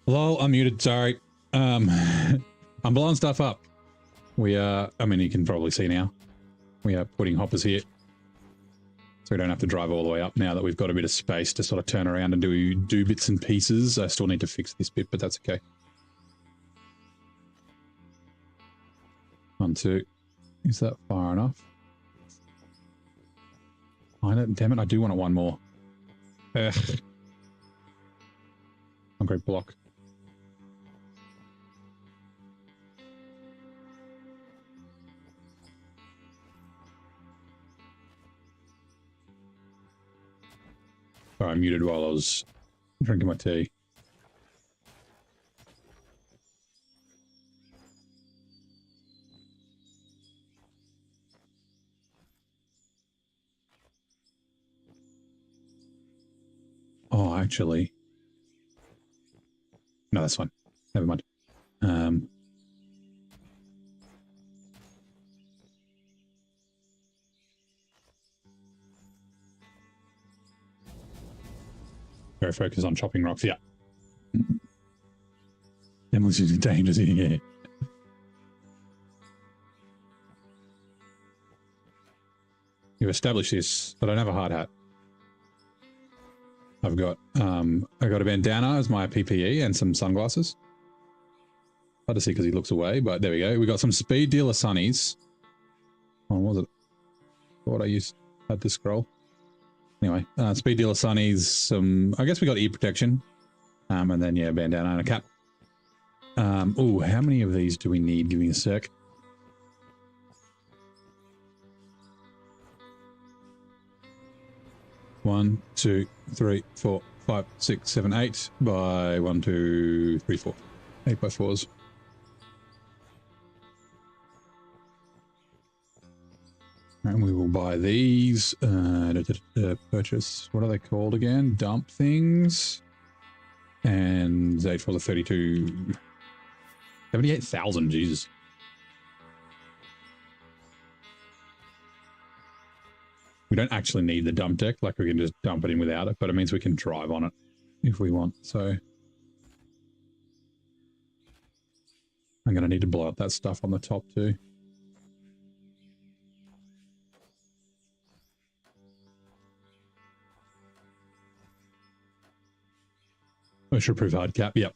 Lol, I'm muted, sorry. I'm blowing stuff up. We are, I mean, you can probably see now. We are putting hoppers here. So we don't have to drive all the way up now that we've got a bit of space to sort of turn around and do bits and pieces. I still need to fix this bit, but that's okay. 1, 2. Is that far enough? Damn it, I do want it one more. Ugh. Concrete block. Sorry, I muted while I was drinking my tea. Oh, actually. No, that's fine. Never mind. Very focused on chopping rocks, yeah. Demolition is dangerous in here. You've established this, but I don't have a hard hat. I've got a bandana as my PPE and some sunglasses. Hard to see because he looks away, but there we go. We got some speed dealer sunnies. Oh, what was it? What I had to scroll. Anyway, speed dealer sunnies. Some, I guess we got ear protection, and then yeah, bandana and a cap. Oh, how many of these do we need? Give me a sec. One, two, 3, 4, 5, 6, 7, 8 by 1, 2, 3, 4. 8 by 4s. And we will buy these. Purchase. What are they called again? Dump things. And 8 for the 32. 78,000. Jesus. We don't actually need the dump deck, like we can just dump it in without it, but it means we can drive on it if we want. So I'm going to need to blow up that stuff on the top too. Moisture proof hard cap, yep.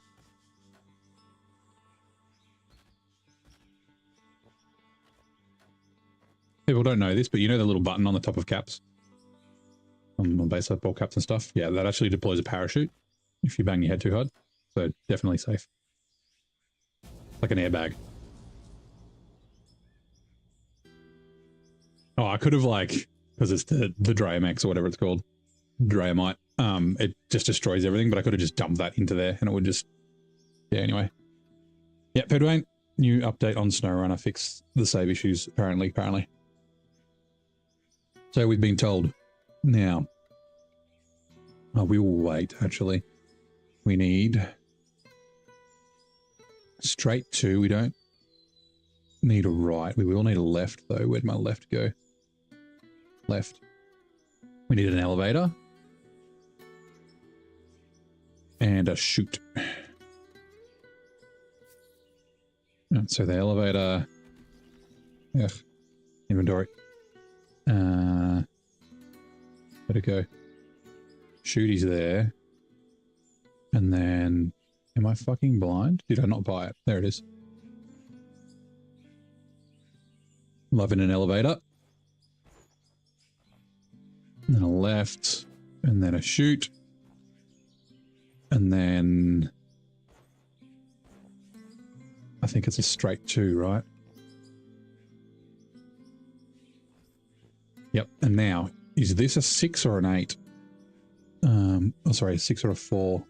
People don't know this, but you know the little button on the top of caps? On base ball caps and stuff? Yeah, that actually deploys a parachute if you bang your head too hard. So definitely safe. Like an airbag. Oh, I could have like, because it's the Dramax or whatever it's called. Dramite. It just destroys everything, but I could have just dumped that into there and it would just, yeah, anyway. Yeah, Pedwayne, new update on SnowRunner, fix the save issues, apparently. So we've been told. Now, we will wait, actually. We need straight 2. We don't need a right. We will need a left, though. Where'd my left go? Left. We need an elevator. And a chute. So the elevator... Ugh. Inventory. Where'd it go? Shooty's there. And then... Am I fucking blind? Did I not buy it? There it is. Loving an elevator. And then a left. And then a chute. And then... I think it's a straight 2, right? Yep. And now, is this a 6 or an 8? Oh, sorry, a 6 or a 4?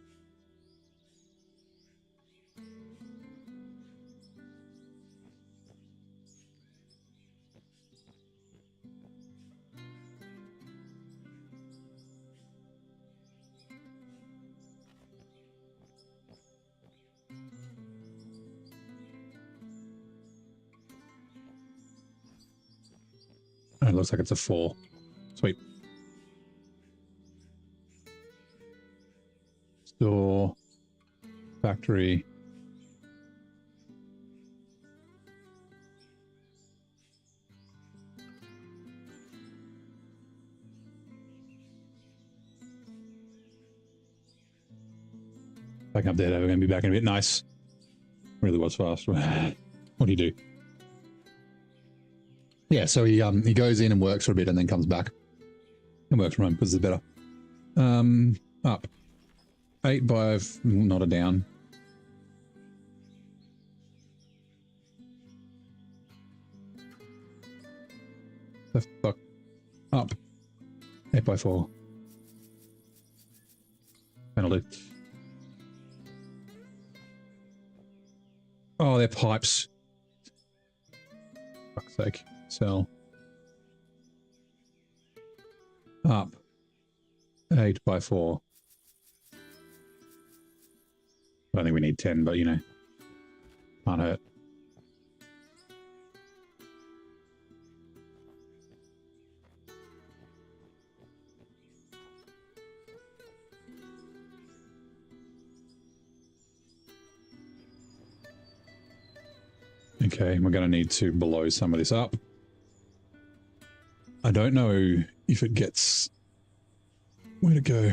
It looks like it's a 4. Sweet. Store. Factory. Back up there, we're going to be back in a bit. Nice. Really was fast. What do you do? Yeah, so he goes in and works for a bit and then comes back. It works right because it's better. Up. 8 by... not a down. The fuck? Up. 8 by 4. Penalty. Oh, they're pipes. Fuck's sake. Sell. Up. 8 by 4. I don't think we need 10, but you know. Can't hurt. Okay, we're going to need to blow some of this up. I don't know if it gets... Where'd it go?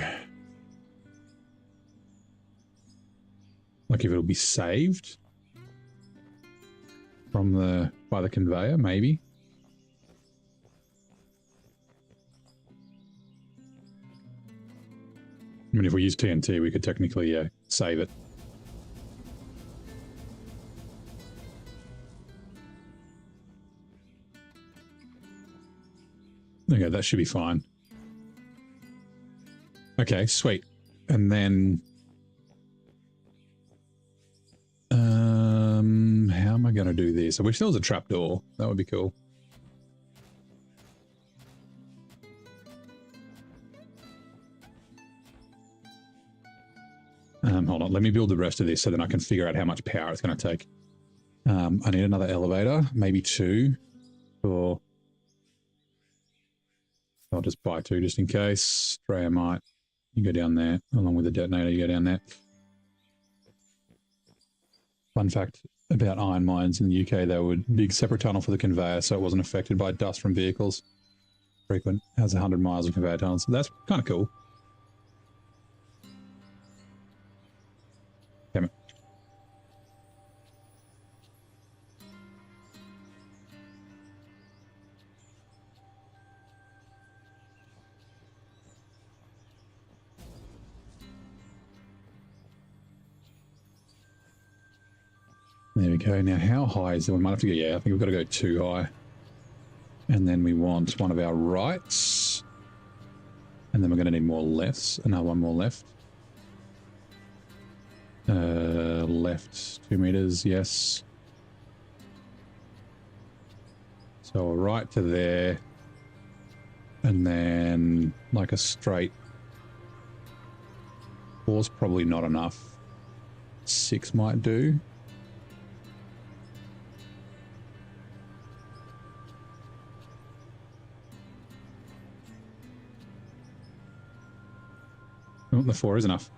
Like if it'll be saved from the... by the conveyor, maybe? I mean, if we use TNT, we could technically save it. Okay, that should be fine. Okay, sweet. And then... how am I going to do this? I wish there was a trapdoor. That would be cool. Hold on, let me build the rest of this so then I can figure out how much power it's going to take. I need another elevator, maybe 2, or... I'll just buy 2 just in case. Strayamite, you go down there. Along with the detonator, you go down there. Fun fact about iron mines in the UK, they were big separate tunnel for the conveyor, so it wasn't affected by dust from vehicles. Frequent, has 100 miles of conveyor tunnels. So that's kind of cool. Damn it. There we go. Now, how high is it? We might have to go, yeah, I think we've got to go too high. And then we want one of our rights. And then we're going to need more lefts. Another one more left. Left 2 meters, yes. So a right to there. And then like a straight. 4's probably not enough. 6 might do. Oh, the 4 is enough.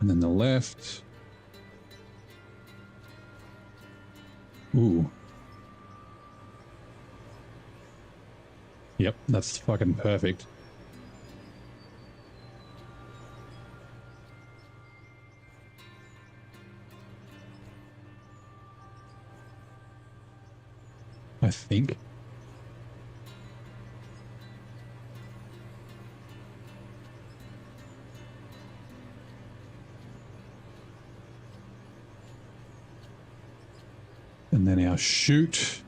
And then the left. Ooh. Yep, that's fucking perfect. I think. And then our chute.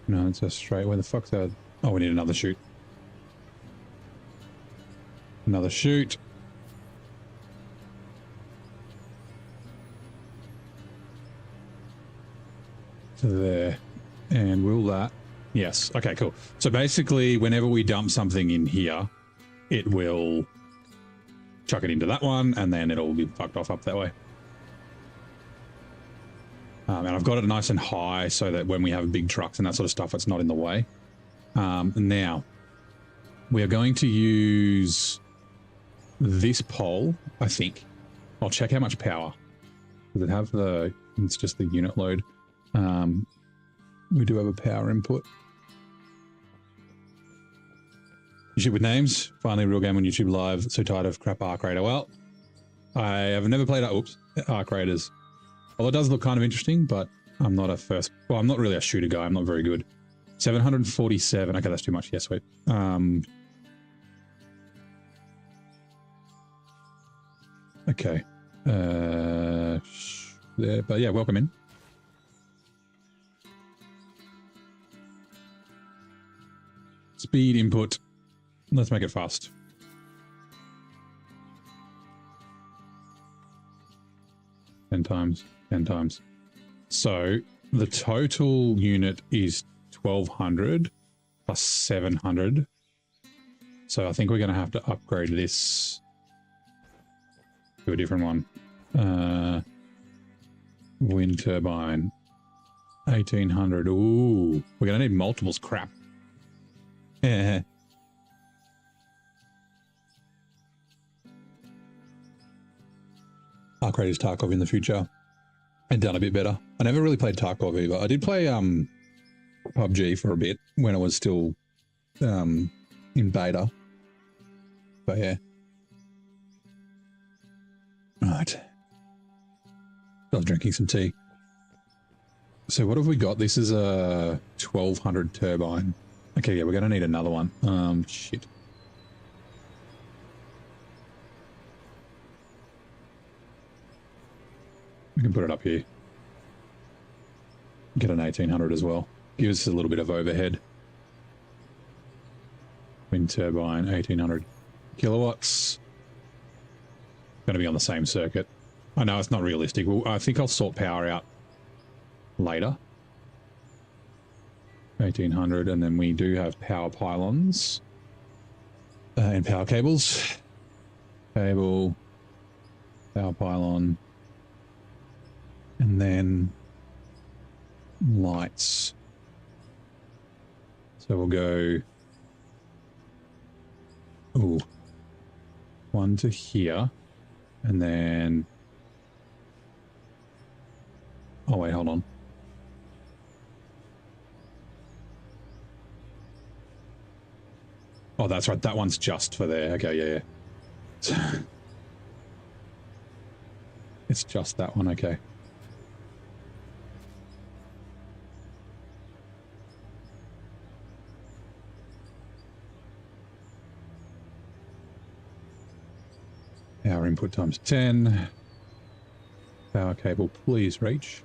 No, it's a straight. Where the fuck's that? Oh, we need another chute. Another chute. To there. And will that? Yes. Okay, cool. So basically, whenever we dump something in here, it will chuck it into that one, and then it'll be fucked off up that way. And I've got it nice and high so that when we have big trucks and that sort of stuff, it's not in the way. Now, we are going to use this pole, I think. I'll check how much power. Does it have the... It's just the unit load. We do have a power input. YouTube with names. Finally, a real game on YouTube Live. So tired of crap Arc Raider. Well, I have never played Arc Raiders. Well, it does look kind of interesting, but I'm not a first... Well, I'm not really a shooter guy. I'm not very good. 747. Okay, that's too much. Yes, wait. Okay. There, but yeah, welcome in. Speed input. Let's make it fast. Ten times. So the total unit is 1200 plus 700. So I think we're going to have to upgrade this to a different one. Wind turbine. 1800. Ooh, we're going to need multiples. Crap. Upgrade his Tarkov in the future and done a bit better. I never really played Tarkov either. I did play PUBG for a bit when it was still in beta. But yeah. Right. I was drinking some tea. So what have we got? This is a 1200 turbine. Okay, yeah, we're going to need another one. Shit. We can put it up here. Get an 1800 as well. Gives us a little bit of overhead. Wind turbine, 1800 kilowatts. Going to be on the same circuit. I know it's not realistic. Well, I think I'll sort power out later. 1800, and then we do have power pylons and power cables. Cable, power pylon, and then lights. So we'll go, ooh, one to here, and then, oh wait, hold on. Oh, that's right. That one's just for there. Okay, yeah, yeah. It's just that one. Okay. Power input times 10. Power cable, please reach.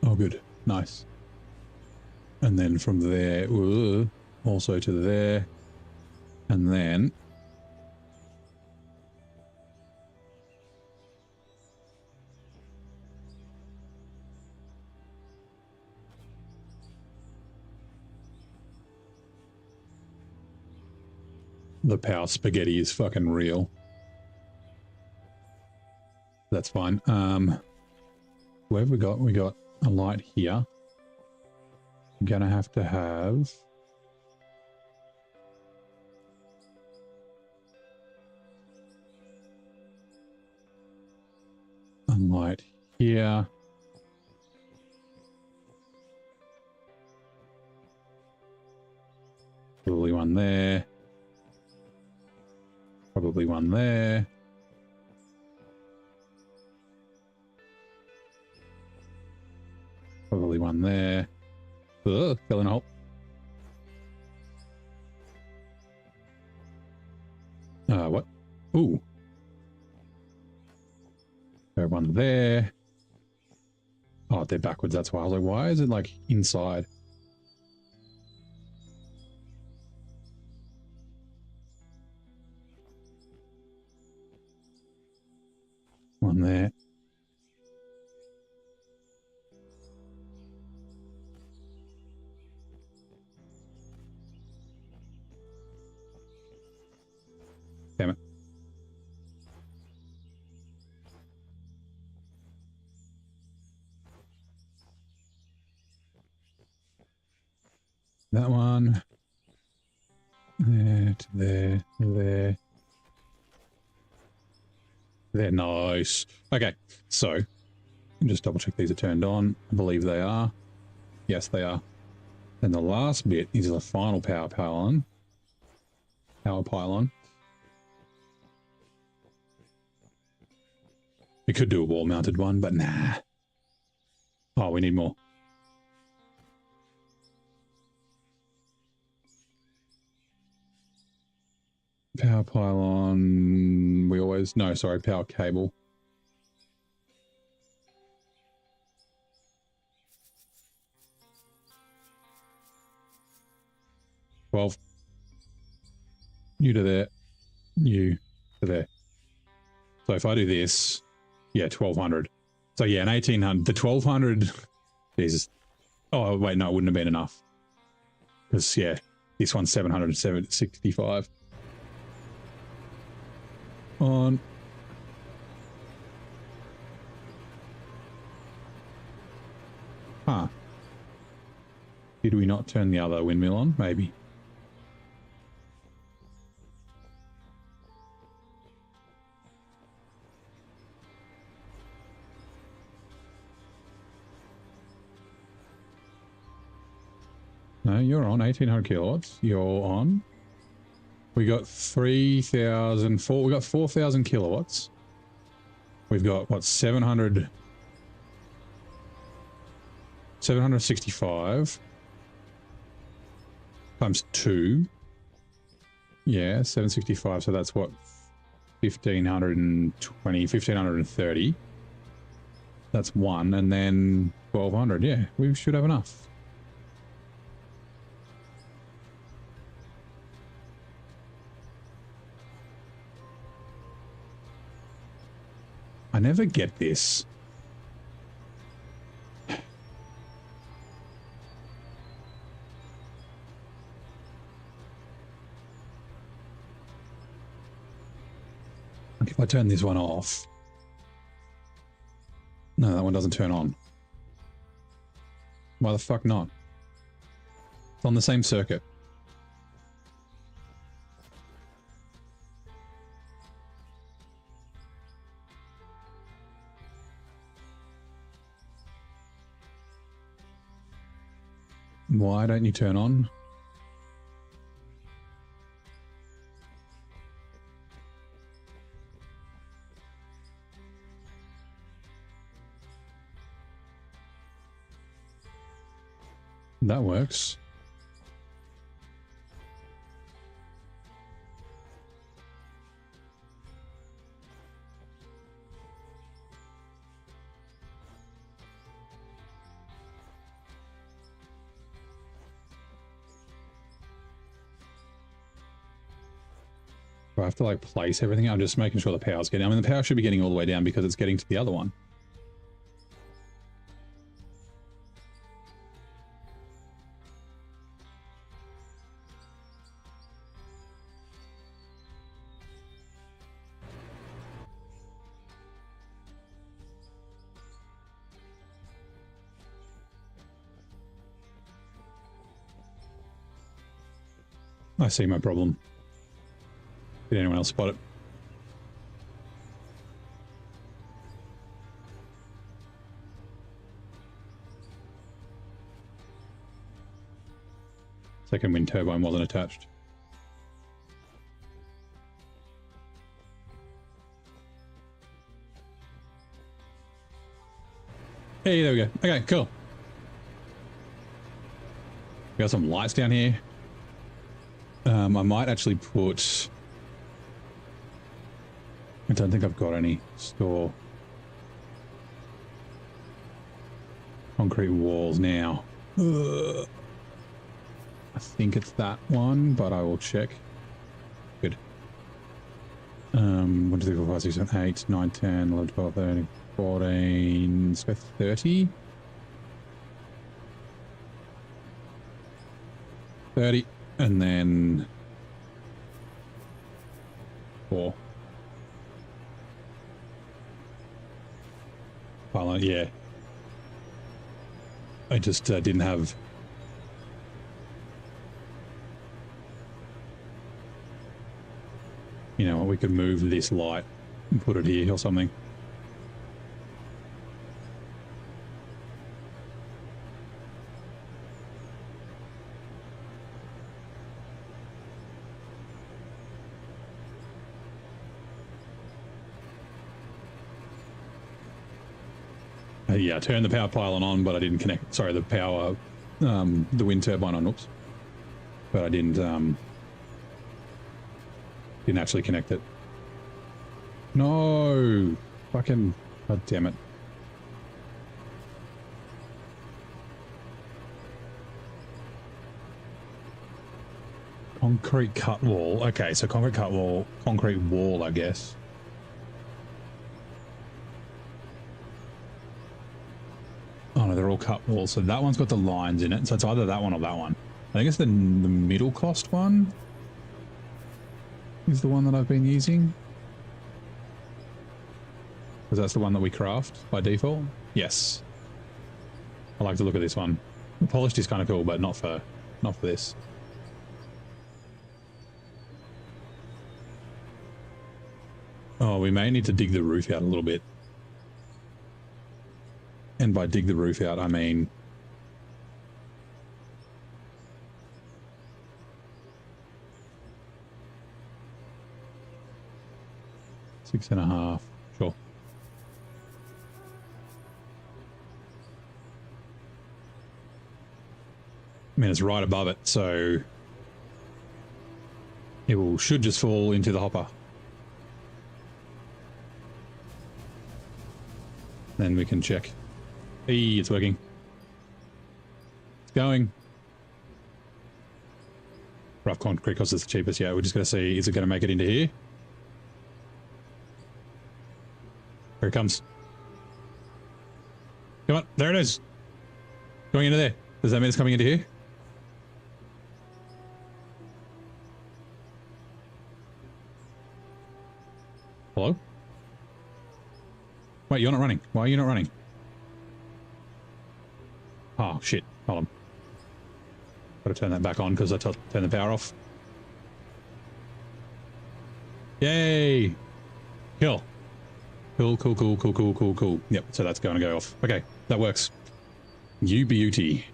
Oh, good. Nice. And then from there, also to there. And then the power spaghetti is fucking real. That's fine. Where have we got? We got a light here. I'm gonna have to have a light here. Probably one there. Probably one there. Probably one there. Ugh, fell in a hole. What? Ooh. There's one there. Oh, they're backwards. That's why I was like, why is it like inside? One there. Damn it. That one. There to there, there. They're nice. Okay, so just double check these are turned on. I believe they are. Yes, they are. And the last bit is the final power pylon. We could do a wall-mounted one, but nah. Oh, we need more. Power pylon. We always... No, sorry, power cable. Well, you to there. You to there. So if I do this, yeah, 1200. So yeah, an 1800. The 1200... Jesus. Oh, wait, no, it wouldn't have been enough. Because, yeah, this one's 765. On. Huh. Did we not turn the other windmill on? Maybe. No, you're on 1800 kilowatts. You're on. We got 3,000. We got 4,000 kilowatts. We've got what 765 times 2. Yeah, 765. So that's what 1,520, 1,530. That's one, and then 1,200. Yeah, we should have enough. I never get this. If I turn this one off. No, that one doesn't turn on. Why the fuck not? It's on the same circuit. Why don't you turn on? That works. Do I have to like place everything? I'm just making sure the power's getting... I mean, the power should be getting all the way down because it's getting to the other one. I see my problem. Did anyone else spot it? Second wind turbine wasn't attached. Hey, there we go. Okay, cool. We got some lights down here. I might actually put... I don't think I've got any store concrete walls now. I think it's that one, but I will check. Good. 1, 2, 3, 4, 5, 6, 7, 8, 9, 10, 11, 12, 13, 14, so 30. 30, and then 4. Well, yeah. I just didn't have... You know, we could move this light and put it here or something. Yeah, I turned the power pylon on, but I didn't connect. Sorry, the power, the wind turbine on. Oops, but I didn't actually connect it. No, fucking, god damn it. Concrete cut wall. Okay, so concrete cut wall, concrete wall, I guess. Oh no, they're all cut walls. So that one's got the lines in it. So it's either that one or that one. I think it's the middle cost one is the one that I've been using. Because that's the one that we craft by default. Yes. I like to look at this one. The polished is kind of cool, but not for this. Oh, we may need to dig the roof out a little bit. And by dig the roof out, I mean... $6.5, sure. I mean, it's right above it, so... it should just fall into the hopper. Then we can check. Hey, it's working. It's going. Rough concrete cost is the cheapest. Yeah, we're just going to see, is it going to make it into here? Here it comes. Come on, there it is. Going into there. Does that mean it's coming into here? Hello? Wait, you're not running. Why are you not running? Oh, shit. Hold on. Gotta turn that back on because I turned the power off. Yay! Cool. Cool. Yep, so that's going to go off. Okay, that works. You beauty.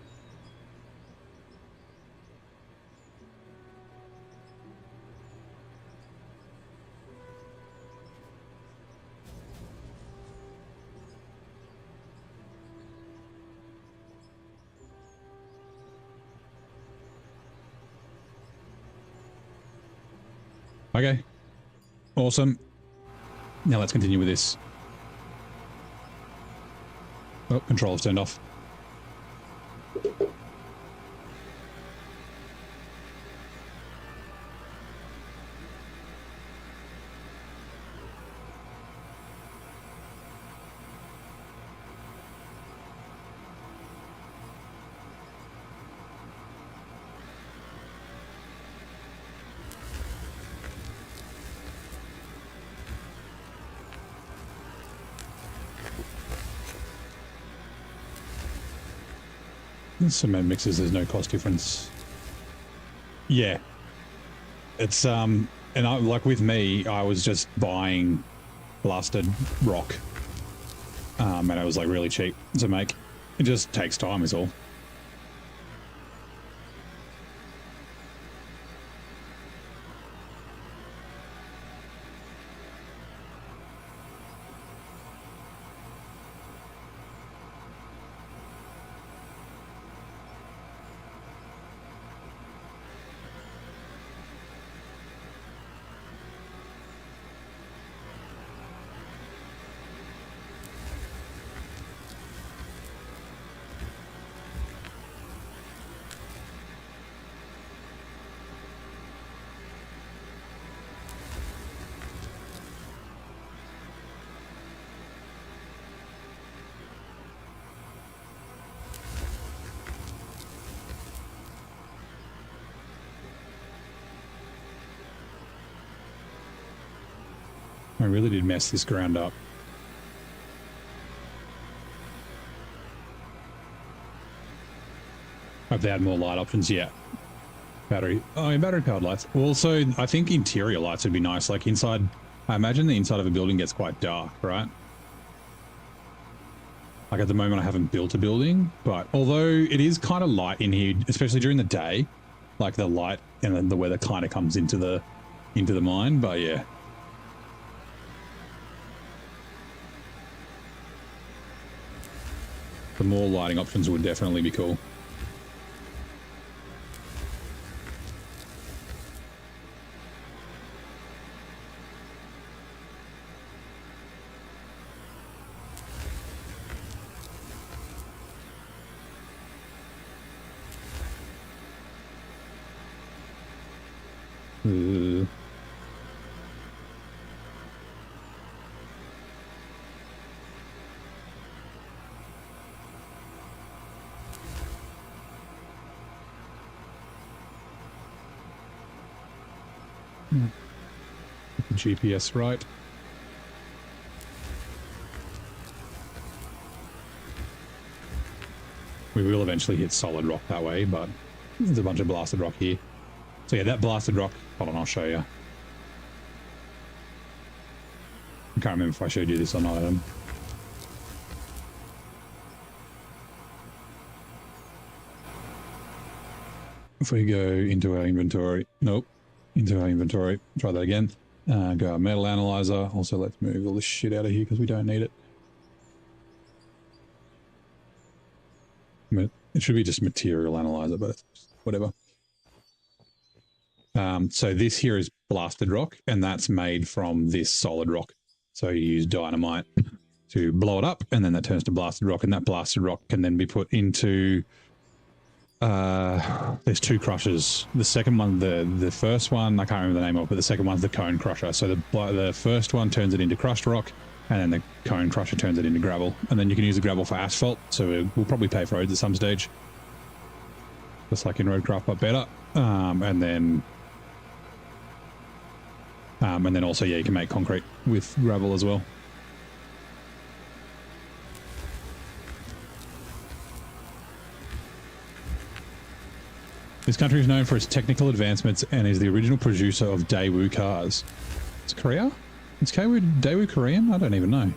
Okay. Awesome. Now let's continue with this. Oh, controls turned off. Cement mixes, there's no cost difference. Yeah. It's, and I, like with me, I was just buying blasted rock. And it was like really cheap to make. It just takes time is all. I really did mess this ground up. Hope they had more light options. Yeah. Battery. Oh, battery powered lights. Also, I think interior lights would be nice. Like inside, I imagine the inside of a building gets quite dark, right? Like at the moment I haven't built a building, but although it is kind of light in here, especially during the day, like the light and then the weather kind of comes into the mine, but yeah. The more lighting options would definitely be cool. GPS right. We will eventually hit solid rock that way, but there's a bunch of blasted rock here. So yeah, that blasted rock, hold on, I'll show you. I can't remember if I showed you this or not, Adam. If we go into our inventory, nope, into our inventory, try that again. Go our metal analyzer. Also, let's move all this shit out of here because we don't need it. It should be just material analyzer, but whatever. So this here is blasted rock, and that's made from this solid rock. So you use dynamite to blow it up, and then that turns to blasted rock, and that blasted rock can then be put into... there's two crushers. The second one, the first one, I can't remember the name of it, but the second one's the cone crusher. So the first one turns it into crushed rock, and then the cone crusher turns it into gravel. And then you can use the gravel for asphalt, so we'll probably pave roads at some stage. Just like in Roadcraft, but better. And then also, yeah, you can make concrete with gravel as well. This country is known for its technical advancements and is the original producer of Daewoo cars. It's Korea? Is Daewoo Korean? I don't even know.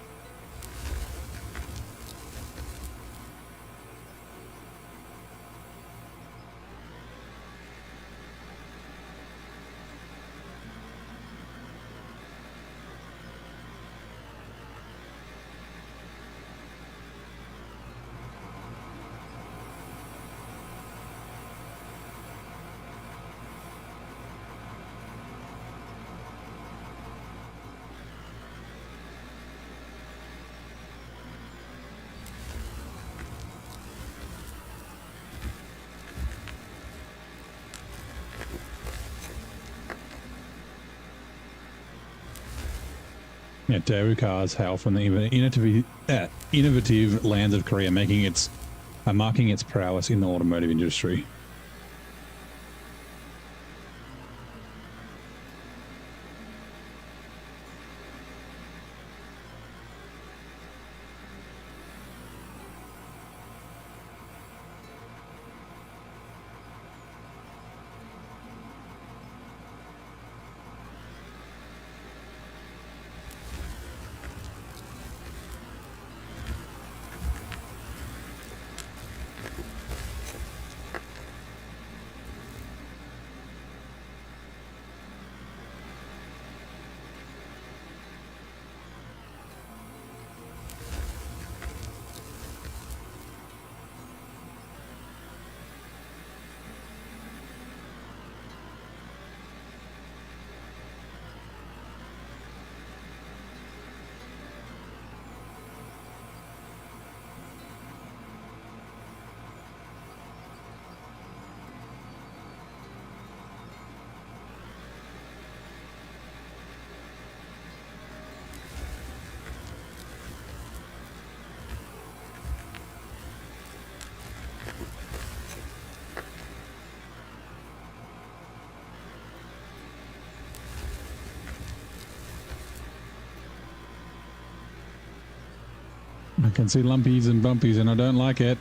Yeah, Daewoo cars hail from the innovative lands of Korea, marking its prowess in the automotive industry. I can see lumpies and bumpies and I don't like it.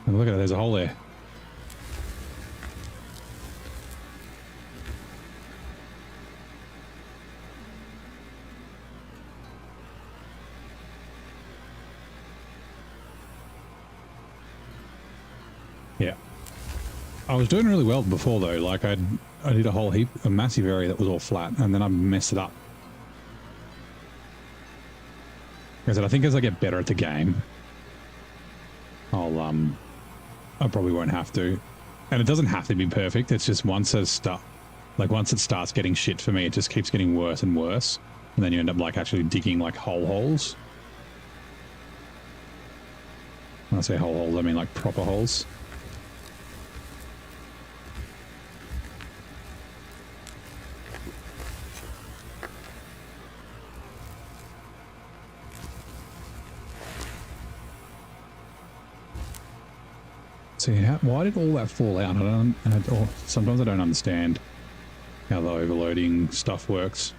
And look at it, there's a hole there. Yeah. I was doing really well before though, like I did a massive area that was all flat, and then I messed it up. Like I said, I think as I get better at the game, I probably won't have to. And it doesn't have to be perfect, it's just once it starts getting shit for me, it just keeps getting worse and worse. And then you end up like actually digging like whole holes. When I say whole holes, I mean like proper holes. See, why did all that fall out? Sometimes I don't understand how the overloading stuff works.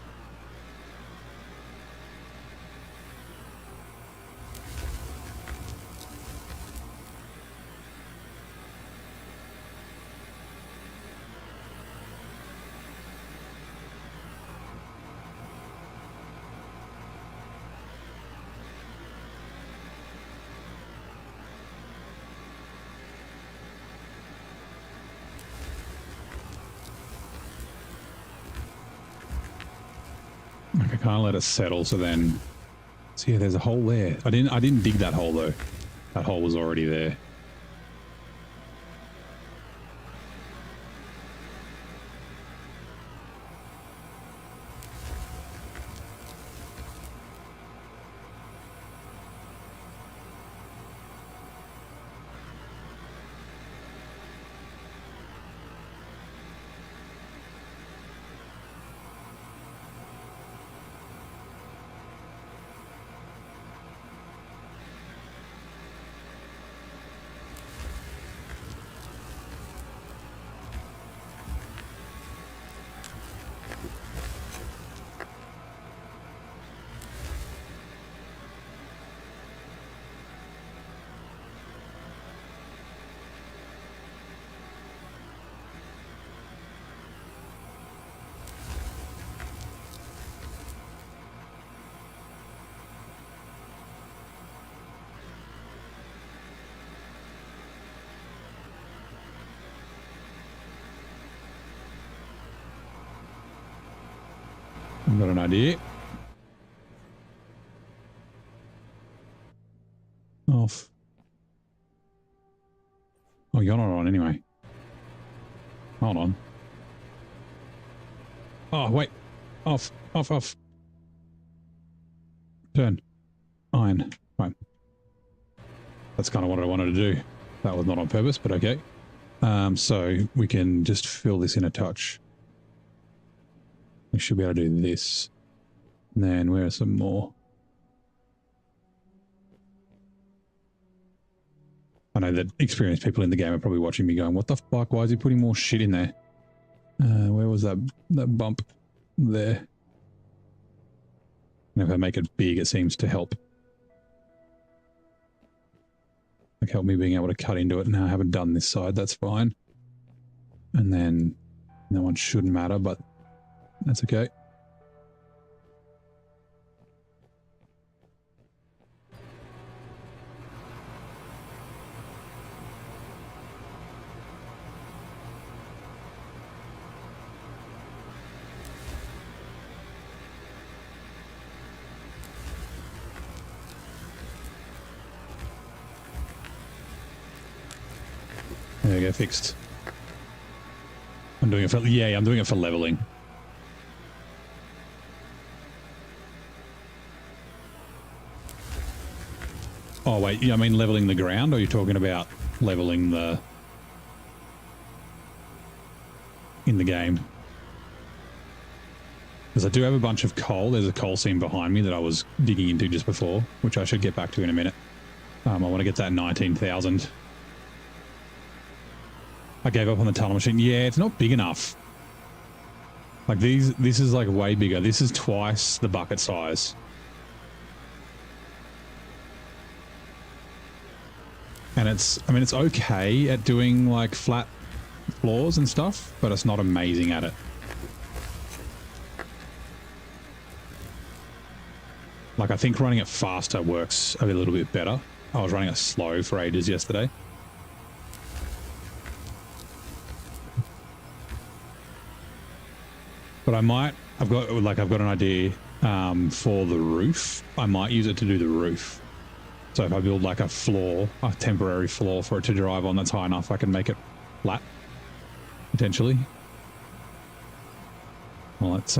I can't let it settle, so then... See, there's a hole there. I didn't dig that hole, though. That hole was already there. I've got an idea. Off. Oh, you're not on anyway. Hold on. Oh, wait. Off. Off, off. Turn. Iron. Right. That's kind of what I wanted to do. That was not on purpose, but okay. So we can just fill this in a touch. We should be able to do this. And then where are some more? I know that experienced people in the game are probably watching me going, what the fuck? Why is he putting more shit in there? Where was that bump? There. And if I make it big, it seems to help. Like help me being able to cut into it. Now I haven't done this side, that's fine. And then that one shouldn't matter, but that's okay. There we go, fixed. I'm doing it for, yeah, I'm doing it for leveling. Oh wait, I mean leveling the ground, or are you talking about leveling the... in the game? Because I do have a bunch of coal. There's a coal seam behind me that I was digging into just before, which I should get back to in a minute. I want to get that 19,000. I gave up on the tunnel machine. Yeah, it's not big enough. Like this is like way bigger. This is twice the bucket size. And And it's, I mean, it's okay at doing like flat floors and stuff, but it's not amazing at it. Like, I think running it faster works a little bit better. I was running it slow for ages yesterday. But I might, I've got an idea for the roof. I might use it to do the roof. So if I build like a floor, a temporary floor for it to drive on that's high enough, I can make it flat, potentially. Well, let's,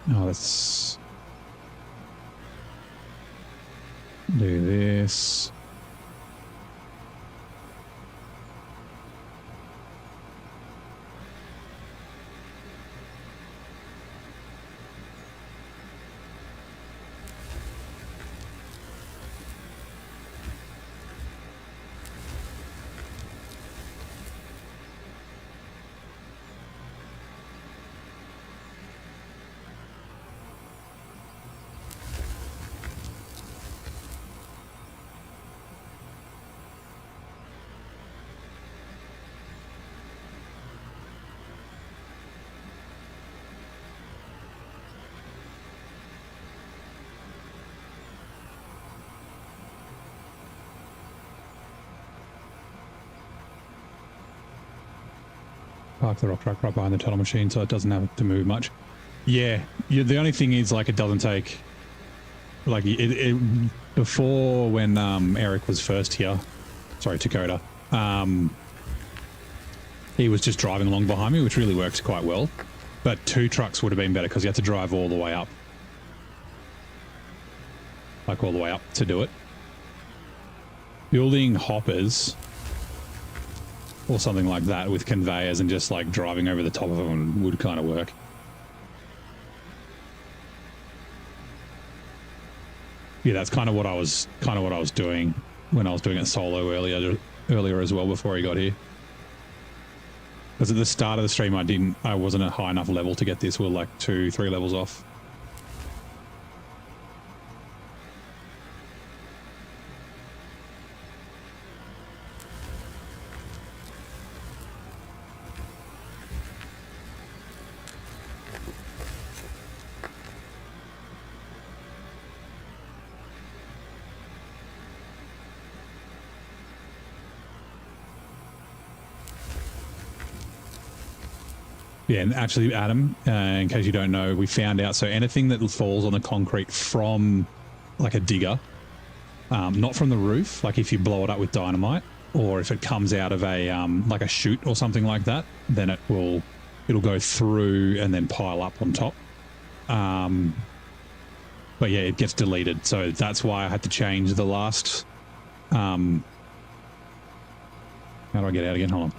let's do this. Park the rock truck right behind the tunnel machine so it doesn't have to move much. Yeah, the only thing is, like, it doesn't take, like, before when Eric was first here, sorry, Dakota, he was just driving along behind me, which really works quite well. But 2 trucks would have been better because you had to drive all the way up. Like, all the way up to do it. Building hoppers or something like that with conveyors and just like driving over the top of them would kind of work. Yeah, that's kind of what I was doing when I was doing it solo earlier as well before he got here. Because at the start of the stream I wasn't at high enough level to get this. We were like 2-3 levels off. Yeah, and actually, Adam, in case you don't know, we found out, so anything that falls on the concrete from like a digger, not from the roof, like if you blow it up with dynamite, or if it comes out of a like a chute or something like that, then it'll go through and then pile up on top. But yeah, it gets deleted, so that's why I had to change the last. How do I get out again? Hold on.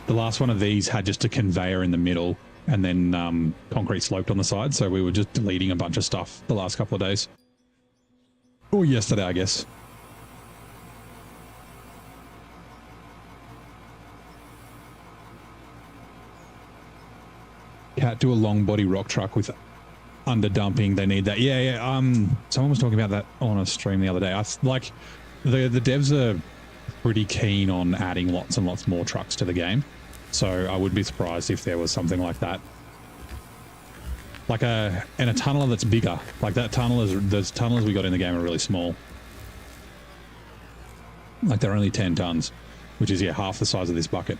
The last one of these had just a conveyor in the middle and then concrete sloped on the side, so we were just deleting a bunch of stuff the last couple of days. Or yesterday, I guess. Can't do a long body rock truck with under dumping. They need that. Yeah. Someone was talking about that on a stream the other day. Like the devs are pretty keen on adding lots and lots more trucks to the game, so I would be surprised if there was something like that, like a tunneler that's bigger. Like that those tunnelers we got in the game are really small, like they're only 10 tons, which is half the size of this bucket.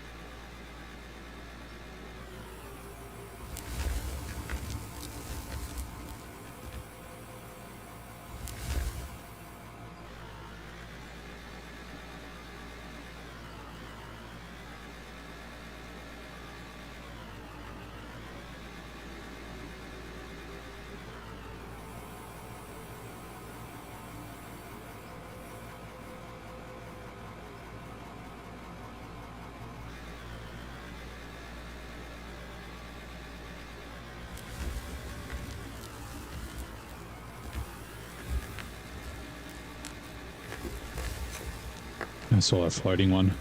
I saw a floating one.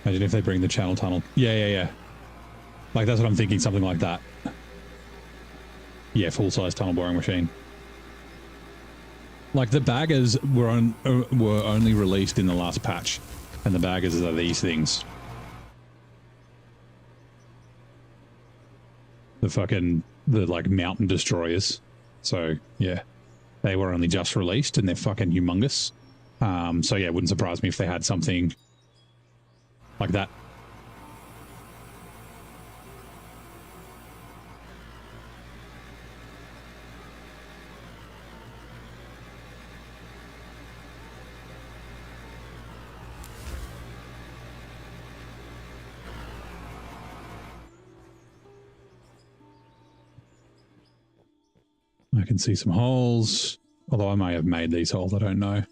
Imagine if they bring the channel tunnel. Yeah. Like, that's what I'm thinking, something like that. Yeah, full-size tunnel boring machine. Like the baggers were only released in the last patch, and the baggers are these things. The like mountain destroyers. So yeah, they were only just released and they're fucking humongous. So yeah, it wouldn't surprise me if they had something like that. I can see some holes, although I may have made these holes, I don't know.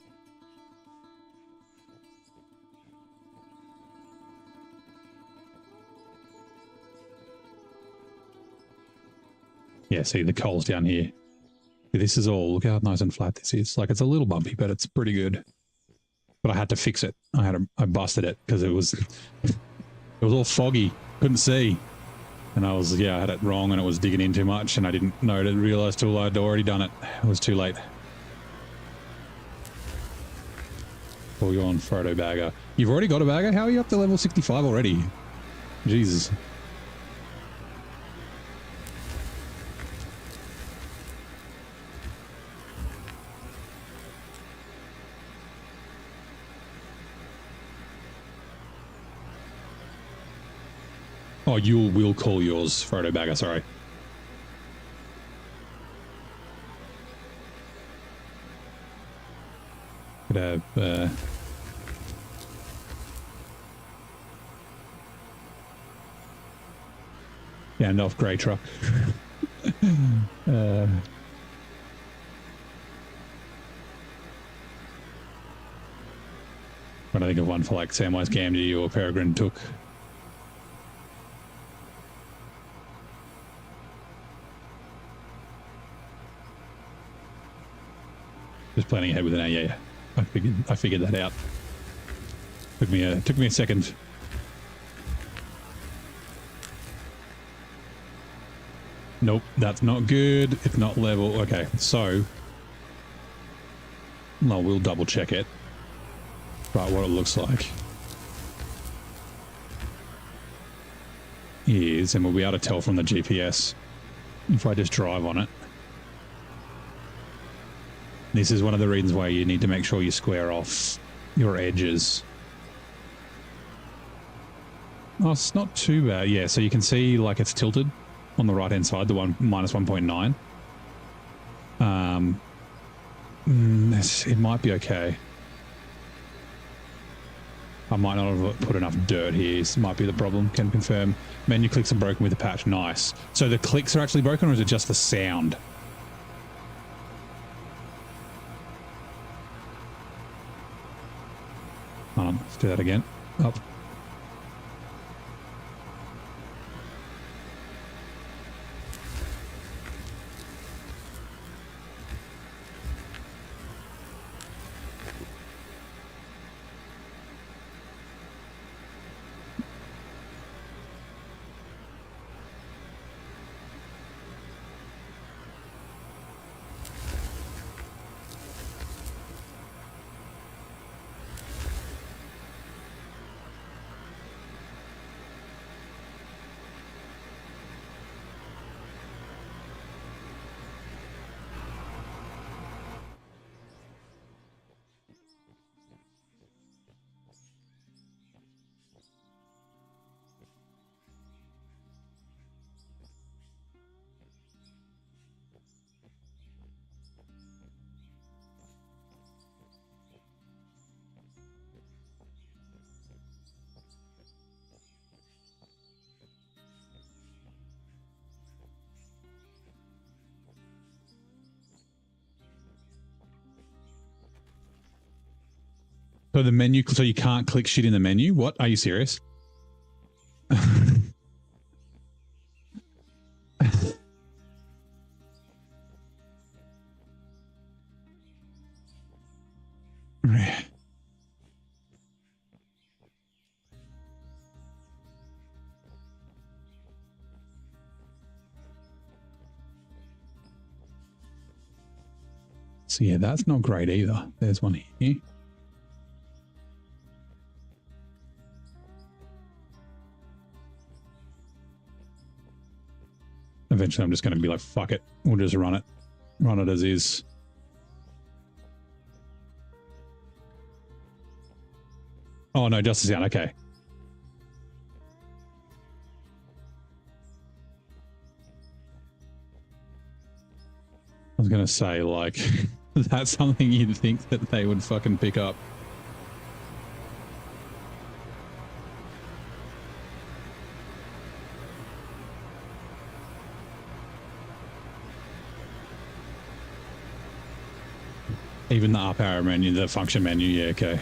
Yeah, see the coals down here. This is all, look how nice and flat this is. Like it's a little bumpy, but it's pretty good. But I had to fix it. I busted it because it was all foggy, couldn't see. And I had it wrong and it was digging in too much and I didn't realize till I'd already done it. It was too late. Pull you on photo bagger. You've already got a bagger? How are you up to level 65 already? Jesus. Oh, we'll call yours photo bagger, sorry. Could have Gandalf grey truck. When I think of one for like Samwise Gamgee or Peregrine Took. Just planning ahead with an A. Yeah. I figured that out. Took me a second. Nope, that's not good. It's not level. Okay, so no, we'll double check it. Right, what it looks like is, and we'll be able to tell from the GPS if I just drive on it. This is one of the reasons why you need to make sure you square off your edges. Oh, it's not too bad. Yeah, so you can see like it's tilted on the right-hand side, the one minus 1.9. It might be okay. I might not have put enough dirt here. This might be the problem. Can confirm. Menu clicks are broken with the patch. Nice. So the clicks are actually broken, or is it just the sound? Hold on, let's do that again. Up. So the menu, so you can't click shit in the menu? What? Are you serious? So yeah, that's not great either. There's one here. Eventually I'm just going to be like, fuck it. We'll just run it. Run it as is. Oh no, Justice Down. Okay. I was going to say, like, that's something you'd think that they would fucking pick up. Even the up arrow menu, the function menu, yeah, okay.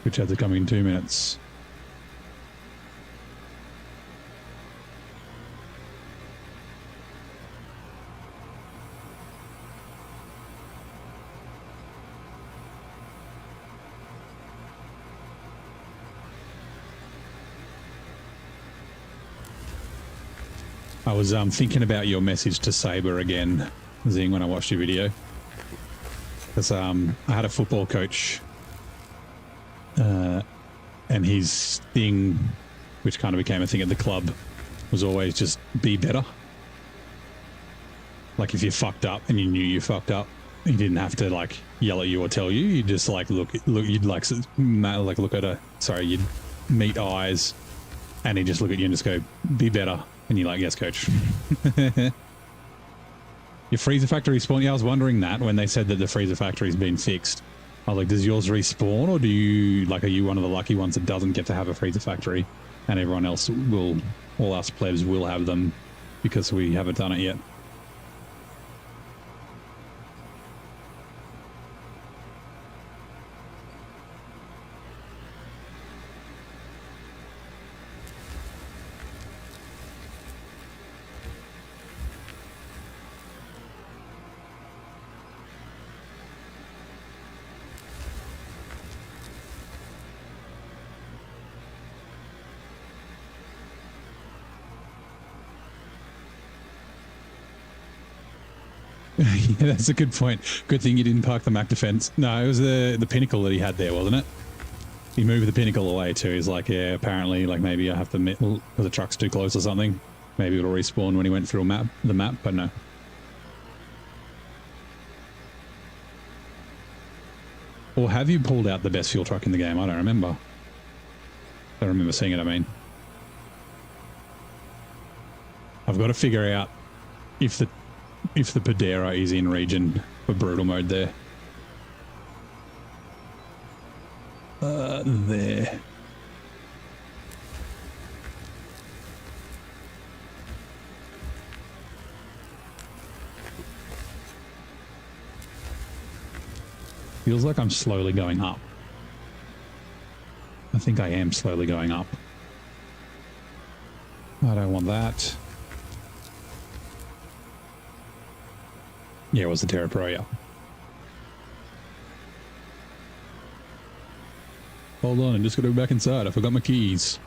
Which ads are coming in 2 minutes. I was thinking about your message to Saber again, Zing, when I watched your video. Because I had a football coach and his thing, which kind of became a thing at the club, was always just be better. Like if you fucked up and you knew you fucked up, he didn't have to like yell at you or tell you. You just like look. You'd like look at a. Sorry, you'd meet eyes, and he'd just look at you and just go, "Be better." And you're like, "Yes, coach." Your freezer factory spawn. Yeah, I was wondering that when they said that the freezer factory's been fixed. I was like, does yours respawn, or do you like? Are you one of the lucky ones that doesn't get to have a freezer factory, and everyone else will? All us plebs will have them because we haven't done it yet. Yeah, that's a good point. Good thing you didn't park the Mac Defense. No, it was the pinnacle that he had there, wasn't it? He moved the pinnacle away too. He's like, yeah, apparently, like maybe I have to admit, the truck's too close or something. Maybe it'll respawn when he went through the map, but no. Or have you pulled out the best fuel truck in the game? I don't remember. I don't remember seeing it, I mean. I've got to figure out if the Padera is in region for brutal mode there. There. Feels like I'm slowly going up. I think I am slowly going up. I don't want that. Yeah, it was the Terra Pro, yeah. Hold on, I'm just gonna go back inside. I forgot my keys.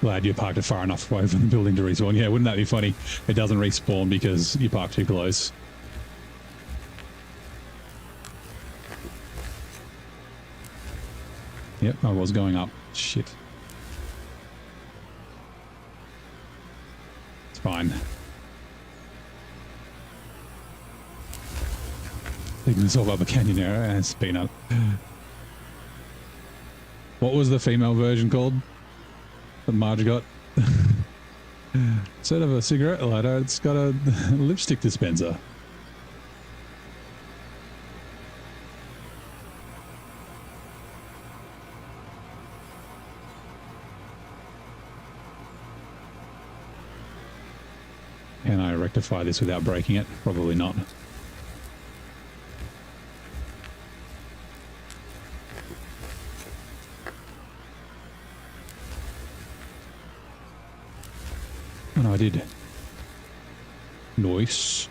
Glad you parked it far enough away from the building to respawn. Yeah, wouldn't that be funny? It doesn't respawn because you parked too close. Yep, I was going up. Shit. It's fine. Taking myself up a canyon arrow and it's peanut. What was the female version called that Marge got? Instead of a cigarette lighter, it's got a lipstick dispenser. Can I rectify this without breaking it? Probably not. Oh no, I did. Nice.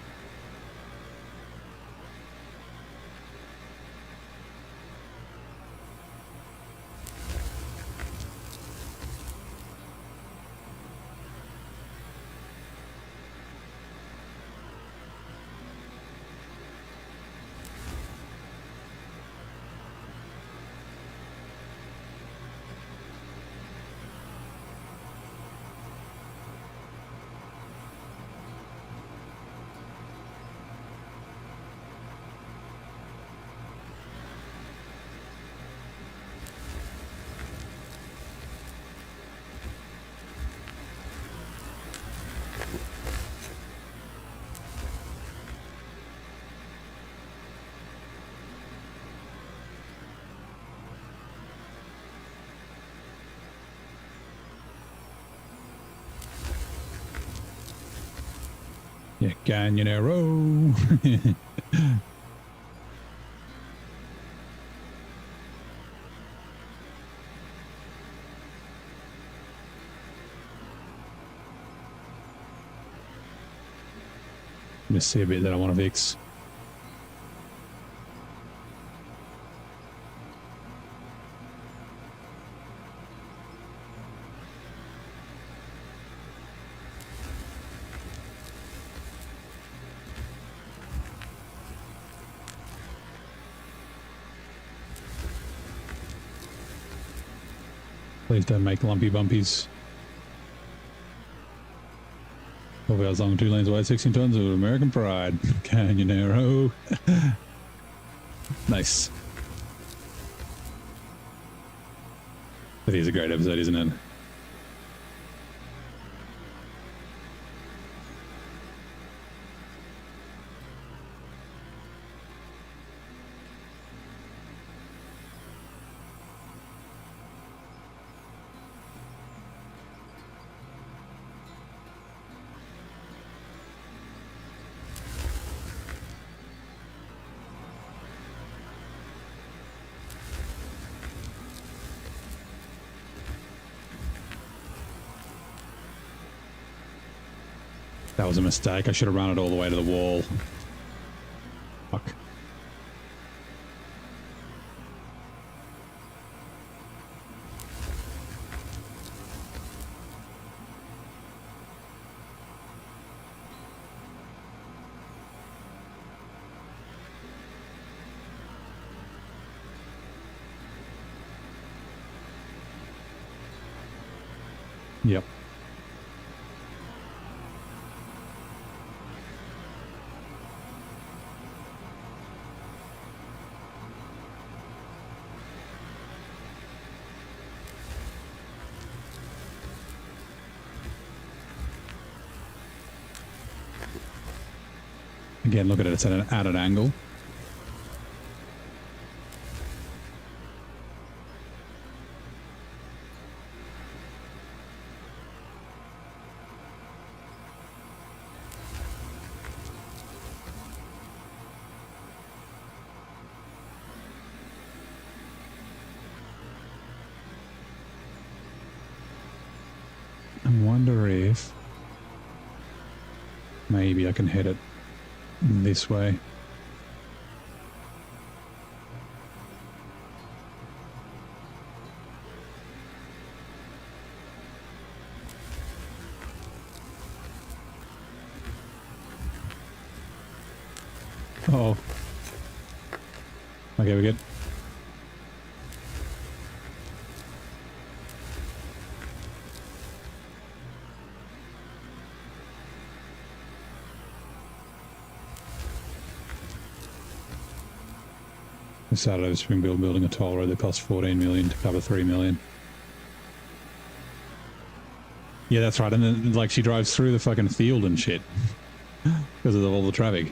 Yeah, canyon arrow. Just see a bit that I want to fix. Please don't make lumpy bumpies. 12 hours long, 2 lanes wide, 16 tons of American pride. Canyon arrow. Nice. That is a great episode, isn't it? That was a mistake. I should have run it all the way to the wall. Fuck. Yep. Again, look at it, it's at an angle. I wonder if maybe I can hit it this way. Oh. Okay, we're good. We started over Springfield building a toll road that cost 14 million to cover 3 million. Yeah, that's right. And then, like, she drives through the fucking field and shit because of all the traffic.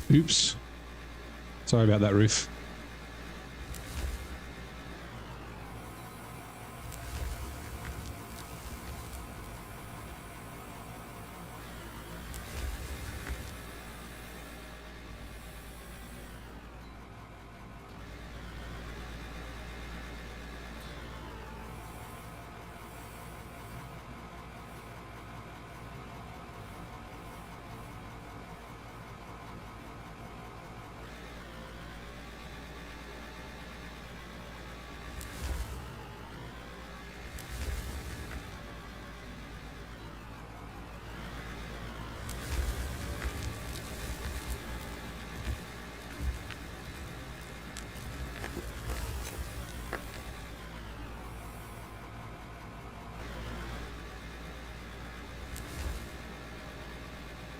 Oops. Sorry about that, roof.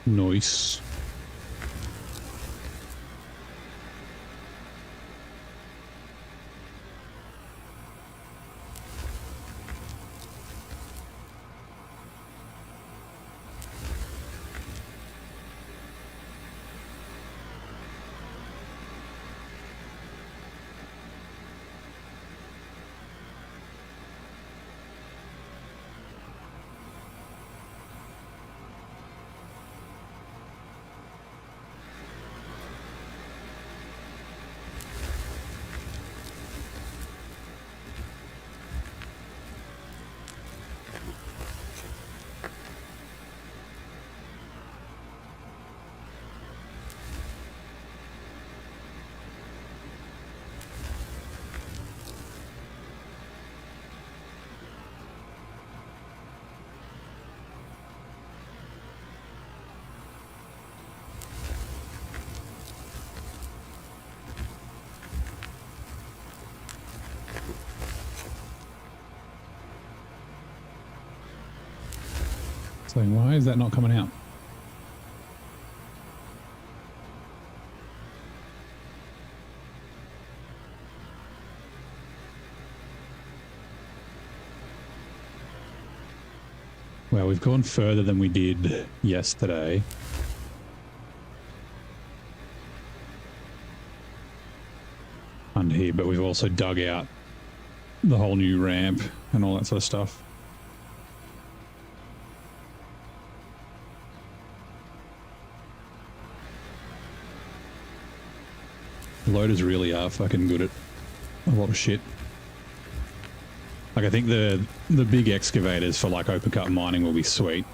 Nice. So why is that not coming out? Well, we've gone further than we did yesterday. Under here, but we've also dug out the whole new ramp and all that sort of stuff. Loaders really are fucking good at a lot of shit. Like, I think the big excavators for like open cut mining will be sweet.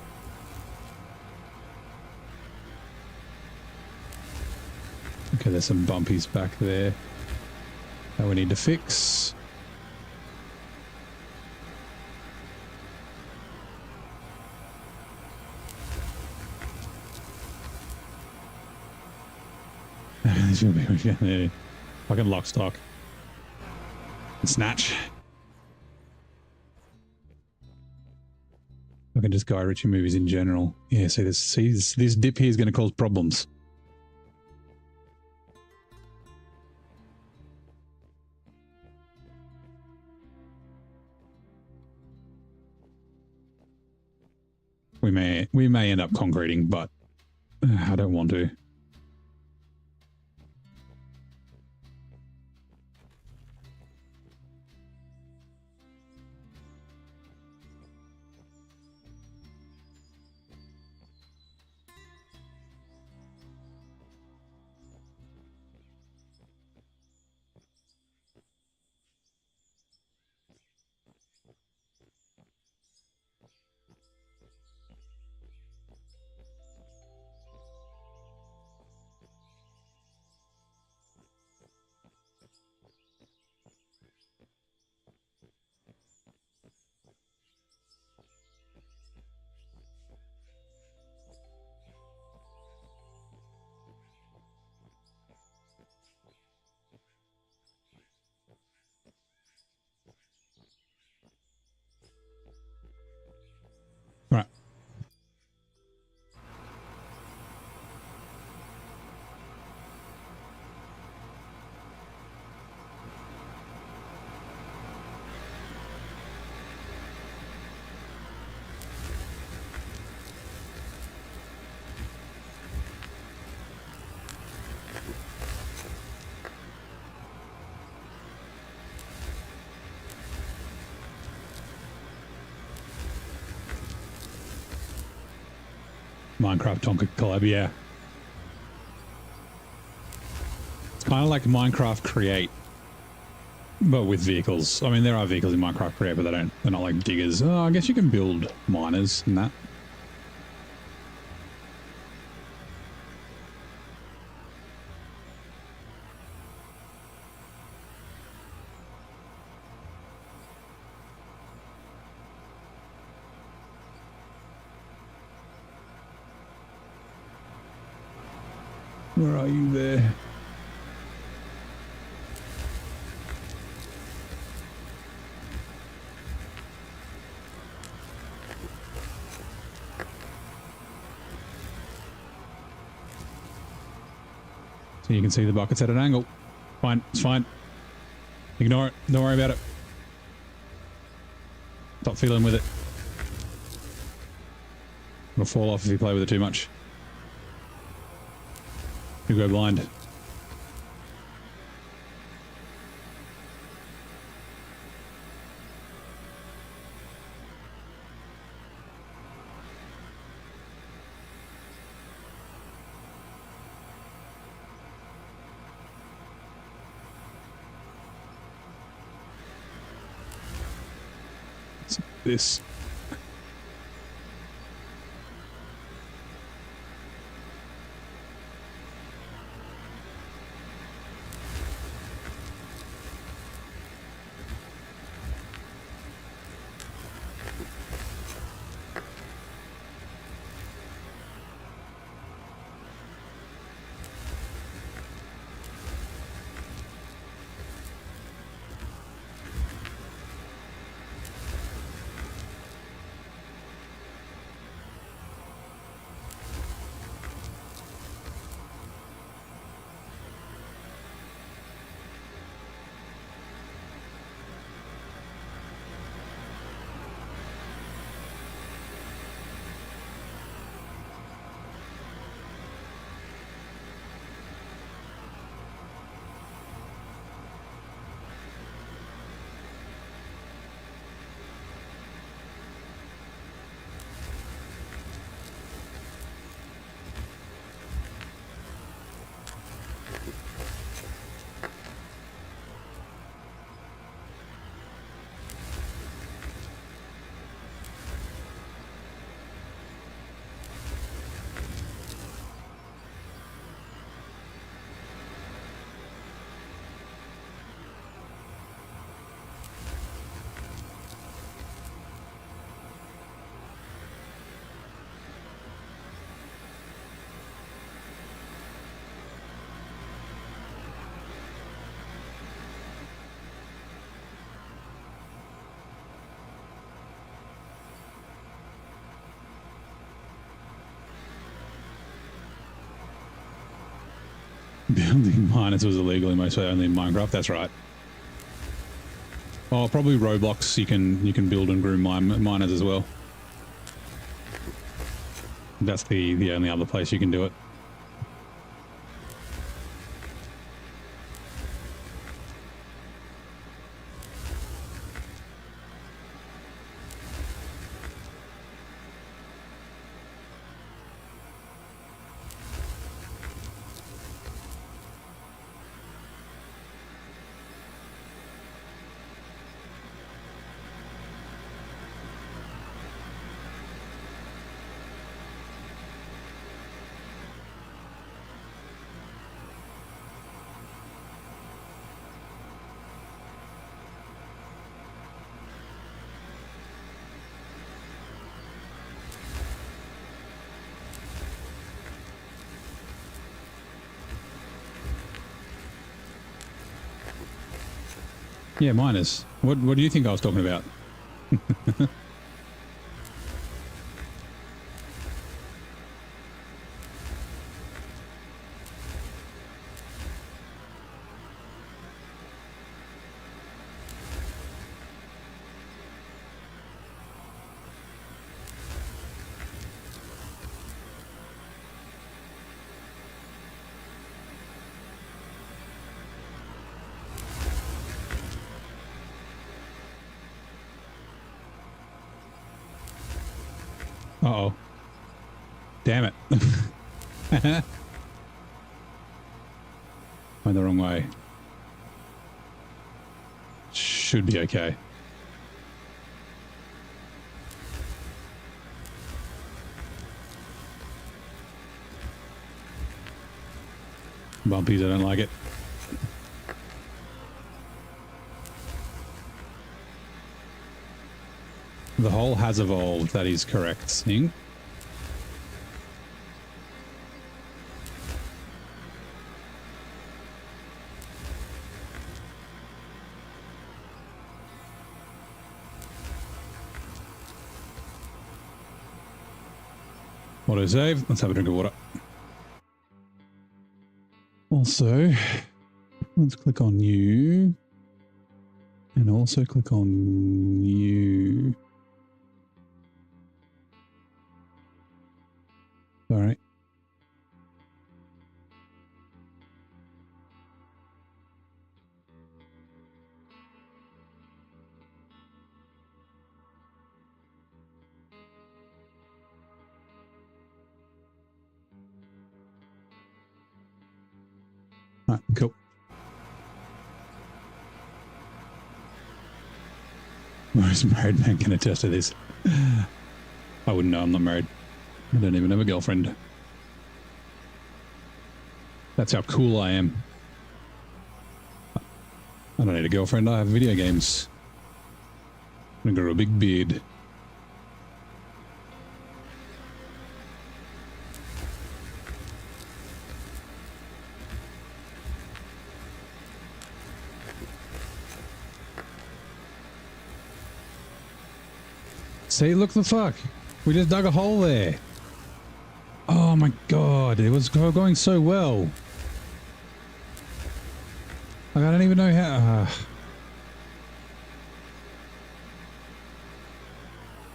Okay, there's some bumpies back there that we need to fix. Fucking lock stock and snatch. Fucking just Guy Ritchie movies in general. Yeah, see this dip here is going to cause problems. We may end up concreting, but I don't want to. Minecraft Tonka collab, yeah. It's kind of like Minecraft Create, but with vehicles. I mean, there are vehicles in Minecraft Create, but they're not like diggers. Oh, I guess you can build miners and that. Where are you there? So you can see the buckets at an angle. Fine, it's fine. Ignore it. Don't worry about it. Stop fiddling with it. It'll fall off if you play with it too much. You go blind. What's this? Building miners was illegal in most only in Minecraft. That's right. Oh, probably Roblox. You can build and groom miners as well. That's the only other place you can do it. Yeah, miners. What do you think I was talking about? Uh-oh. Damn it. Went the wrong way. Should be okay. Bumpies, I don't like it. The hole has evolved, that is correct, Sing. Auto save. Let's have a drink of water. Also, let's click on you. And also click on you. Sorry. All right, cool. Most married men can attest to this. I wouldn't know, I'm not married. I don't even have a girlfriend. That's how cool I am. I don't need a girlfriend, I have video games. I got a big beard. See, look the fuck. We just dug a hole there. Oh my god, it was going so well. Like, I don't even know how.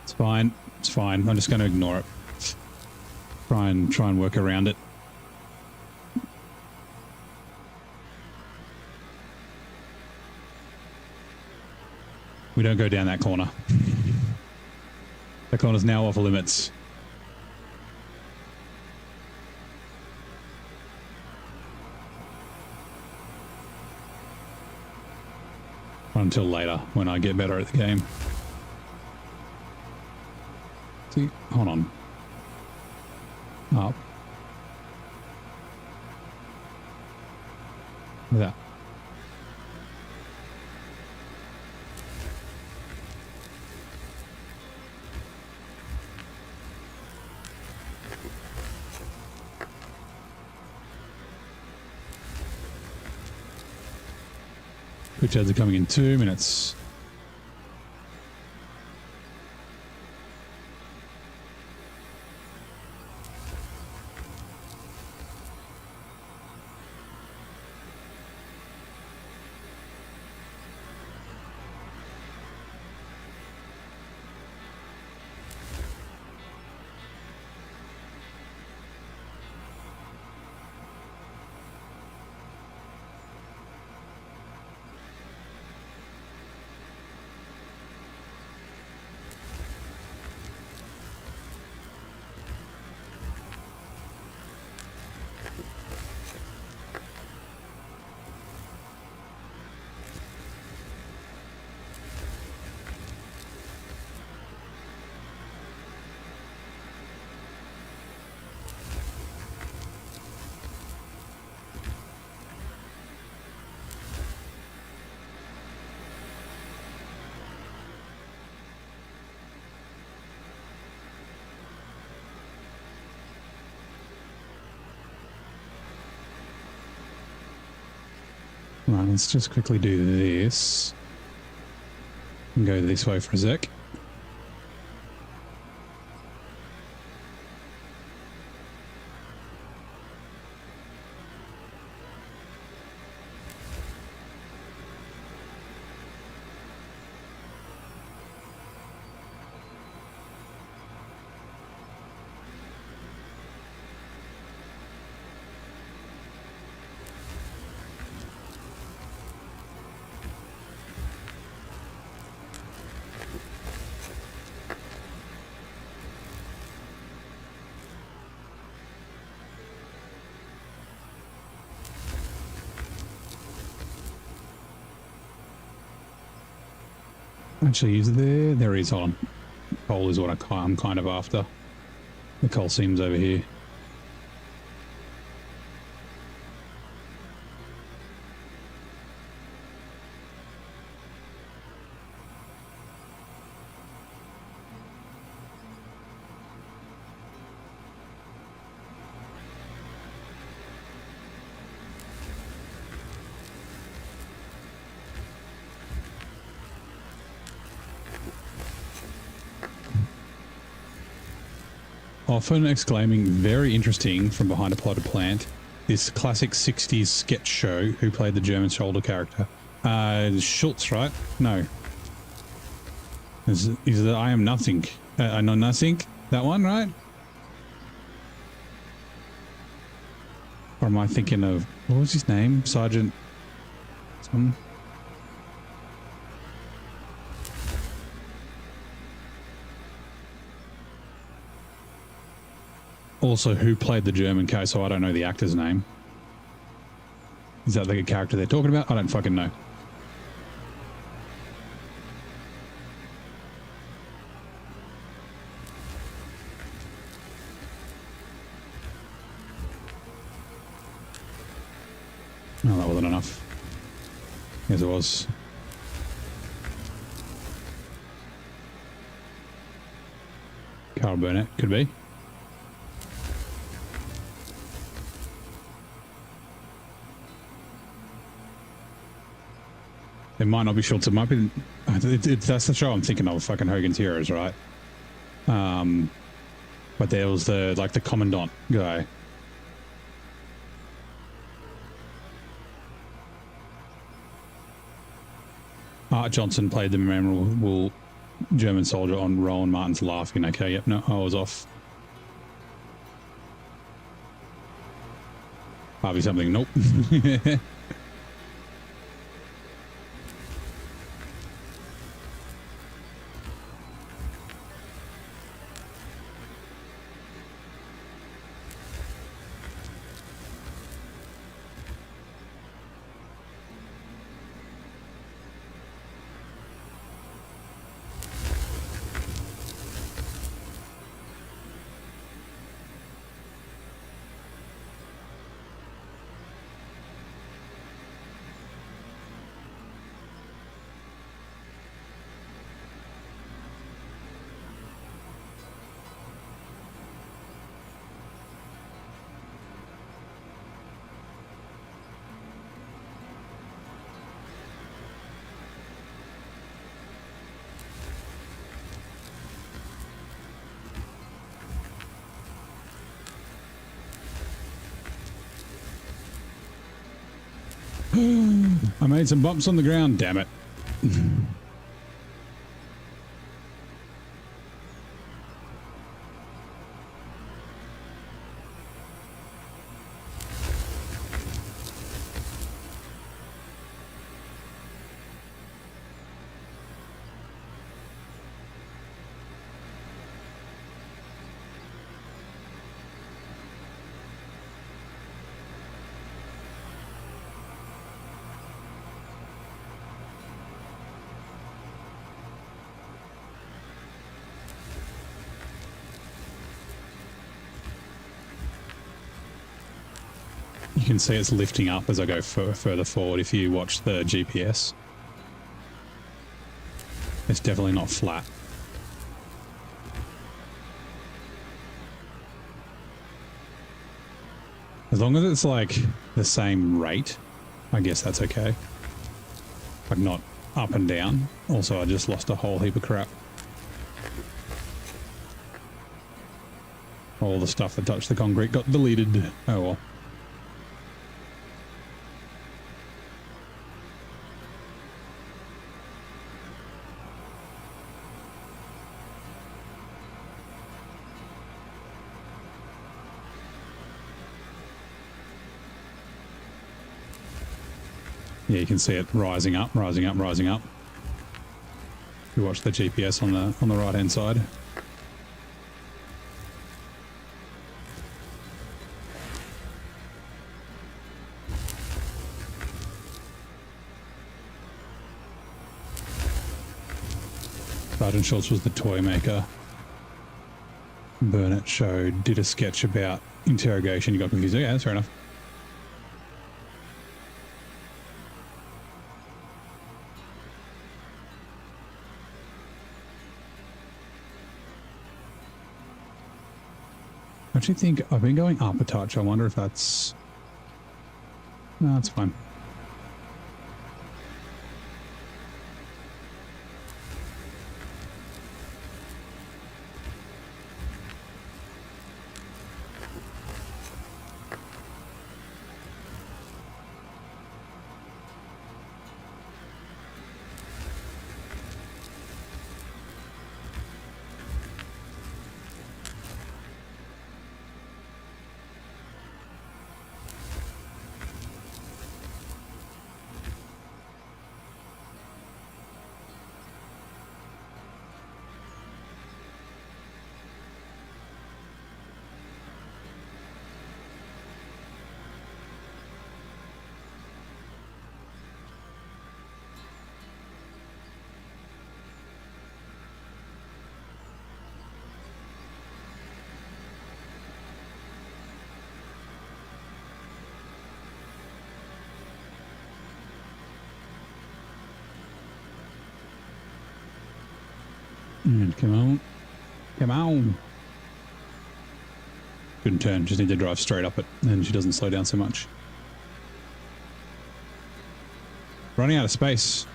It's fine. It's fine. I'm just going to ignore it. Try and work around it. We don't go down that corner. That corner's now off limits. Until later, when I get better at the game. See, hold on. Up. Look at that. Quick ads are coming in 2 minutes. Right, let's just quickly do this. And go this way for a sec. Actually, is there? There is. Hold on. Coal is what I'm kind of after. The coal seam's over here. Often exclaiming, very interesting from behind a plotted plant. This classic 60s sketch show. Who played the German shoulder character? Schultz, right? No. Is the I Am Nothing? I Know Nothing? That one, right? Or am I thinking of, what was his name? Sergeant something? Also, who played the German character? So I don't know the actor's name. Is that the character they're talking about? I don't fucking know. No, that wasn't enough. Yes, it was. Carl Burnett, could be. It might not be Schultz. It might be. That's the show I'm thinking of. Fucking Hogan's Heroes, right? But there was the commandant guy. Art Johnson played the memorable German soldier on Rowan Martin's Laughing. Okay, yep. No, I was off. Harvey something. Nope. I made some bumps on the ground, damn it. You can see it's lifting up as I go further forward if you watch the GPS. It's definitely not flat. As long as it's like the same rate, I guess that's okay. Like not up and down. Also, I just lost a whole heap of crap. All the stuff that touched the concrete got deleted. Oh well. Yeah, you can see it rising up, rising up, rising up. You watch the GPS on the right hand side. Sergeant Schultz was the toy maker. Burnett showed, did a sketch about interrogation. You got confused. Yeah, that's fair enough. I actually think I've been going up a touch. I wonder if that's... No, that's fine. Come on. Come on. Good turn. Just need to drive straight up it, and she doesn't slow down so much. Running out of space.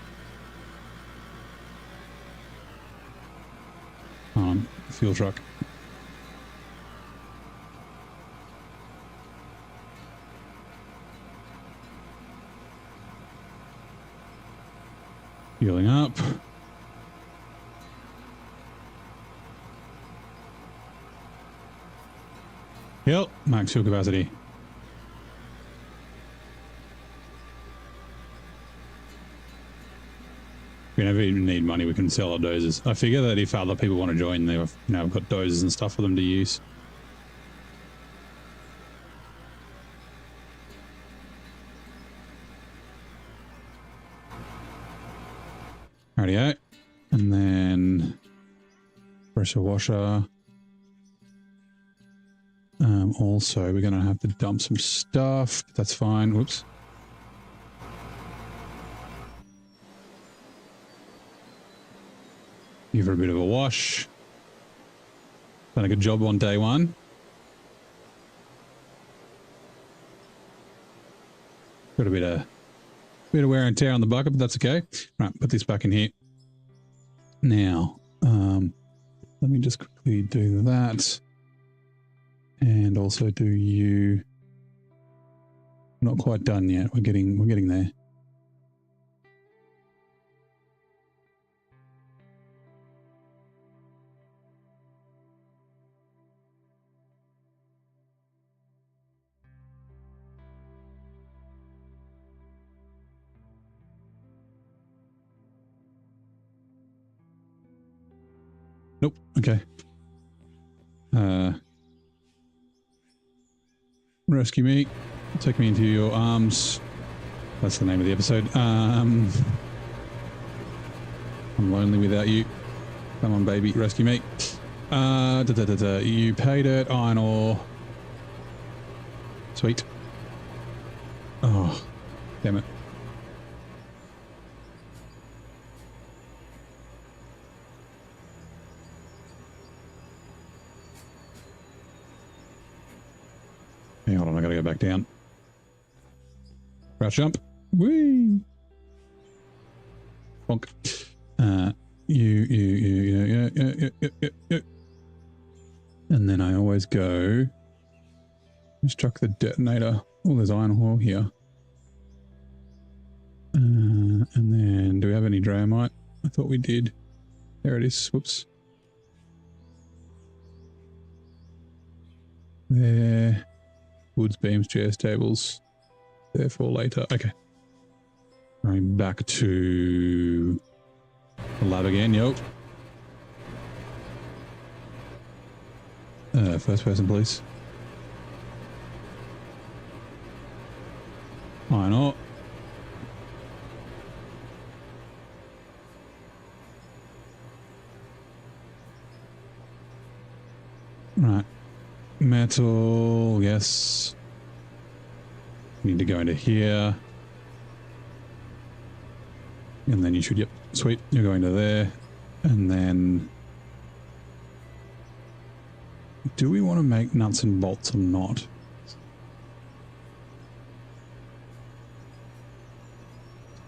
Fuel truck. Fueling up. Yep, max fuel capacity. We never even need money, we can sell our dozers. I figure that if other people want to join, they've now got dozers and stuff for them to use. Rightio. And then pressure washer. Also, we're going to have to dump some stuff. That's fine. Whoops. Give her a bit of a wash. Done a good job on day one. Got a bit of wear and tear on the bucket, but that's okay. Right, put this back in here. Now, let me just quickly do that. And also do you... Not quite done yet. We're getting there. Nope. Okay. Rescue me. Take me into your arms. That's the name of the episode. I'm lonely without you. Come on, baby. Rescue me. You pay dirt, iron ore. Sweet. Oh, damn it. Hey, hold on, I gotta go back down. Crouch jump. Whee! Bonk. Yeah. And then I always go... Let's chuck the detonator. Oh, there's iron ore here. And then, do we have any dramite? I thought we did. There it is. Whoops. There. Woods, beams, chairs, tables. Therefore later. Okay. Going back to the lab again. Yo. First person, please. Iron ore. Right. Metal, yes. Need to go into here. And then you should, yep, sweet. You're going to there. And then... do we want to make nuts and bolts or not?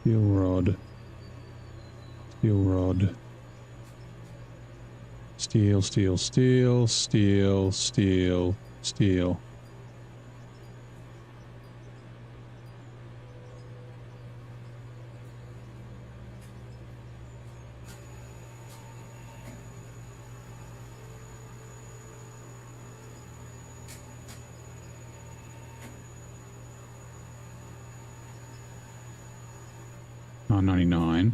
Steel rod. Steel rod. Steel, steel, steel, steel, steel, steel. $9.99.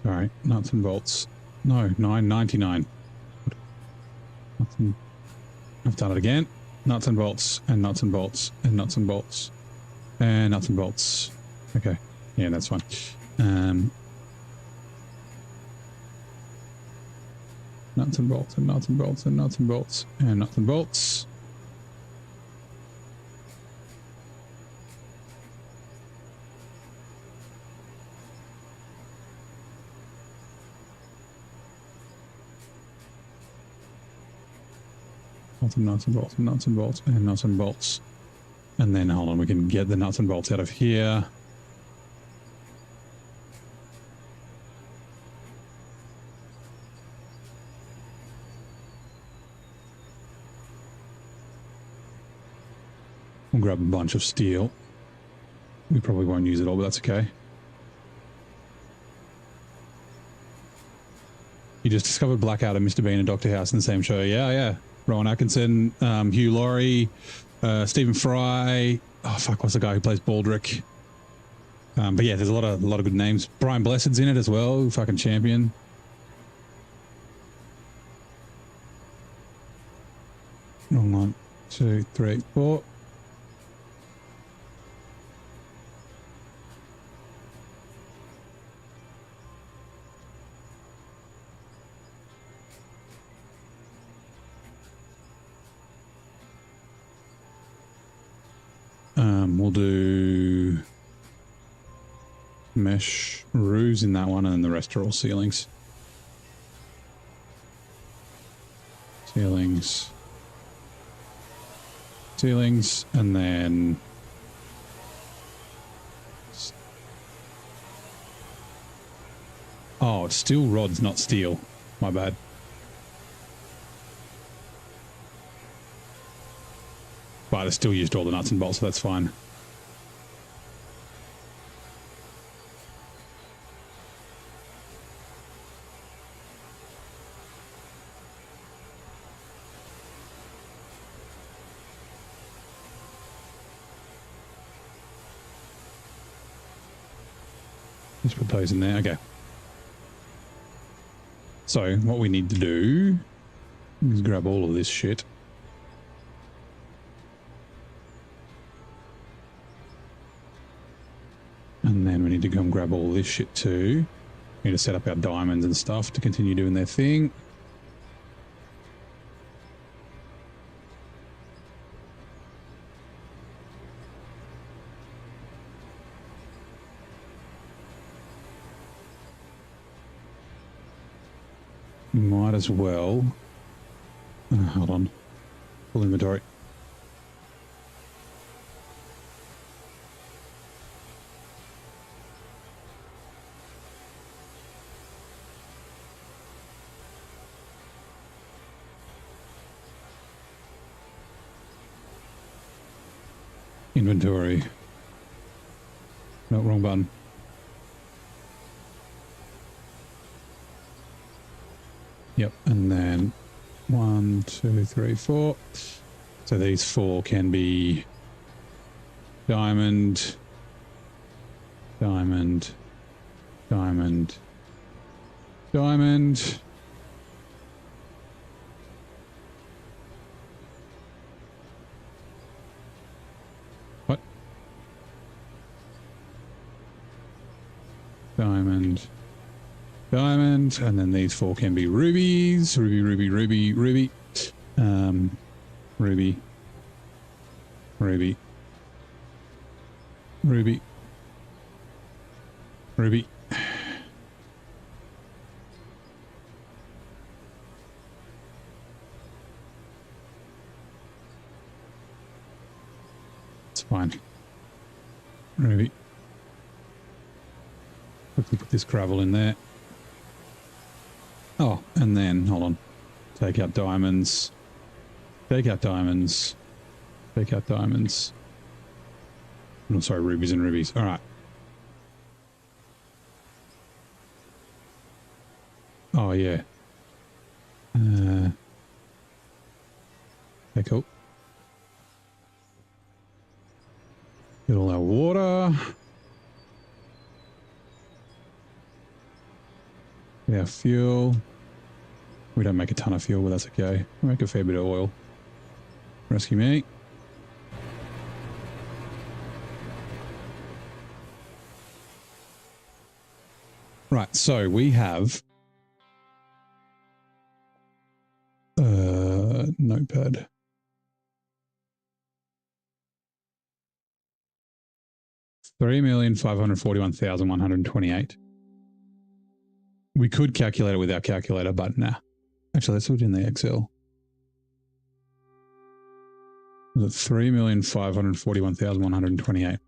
Sorry, nuts and bolts. No, $9.99. I've done it again. Nuts and bolts, and nuts and bolts, and nuts and bolts, and nuts and bolts. Okay, yeah, that's fine. Nuts and bolts, and nuts and bolts, and nuts and bolts, and nuts and bolts. Nuts and bolts and nuts and bolts and nuts and bolts. And then hold on, we can get the nuts and bolts out of here. We'll grab a bunch of steel. We probably won't use it all, but that's okay. You just discovered Blackout and Mr. Bean and Dr. House in the same show. Yeah, yeah. Rowan Atkinson, Hugh Laurie, Stephen Fry. Oh fuck, what's the guy who plays Baldrick? But yeah, there's a lot of good names. Brian Blessed's in it as well. Fucking champion. Wrong one. 2, 3, 4. We'll do mesh roofs in that one, and then the rest are all ceilings. Ceilings. Ceilings, and then... oh, it's steel rods, not steel. My bad. But I still used all the nuts and bolts, so that's fine. Just put those in there. Okay. So what we need to do is grab all of this shit. And then we need to go and grab all this shit too. We need to set up our diamonds and stuff to continue doing their thing. Might as well. Hold on. Full inventory. Inventory. No, wrong button. Yep, and then 1, 2, 3, 4. So these 4 can be diamond, diamond, diamond, diamond. What? Diamond. Diamond, and then these 4 can be rubies. Ruby, ruby, ruby, ruby. Ruby. Ruby. Ruby. Ruby. It's fine. Ruby. Quickly put this gravel in there. Oh, and then, hold on. Take out diamonds. Take out diamonds. Take out diamonds. Oh, sorry, rubies and rubies. All right. Oh, yeah. Okay, cool. Get all our water. Get our fuel. We don't make a ton of fuel, but that's okay. We make a fair bit of oil. Rescue me. Right, so we have notepad. $3,541,128. We could calculate it with our calculator, but nah. Actually, let's put it in the Excel. Was it 3,541,128?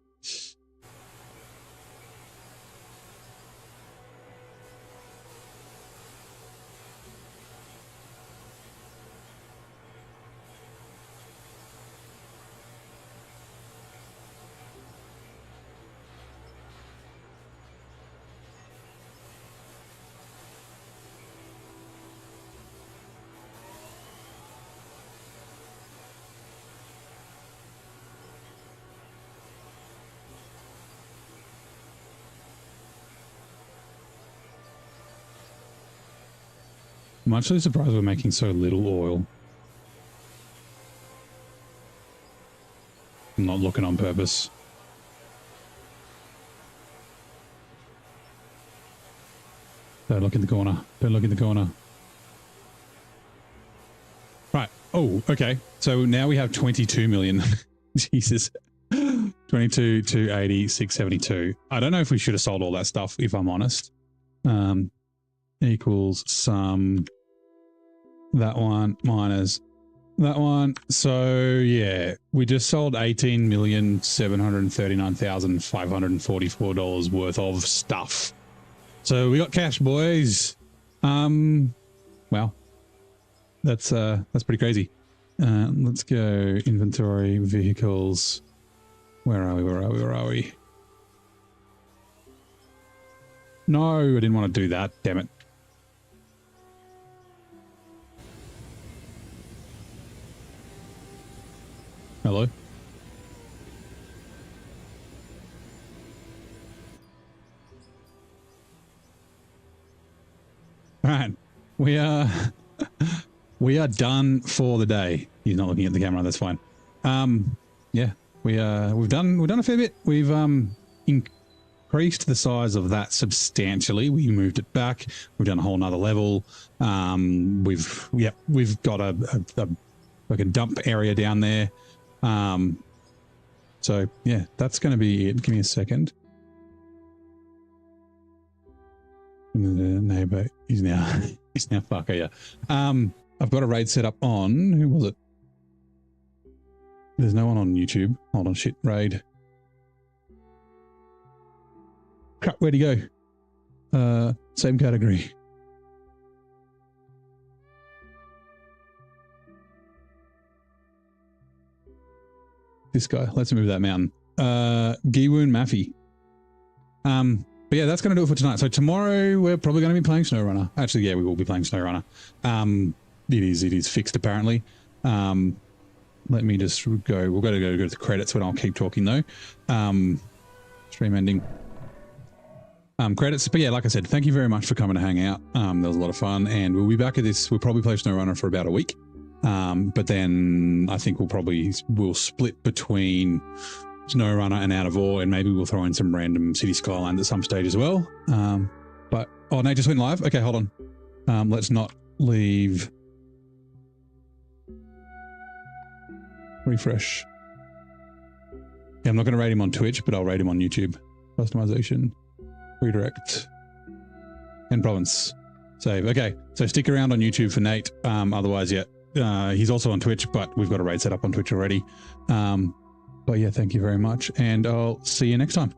I'm actually surprised we're making so little oil. I'm not looking on purpose. Don't look in the corner. Don't look in the corner. Right. Oh, okay. So now we have 22 million. Jesus. 22, 280, 672. I don't know if we should have sold all that stuff, if I'm honest. Equals sum that one minus that one. So yeah, we just sold $18,739,544 worth of stuff. So we got cash, boys. Well, that's pretty crazy. Let's go inventory, vehicles. Where are we? Where are we? Where are we? No, I didn't want to do that. Damn it. Hello? All right. We are done for the day. He's not looking at the camera, that's fine. Yeah, we've done a fair bit. We've increased the size of that substantially. We moved it back. We've done a whole nother level. We've got a dump area down there. So yeah, that's going to be it. Give me a second. The neighbor is now fucker. Yeah. I've got a raid set up on, who was it? There's no one on YouTube. Hold on, shit, raid. Crap, where'd he go? Same category. This guy. Let's move that mountain. Giwoon Maffey. But yeah, that's going to do it for tonight. So tomorrow we're probably going to be playing SnowRunner. Actually, yeah, we will be playing SnowRunner. It is fixed apparently. Let me just go. We've got to go to the credits, but I'll keep talking though. Stream ending. Credits. But yeah, like I said, thank you very much for coming to hang out. That was a lot of fun, and we'll be back at this. We'll probably play SnowRunner for about a week. But then I think we'll split between SnowRunner and Out of Ore, and maybe we'll throw in some random City Skylines at some stage as well. But oh, Nate just went live. Okay, hold on. Let's not leave Refresh. Yeah, I'm not going to rate him on Twitch, but I'll rate him on YouTube. Customization. Redirect. End province. Save. Okay, so stick around on YouTube for Nate. Otherwise, yeah, he's also on Twitch, but we've got a raid set up on Twitch already. But yeah, thank you very much, and I'll see you next time.